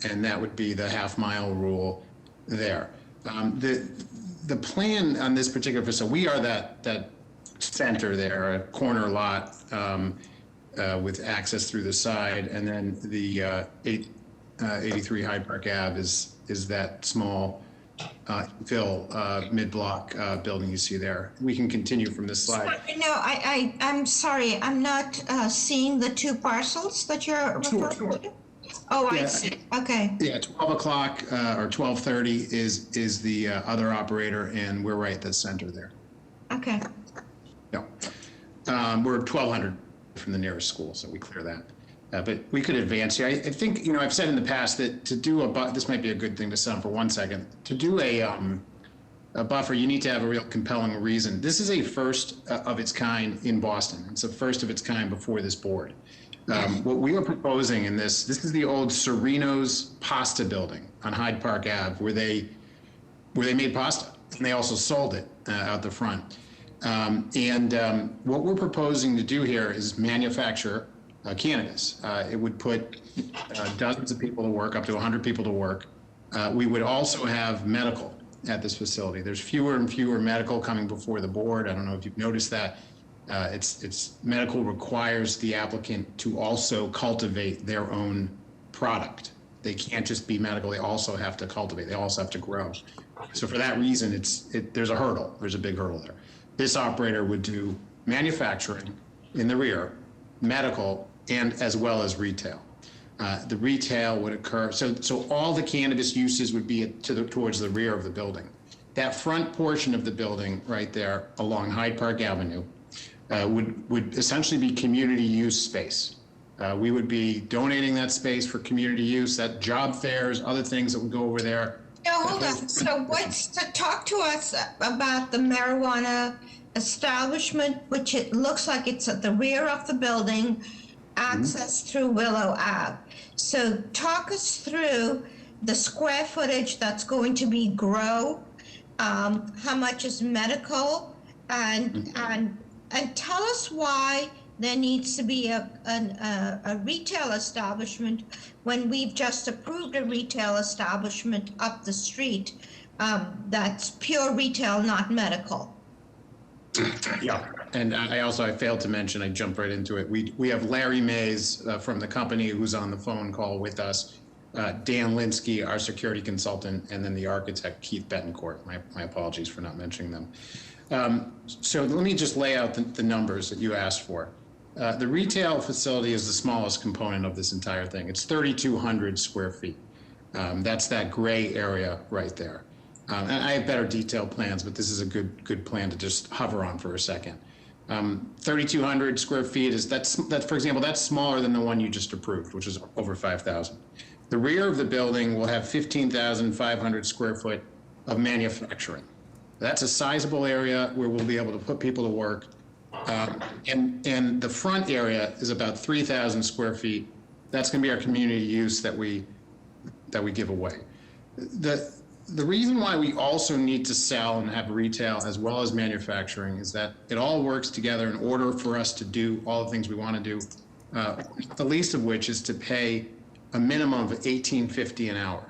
And that would be the half-mile rule there. The plan on this particular facility, we are that center there, a corner lot with access through the side, and then the 83 Hyde Park Ave is that small mid-block building you see there. We can continue from this slide. No, I'm sorry, I'm not seeing the two parcels that you're referring to. Oh, I see. Okay. Yeah, 12 o'clock or 12:30 is the other operator, and we're right at the center there. Okay. No, we're 1,200 from the nearest school, so we clear that. But we could advance here. I think, I've said in the past that to do this might be a good thing to set up for 1 second. To do a buffer, you need to have a real compelling reason. This is a first of its kind in Boston. It's a first of its kind before this board. What we are proposing in this is the old Serino's Pasta building on Hyde Park Ave, where they made pasta, and they also sold it out the front. What we're proposing to do here is manufacture cannabis. It would put dozens of people to work, up to 100 people to work. We would also have medical at this facility. There's fewer and fewer medical coming before the board. I don't know if you've noticed that. It's medical requires the applicant to also cultivate their own product. They can't just be medical, they also have to cultivate, they also have to grow. So for that reason, there's a hurdle, there's a big hurdle there. This operator would do manufacturing in the rear, medical, and as well as retail. The retail would occur, so all the cannabis uses would be towards the rear of the building. That front portion of the building right there along Hyde Park Avenue would essentially be community use space. We would be donating that space for community use, that job fairs, other things that would go over there. No, hold on. So talk to us about the marijuana establishment, which it looks like it's at the rear of the building, access through Willow Ave. So talk us through the square footage that's going to be grow, how much is medical, and tell us why there needs to be a retail establishment when we've just approved a retail establishment up the street that's pure retail, not medical. Yeah, and I failed to mention, I jumped right into it. We have Larry Mays from the company who's on the phone call with us, Dan Linsky, our security consultant, and then the architect, Keith Betancourt. My apologies for not mentioning them. So let me just lay out the numbers that you asked for. The retail facility is the smallest component of this entire thing. It's 3,200 square feet. That's that gray area right there. And I have better detailed plans, but this is a good plan to just hover on for a second. 3,200 square feet for example, that's smaller than the one you just approved, which is over 5,000. The rear of the building will have 15,500 square foot of manufacturing. That's a sizable area where we'll be able to put people to work. And the front area is about 3,000 square feet. That's going to be our community use that we give away. The reason why we also need to sell and have retail as well as manufacturing is that it all works together in order for us to do all the things we want to do. The least of which is to pay a minimum of $18.50 an hour.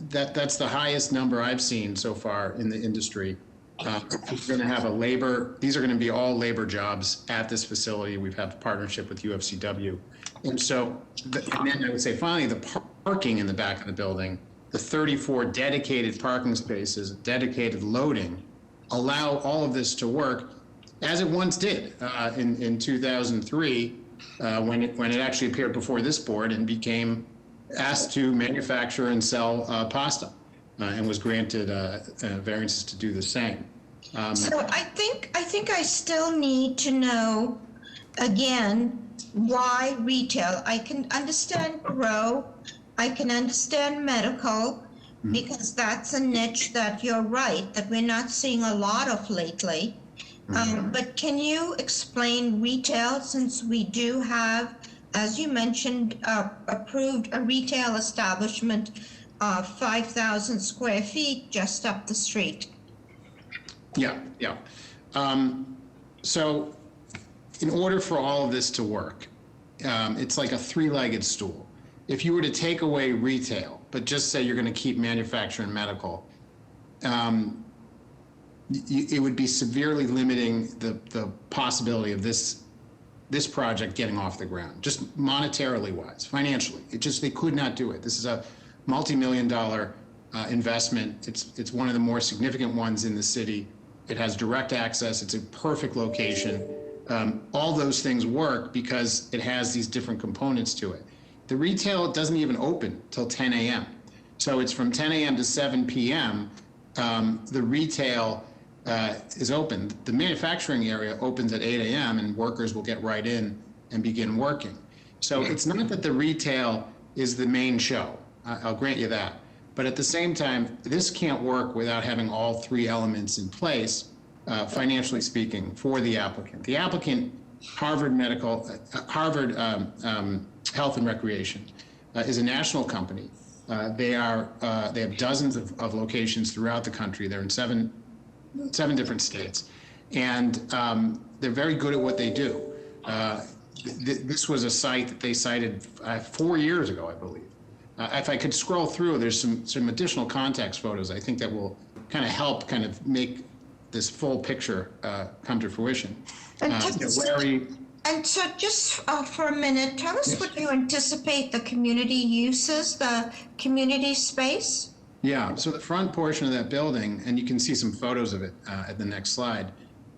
That's the highest number I've seen so far in the industry. We're going to have these are going to be all labor jobs at this facility. We've had a partnership with UFCW. And so, and then I would say finally, the parking in the back of the building, the 34 dedicated parking spaces, dedicated loading, allow all of this to work as it once did in 2003 when it actually appeared before this board and became asked to manufacture and sell pasta and was granted variances to do the same. So I think I still need to know, again, why retail? I can understand grow, I can understand medical, because that's a niche that you're right, that we're not seeing a lot of lately. But can you explain retail, since we do have, as you mentioned, approved a retail establishment of 5,000 square feet just up the street? Yeah. So in order for all of this to work, it's like a three-legged stool. If you were to take away retail, but just say you're going to keep manufacturing medical, it would be severely limiting the possibility of this project getting off the ground, just monetarily wise, financially. They could not do it. This is a multi-million-dollar investment. It's one of the more significant ones in the city. It has direct access. It's a perfect location. All those things work because it has these different components to it. The retail doesn't even open till 10 a.m. So it's from 10 a.m. to 7 p.m. The retail is open. The manufacturing area opens at 8 a.m. and workers will get right in and begin working. So it's not that the retail is the main show. I'll grant you that. But at the same time, this can't work without having all three elements in place, financially speaking, for the applicant. The applicant, Harvard Health and Recreation, is a national company. They have dozens of locations throughout the country. They're in seven different states, and they're very good at what they do. This was a site that they cited 4 years ago, I believe. If I could scroll through, there's some additional context photos I think that will kind of help make this full picture come to fruition. And so just for a minute, tell us what you anticipate the community uses, the community space? Yeah, so the front portion of that building, and you can see some photos of it at the next slide,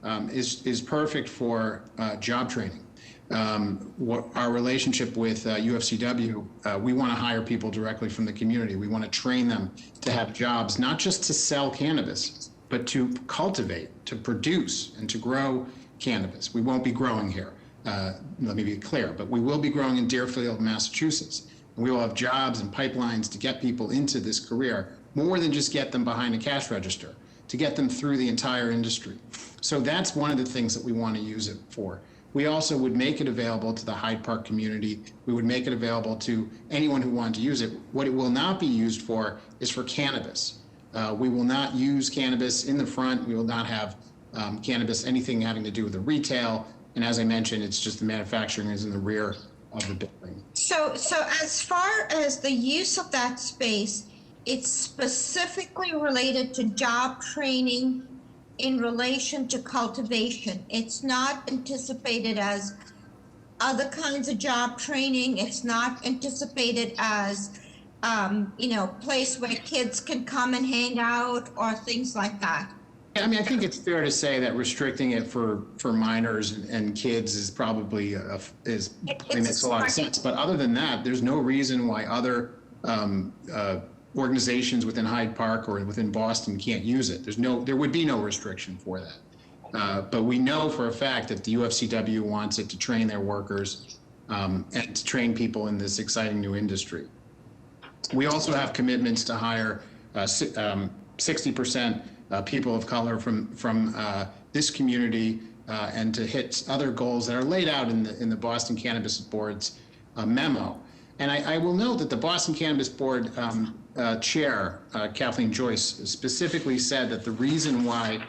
is perfect for job training. Our relationship with UFCW, we want to hire people directly from the community. We want to train them to have jobs, not just to sell cannabis, but to cultivate, to produce, and to grow cannabis. We won't be growing here, let me be clear, but we will be growing in Deerfield, Massachusetts. And we will have jobs and pipelines to get people into this career, more than just get them behind a cash register, to get them through the entire industry. So that's one of the things that we want to use it for. We also would make it available to the Hyde Park community. We would make it available to anyone who wanted to use it. What it will not be used for is for cannabis. We will not use cannabis in the front. We will not have cannabis, anything having to do with the retail. And as I mentioned, it's just the manufacturing is in the rear of the building. So as far as the use of that space, it's specifically related to job training in relation to cultivation. It's not anticipated as other kinds of job training. It's not anticipated as, place where kids can come and hang out or things like that. I mean, I think it's fair to say that restricting it for minors and kids is probably makes a lot of sense. But other than that, there's no reason why other organizations within Hyde Park or within Boston can't use it. There would be no restriction for that. But we know for a fact that the UFCW wants it to train their workers and to train people in this exciting new industry. We also have commitments to hire 60% people of color from this community and to hit other goals that are laid out in the Boston Cannabis Board's memo. And I will note that the Boston Cannabis Board chair, Kathleen Joyce, specifically said that the reason why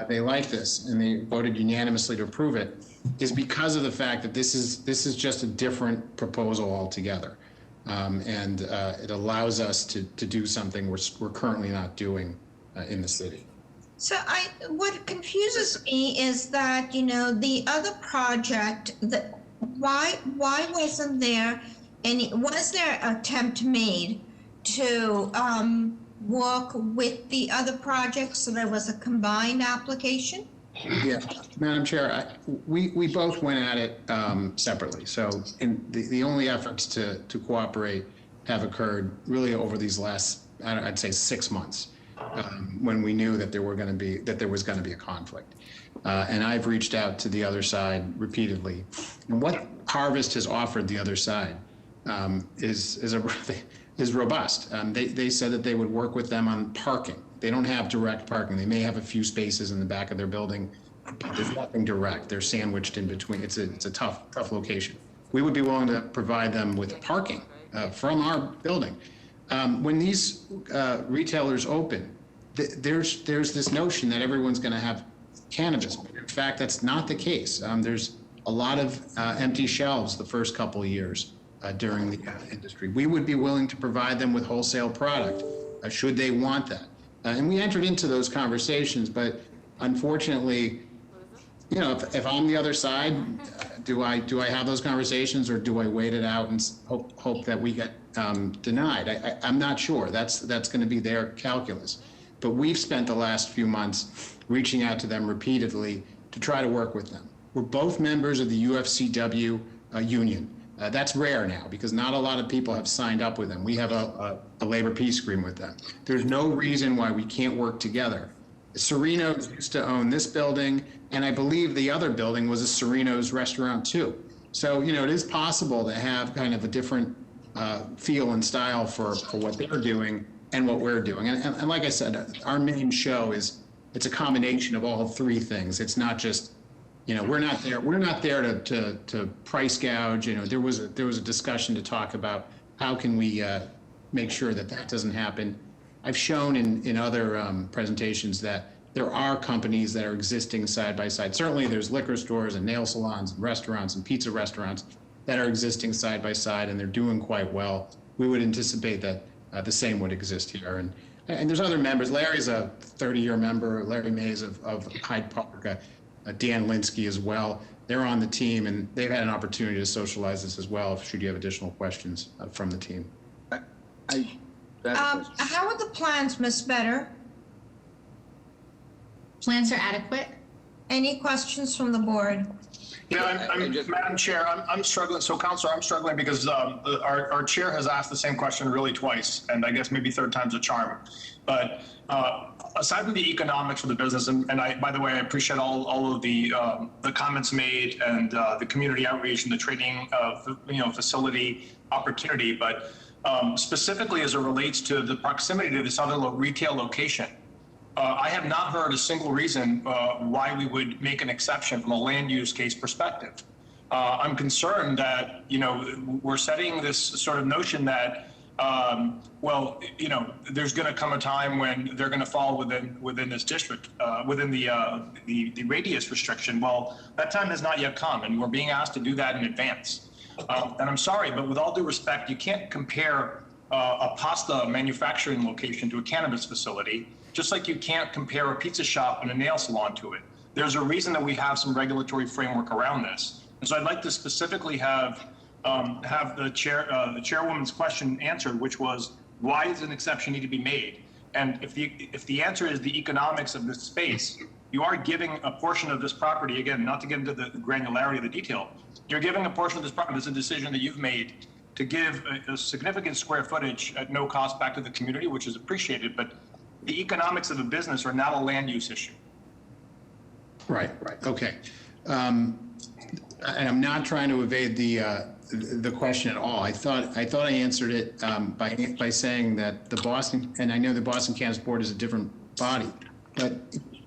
they like this and they voted unanimously to approve it is because of the fact that this is just a different proposal altogether. And it allows us to do something we're currently not doing in the city. So what confuses me is that, you know, the other project, why wasn't there was there an attempt made to work with the other projects so there was a combined application? Yeah, Madam Chair, we both went at it separately. So the only efforts to cooperate have occurred really over these last, I'd say 6 months, when we knew that there was going to be a conflict. And I've reached out to the other side repeatedly. And what Harvest has offered the other side is robust. They said that they would work with them on parking. They don't have direct parking. They may have a few spaces in the back of their building, but there's nothing direct. They're sandwiched in between. It's a tough location. We would be willing to provide them with parking from our building. When these retailers open, there's this notion that everyone's going to have cannabis. In fact, that's not the case. There's a lot of empty shelves the first couple of years during the industry. We would be willing to provide them with wholesale product should they want that. And we entered into those conversations, but unfortunately, you know, if I'm the other side, do I have those conversations or do I wait it out and hope that we get denied? I'm not sure. That's going to be their calculus. But we've spent the last few months reaching out to them repeatedly to try to work with them. We're both members of the UFCW union. That's rare now because not a lot of people have signed up with them. We have a labor peace agreement with them. There's no reason why we can't work together. Sereno's used to own this building, and I believe the other building was a Sereno's restaurant too. So, you know, it is possible to have kind of a different feel and style for what they're doing and what we're doing. And like I said, our main show it's a combination of all three things. It's not just, you know, we're not there to price gouge. You know, there was a discussion to talk about how can we make sure that doesn't happen. I've shown in other presentations that there are companies that are existing side by side. Certainly there's liquor stores and nail salons and restaurants and pizza restaurants that are existing side by side and they're doing quite well. We would anticipate that the same would exist here. And there's other members. Larry's a 30-year member, Larry Mays of Hyde Park, Dan Linsky as well. They're on the team and they've had an opportunity to socialize this as well, should you have additional questions from the team. How are the plans, Ms. Better? Plans are adequate. Any questions from the board? Yeah, Madam Chair, I'm struggling. So, Counselor, I'm struggling because our chair has asked the same question really twice, and I guess maybe third time's a charm. But aside from the economics of the business, and by the way, I appreciate all of the comments made and the community outreach and the training facility opportunity, but specifically as it relates to the proximity to this other retail location. I have not heard a single reason why we would make an exception from a land use case perspective. I'm concerned that, you know, we're setting this sort of notion that, well, you know, there's going to come a time when they're going to fall within this district, within the radius restriction. Well, that time has not yet come, and we're being asked to do that in advance. And I'm sorry, but with all due respect, you can't compare a pasta manufacturing location to a cannabis facility, just like you can't compare a pizza shop and a nail salon to it. There's a reason that we have some regulatory framework around this. And so I'd like to specifically have the chairwoman's question answered, which was, why does an exception need to be made? And if the answer is the economics of this space, you are giving a portion of this property, again, not to get into the granularity of the detail, you're giving a portion of this property, this is a decision that you've made to give a significant square footage at no cost back to the community, which is appreciated, but the economics of a business are not a land use issue. Right, okay. And I'm not trying to evade the question at all. I thought I answered it by saying that the Boston, and I know the Boston Cannabis Board is a different body, but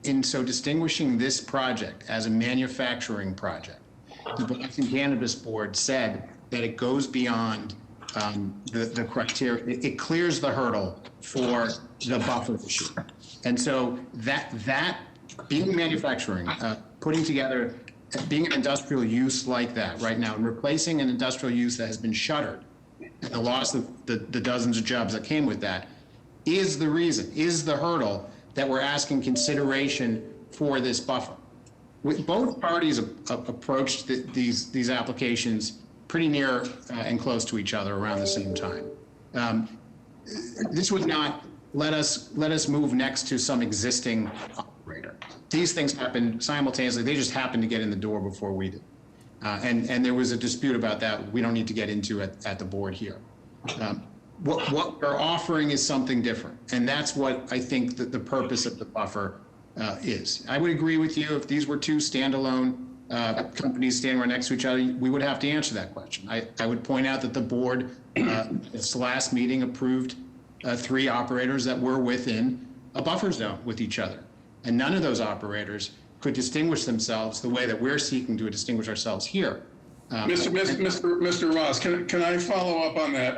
in so distinguishing this project as a manufacturing project, the Boston Cannabis Board said that it goes beyond the criteria. It clears the hurdle for the buffer issue. And so that being manufacturing, putting together, being an industrial use like that right now, and replacing an industrial use that has been shuttered, and the loss of the dozens of jobs that came with that, is the reason, is the hurdle that we're asking consideration for this buffer. Both parties approached these applications pretty near and close to each other around the same time. This would not let us move next to some existing operator. These things happen simultaneously. They just happened to get in the door before we did. And there was a dispute about that. We don't need to get into it at the board here. What we're offering is something different. And that's what I think that the purpose of the buffer is. I would agree with you if these were two standalone companies standing right next to each other, we would have to answer that question. I would point out that the board, its last meeting, approved 3 operators that were within a buffer zone with each other. And none of those operators could distinguish themselves the way that we're seeking to distinguish ourselves here. Mr. Ross, can I follow up on that?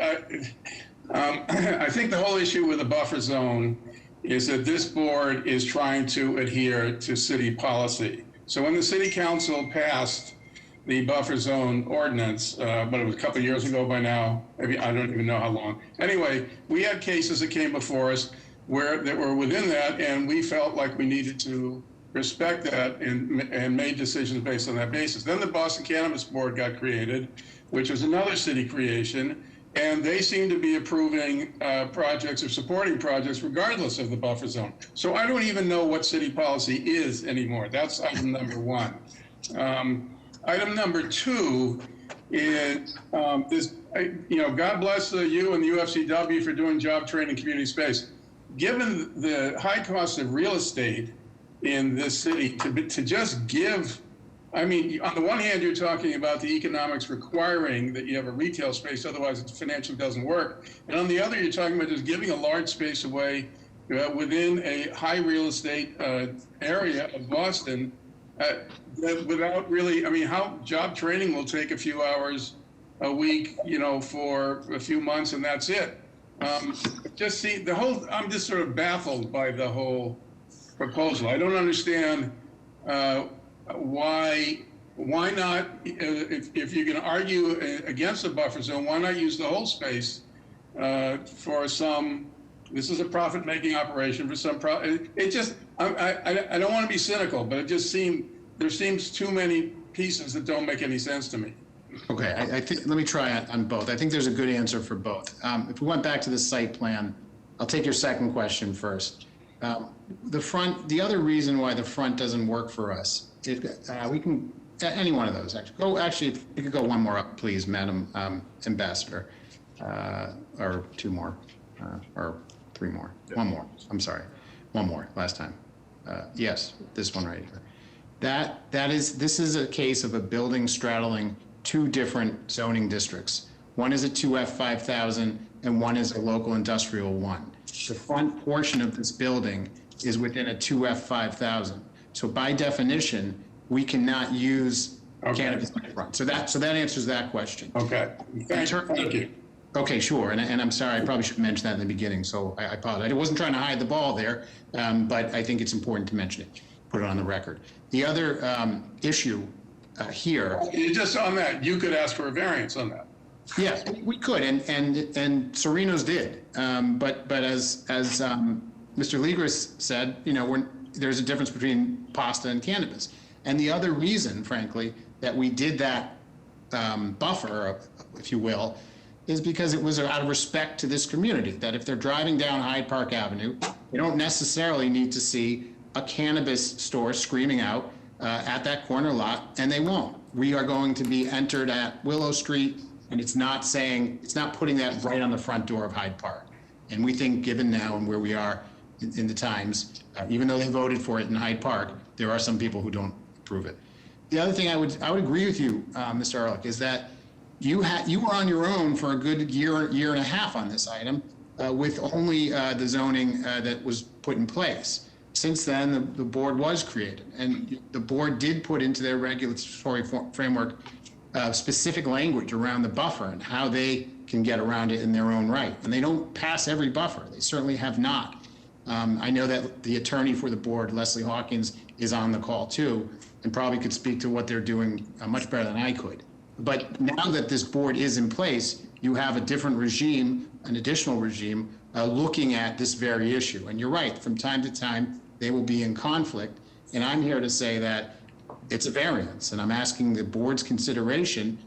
I think the whole issue with the buffer zone is that this board is trying to adhere to city policy. So when the city council passed the buffer zone ordinance, but it was a couple of years ago by now, maybe I don't even know how long. Anyway, we had cases that came before us that were within that, and we felt like we needed to respect that and made decisions based on that basis. Then the Boston Cannabis Board got created, which was another city creation, and they seem to be approving projects or supporting projects regardless of the buffer zone. So I don't even know what city policy is anymore. That's item number 1. Item number 2 is this, God bless you and the UFCW for doing job training community space. Given the high cost of real estate in this city, to just give, I mean, on the one hand, you're talking about the economics requiring that you have a retail space, otherwise it financially doesn't work. And on the other, you're talking about just giving a large space away within a high real estate area of Boston without really, I mean, how job training will take a few hours a week, for a few months, and that's it. Just see the whole, I'm just sort of baffled by the whole proposal. I don't understand why not, if you're going to argue against a buffer zone, why not use the whole space for some, this is a profit-making operation for some, it just, I don't want to be cynical, but it just there seems too many pieces that don't make any sense to me. Okay, I think, let me try on both. I think there's a good answer for both. If we went back to the site plan, I'll take your second question first. The other reason why the front doesn't work for us, we can, any one of those actually. Actually, you could go one more up, please, Madam Ambassador, or 2 more, or 3 more. Yeah. 1 more, I'm sorry. 1 more, last time. Yes, this one right here. This is a case of a building straddling 2 different zoning districts. One is a 2F 5000 and one is a local industrial 1. The front portion of this building is within a 2F 5000. So by definition, we cannot use cannabis in the front. So that answers that question. Okay, thank you. Okay, sure, and I'm sorry, I probably should mention that in the beginning, so I apologize. I wasn't trying to hide the ball there, but I think it's important to mention it, put it on the record. The other issue here. Just on that, you could ask for a variance on that. Yes, we could, and Serenos did. But as Mr. Ligris said, there's a difference between pasta and cannabis. And the other reason, frankly, that we did that buffer, if you will, is because it was out of respect to this community, that if they're driving down Hyde Park Avenue, they don't necessarily need to see a cannabis store screaming out at that corner lot, and they won't. We are going to be entered at Willow Street, and it's not putting that right on the front door of Hyde Park. And we think, given now and where we are in the times, even though they voted for it in Hyde Park, there are some people who don't approve it. The other thing I would agree with you, Mr. Ehrlich, is that you were on your own for a good year and a half on this item with only the zoning that was put in place. Since then, the board was created, and the board did put into their regulatory framework specific language around the buffer and how they can get around it in their own right. And they don't pass every buffer. They certainly have not. I know that the attorney for the board, Leslie Hawkins, is on the call too, and probably could speak to what they're doing much better than I could. But now that this board is in place, you have a different regime, an additional regime, looking at this very issue. And you're right, from time to time, they will be in conflict. And I'm here to say that it's a variance. And I'm asking the board's consideration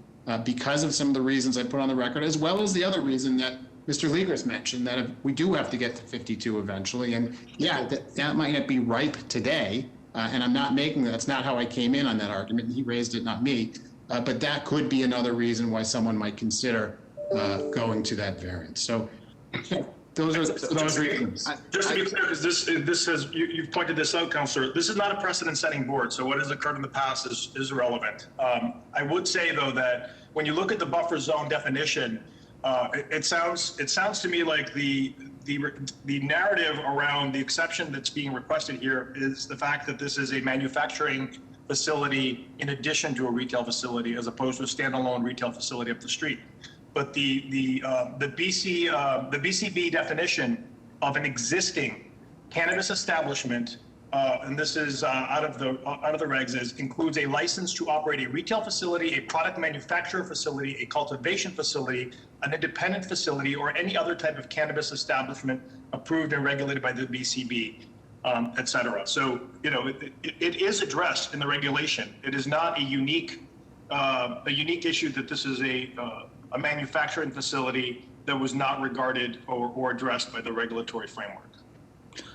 because of some of the reasons I put on the record, as well as the other reason that Mr. Legris mentioned, that we do have to get to 52 eventually. And yeah, that might not be ripe today. And I'm not making that's not how I came in on that argument. He raised it, not me. But that could be another reason why someone might consider going to that variance. So those are reasons. Just to be clear, because this has you've pointed this out, Councillor. This is not a precedent-setting board, so what has occurred in the past is irrelevant. I would say though that when you look at the buffer zone definition, it sounds to me like the narrative around the exception that's being requested here is the fact that this is a manufacturing facility in addition to a retail facility, as opposed to a standalone retail facility up the street. But the BCB definition of an existing cannabis establishment, and this is out of the regs, includes a license to operate a retail facility, a product manufacturer facility, a cultivation facility, an independent facility, or any other type of cannabis establishment approved and regulated by the BCB. Et cetera. So, it is addressed in the regulation. It is not a unique issue that this is a manufacturing facility that was not regarded or addressed by the regulatory framework.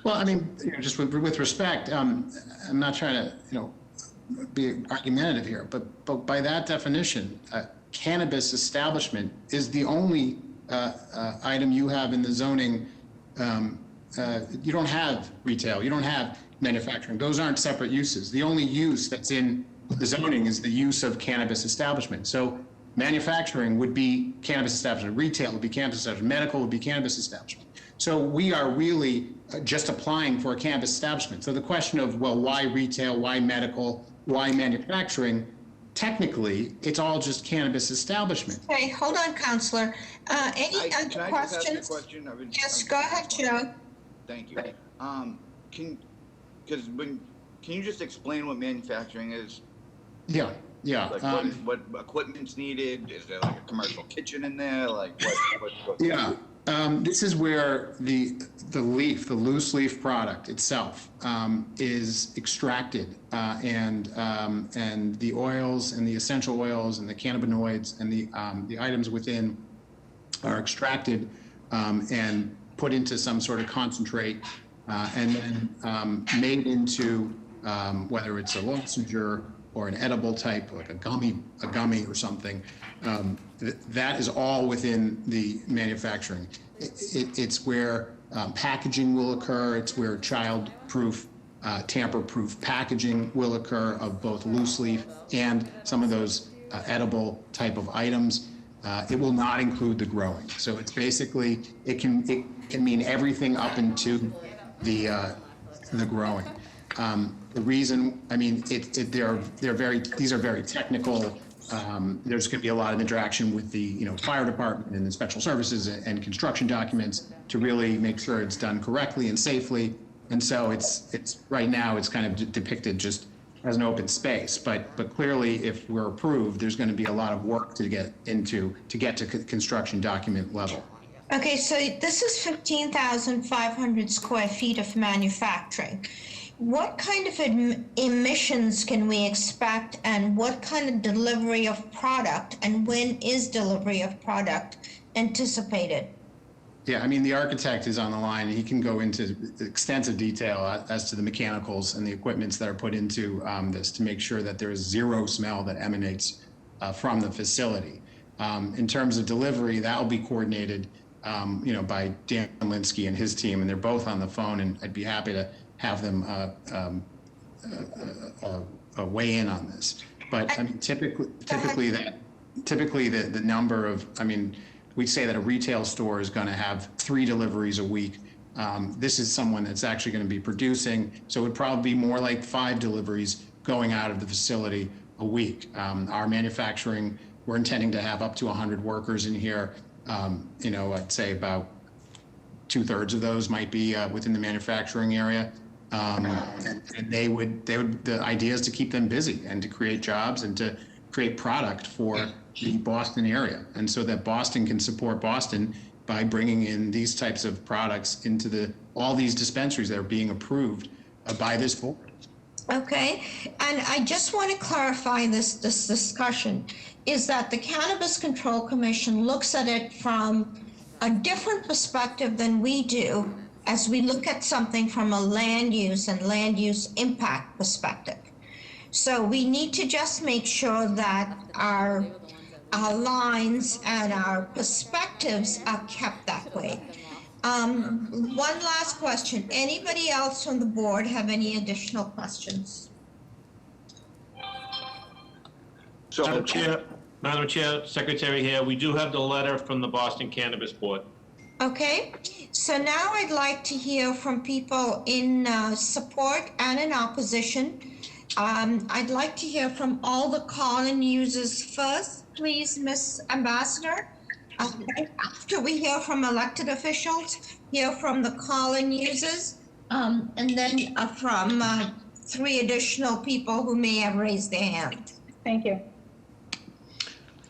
Well, I mean, just with respect, I'm not trying to, be argumentative here, but by that definition, cannabis establishment is the only item you have in the zoning. You don't have retail, you don't have manufacturing. Those aren't separate uses. The only use that's in the zoning is the use of cannabis establishment. So manufacturing would be cannabis establishment, retail would be cannabis establishment, medical would be cannabis establishment. So we are really just applying for a cannabis establishment. So the question of, well, why retail, why medical, why manufacturing? Technically, it's all just cannabis establishment. Okay, hold on, Counselor. Any other Can I questions? just ask a question? Yes, go ahead, Joe. Thank you. Can you just explain what manufacturing is? Yeah. Like what equipment's needed? Is there like a commercial kitchen in there? Like what Yeah. This is where the loose leaf product itself is extracted, and the oils and the essential oils and the cannabinoids and the items within are extracted and put into some sort of concentrate, and then made into whether it's a lozenge or an edible type, like a gummy or something. That is all within the manufacturing. It's where packaging will occur. It's where child-proof, tamper-proof packaging will occur of both loose leaf and some of those edible type of items. It will not include the growing. So it's basically, it can mean everything up into the growing. The reason, I mean, these are very technical. There's going to be a lot of interaction with the fire department and the special services and construction documents to really make sure it's done correctly and safely. And so it's right now it's kind of depicted just as an open space. But clearly, if we're approved, there's going to be a lot of work to get to construction document level. Okay, so this is 15,500 square feet of manufacturing. What kind of emissions can we expect, and what kind of delivery of product, and when is delivery of product anticipated? Yeah, I mean, the architect is on the line. He can go into extensive detail as to the mechanicals and the equipments that are put into this to make sure that there is zero smell that emanates from the facility. In terms of delivery, that will be coordinated, by Dan Linsky and his team, and they're both on the phone, and I'd be happy to have them weigh in on this. But I mean, typically the number of, we say that a retail store is going to have 3 deliveries a week. This is someone that's actually going to be producing, so it would probably be more like 5 deliveries going out of the facility a week. Our manufacturing, we're intending to have up to 100 workers in here. I'd say about 2/3 of those might be within the manufacturing area. And the idea is to keep them busy and to create jobs and to create product for the Boston area. And so that Boston can support Boston by bringing in these types of products into all these dispensaries that are being approved by this board. Okay, and I just want to clarify this discussion, is that the Cannabis Control Commission looks at it from a different perspective than we do as we look at something from a land use and land use impact perspective. So we need to just make sure that our lines and our perspectives are kept that way. One last question. Anybody else from the board have any additional questions? Madam Chair, Secretary here, we do have the letter from the Boston Cannabis Board. Okay, so now I'd like to hear from people in support and in opposition. I'd like to hear from all the call-in users first, please, Ms. Ambassador. After we hear from elected officials, hear from the call-in users, and then from 3 additional people who may have raised their hand. Thank you.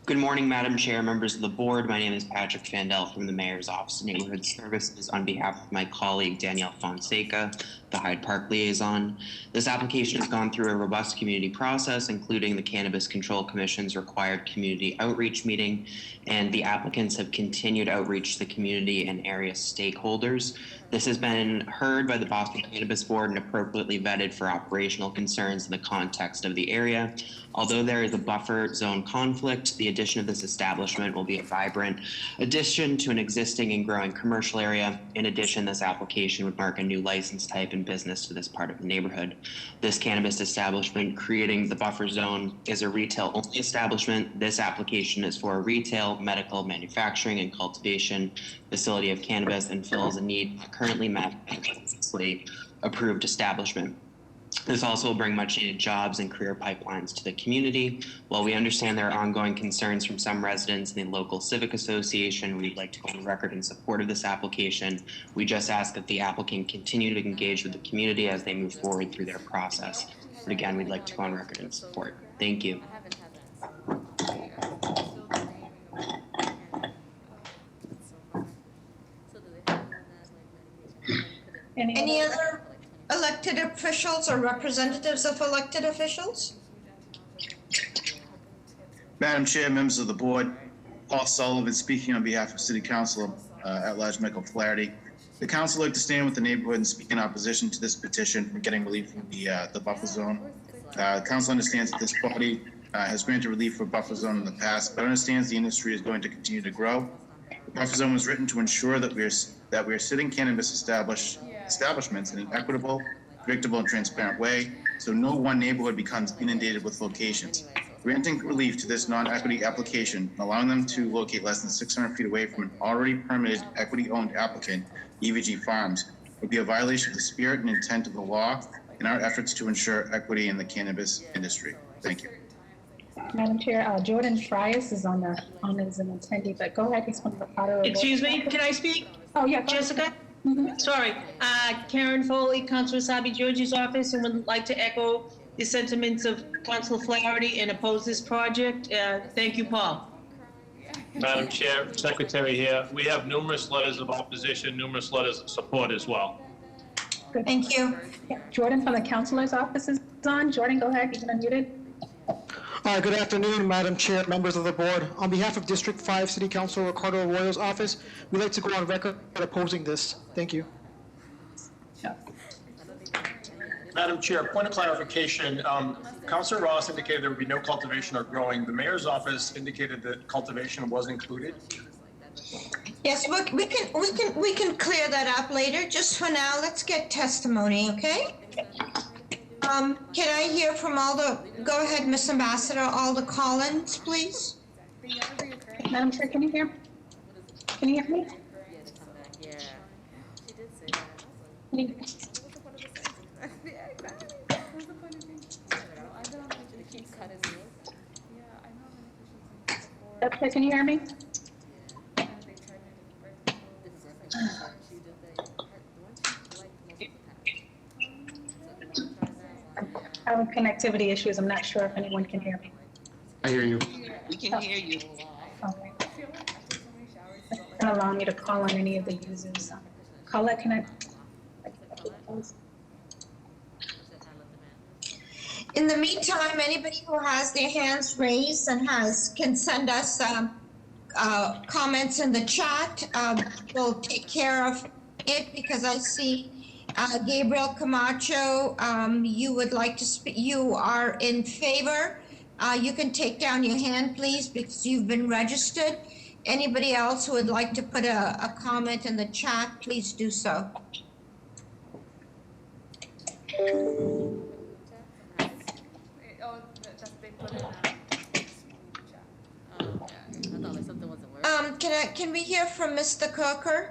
Good morning, Madam Chair, members of the board. My name is Patrick Fandel from the Mayor's Office of Neighborhood Services on behalf of my colleague Danielle Fonseca, the Hyde Park liaison. This application has gone through a robust community process, including the Cannabis Control Commission's required community outreach meeting, and the applicants have continued outreach to the community and area stakeholders. This has been heard by the Boston Cannabis Board and appropriately vetted for operational concerns in the context of the area. Although there is a buffer zone conflict, the addition of this establishment will be a vibrant addition to an existing and growing commercial area. In addition, this application would mark a new license type and business to this part of the neighborhood. This cannabis establishment creating the buffer zone is a retail-only establishment. This application is for a retail, medical, manufacturing, and cultivation facility of cannabis and fills a need currently met by a previously approved establishment. This also will bring much needed jobs and career pipelines to the community. While we understand there are ongoing concerns from some residents in the local civic association, we'd like to go on record in support of this application. We just ask that the applicant continue to engage with the community as they move forward through their process. But again, we'd like to go on record in support. Thank you. Any other elected officials or representatives of elected officials? Madam Chair, members of the board, Paul Sullivan speaking on behalf of City Council at-large Michael Flaherty. The council would like to stand with the neighborhood and speak in opposition to this petition for getting relief from the buffer zone. The council understands that this body has granted relief for buffer zone in the past, but understands the industry is going to continue to grow. The buffer zone was written to ensure that we are sitting cannabis establishments in an equitable, predictable, and transparent way, so no one neighborhood becomes inundated with locations. Granting relief to this non-equity application, allowing them to locate less than 600 feet away from an already permitted equity-owned applicant, EVG Farms, would be a violation of the spirit and intent of the law in our efforts to ensure equity in the cannabis industry. Thank you. Madam Chair, Jordan Frias is on as an attendee, but go ahead, he's one of the part of the Excuse me, can I speak? Oh, yeah. Jessica? Sorry, Karen Foley, Councilor Sabi Georgie's office, and would like to echo the sentiments of Councilor Flaherty and oppose this project. Thank you, Paul. Madam Chair, Secretary here, we have numerous letters of opposition, numerous letters of support as well. Good. Thank you. Jordan from the councilor's office is on. Jordan, go ahead, you've been unmuted. Good afternoon, Madam Chair, members of the board. On behalf of District 5 City Council Ricardo Arroyo's office, we'd like to go on record opposing this. Thank you. Madam Chair, point of clarification, Councilor Ross indicated there would be no cultivation or growing. The mayor's office indicated that cultivation was included. Yes, we can clear that up later. Just for now, let's get testimony, okay? Can I hear from go ahead, Ms. Ambassador, Alder Collins, please? Madam Chair, can you hear me? Can you, okay, can you hear me? I have connectivity issues. I'm not sure if anyone can hear me. I hear you. We can hear you. Okay. Don't allow me to call on any of the users. Colette, can I? In the meantime, anybody who has their hands raised and can send us comments in the chat, we'll take care of it, because I see Gabriel Camacho, you would like to speak. You are in favor. You can take down your hand, please, because you've been registered. Anybody else who would like to put a comment in the chat, please do so. Can we hear from Mr. Kirker?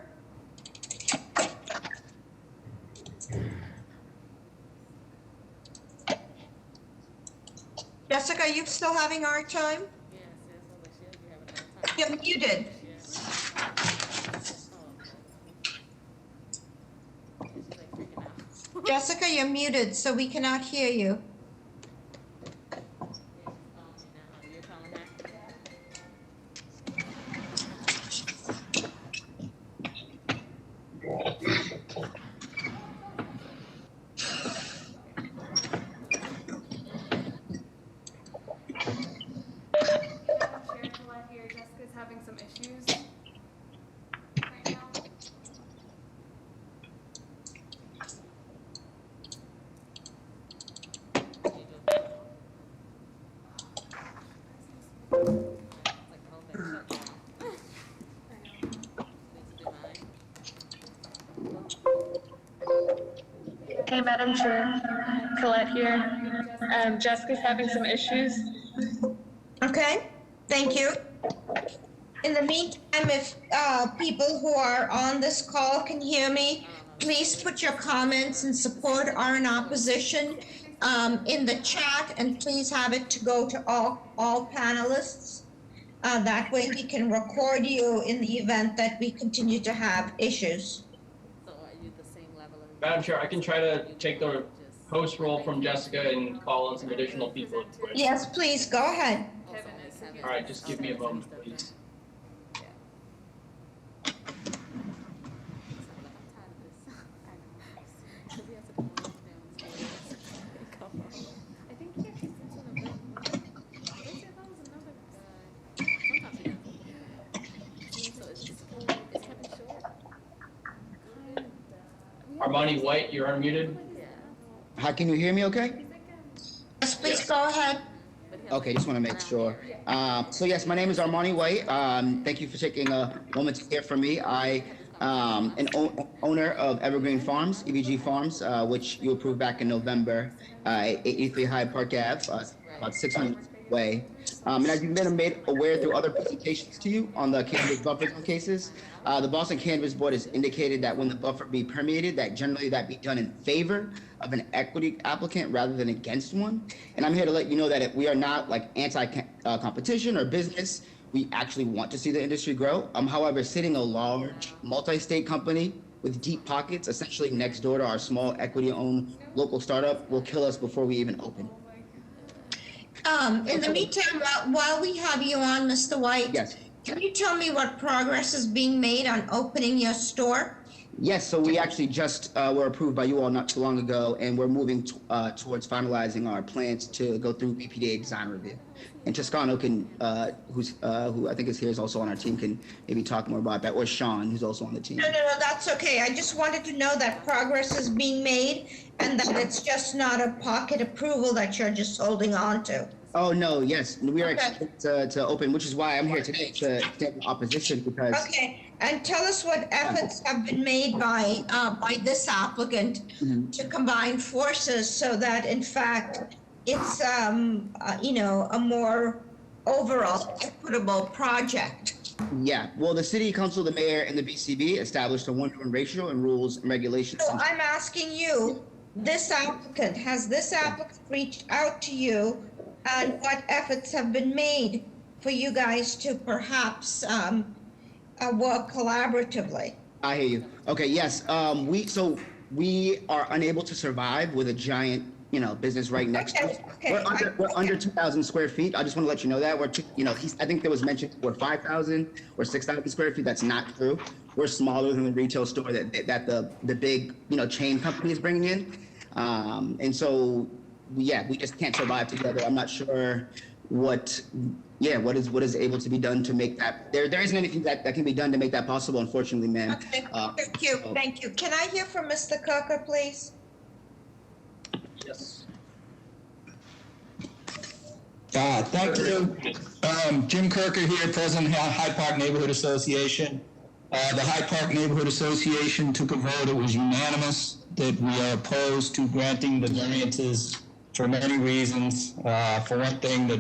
Jessica, are you still having a hard time? You're muted. Jessica, you're muted, so we cannot hear you. Hey, Madam Chair, Colette here. Jessica's having some issues. Okay, thank you. In the meantime, if people who are on this call can hear me, please put your comments in support or in opposition in the chat, and please have it to go to all panelists. That way we can record you in the event that we continue to have issues. Madam Chair, I can try to take the host role from Jessica and call on some additional people. Yes, please, go ahead. All right, just give me a moment, please. Armani White, you're unmuted. Hi, can you hear me okay? Yes, please go ahead. Okay, just want to make sure. So yes, my name is Armani White. Thank you for taking a moment to hear from me. I am an owner of Evergreen Farms, EVG Farms, which you approved back in November, 83 Hyde Park Ave, about 600 way. And as you've been made aware through other presentations to you on the cannabis buffer zone cases, the Boston Cannabis Board has indicated that when the buffer be permeated, that generally that be done in favor of an equity applicant rather than against one. And I'm here to let you know that we are not like anti-competition or business. We actually want to see the industry grow. However, sitting a large multi-state company with deep pockets, essentially next door to our small equity-owned local startup, will kill us before we even open. In the meantime, while we have you on, Mr. White, yes. Can you tell me what progress is being made on opening your store? Yes, so we actually just were approved by you all not too long ago, and we're moving towards finalizing our plans to go through BPDA design review. And Toscano can, who I think is here, is also on our team, can maybe talk more about that, or Sean, who's also on the team. No, that's okay. I just wanted to know that progress is being made and that it's just not a pocket approval that you're just holding on to. Oh, no, yes, we are excited to open, which is why I'm here today to stand in opposition, because. Okay, and tell us what efforts have been made by this applicant to combine forces so that in fact it's, you know, a more overall equitable project. Yeah, well, the city council, the mayor, and the BCB established a one-to-one ratio and rules and regulations. So I'm asking you, this applicant, has this applicant reached out to you, and what efforts have been made for you guys to perhaps work collaboratively? I hear you. Okay, yes, we are unable to survive with a giant, you know, business right next to us. We're under 2,000 square feet. I just want to let you know that. I think there was mentioned we're 5,000 or 6,000 square feet. That's not true. We're smaller than the retail store that the big, you know, chain company is bringing in. And so, yeah, we just can't survive together. I'm not sure what is able to be done to make that. There isn't anything that can be done to make that possible, unfortunately, ma'am. Okay, thank you. Can I hear from Mr. Kirker, please? Yes. Thank you. Jim Kirker here, President of Hyde Park Neighborhood Association. The Hyde Park Neighborhood Association took a vote. It was unanimous that we are opposed to granting the variances for many reasons. For one thing, the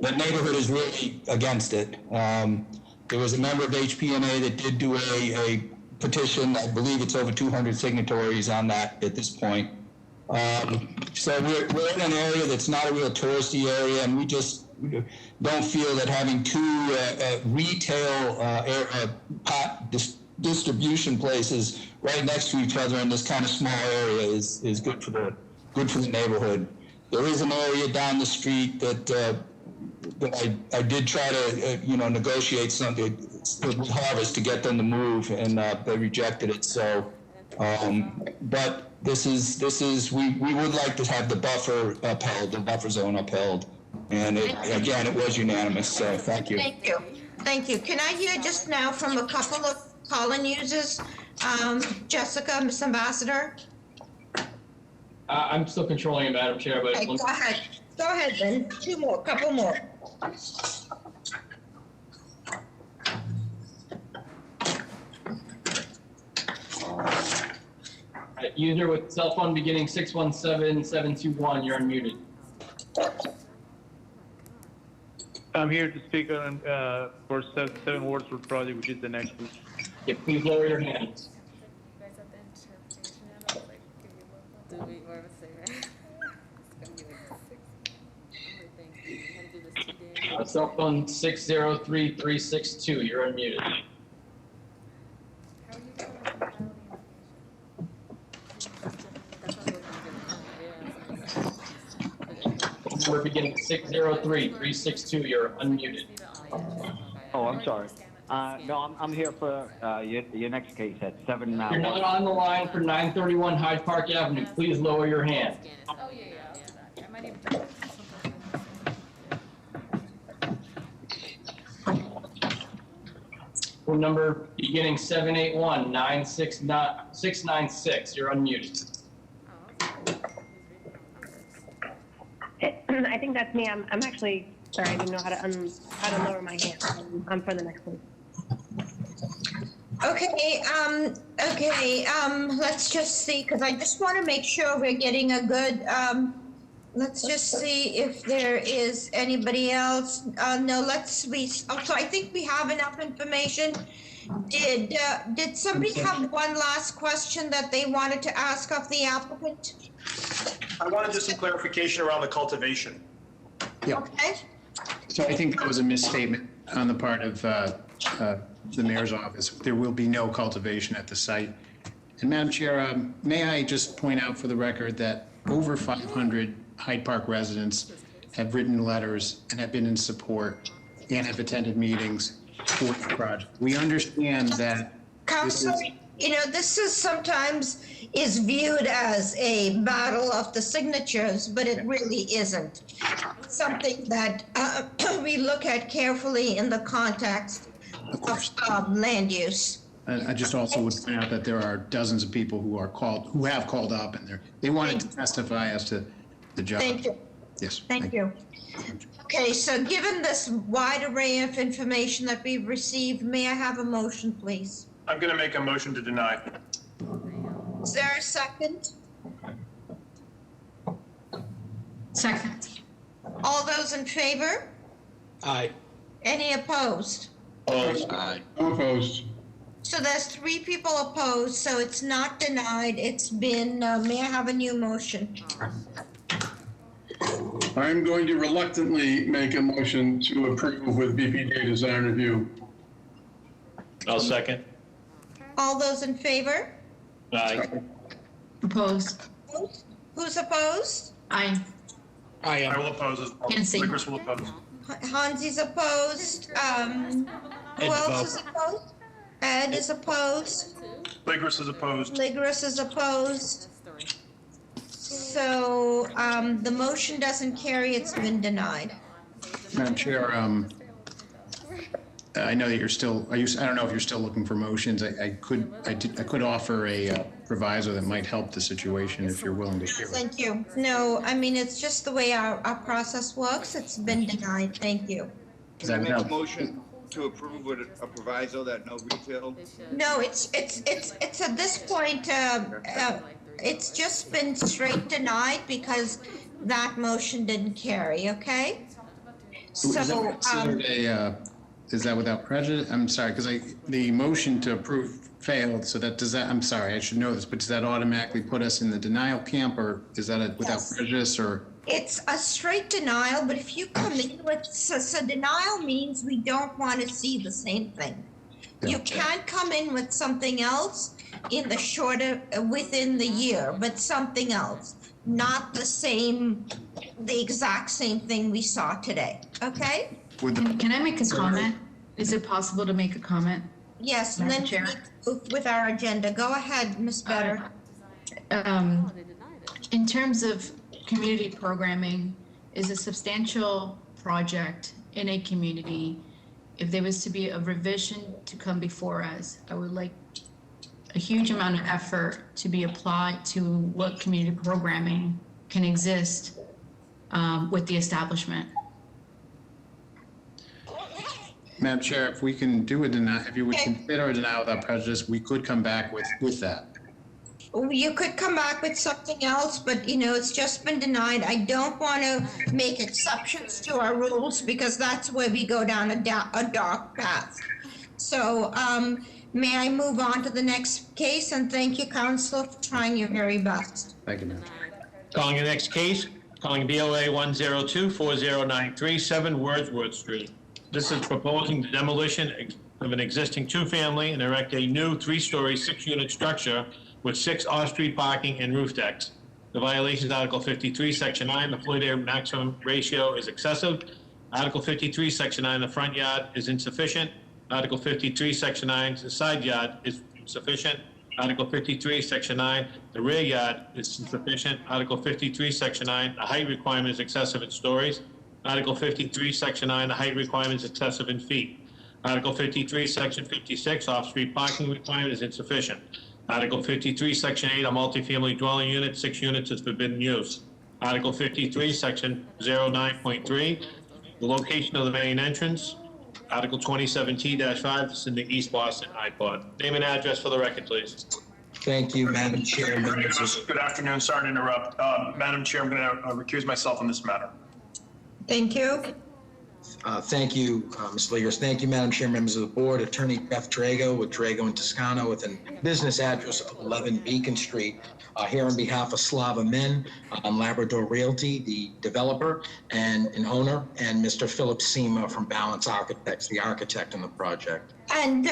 neighborhood is really against it. There was a member of HPNA that did do a petition. I believe it's over 200 signatories on that at this point. So we're in an area that's not a real touristy area, and we just don't feel that having two retail pot distribution places right next to each other in this kind of small area is good for the neighborhood. There is an area down the street that I did try to negotiate something with Harvest to get them to move, and they rejected it. So, but this is we would like to have the buffer upheld, the buffer zone upheld, and again it was unanimous. So thank you. Thank you. Can I hear just now from a couple of Colin users? Jessica, Ms. Ambassador. I'm still controlling it, Madam Chair, but. Okay, go ahead. Go ahead then. Couple more. User with cell phone beginning 617721, you're unmuted. I'm here to speak on for 7 Wordsworth project, which is the next one. Yeah, please lower your hands. Cell phone 603362, you're unmuted. We're beginning 603362, you're unmuted. Oh, I'm sorry. No, I'm here for your next case at 7. You're not on the line for 931 Hyde Park Avenue. Please lower your hand. Phone number beginning 781-969-696. You're unmuted. I think that's me. I'm actually sorry. I didn't know how to lower my hand. I'm for the next one. Okay, let's just see, because I just want to make sure we're getting a good, let's just see if there is anybody else. No, so I think we have enough information. Did somebody have one last question that they wanted to ask of the applicant? I wanted just some clarification around the cultivation. Yeah. Okay. So I think that was a misstatement on the part of the mayor's office. There will be no cultivation at the site. And Madam Chair, may I just point out for the record that over 500 Hyde Park residents have written letters and have been in support and have attended meetings for the project. We understand that. Counselor, this is sometimes is viewed as a battle of the signatures, but it really isn't. Something that we look at carefully in the context of land use. I just also would point out that there are dozens of people who have called up, and they wanted to testify as to the job. Thank you. Yes. Thank you. Okay, so given this wide array of information that we've received, may I have a motion, please? I'm going to make a motion to deny. Is there a second? Second. All those in favor? Aye. Any opposed? Aye. I'm opposed. So there's 3 people opposed, so it's not denied. It's been, may I have a new motion? I'm going to reluctantly make a motion to approve with BPDA design review. I'll second. All those in favor? Aye. Opposed. Who's opposed? Aye. I I will oppose as well. Can't see. Lakers will oppose. Hansi's opposed. Who else is opposed? Ed is opposed. Lakers is opposed. Ligris is opposed. So the motion doesn't carry. It's been denied. Madam Chair, I know that you're still, I don't know if you're still looking for motions. I could offer a proviso that might help the situation if you're willing to hear it. Thank you. No, I mean, it's just the way our process works. It's been denied. Thank you. Can I make a motion to approve with a proviso that no retail? No, it's at this point, it's just been straight denied because that motion didn't carry, okay? Is that So, considered is that without prejudice? I'm sorry, because the motion to approve failed, so I'm sorry, I should know this, but does that automatically put us in the denial camp, or is that without prejudice, or? it's a straight denial, but if you come in with, so denial means we don't want to see the same thing. You can't come in with something else in the within the year, but something else, not the exact same thing we saw today, okay? Can I make a comment? Is it possible to make a comment? Yes, and then Madam Chair? with our agenda. Go ahead, Ms. Better. In terms of community programming, is a substantial project in a community, if there was to be a revision to come before us, I would like a huge amount of effort to be applied to what community programming can exist with the establishment. Madam Chair, if we can do a denial, if you would consider a denial without prejudice, we could come back with that. You could come back with something else, but it's just been denied. I don't want to make exceptions to our rules because that's where we go down a dark path. So may I move on to the next case? And thank you, Counselor, for trying your very best. Thank you, Madam. Calling the next case, calling BOA 102-4093, 7 Wordsworth Street. This is proposing the demolition of an existing 2-family and erect a new 3-story, 6-unit structure with 6 off-street parking and roof decks. The violation is Article 53, Section 9, the floor area maximum ratio is excessive. Article 53, Section 9, the front yard is insufficient. Article 53, Section 9, the side yard is insufficient. Article 53, Section 9, the rear yard is insufficient. Article 53, Section 9, the height requirement is excessive in stories. Article 53, Section 9, the height requirement is excessive in feet. Article 53, Section 56, off-street parking requirement is insufficient. Article 53, Section 8, a multifamily dwelling unit, 6 units is forbidden use. Article 53, Section 09.3, the location of the main entrance. Article 27T-5, this is in the East Boston iPod. Name and address for the record, please. Thank you, Madam Chair. Good afternoon. Sorry to interrupt. Madam Chair, I'm going to recuse myself on this matter. Thank you. Thank you, Ms. Ligers. Thank you, Madam Chair, members of the board. Attorney Jeff Drago with Drago and Toscano with a business address of 11 Beacon Street. Here on behalf of Slava Men, Labrador Realty, the developer and an owner, and Mr. Philip Sema from Balance Architects, the architect on the project. And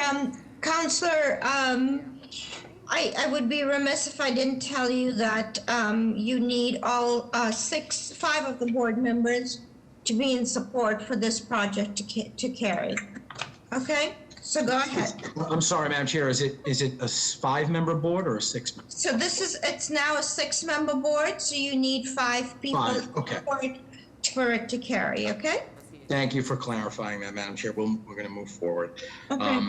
Counselor, I would be remiss if I didn't tell you that you need all 5 of the board members to be in support for this project to carry. Okay, so go ahead. I'm sorry, Madam Chair, is it a 5-member board or a 6-member? So it's now a 6-member board, so you need 5 people 5, okay. for it to carry, okay? Thank you for clarifying that, Madam Chair. We're going to move forward. Okay.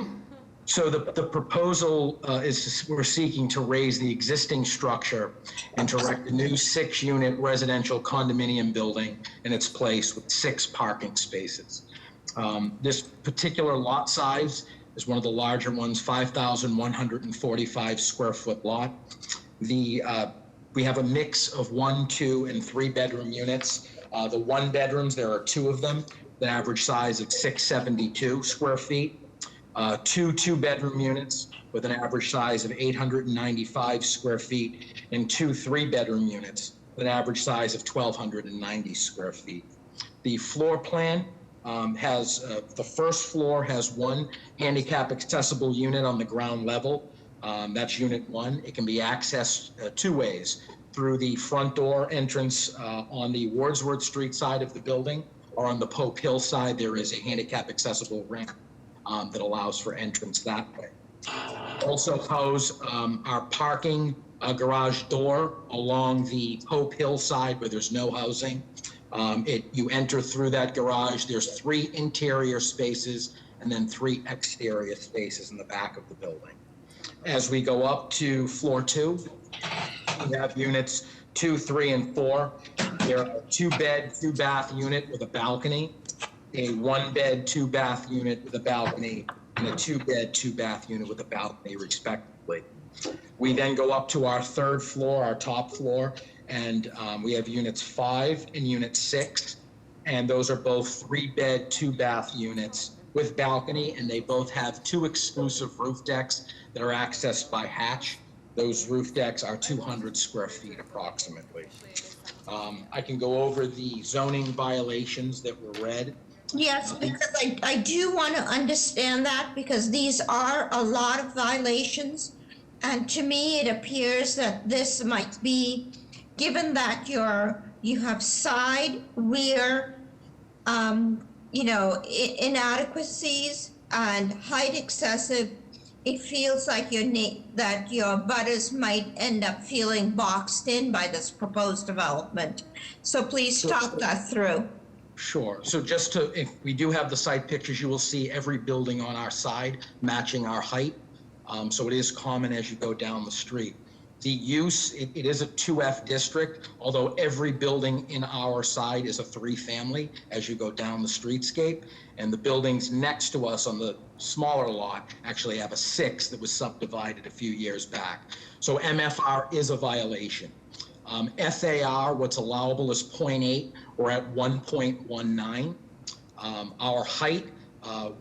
So the proposal is we're seeking to raise the existing structure and to erect a new 6-unit residential condominium building in its place with 6 parking spaces. This particular lot size is one of the larger ones, 5,145 square foot lot. We have a mix of 1, 2, and 3 bedroom units. The 1 bedrooms, there are 2 of them, the average size of 672 square feet. 2 2-bedroom units with an average size of 895 square feet, and 2 3-bedroom units with an average size of 1,290 square feet. The floor plan has, the first floor has 1 handicap accessible unit on the ground level. That's unit 1. It can be accessed 2 ways, through the front door entrance on the Wordsworth Street side of the building, or on the Pope Hill side, there is a handicap accessible ramp that allows for entrance that way. Also house our parking garage door along the Pope Hill side where there's no housing. You enter through that garage, there's 3 interior spaces and then 3 exterior spaces in the back of the building. As we go up to floor 2, we have units 2, 3, and 4. There are a 2-bed, 2-bath unit with a balcony, a 1-bed, 2-bath unit with a balcony, and a 2-bed, 2-bath unit with a balcony, respectively. We then go up to our 3rd floor, our top floor, and we have units 5 and unit 6, and those are both 3-bed, 2-bath units with balcony, and they both have 2 exclusive roof decks that are accessed by hatch. Those roof decks are 200 square feet approximately. I can go over the zoning violations that were read. Yes, because I do want to understand that, because these are a lot of violations. And to me, it appears that this might be, given that you have side, rear, inadequacies and height excessive, it feels like that your butters might end up feeling boxed in by this proposed development. So please talk that through. Sure. So just to, if we do have the site pictures, you will see every building on our side matching our height. So it is common as you go down the street. The use, it is a 2F district, although every building in our side is a 3-family as you go down the streetscape. And the buildings next to us on the smaller lot actually have a 6 that was subdivided a few years back. So MFR is a violation. FAR, what's allowable is 0.8. We're at 1.19. Our height,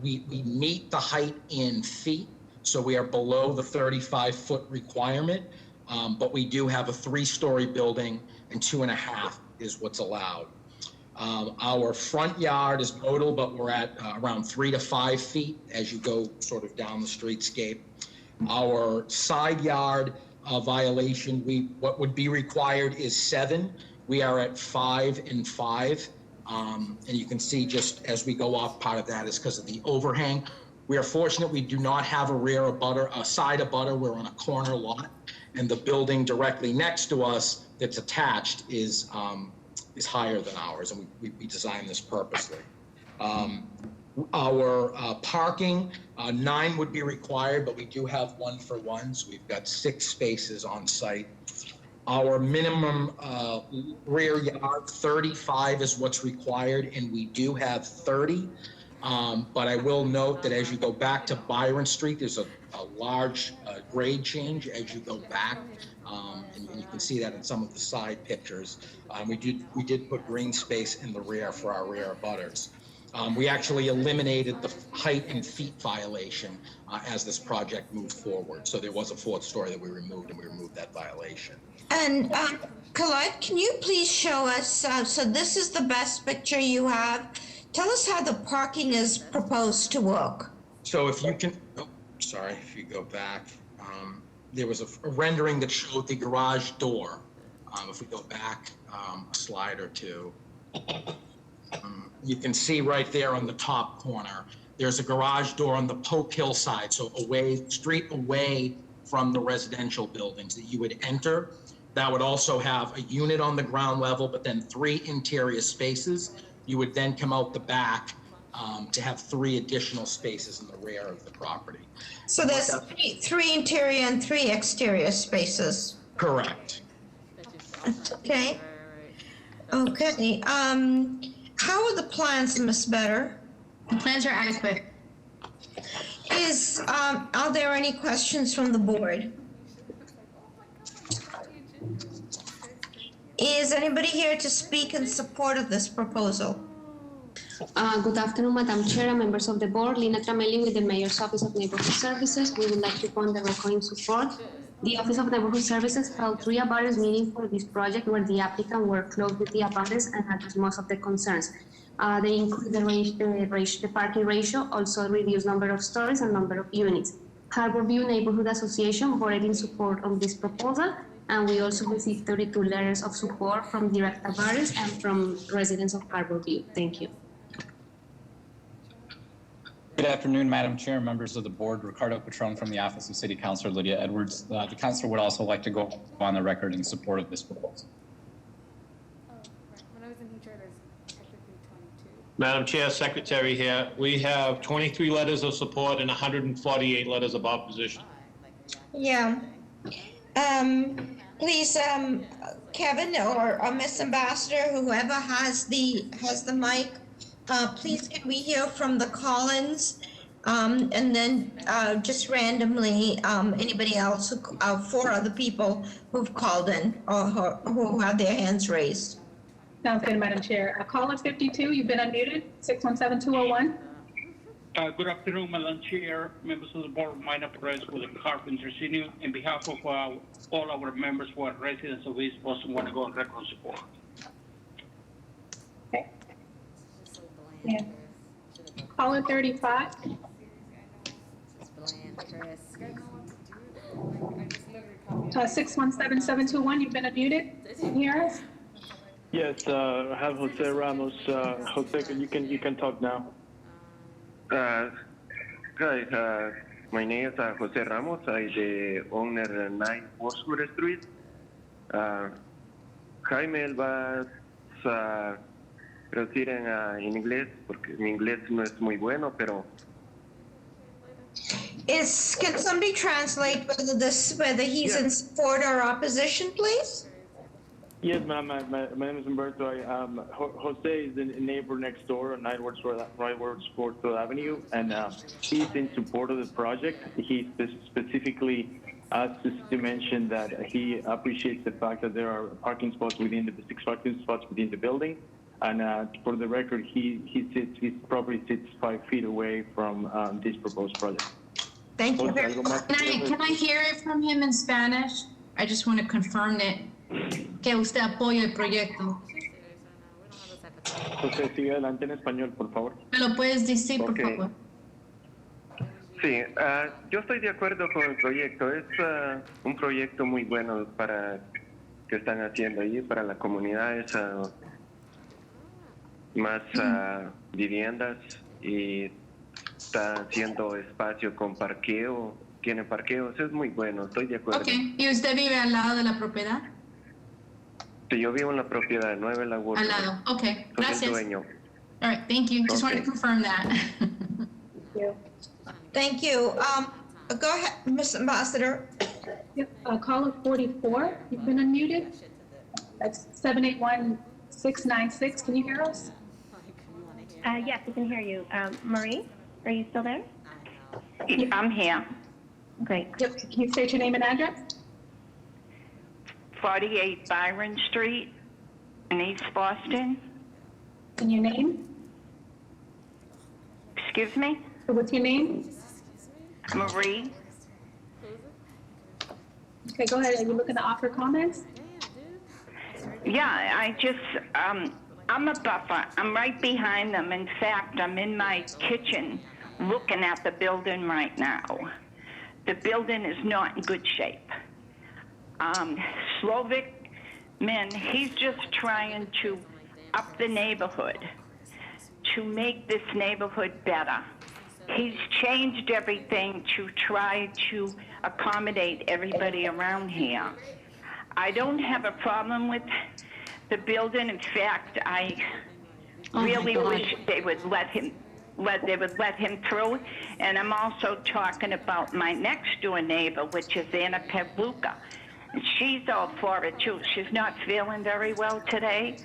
we meet the height in feet, so we are below the 35-foot requirement, but we do have a 3-story building, and 2.5 is what's allowed. Our front yard is modal, but we're at around 3 to 5 feet as you go sort of down the streetscape. Our side yard violation, what would be required is 7. We are at 5 and 5. And you can see just as we go off, part of that is because of the overhang. We are fortunate we do not have a side abutter. We're on a corner lot, and the building directly next to us that's attached is higher than ours, and we designed this purposely. Our parking, 9 would be required, but we do have 1-for-1s. We've got 6 spaces on site. Our minimum rear yard, 35 is what's required, and we do have 30. But I will note that as you go back to Byron Street, there's a large grade change as you go back. And you can see that in some of the side pictures. We did put green space in the rear for our rear abutters. We actually eliminated the height and feet violation as this project moved forward. So there was a 4th story that we removed, and we removed that violation. And Colette, can you please show us, so this is the best picture you have. Tell us how the parking is proposed to work. So if you can, if you go back, there was a rendering that showed the garage door. If we go back a slide or 2, you can see right there on the top corner, there's a garage door on the Polk Hill side, so straight away from the residential buildings that you would enter. That would also have a unit on the ground level, but then 3 interior spaces. You would then come out the back to have 3 additional spaces in the rear of the property. So there's three interior and 3 exterior spaces. Correct. Okay. Okay. How are the plans, Ms. Better? The plans are adequate. Are there any questions from the board? Is anybody here to speak in support of this proposal? Good afternoon, Madam Chair and members of the board. Lina Tramelli with the Mayor's Office of Neighborhood Services. We would like to put on the record in support. The Office of Neighborhood Services held 3 abutters meetings for this project where the applicant worked close with the abutters and addressed most of the concerns. They include the parking ratio, also reduced number of stories and number of units. Harborview Neighborhood Association voted in support of this proposal, and we also received 32 letters of support from direct abutters and from residents of Harborview. Thank you. Good afternoon, Madam Chair, members of the board. Ricardo Patron from the Office of City Councilor Lydia Edwards. The council would also like to go on the record in support of this proposal. Madam Chair, Secretary here. We have 23 letters of support and 148 letters of opposition. Yeah. Please, Kevin or Miss Ambassador, whoever has the mic, please can we hear from the Collins, and then just randomly anybody else, 4 other people who've called in or who have their hands raised. Sounds good, Madam Chair. Caller 52, you've been unmuted, 617-201. Good afternoon, Madam Chair, members of the board. Mina Perez with the Carpenters Union. In behalf of all our members who are residents of East Boston, want to go on record support. Okay. Yeah. Caller 35. Uh, 617-721, you've been unmuted. Can you hear us? Yes, I have Jose Ramos. Jose, you can talk now. Hi, my name is Jose Ramos. I'm the owner of 9 Wordsworth Street. Jaime va a traducir en inglés porque mi inglés no es muy bueno, pero. Can somebody translate whether he's in support or opposition, please? Yes, ma'am. My name is Humberto. Jose is the neighbor next door on 9 Wordsworth Avenue, and he's in support of the project. He specifically asked us to mention that he appreciates the fact that there are parking spots within the 6 parking spots within the building, and for the record, his property sits 5 feet away from this proposed project. Thank you. Can I hear it from him in Spanish? I just want to confirm that que usted apoya el proyecto. José, sigue adelante en español, por favor. ¿Me lo puedes decir, por favor? Sí, yo estoy de acuerdo con el proyecto. Es un proyecto muy bueno para que están haciendo ahí para la comunidad. Es más viviendas y está haciendo espacio con parqueo. Tiene parqueos, es muy bueno. Estoy de acuerdo. Okay. ¿Y usted vive al lado de la propiedad? Sí, yo vivo en la propiedad 9 La Wordsworth. Al lado. Okay. Soy Gracias. el dueño. All right. Thank you. Just wanted to confirm that. Thank you. Go ahead, Ms. Ambassador. Caller 44, you've been unmuted. That's 781-696. Can you hear us? Yes, I can hear you. Marie, are you still there? I'm here. Great. Can you state your name and address? 48 Byron Street in East Boston. And your name? Excuse me? What's your name? Marie. Okay, go ahead. Are you looking to offer comments? Yeah, I just, I'm a buffer. I'm right behind them. In fact, I'm in my kitchen looking at the building right now. The building is not in good shape. Slovak man, he's just trying to up the neighborhood, to make this neighborhood better. He's changed everything to try to accommodate everybody around here. I don't have a problem with the building. In fact, I really wish they would let him through. And I'm also talking about my next door neighbor, which is Anna Pavluka. She's all for it too. She's not feeling very well today.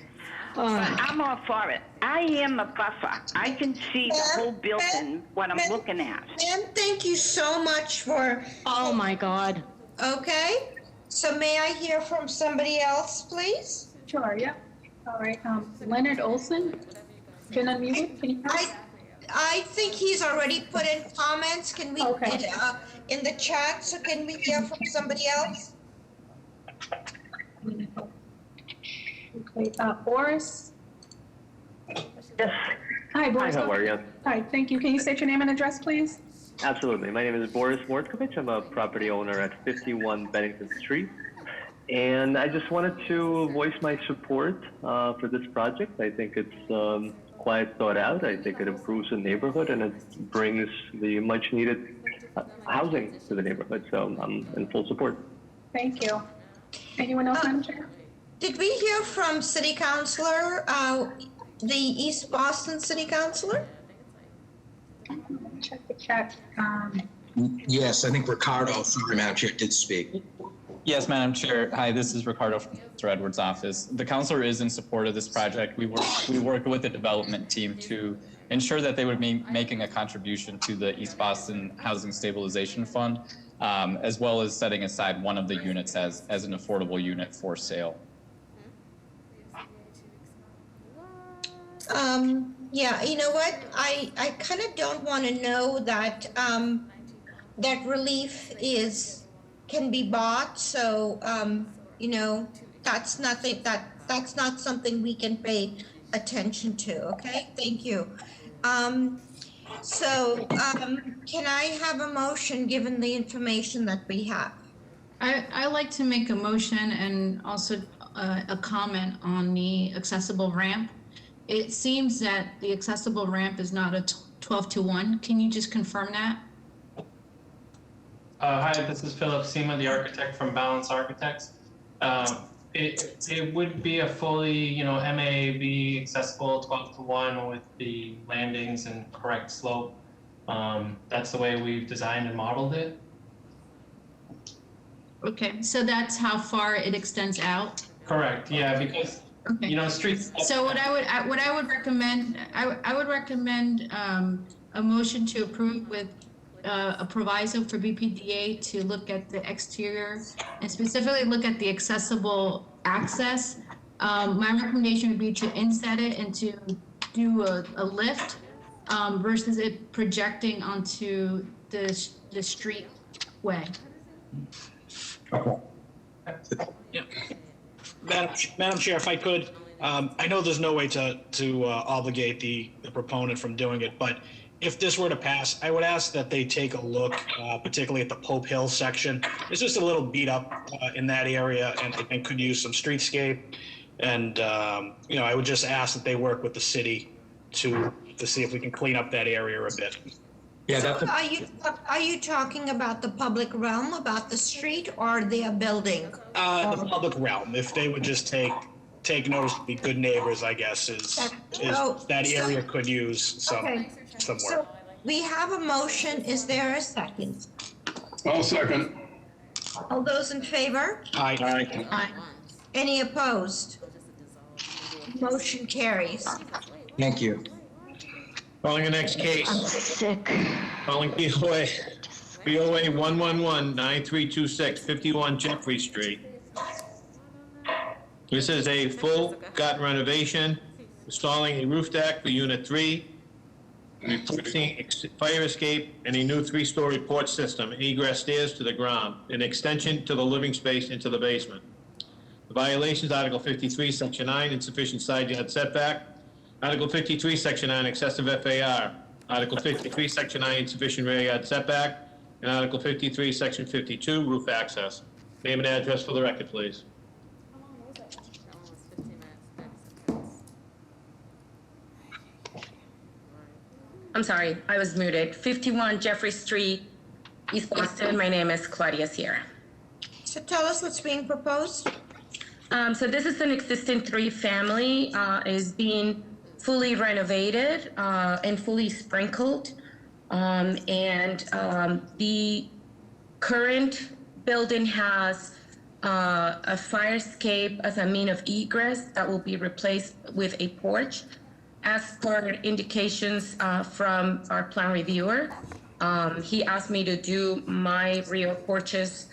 But I'm all for it. I am a buffer. I can see the whole building, what I'm looking at. Ma'am, thank you so much for. Oh, my God. Okay, so may I hear from somebody else, please? Sure, yeah. All right, Leonard Olson, can I unmute? Can you? I think he's already put in comments. Can we, Okay. in the chat, so can we hear from somebody else? Okay, Boris? Yes. Hi, Boris. Hi, how are you? Hi, thank you. Can you state your name and address, please? Absolutely. My name is Boris Mortkovich. I'm a property owner at 51 Bennington Street. And I just wanted to voice my support for this project. I think it's quite thought out. I think it improves the neighborhood and it brings the much needed housing to the neighborhood. So I'm in full support. Thank you. Anyone else, Madam Chair? Did we hear from City Councilor, the East Boston City Councilor? Check the chat. Yes, I think Ricardo, sorry, Madam Chair, did speak. Yes, Madam Chair. Hi, this is Ricardo from Mr. Edwards' office. The councilor is in support of this project. We worked with the development team to ensure that they would be making a contribution to the East Boston Housing Stabilization Fund, as well as setting aside one of the units as an affordable unit for sale. Yeah, you know what? I kind of don't want to know that, that relief can be bought. So, you know, that's nothing, that's not something we can pay attention to. Okay, thank you. So, can I have a motion given the information that we have? I like to make a motion and also a comment on the accessible ramp. It seems that the accessible ramp is not a 12-to-1. Can you just confirm that? Hi, this is Philip Sema, the architect from Balance Architects. It would be a fully, MAAB accessible 12-to-1 with the landings and correct slope. That's the way we've designed and modeled it. Okay, so that's how far it extends out? Correct, yeah, because streets. So what I would recommend, I would recommend a motion to approve with a proviso for BPDA to look at the exterior and specifically look at the accessible access. My recommendation would be to inset it and to do a lift versus it projecting onto the street way. Yeah. Madam Chair, if I could, I know there's no way to obligate the proponent from doing it, but if this were to pass, I would ask that they take a look, particularly at the Pope Hill section. It's just a little beat up in that area, and I think could use some streetscape. And I would just ask that they work with the city to see if we can clean up that area a bit. Yeah, So are you talking about the public realm, about the street, or their building? The public realm. If they would just take notice to be good neighbors, I guess, that area could use some work. So we have a motion. Is there a second? I'll second. All those in favor? Aye. Aye. Any opposed? Motion carries. Thank you. Calling the next case. I'm sick. Calling BOA 111-9326, 51 Jeffrey Street. This is a full gut renovation, installing a roof deck for Unit 3, replacing fire escape, and a new 3-story porch system, egress stairs to the ground, an extension to the living space into the basement. The violations, Article 53, Section 9, insufficient side yard setback. Article 53, Section 9, excessive FAR. Article 53, Section 9, insufficient rear yard setback. And Article 53, Section 52, roof access. Name and address for the record, please. I'm sorry, I was muted. 51 Jeffrey Street, East Boston. My name is Claudia Sierra. So tell us what's being proposed. So this is an existing three-family, is being fully renovated and fully sprinkled. The current building has a fire escape as a mean of egress that will be replaced with a porch. As per indications from our plan reviewer, he asked me to do my rear porches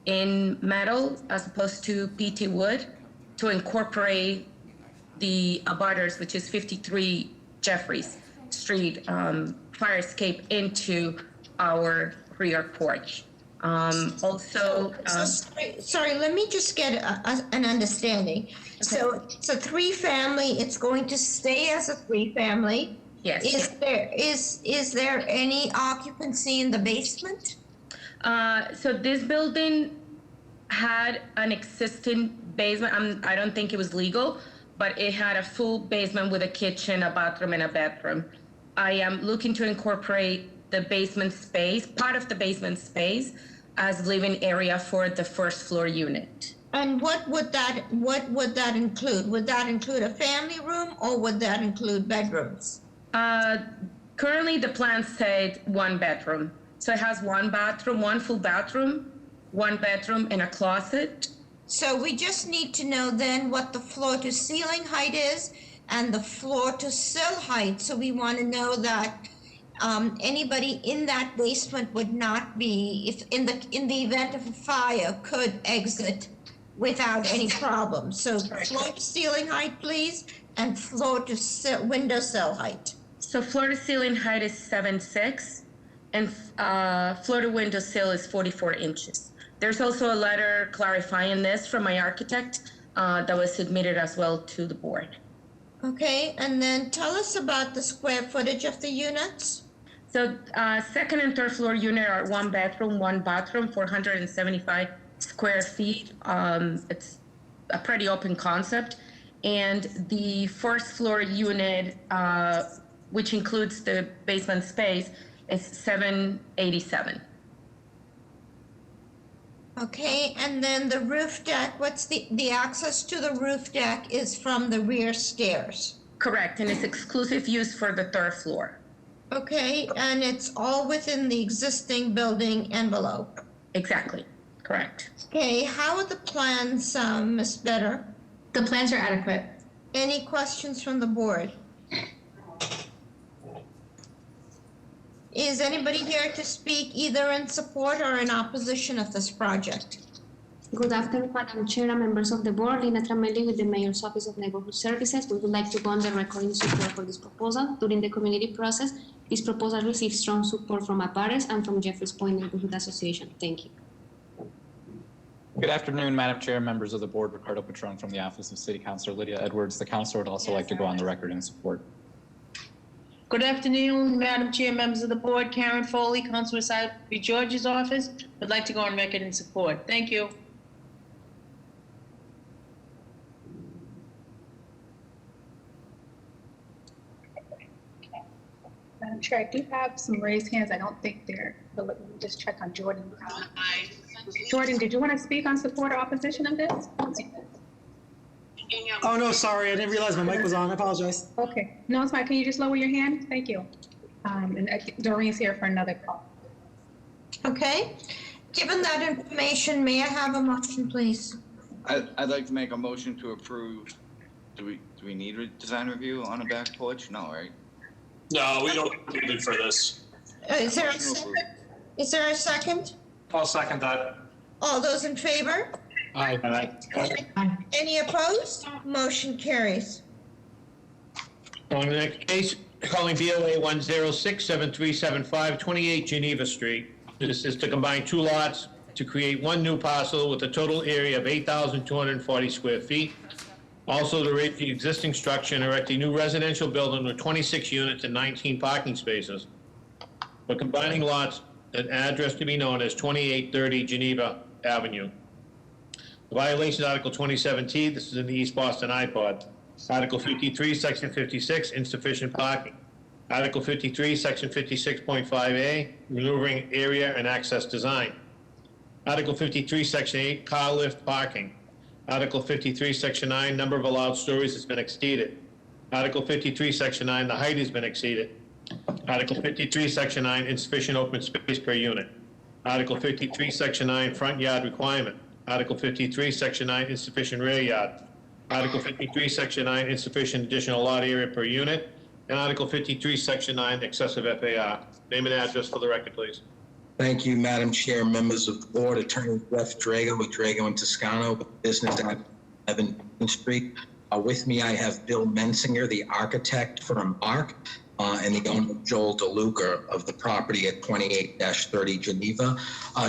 in metal as opposed to PT wood to incorporate the abutters, which is 53 Jeffries Street fire escape into our rear porch. Sorry, let me just get an understanding. So it's a three-family, it's going to stay as a three-family? Yes. Is there any occupancy in the basement? So this building had an existing basement. I don't think it was legal, but it had a full basement with a kitchen, a bathroom, and a bedroom. I am looking to incorporate the basement space, part of the basement space, as living area for the first floor unit. And what would that include? Would that include a family room or would that include bedrooms? Currently, the plan said one bedroom. So it has one bathroom, one full bathroom, one bedroom, and a closet. So we just need to know then what the floor to ceiling height is and the floor to sill height. So we want to know that anybody in that basement would not be, if in the event of a fire, could exit without any problem. So floor to ceiling height, please, and floor to window sill height. So floor to ceiling height is 7'6", and floor to window sill is 44 inches. There's also a letter clarifying this from my architect that was submitted as well to the board. Okay, and then tell us about the square footage of the units. So second and third floor unit are one bedroom, one bathroom, 475 square feet. It's a pretty open concept. And the first floor unit, which includes the basement space, is 787. Okay, and then the roof deck, what's the access to the roof deck is from the rear stairs? Correct, and it's exclusive use for the third floor. Okay, and it's all within the existing building envelope? Exactly, correct. Okay, how are the plans, Ms. Better? The plans are adequate. Any questions from the board? Is anybody here to speak either in support or in opposition of this project? Good afternoon, Madam Chair and members of the board. Lina Tramelli with the Mayor's Office of Neighborhood Services. We would like to go on the record in support for this proposal. During the community process, this proposal received strong support from abutters and from Jeffers Point Neighborhood Association. Thank you. Good afternoon, Madam Chair, members of the board. Ricardo Patron from the Office of City Councilor Lydia Edwards. The council would also like to go on the record in support. Good afternoon, Madam Chair, members of the board. Karen Foley, Councilor South B. George's office. Would like to go on record in support. Thank you. Madam Chair, I do have some raised hands. I don't think they're, but let me just check on Jordan. Jordan, did you want to speak on support or opposition of this? Oh, no, sorry. I didn't realize my mic was on. I apologize. Okay. No, it's fine. Can you just lower your hand? Thank you. And Doreen's here for another call. Okay. Given that information, may I have a motion, please? I'd like to make a motion to approve. Do we need a design review on a back porch? No, right? No, we don't need it for this. Is there a second? Is there a second? I'll second that. All those in favor? Aye. Any opposed? Motion carries. On the next case, calling BOA 106-7375, 28 Geneva Street. This is to combine two lots to create one new parcel with a total area of 8,240 square feet. Also to rate the existing structure and erect a new residential building with 26 units and 19 parking spaces. For combining lots, an address to be known as 2830 Geneva Avenue. The violation is Article 27T. This is in the East Boston iPod. Article 53, Section 56, insufficient parking. Article 53, Section 56.5A, maneuvering area and access design. Article 53, Section 8, car lift parking. Article 53, Section 9, number of allowed stories has been exceeded. Article 53, Section 9, the height has been exceeded. Article 53, Section 9, insufficient open space per unit. Article 53, Section 9, front yard requirement. Article 53, Section 9, insufficient rear yard. Article 53, Section 9, insufficient additional lot area per unit. And Article 53, Section 9, excessive FAR. Name and address for the record, please. Thank you, Madam Chair, members of the board, Attorney Jeff Drago with Drago and Toscano, business at 11 Main Street. With me, I have Bill Mensinger, the architect from ARC, and the owner Joel DeLuca of the property at 28-30 Geneva.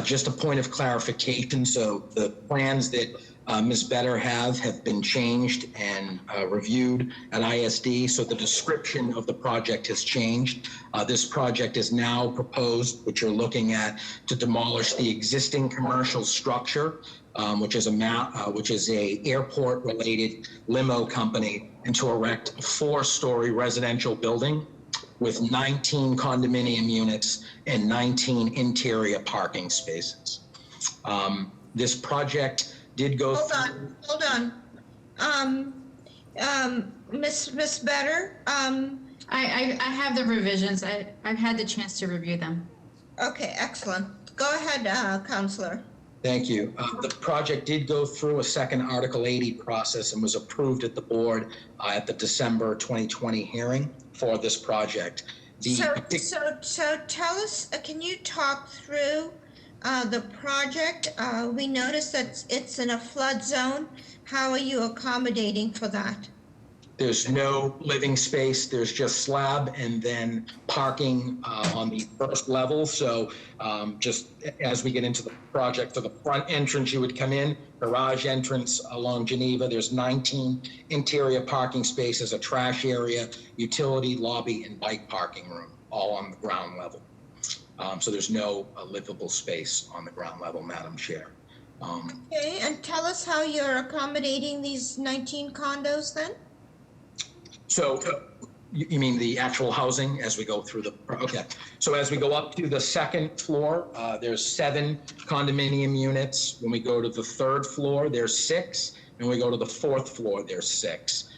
Just a point of clarification, so the plans that Ms. Better have been changed and reviewed at ISD, so the description of the project has changed. This project is now proposed, which you're looking at, to demolish the existing commercial structure, which is a airport-related limo company, and to erect a 4-story residential building with 19 condominium units and 19 interior parking spaces. This project did go. Hold on. Miss Better. I have the revisions. I've had the chance to review them. Okay, excellent. Go ahead, Counselor. Thank you. The project did go through a second Article 80 process and was approved at the board at the December 2020 hearing for this project. So tell us, can you talk through the project? We noticed that it's in a flood zone. How are you accommodating for that? There's no living space. There's just slab and then parking on the first level. So just as we get into the project, for the front entrance, you would come in, garage entrance along Geneva. There's 19 interior parking spaces, a trash area, utility, lobby, and bike parking room, all on the ground level. So there's no livable space on the ground level, Madam Chair. Okay, and tell us how you're accommodating these 19 condos then? So you mean the actual housing as we go through the, okay. So as we go up to the second floor, there's 7 condominium units. When we go to the third floor, there's 6. And when we go to the fourth floor, there's 6.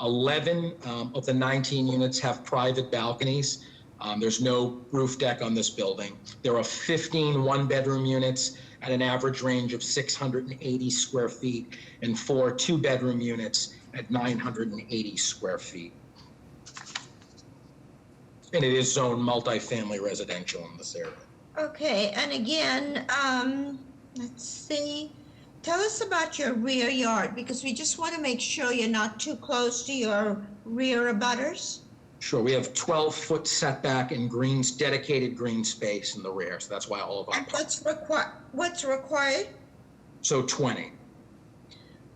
11 of the 19 units have private balconies. There's no roof deck on this building. There are 15 one-bedroom units at an average range of 680 square feet and 4 two-bedroom units at 980 square feet. And it is zoned multifamily residential in this area. Okay, and again, let's see. Tell us about your rear yard, because we just want to make sure you're not too close to your rear abutters. Sure, we have 12-foot setback and dedicated green space in the rear, so that's why all of our. And what's required? So 20.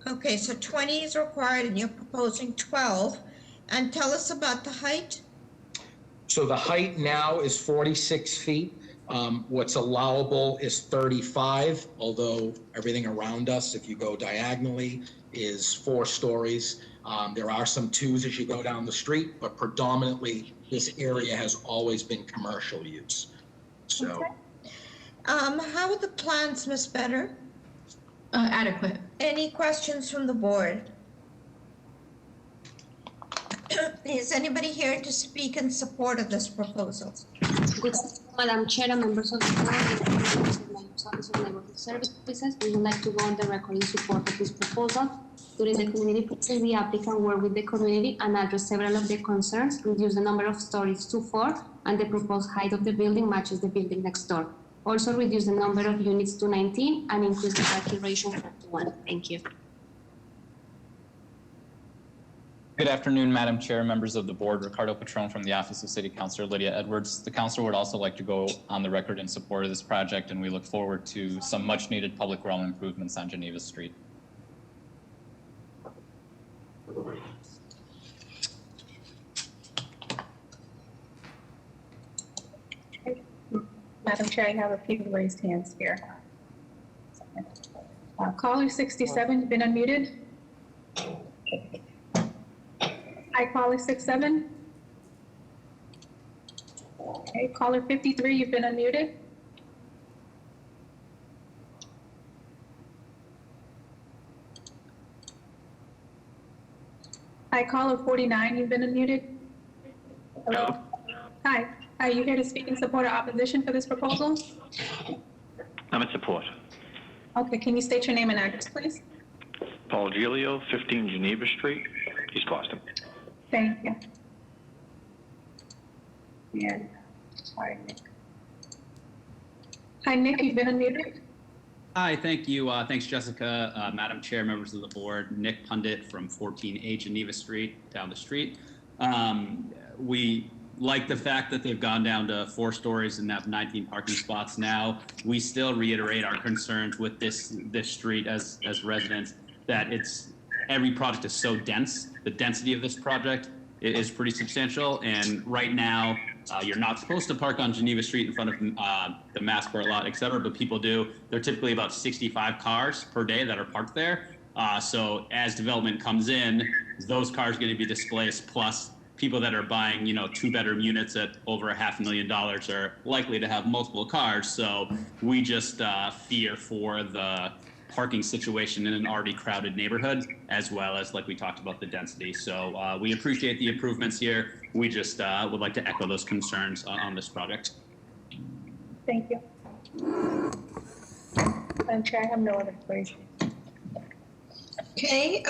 Okay, so 20 is required and you're proposing 12. And tell us about the height. So the height now is 46 feet. What's allowable is 35, although everything around us, if you go diagonally, is 4 stories. There are some 2s as you go down the street, but predominantly this area has always been commercial use. So. Okay. How are the plans, Ms. Better? Adequate. Any questions from the board? Is anybody here to speak in support of this proposal? Good afternoon, Madam Chair and members of the board, Mayor's Office of Neighborhood Services. We would like to go on the record in support of this proposal. During the community process, the applicant worked with the community and addressed several of their concerns, reduce the number of stories to 4, and the proposed height of the building matches the building next door. Also reduce the number of units to 19 and increase the parking ratio to 1. Thank you. Good afternoon, Madam Chair, members of the board. Ricardo Patron from the Office of City Councilor Lydia Edwards. The council would also like to go on the record in support of this project, and we look forward to some much needed public realm improvements on Geneva Street. Madam Chair, I have a few raised hands here. Caller 67, you've been unmuted. Hi, caller 67. Okay, caller 53, you've been unmuted. Hi, caller 49, you've been unmuted. Hello. Hi, are you here to speak in support or opposition for this proposal? I'm in support. Okay, can you state your name and address, please? Paul Giglio, 15 Geneva Street, East Boston. Thank you. Yeah, sorry, Nick. Hi, Nick, you've been unmuted. Hi, thank you. Thanks, Jessica, Madam Chair, members of the board. Nick Pundit from 14A Geneva Street, down the street. We like the fact that they've gone down to 4 stories and have 19 parking spots now. We still reiterate our concerns with this street as residents, that every project is so dense. The density of this project is pretty substantial, and right now, you're not supposed to park on Geneva Street in front of the Massport lot, et cetera, but people do. There are typically about 65 cars per day that are parked there. So as development comes in, those cars are going to be displaced, plus people that are buying, 2-bedroom units at over $500,000 are likely to have multiple cars. So we just fear for the parking situation in an already crowded neighborhood, as well as, like we talked about, the density. So we appreciate the improvements here. We just would like to echo those concerns on this project. Thank you. Madam Chair, I have no other questions. Okay,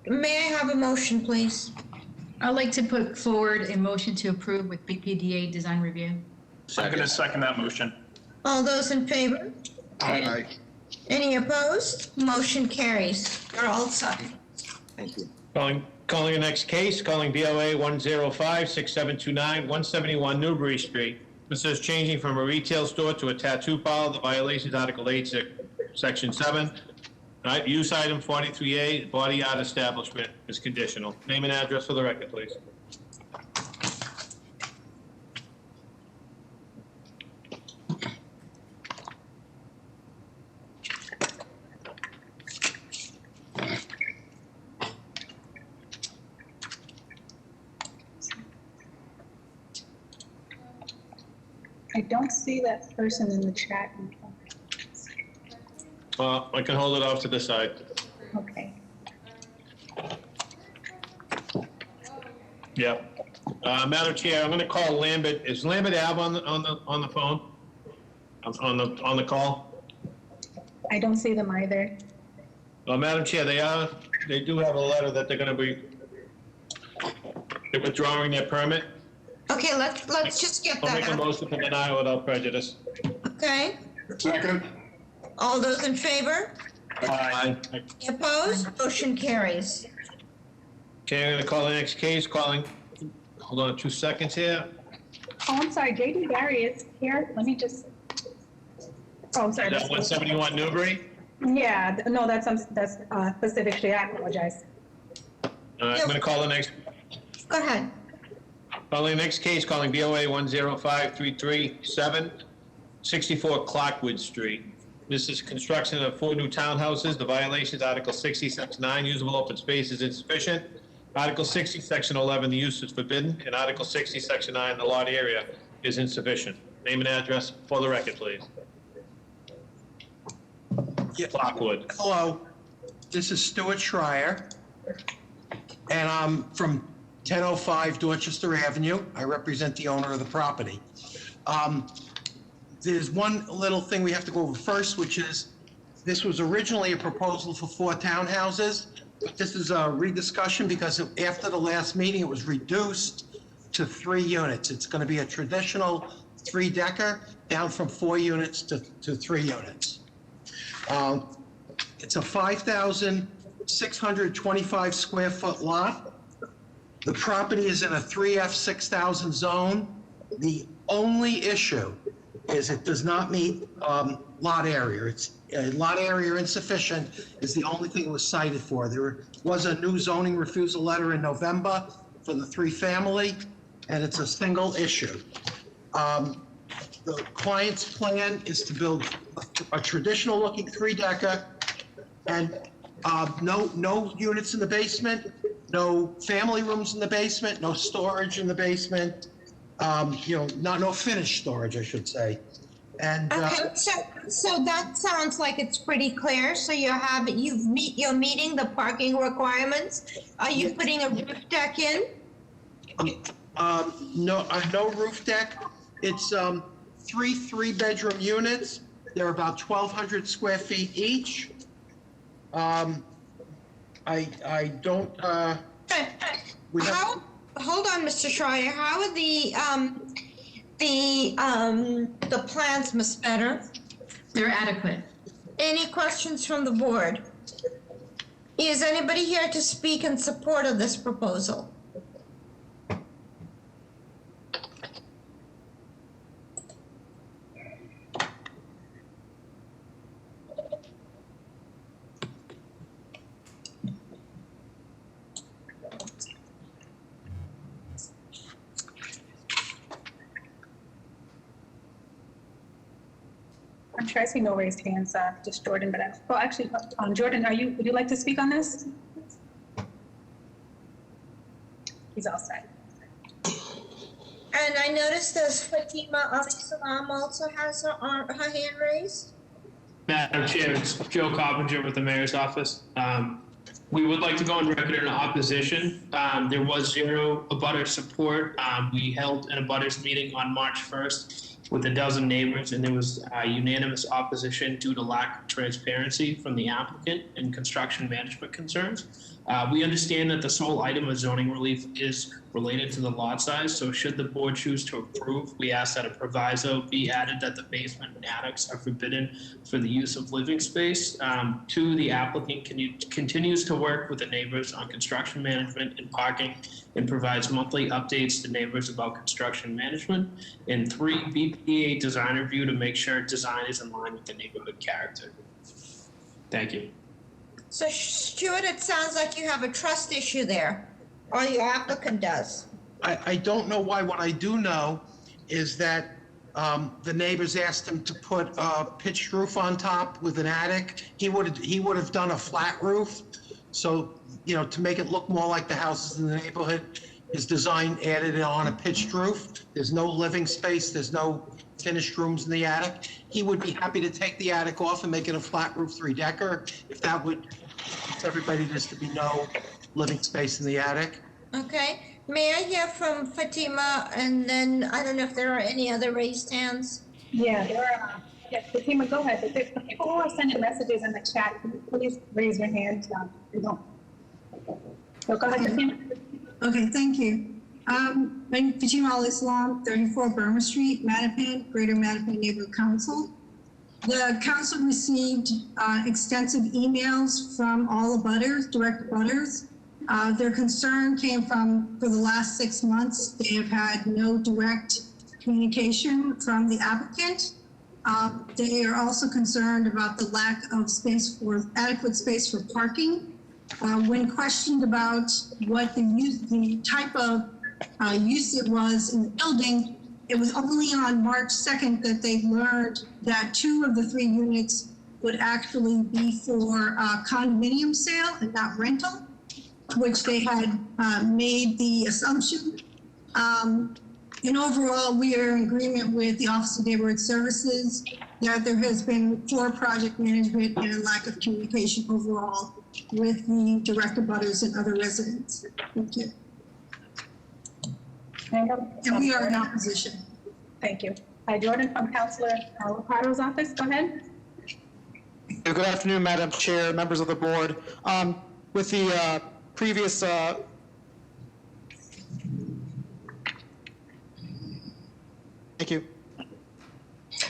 may I have a motion, please? I'd like to put forward a motion to approve with BPDA design review. I'm going to second that motion. All those in favor? Aye. Any opposed? Motion carries. You're all set. Thank you. Calling the next case, calling BOA 105-6729, 171 Newbury Street. This is changing from a retail store to a tattoo parlor. The violations, Article 8, Section 7. Right, use item 43A, body art establishment is conditional. Name and address for the record, please. I don't see that person in the chat. I can hold it off to the side. Okay. Yeah. Madam Chair, I'm going to call Lambert. Is Lambert Ave on the phone? On the call? I don't see them either. Madam Chair, they do have a letter that they're withdrawing their permit. Okay, let's just get I'll that make a out. motion to deny without prejudice. Okay, Second. all those in favor? Aye. Any opposed? Motion carries. Okay, I'm going to call the next case, hold on 2 seconds here. Oh, I'm sorry, JD Barry is here. Let me just. Oh, I'm sorry. Is that 171 Newbury? Yeah, no, that's specific street. I apologize. All right, I'm going to call the next. Go ahead. Calling the next case, calling BOA 105-337, 64 Clarkwood Street. This is construction of 4 new townhouses. The violations, Article 60, Section 9, usable open space is insufficient. Article 60, Section 11, the use is forbidden. And Article 60, Section 9, the lot area is insufficient. Name and address for the record, please. Clarkwood. Hello, this is Stuart Schreier, and I'm from 1005 Dorchester Avenue. I represent the owner of the property. There's one little thing we have to go over first, which is this was originally a proposal for 4 townhouses, but this is a rediscussion because after the last meeting, it was reduced to 3 units. It's going to be a traditional 3-decker down from 4 units to 3 units. It's a 5,625 square foot lot. The property is in a 3F 6,000 zone. The only issue is it does not meet lot area. It's lot area insufficient is the only thing it was cited for. There was a new zoning refusal letter in November for the 3-family, and it's a single issue. The client's plan is to build a traditional looking 3-decker and no units in the basement, no family rooms in the basement, no storage in the basement. no finished storage, I should say. And Okay, so that sounds like it's pretty clear. So you're meeting the parking requirements. Are you putting a roof deck in? no roof deck. It's three-bedroom units. They're about 1,200 square feet each. I don't. Hold on, Mr. Schreier. How are the plans, Ms. Better? They're adequate. Any questions from the board? Is anybody here to speak in support of this proposal? I'm sure I see no raised hands, just Jordan, but actually, Jordan, would you like to speak on this? He's all set. And I noticed there's Fatima Al-Salam also has her hand raised. Madam Chair, it's Joe Coppinger with the Mayor's Office. We would like to go on record in opposition. There was zero abutter support. We held an abutters meeting on March 1st with a dozen neighbors, and there was unanimous opposition due to lack of transparency from the applicant and construction management concerns. We understand that the sole item of zoning relief is related to the lot size, so should the board choose to approve, we ask that a proviso be added that the basement and attics are forbidden for the use of living space. Two, the applicant continues to work with the neighbors on construction management and parking and provides monthly updates to neighbors about construction management. And three, BPA design review to make sure design is in line with the neighborhood character. Thank you. So Stuart, it sounds like you have a trust issue there, or the applicant does. I don't know why. What I do know is that the neighbors asked him to put a pitched roof on top with an attic. He would have done a flat roof. So, to make it look more like the houses in the neighborhood, his design added on a pitched roof. There's no living space. There's no finished rooms in the attic. He would be happy to take the attic off and make it a flat roof 3-decker if that would, for everybody, just to be no living space in the attic. Okay, may I hear from Fatima, and then I don't know if there are any other raised hands? Yeah, there are. Yes, Fatima, go ahead. The people who are sending messages in the chat, please raise your hand. So go ahead, Fatima. Okay, thank you. I'm Fatima Al-Islam, 34 Burma Street, Mattapan, Greater Mattapan Neighborhood Council. The council received extensive emails from all abutters, direct abutters. Their concern came from, for the last 6 months, they have had no direct communication from the applicant. They are also concerned about the lack of adequate space for parking. When questioned about what the type of use it was in the building, it was only on March 2nd that they learned that 2 of the 3 units would actually be for condominium sale and not rental, which they had made the assumption. And overall, we are in agreement with the Office of Neighborhood Services that there has been poor project management and a lack of communication overall with the direct abutters and other residents. Thank you. And we are in opposition. Thank you. Hi, Jordan from Councilor Ricardo's office. Go ahead. Good afternoon, Madam Chair, members of the board. With the previous thank you.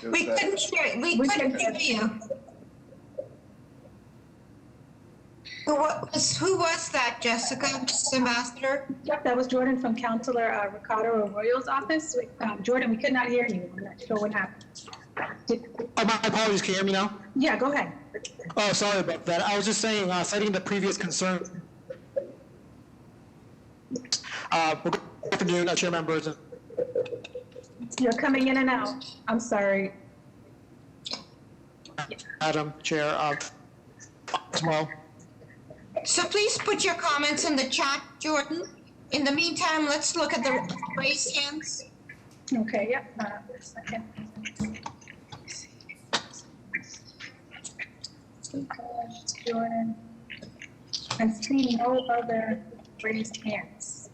We couldn't hear you. Who was that, Jessica, Mr. Ambassador? Yep, that was Jordan from Councilor Ricardo Arroyo's office. Jordan, we could not hear you. I'm not sure what happened. My apologies, can you hear me now? Yeah, go ahead. Oh, sorry about that. I was just saying, citing the previous concern. Good afternoon, Chair members. You're coming in and out. I'm sorry. Madam Chair, tomorrow. So please put your comments in the chat, Jordan. In the meantime, let's look at the raised hands. Okay, yep, a second. Jordan. I see no other raised hands.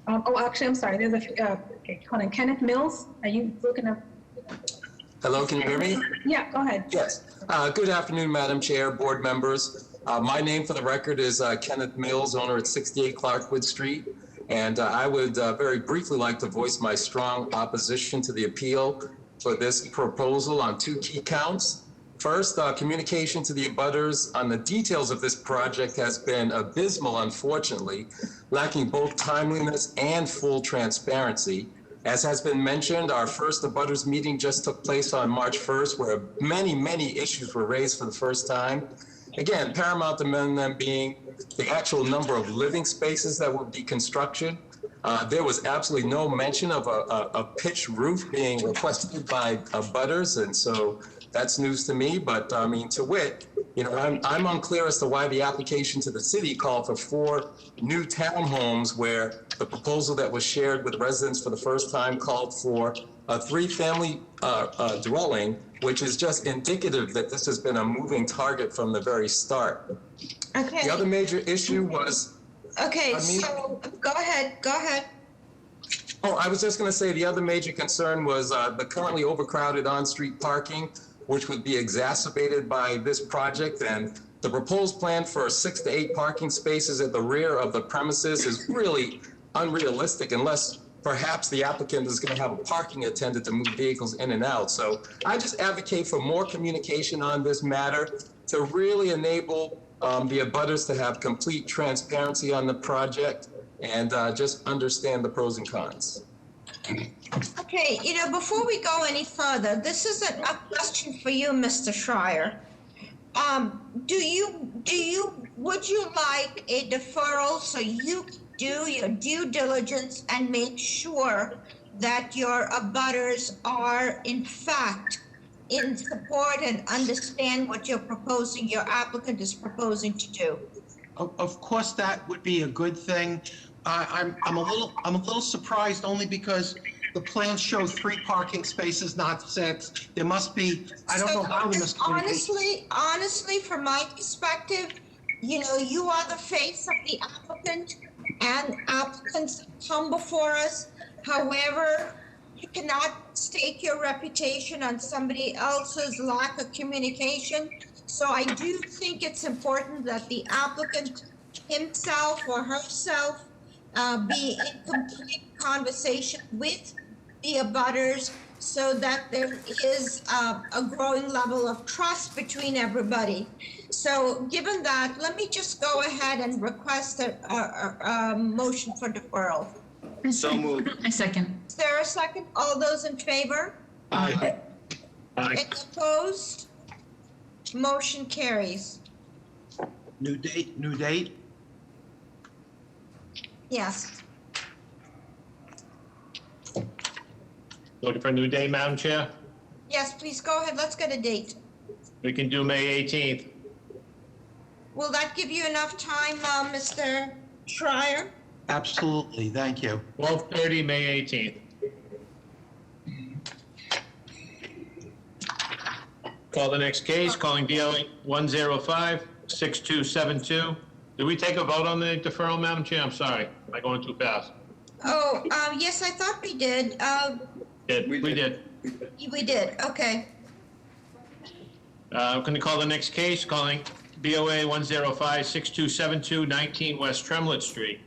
Actually, I'm sorry, there's a few, okay, hold on, Kenneth Mills, are you looking up? Hello, can you hear me? Yeah, go ahead. Yes. Good afternoon, Madam Chair, board members. My name for the record is Kenneth Mills, owner at 68 Clarkwood Street. And I would very briefly like to voice my strong opposition to the appeal for this proposal on 2 key counts. First, communication to the abutters on the details of this project has been abysmal, unfortunately, lacking both timeliness and full transparency. As has been mentioned, our first abutters meeting just took place on March 1st, where many, many issues were raised for the first time. Again, paramount among them being the actual number of living spaces that will be constructed. There was absolutely no mention of a pitched roof being requested by abutters, and so that's news to me. But I mean, to wit, I'm unclear as to why the application to the city called for 4 new townhomes, where the proposal that was shared with residents for the first time called for a 3-family dwelling, which is just indicative that this has been a moving target from the very start. Okay. The other major issue was... Okay, so go ahead. Oh, I was just going to say the other major concern was the currently overcrowded on-street parking, which would be exacerbated by this project. And the proposed plan for 6 to 8 parking spaces at the rear of the premises is really unrealistic unless perhaps the applicant is going to have a parking attendant to move vehicles in and out. So I just advocate for more communication on this matter to really enable the abutters to have complete transparency on the project and just understand the pros and cons. Okay, before we go any further, this is a question for you, Mr. Schreier. Would you like a deferral so you do your due diligence and make sure that your abutters are in fact in support and understand what your applicant is proposing to do? Of course, that would be a good thing. I'm a little surprised only because the plans show 3 parking spaces, not 6. There must be, I don't know how the miscommunication. Honestly, from my perspective, you are the face of the applicant, and applicants come before us. However, you cannot stake your reputation on somebody else's lack of communication. So I do think it's important that the applicant himself or herself be in complete conversation with the abutters so that there is a growing level of trust between everybody. So given that, let me just go ahead and request a motion for deferral. So moved. I second. Is there a second? All those in favor? Aye. Any opposed? Motion carries. New date? Yes. Looking for a new day, Madam Chair? Yes, please go ahead. Let's get a date. We can do May 18th. Will that give you enough time, Mr. Schreier? Absolutely, thank you. 12:30, May 18th. Call the next case, calling DL 105-6272. Did we take a vote on the deferral, Madam Chair? I'm sorry. Am I going too fast? Oh, yes, I thought we did. We did. We did, okay. I'm going to call the next case, calling BOA 105-6272, 19 West Tremlett Street.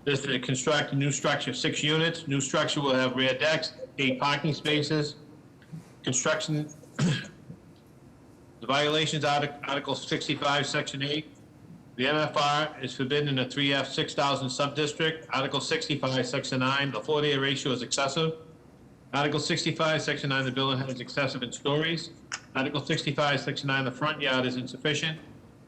This is to construct a new structure, 6 units. New structure will have rear decks, 8 parking spaces. Construction, the violations, Article 65, Section 8. The MFR is forbidden in a 3F 6,000 subdistrict. Article 65, Section 9, the floor-to-area ratio is excessive. Article 65, Section 9, the building has excessive in stories. Article 65, Section 9, the front yard is insufficient.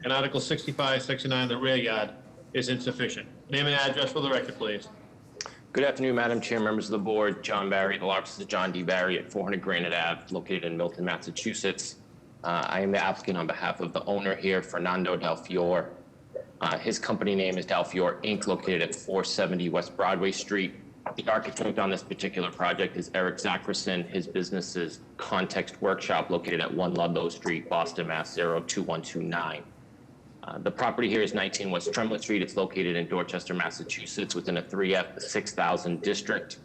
And Article 65, Section 9, the rear yard is insufficient. Name and address for the record, please. Good afternoon, Madam Chair, members of the board. John Barry, the law office of John D. Barry at 400 Granite Ave, located in Milton, Massachusetts. I am the applicant on behalf of the owner here, Fernando Del Fiore. His company name is Del Fiore Inc., located at 470 West Broadway Street. The architect on this particular project is Eric Zackerson. His business is Context Workshop, located at 1 Ludlow Street, Boston, Mass. 02129. The property here is 19 West Tremlett Street. It's located in Dorchester, Massachusetts, within a 3F 6,000 district.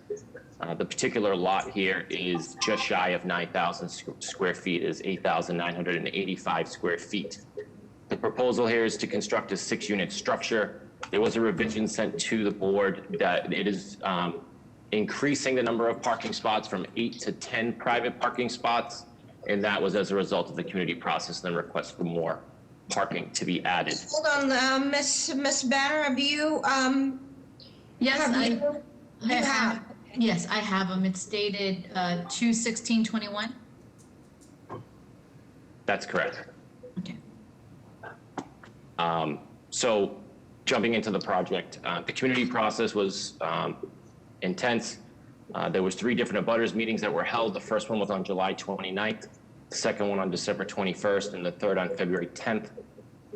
The particular lot here is just shy of 9,000 square feet, is 8,985 square feet. The proposal here is to construct a 6-unit structure. There was a revision sent to the board that it is increasing the number of parking spots from 8 to 10 private parking spots, and that was as a result of the community process and the request for more parking to be added. Hold on, Miss Banner, have you, Yes, you have? Yes, I have them. It's dated 2/16/21. That's correct. Okay. So jumping into the project, the community process was intense. There was 3 different abutters meetings that were held. The first one was on July 29th, the second one on December 21st, and the third on February 10th.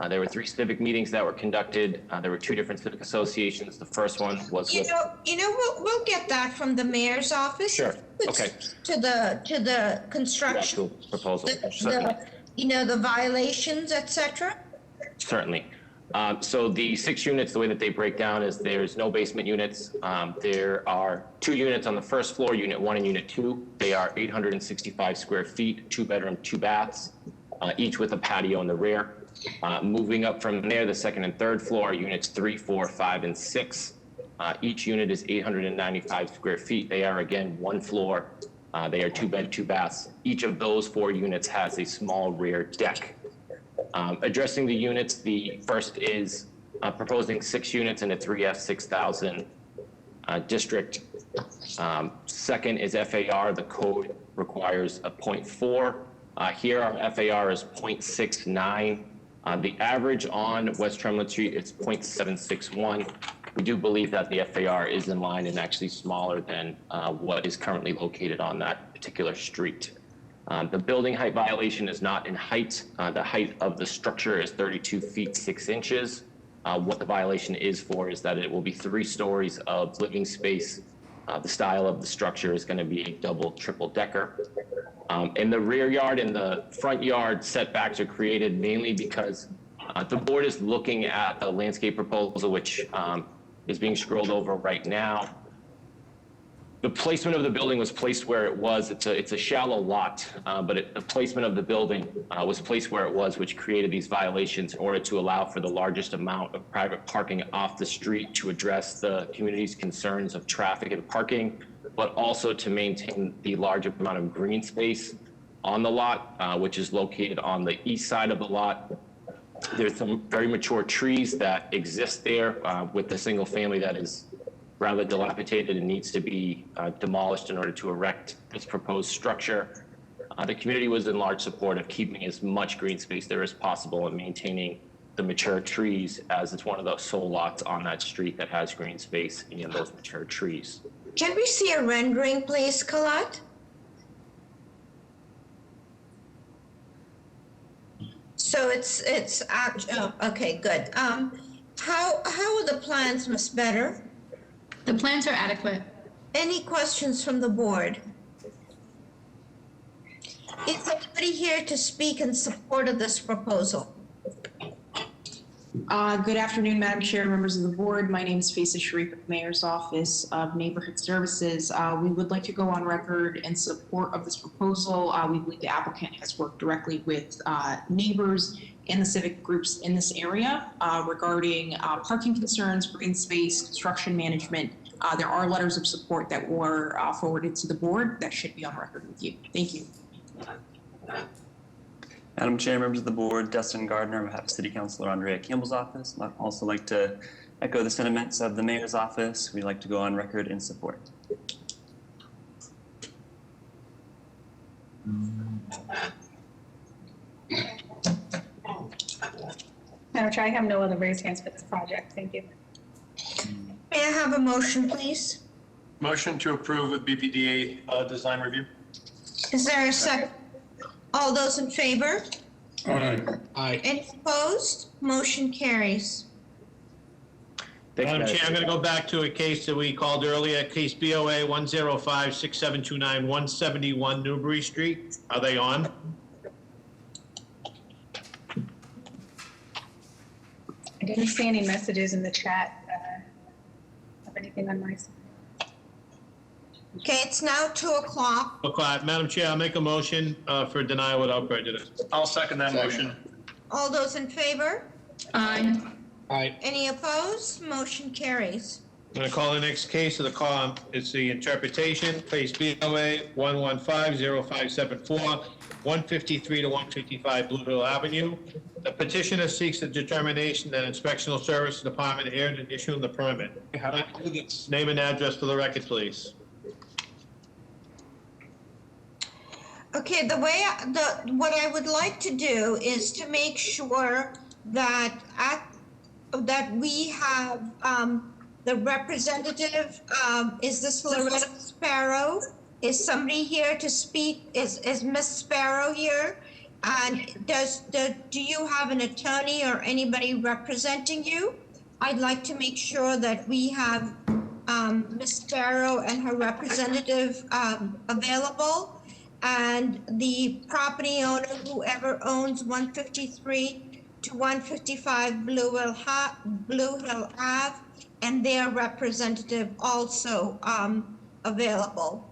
There were 3 civic meetings that were conducted. There were 2 different civic associations. The first one was with... We'll get that from the mayor's office. Sure, okay. To the construction. Actual proposal, The, certainly. the violations, et cetera. Certainly. So the 6 units, the way that they break down is there's no basement units. There are 2 units on the first floor, Unit 1 and Unit 2. They are 865 square feet, 2 bedroom, 2 baths, each with a patio in the rear. Moving up from there, the second and third floor, Units 3, 4, 5, and 6. Each unit is 895 square feet. They are, again, 1 floor. They are 2 bed, 2 baths. Each of those 4 units has a small rear deck. Addressing the units, the first is proposing 6 units in a 3F 6,000 district. Second is FAR. The code requires a 0.4. Here our FAR is 0.69. The average on West Tremlett Street is 0.761. We do believe that the FAR is in line and actually smaller than what is currently located on that particular street. The building height violation is not in height. The height of the structure is 32 feet 6 inches. What the violation is for is that it will be 3 stories of living space. The style of the structure is going to be a double, triple decker. In the rear yard and the front yard, setbacks are created mainly because the board is looking at a landscape proposal, which is being scrolled over right now. The placement of the building was placed where it was. It's a shallow lot, but the placement of the building was placed where it was, which created these violations in order to allow for the largest amount of private parking off the street to address the community's concerns of traffic and parking, but also to maintain the large amount of green space on the lot, which is located on the east side of the lot. There's some very mature trees that exist there with the single family that is rather dilapidated and needs to be demolished in order to erect this proposed structure. The community was in large support of keeping as much green space there as possible and maintaining the mature trees, as it's one of the sole lots on that street that has green space in those mature trees. Can we see a rendering, please, Colette? So it's okay, good. How are the plans, Ms. Better? The plans are adequate. Any questions from the board? Is anybody here to speak in support of this proposal? Good afternoon, Madam Chair, members of the board. My name is Faisal Sharif with the Mayor's Office of Neighborhood Services. We would like to go on record in support of this proposal. We believe the applicant has worked directly with neighbors and the civic groups in this area regarding parking concerns, green space, construction management. There are letters of support that were forwarded to the board that should be on record with you. Thank you. Madam Chair, members of the board, Dustin Gardner on behalf of City Councilor Andrea Campbell's office. I'd also like to echo the sentiments of the Mayor's office. We'd like to go on record in support. Madam Chair, I have no other raised hands for this project. Thank you. May I have a motion, please? Motion to approve with BPDA design review. Is there a second? All those in favor? Aye. Aye. Any opposed? Motion carries. Madam Chair, I'm going to go back to a case that we called earlier, case BOA 105-6729, 171 Newbury Street. Are they on? I didn't see any messages in the chat of anything on my side. Okay, it's now 2:00. Okay, Madam Chair, I'll make a motion for denial without prejudice. I'll second that motion. All those in favor? Aye. Aye. Any opposed? Motion carries. I'm going to call the next case of the call. It's the interpretation, case BOA 115-0574, 153 to 155 Blue Hill Avenue. The petitioner seeks a determination that Inspectional Services Department erred in issuing the permit. Name and address for the record, please. Okay, what I would like to do is to make sure that that we have the representative, is this Loretta Sparrow? Is somebody here to speak? Is Miss Sparrow here? And do you have an attorney or anybody representing you? I'd like to make sure that we have Miss Sparrow and her representative available. And the property owner, whoever owns 153 to 155 Blue Hill Ave, and their representative also available.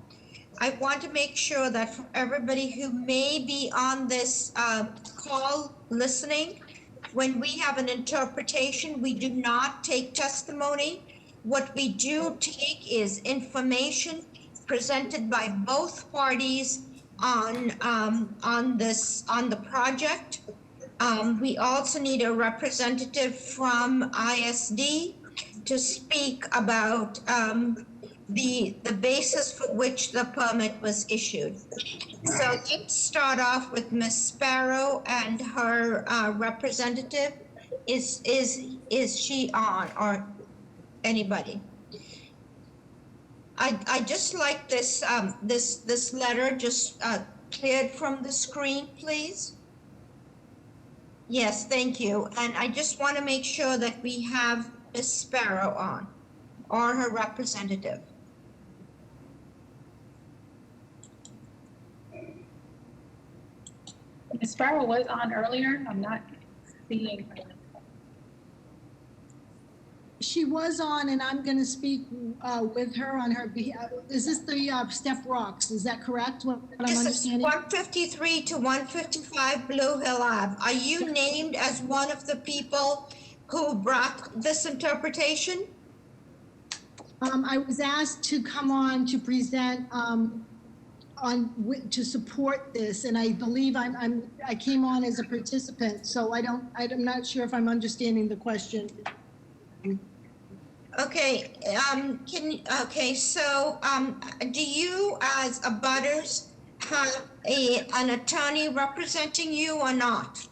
I want to make sure that for everybody who may be on this call listening, when we have an interpretation, we do not take testimony. What we do take is information presented by both parties on the project. We also need a representative from ISD to speak about the basis for which the permit was issued. So let's start off with Ms. Sparrow and her representative. Is she on, or anybody? I just like this this letter just cleared from the screen, please. Yes, thank you. And I just want to make sure that we have Ms. Sparrow on, or her representative. Ms. Sparrow was on earlier. I'm not seeing her. She was on, and I'm going to speak with her on her behalf. Is this the Step Rocks? Is that correct? What I'm This is understanding? 153 to 155 Blue Hill Ave. Are you named as one of the people who brought this interpretation? I was asked to come on to present to support this, and I believe I came on as a participant. So I'm not sure if I'm understanding the question. Okay, so do you as abutters have an attorney representing you or not?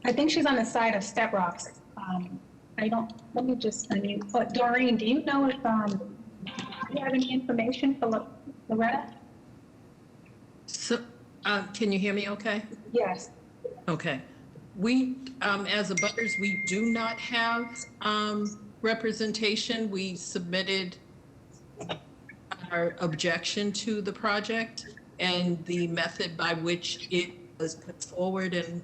I think she's on the side of Step Rocks. Let me just unmute. But Doreen, do you know if you have any information for Loretta? So, can you hear me okay? Yes. Okay. We, as abutters, we do not have representation. We submitted our objection to the project and the method by which it was put forward and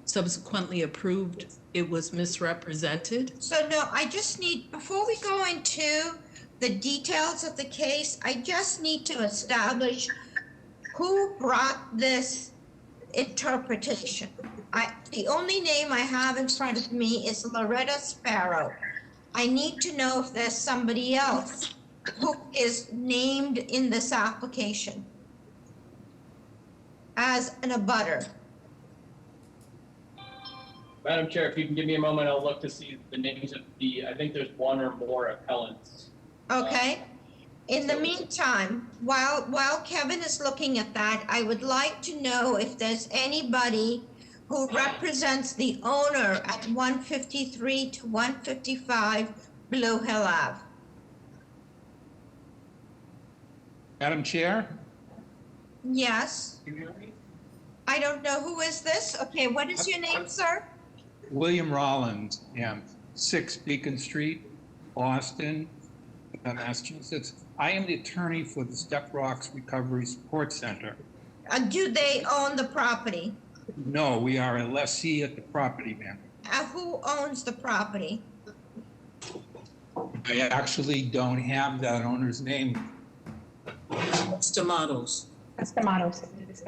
subsequently approved. It was misrepresented. So no, I just need, before we go into the details of the case, I just need to establish who brought this interpretation. The only name I have in front of me is Loretta Sparrow. I need to know if there's somebody else who is named in this application as an abutter. Madam Chair, if you can give me a moment, I'll look to see the names of I think there's one or more appellants. Okay. In the meantime, while Kevin is looking at that, I would like to know if there's anybody who represents the owner at 153 to 155 Blue Hill Ave. Madam Chair? Yes. I don't know, who is this? Okay, what is your name, sir? William Rollins, 6 Beacon Street, Boston, Massachusetts. I am the attorney for the Step Rocks Recovery Support Center. Do they own the property? No, we are a lessee at the property, ma'am. Who owns the property? I actually don't have that owner's name. Stamatos. Estamados.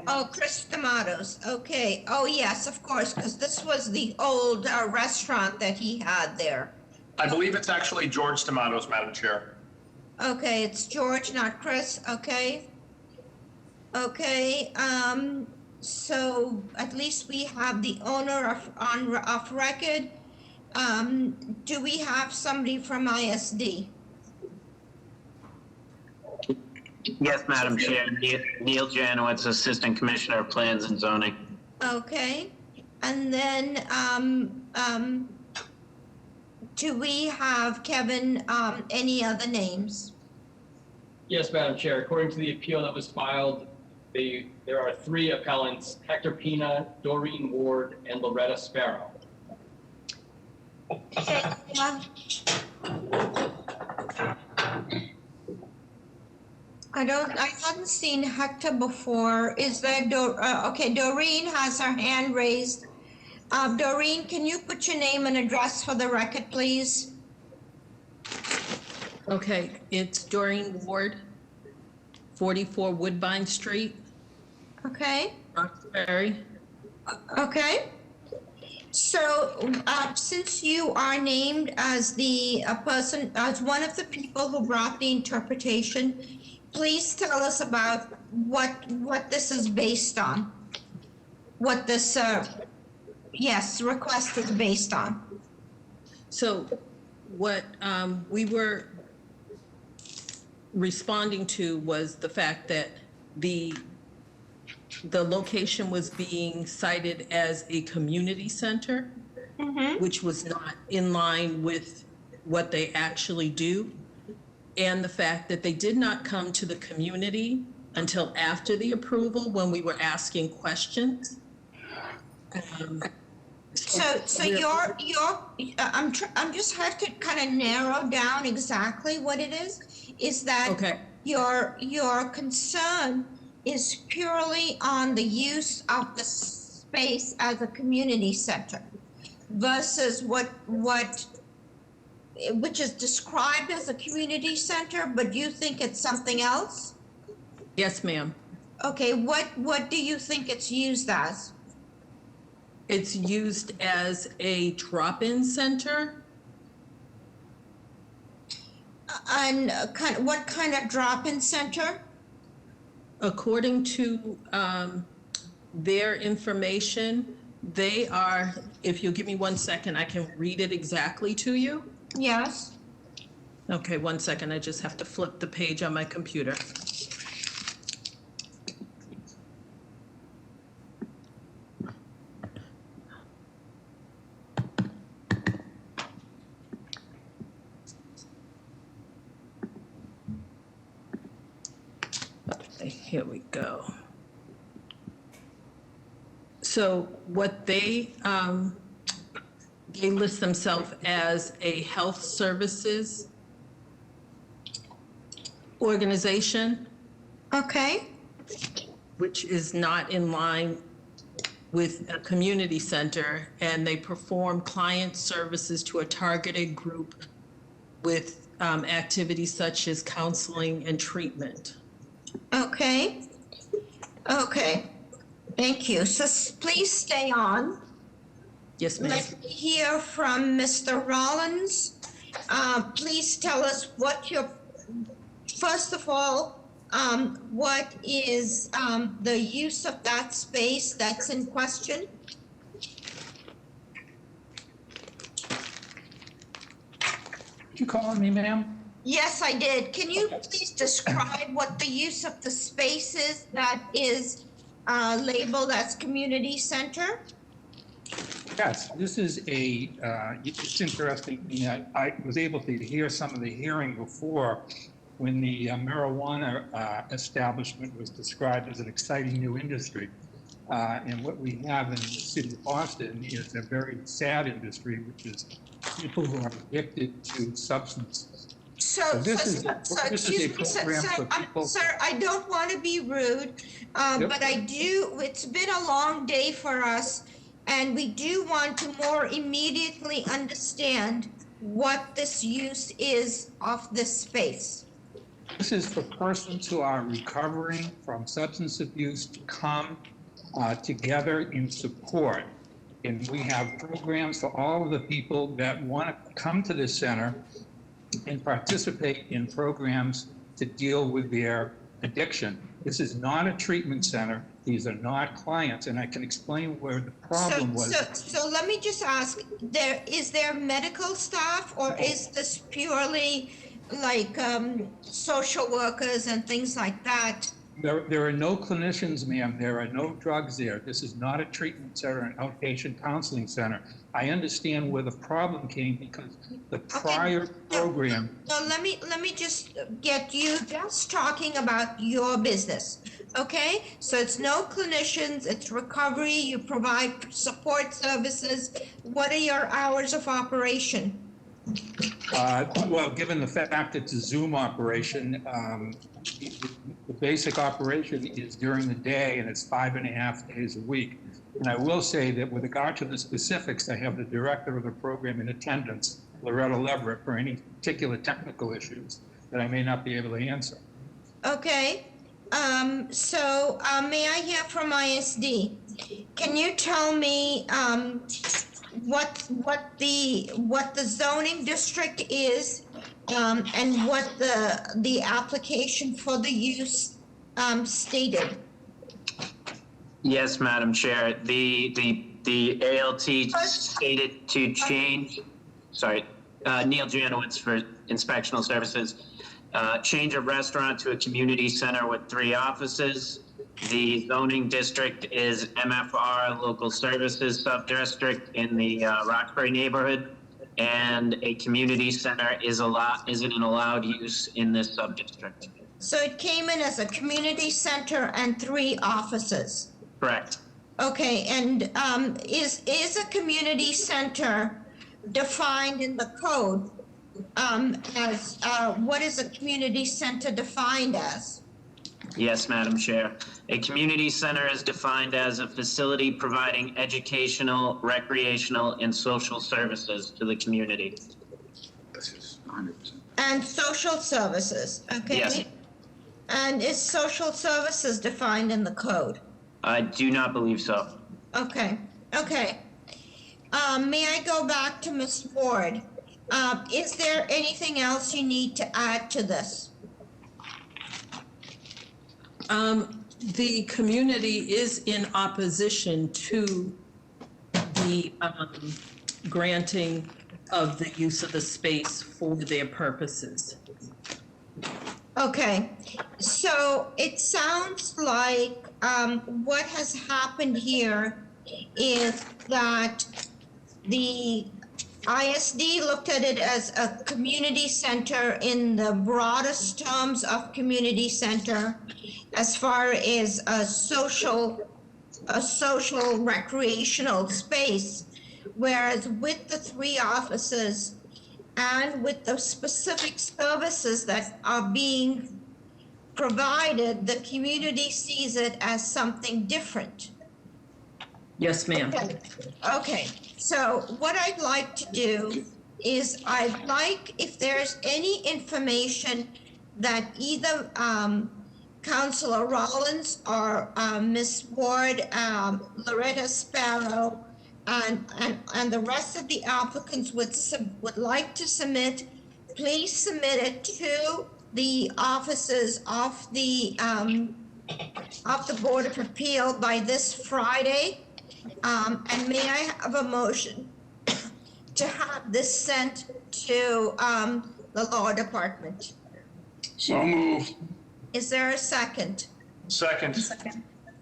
Oh, Chris Tomatoes. Okay. Oh, yes, of course, because this was the old restaurant that he had there. I believe it's actually George Tomatoes, Madam Chair. Okay, it's George, not Chris. Okay. Okay. So at least we have the owner of record. Do we have somebody from ISD? Yes, Madam Chair. Neil Janowitz, Assistant Commissioner of Plans and Zoning. Okay. And then do we have, Kevin, any other names? Yes, Madam Chair. According to the appeal that was filed, there are 3 appellants: Hector Pina, Doreen Ward, and Loretta Sparrow. I hadn't seen Hector before. Is there, okay, Doreen has her hand raised. Doreen, can you put your name and address for the record, please? Okay, it's Doreen Ward, 44 Woodbine Street, Okay, Roxbury. okay. So, since you are named as the person, as one of the people who brought the interpretation, please tell us about what this is based on. What this, yes, request is based on. So what we were responding to was the fact that the location was being cited as a community center, which was not in line with what they actually do. And the fact that they did not come to the community until after the approval when we were asking questions. So I'm just have to kind of narrow down exactly what it is that Okay. your concern is purely on the use of the space as a community center versus which is described as a community center, but you think it's something else? Yes, ma'am. Okay, what do you think it's used as? It's used as a drop-in center. And what kind of drop-in center? According to their information, they are, if you'll give me 1 second, I can read it exactly to you. Yes. Okay, 1 second, I just have to flip the page on my computer. Okay, here we go. So what they list themselves as a health services organization. Okay. Which is not in line with a community center, and they perform client services to a targeted group with activities such as counseling and treatment. Okay. Okay. Thank you. So please stay on. Yes, ma'am. Let's hear from Mr. Rollins. Please tell us first of all, what is the use of that space that's in question? Did you call on me, ma'am? Yes, I did. Can you please describe what the use of the space is that is labeled as community center? Yes, this is it's interesting. I was able to hear some of the hearing before when the marijuana establishment was described as an exciting new industry. And what we have in the city of Boston is a very sad industry, which is people who are addicted to substances. This is a program for people. Sir, I don't want to be rude, but it's been a long day for us, and we do want to more immediately understand what this use is of this space. This is for persons who are recovering from substance abuse to come together in support. And we have programs for all of the people that want to come to this center and participate in programs to deal with their addiction. This is not a treatment center. These are not clients, and I can explain where the problem was. So let me just ask, is there medical staff, or is this purely like social workers and things like that? There are no clinicians, ma'am. There are no drugs there. This is not a treatment center, an outpatient counseling center. I understand where the problem came because the prior program. So let me just get you just talking about your business, okay? So it's no clinicians, it's recovery, you provide support services. What are your hours of operation? Well, given the fact it's a Zoom operation, the basic operation is during the day, and it's 5.5 days a week. And I will say that with regard to the specifics, I have the director of the program in attendance, Loretta Leverett, for any particular technical issues that I may not be able to answer. Okay, so may I hear from ISD? Can you tell me what the zoning district is, and what the application for the use stated? Yes, Madam Chair. The ALT stated to change, Neil Janowitz for Inspectional Services, change a restaurant to a community center with 3 offices. The zoning district is MFR, Local Services Subdistrict in the Roxbury neighborhood, and a community center isn't an allowed use in this subdistrict. So it came in as a community center and 3 offices. Correct. Okay, and is a community center defined in the code as, what is a community center defined as? Yes, Madam Chair. A community center is defined as a facility providing educational, recreational, and social services to the community. This is 100%. And social services, okay? Yes. And is social services defined in the code? I do not believe so. Okay, okay. May I go back to Ms. Ward? Is there anything else you need to add to this? The community is in opposition to the granting of the use of the space for their purposes. Okay, so it sounds like what has happened here is that the ISD looked at it as a community center in the broadest terms of community center, as far as a social recreational space, whereas with the 3 offices and with the specific services that are being provided, the community sees it as something different. Yes, ma'am. Okay, so what I'd like to do is I'd like, if there's any information that either Councilor Rollins or Ms. Ward, Loretta Sparrow, and the rest of the applicants would like to submit, please submit it to the offices of the Board of Appeal by this Friday. And may I have a motion to have this sent to the Law Department? So moved. Is there a second? Second.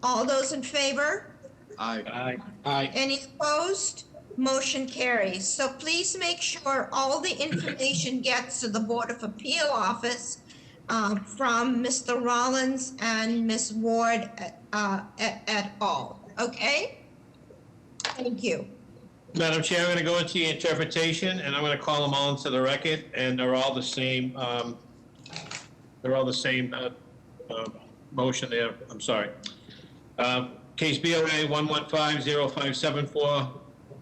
All those in favor? Aye. Any opposed? Motion carries. So please make sure all the information gets to the Board of Appeal office from Mr. Rollins and Ms. Ward et al. okay? Thank you. Madam Chair, I'm going to go into the interpretation, and I'm going to call them all into the record, and they're all the same, motion there, I'm sorry. Case BOA 1150574,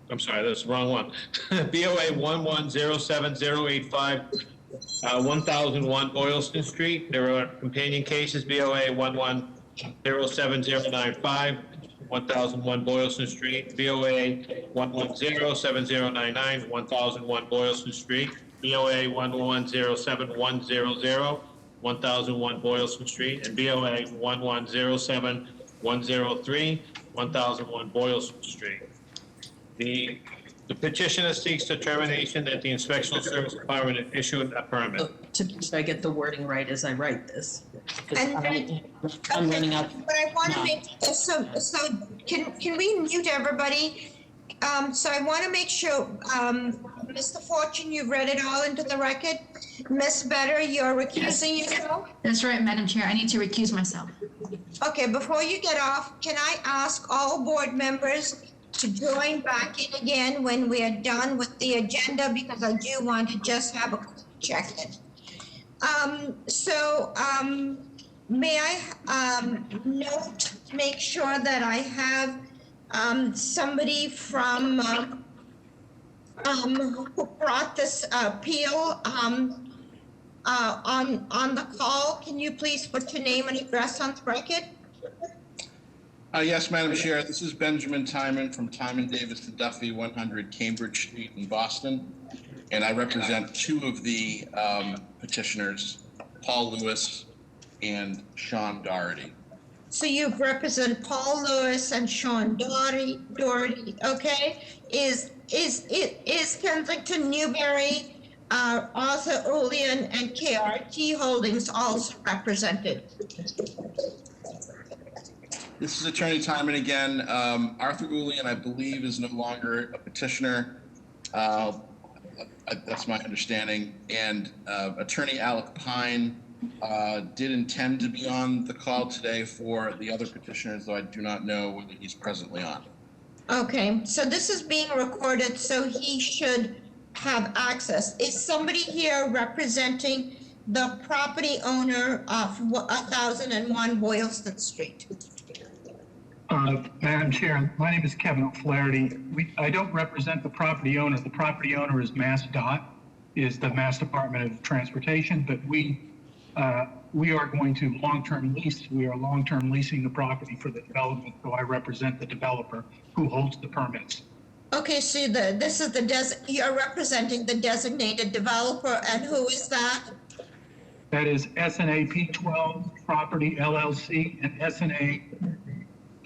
I'm sorry, that's the wrong one. BOA 1107085, 1001 Boylston Street. There are companion cases, BOA 1107095, 1001 Boylston Street, BOA 1107099, 1001 Boylston Street, BOA 1107100, 1001 Boylston Street, and BOA 1107103, 1001 Boylston Street. The petitioner seeks determination that the Inspectional Service Department issued a permit. To make sure I get the wording right as I write this. 'cause And I'm running out. But I want to make, so can we mute everybody? So I want to make sure, Mr. Fortune, you've read it all into the record. Ms. Better, you're recusing yourself? That's right, Madam Chair. I need to recuse myself. Okay, before you get off, can I ask all board members to join back in again when we are done with the agenda, because I do want to just have a quick check-in. May I make sure that I have somebody from who brought this appeal on the call? Can you please put your name and address on the record? Yes, Madam Chair. This is Benjamin Timon from Timon Davis and Duffy, 100 Cambridge Street in Boston. And I represent two of the petitioners, Paul Lewis and Sean Doherty. So you represent Paul Lewis and Sean Doherty, okay? Is Kensington Newbury, Arthur Ulian, and KRT Holdings also represented? This is Attorney Timon again. Arthur Ulian, I believe, is no longer a petitioner. That's my understanding. And Attorney Alec Pine did intend to be on the call today for the other petitioners, though I do not know whether he's presently on. Okay, so this is being recorded, so he should have access. Is somebody here representing the property owner of 1001 Boylston Street? Madam Chair, my name is Kevin O'Flaherty. I don't represent the property owner. The property owner is MassDOT, is the Mass Department of Transportation, but we are going to long-term lease. We are long-term leasing the property for the development, so I represent the developer who holds the permits. Okay, so you're representing the designated developer, and who is that? That is SNA P12 Property LLC and SNA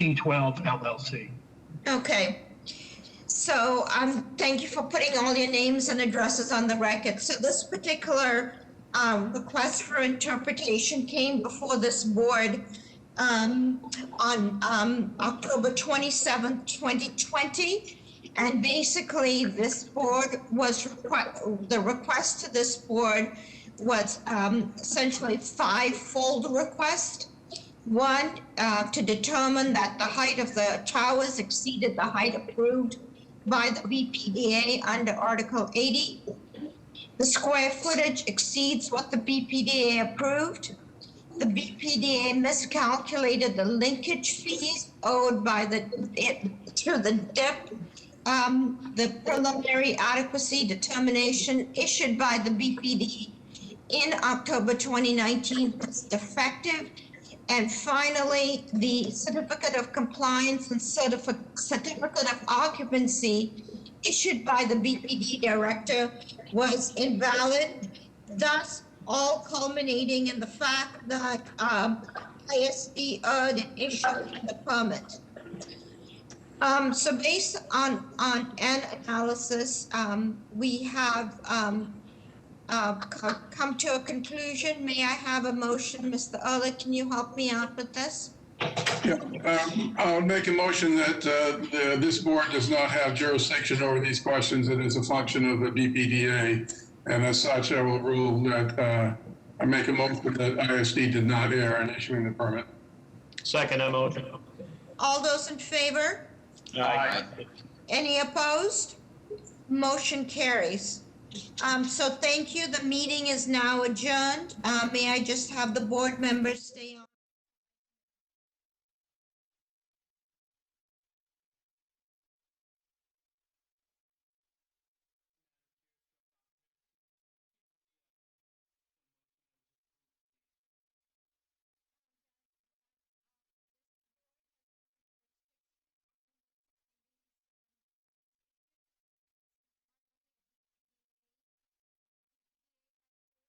P12 LLC. Okay. So thank you for putting all your names and addresses on the record. So this particular request for interpretation came before this board on October 27th, 2020. And basically this board was, the request to this board was essentially five-fold request. One, to determine that the height of the towers exceeded the height approved by the BPDA under Article 80. The square footage exceeds what the BPDA approved. The BPDA miscalculated the linkage fees owed by through the DIP. The preliminary adequacy determination issued by the BPD in October 2019 was defective. And finally, the certificate of compliance and certificate of occupancy issued by the BPD director was invalid, thus all culminating in the fact that ISD erred in issuing the permit. So based on an analysis, we have come to a conclusion. May I have a motion? Mr. Ehrlich, can you help me out with this? Yeah, I'll make a motion that this board does not have jurisdiction over these questions. It is a function of the BPDA. And as such, I will rule that I make a motion that ISD did not err in issuing the permit. Second motion. All those in favor? Aye. Any opposed? Motion carries. So thank you. The meeting is now adjourned. May I just have the board members stay on?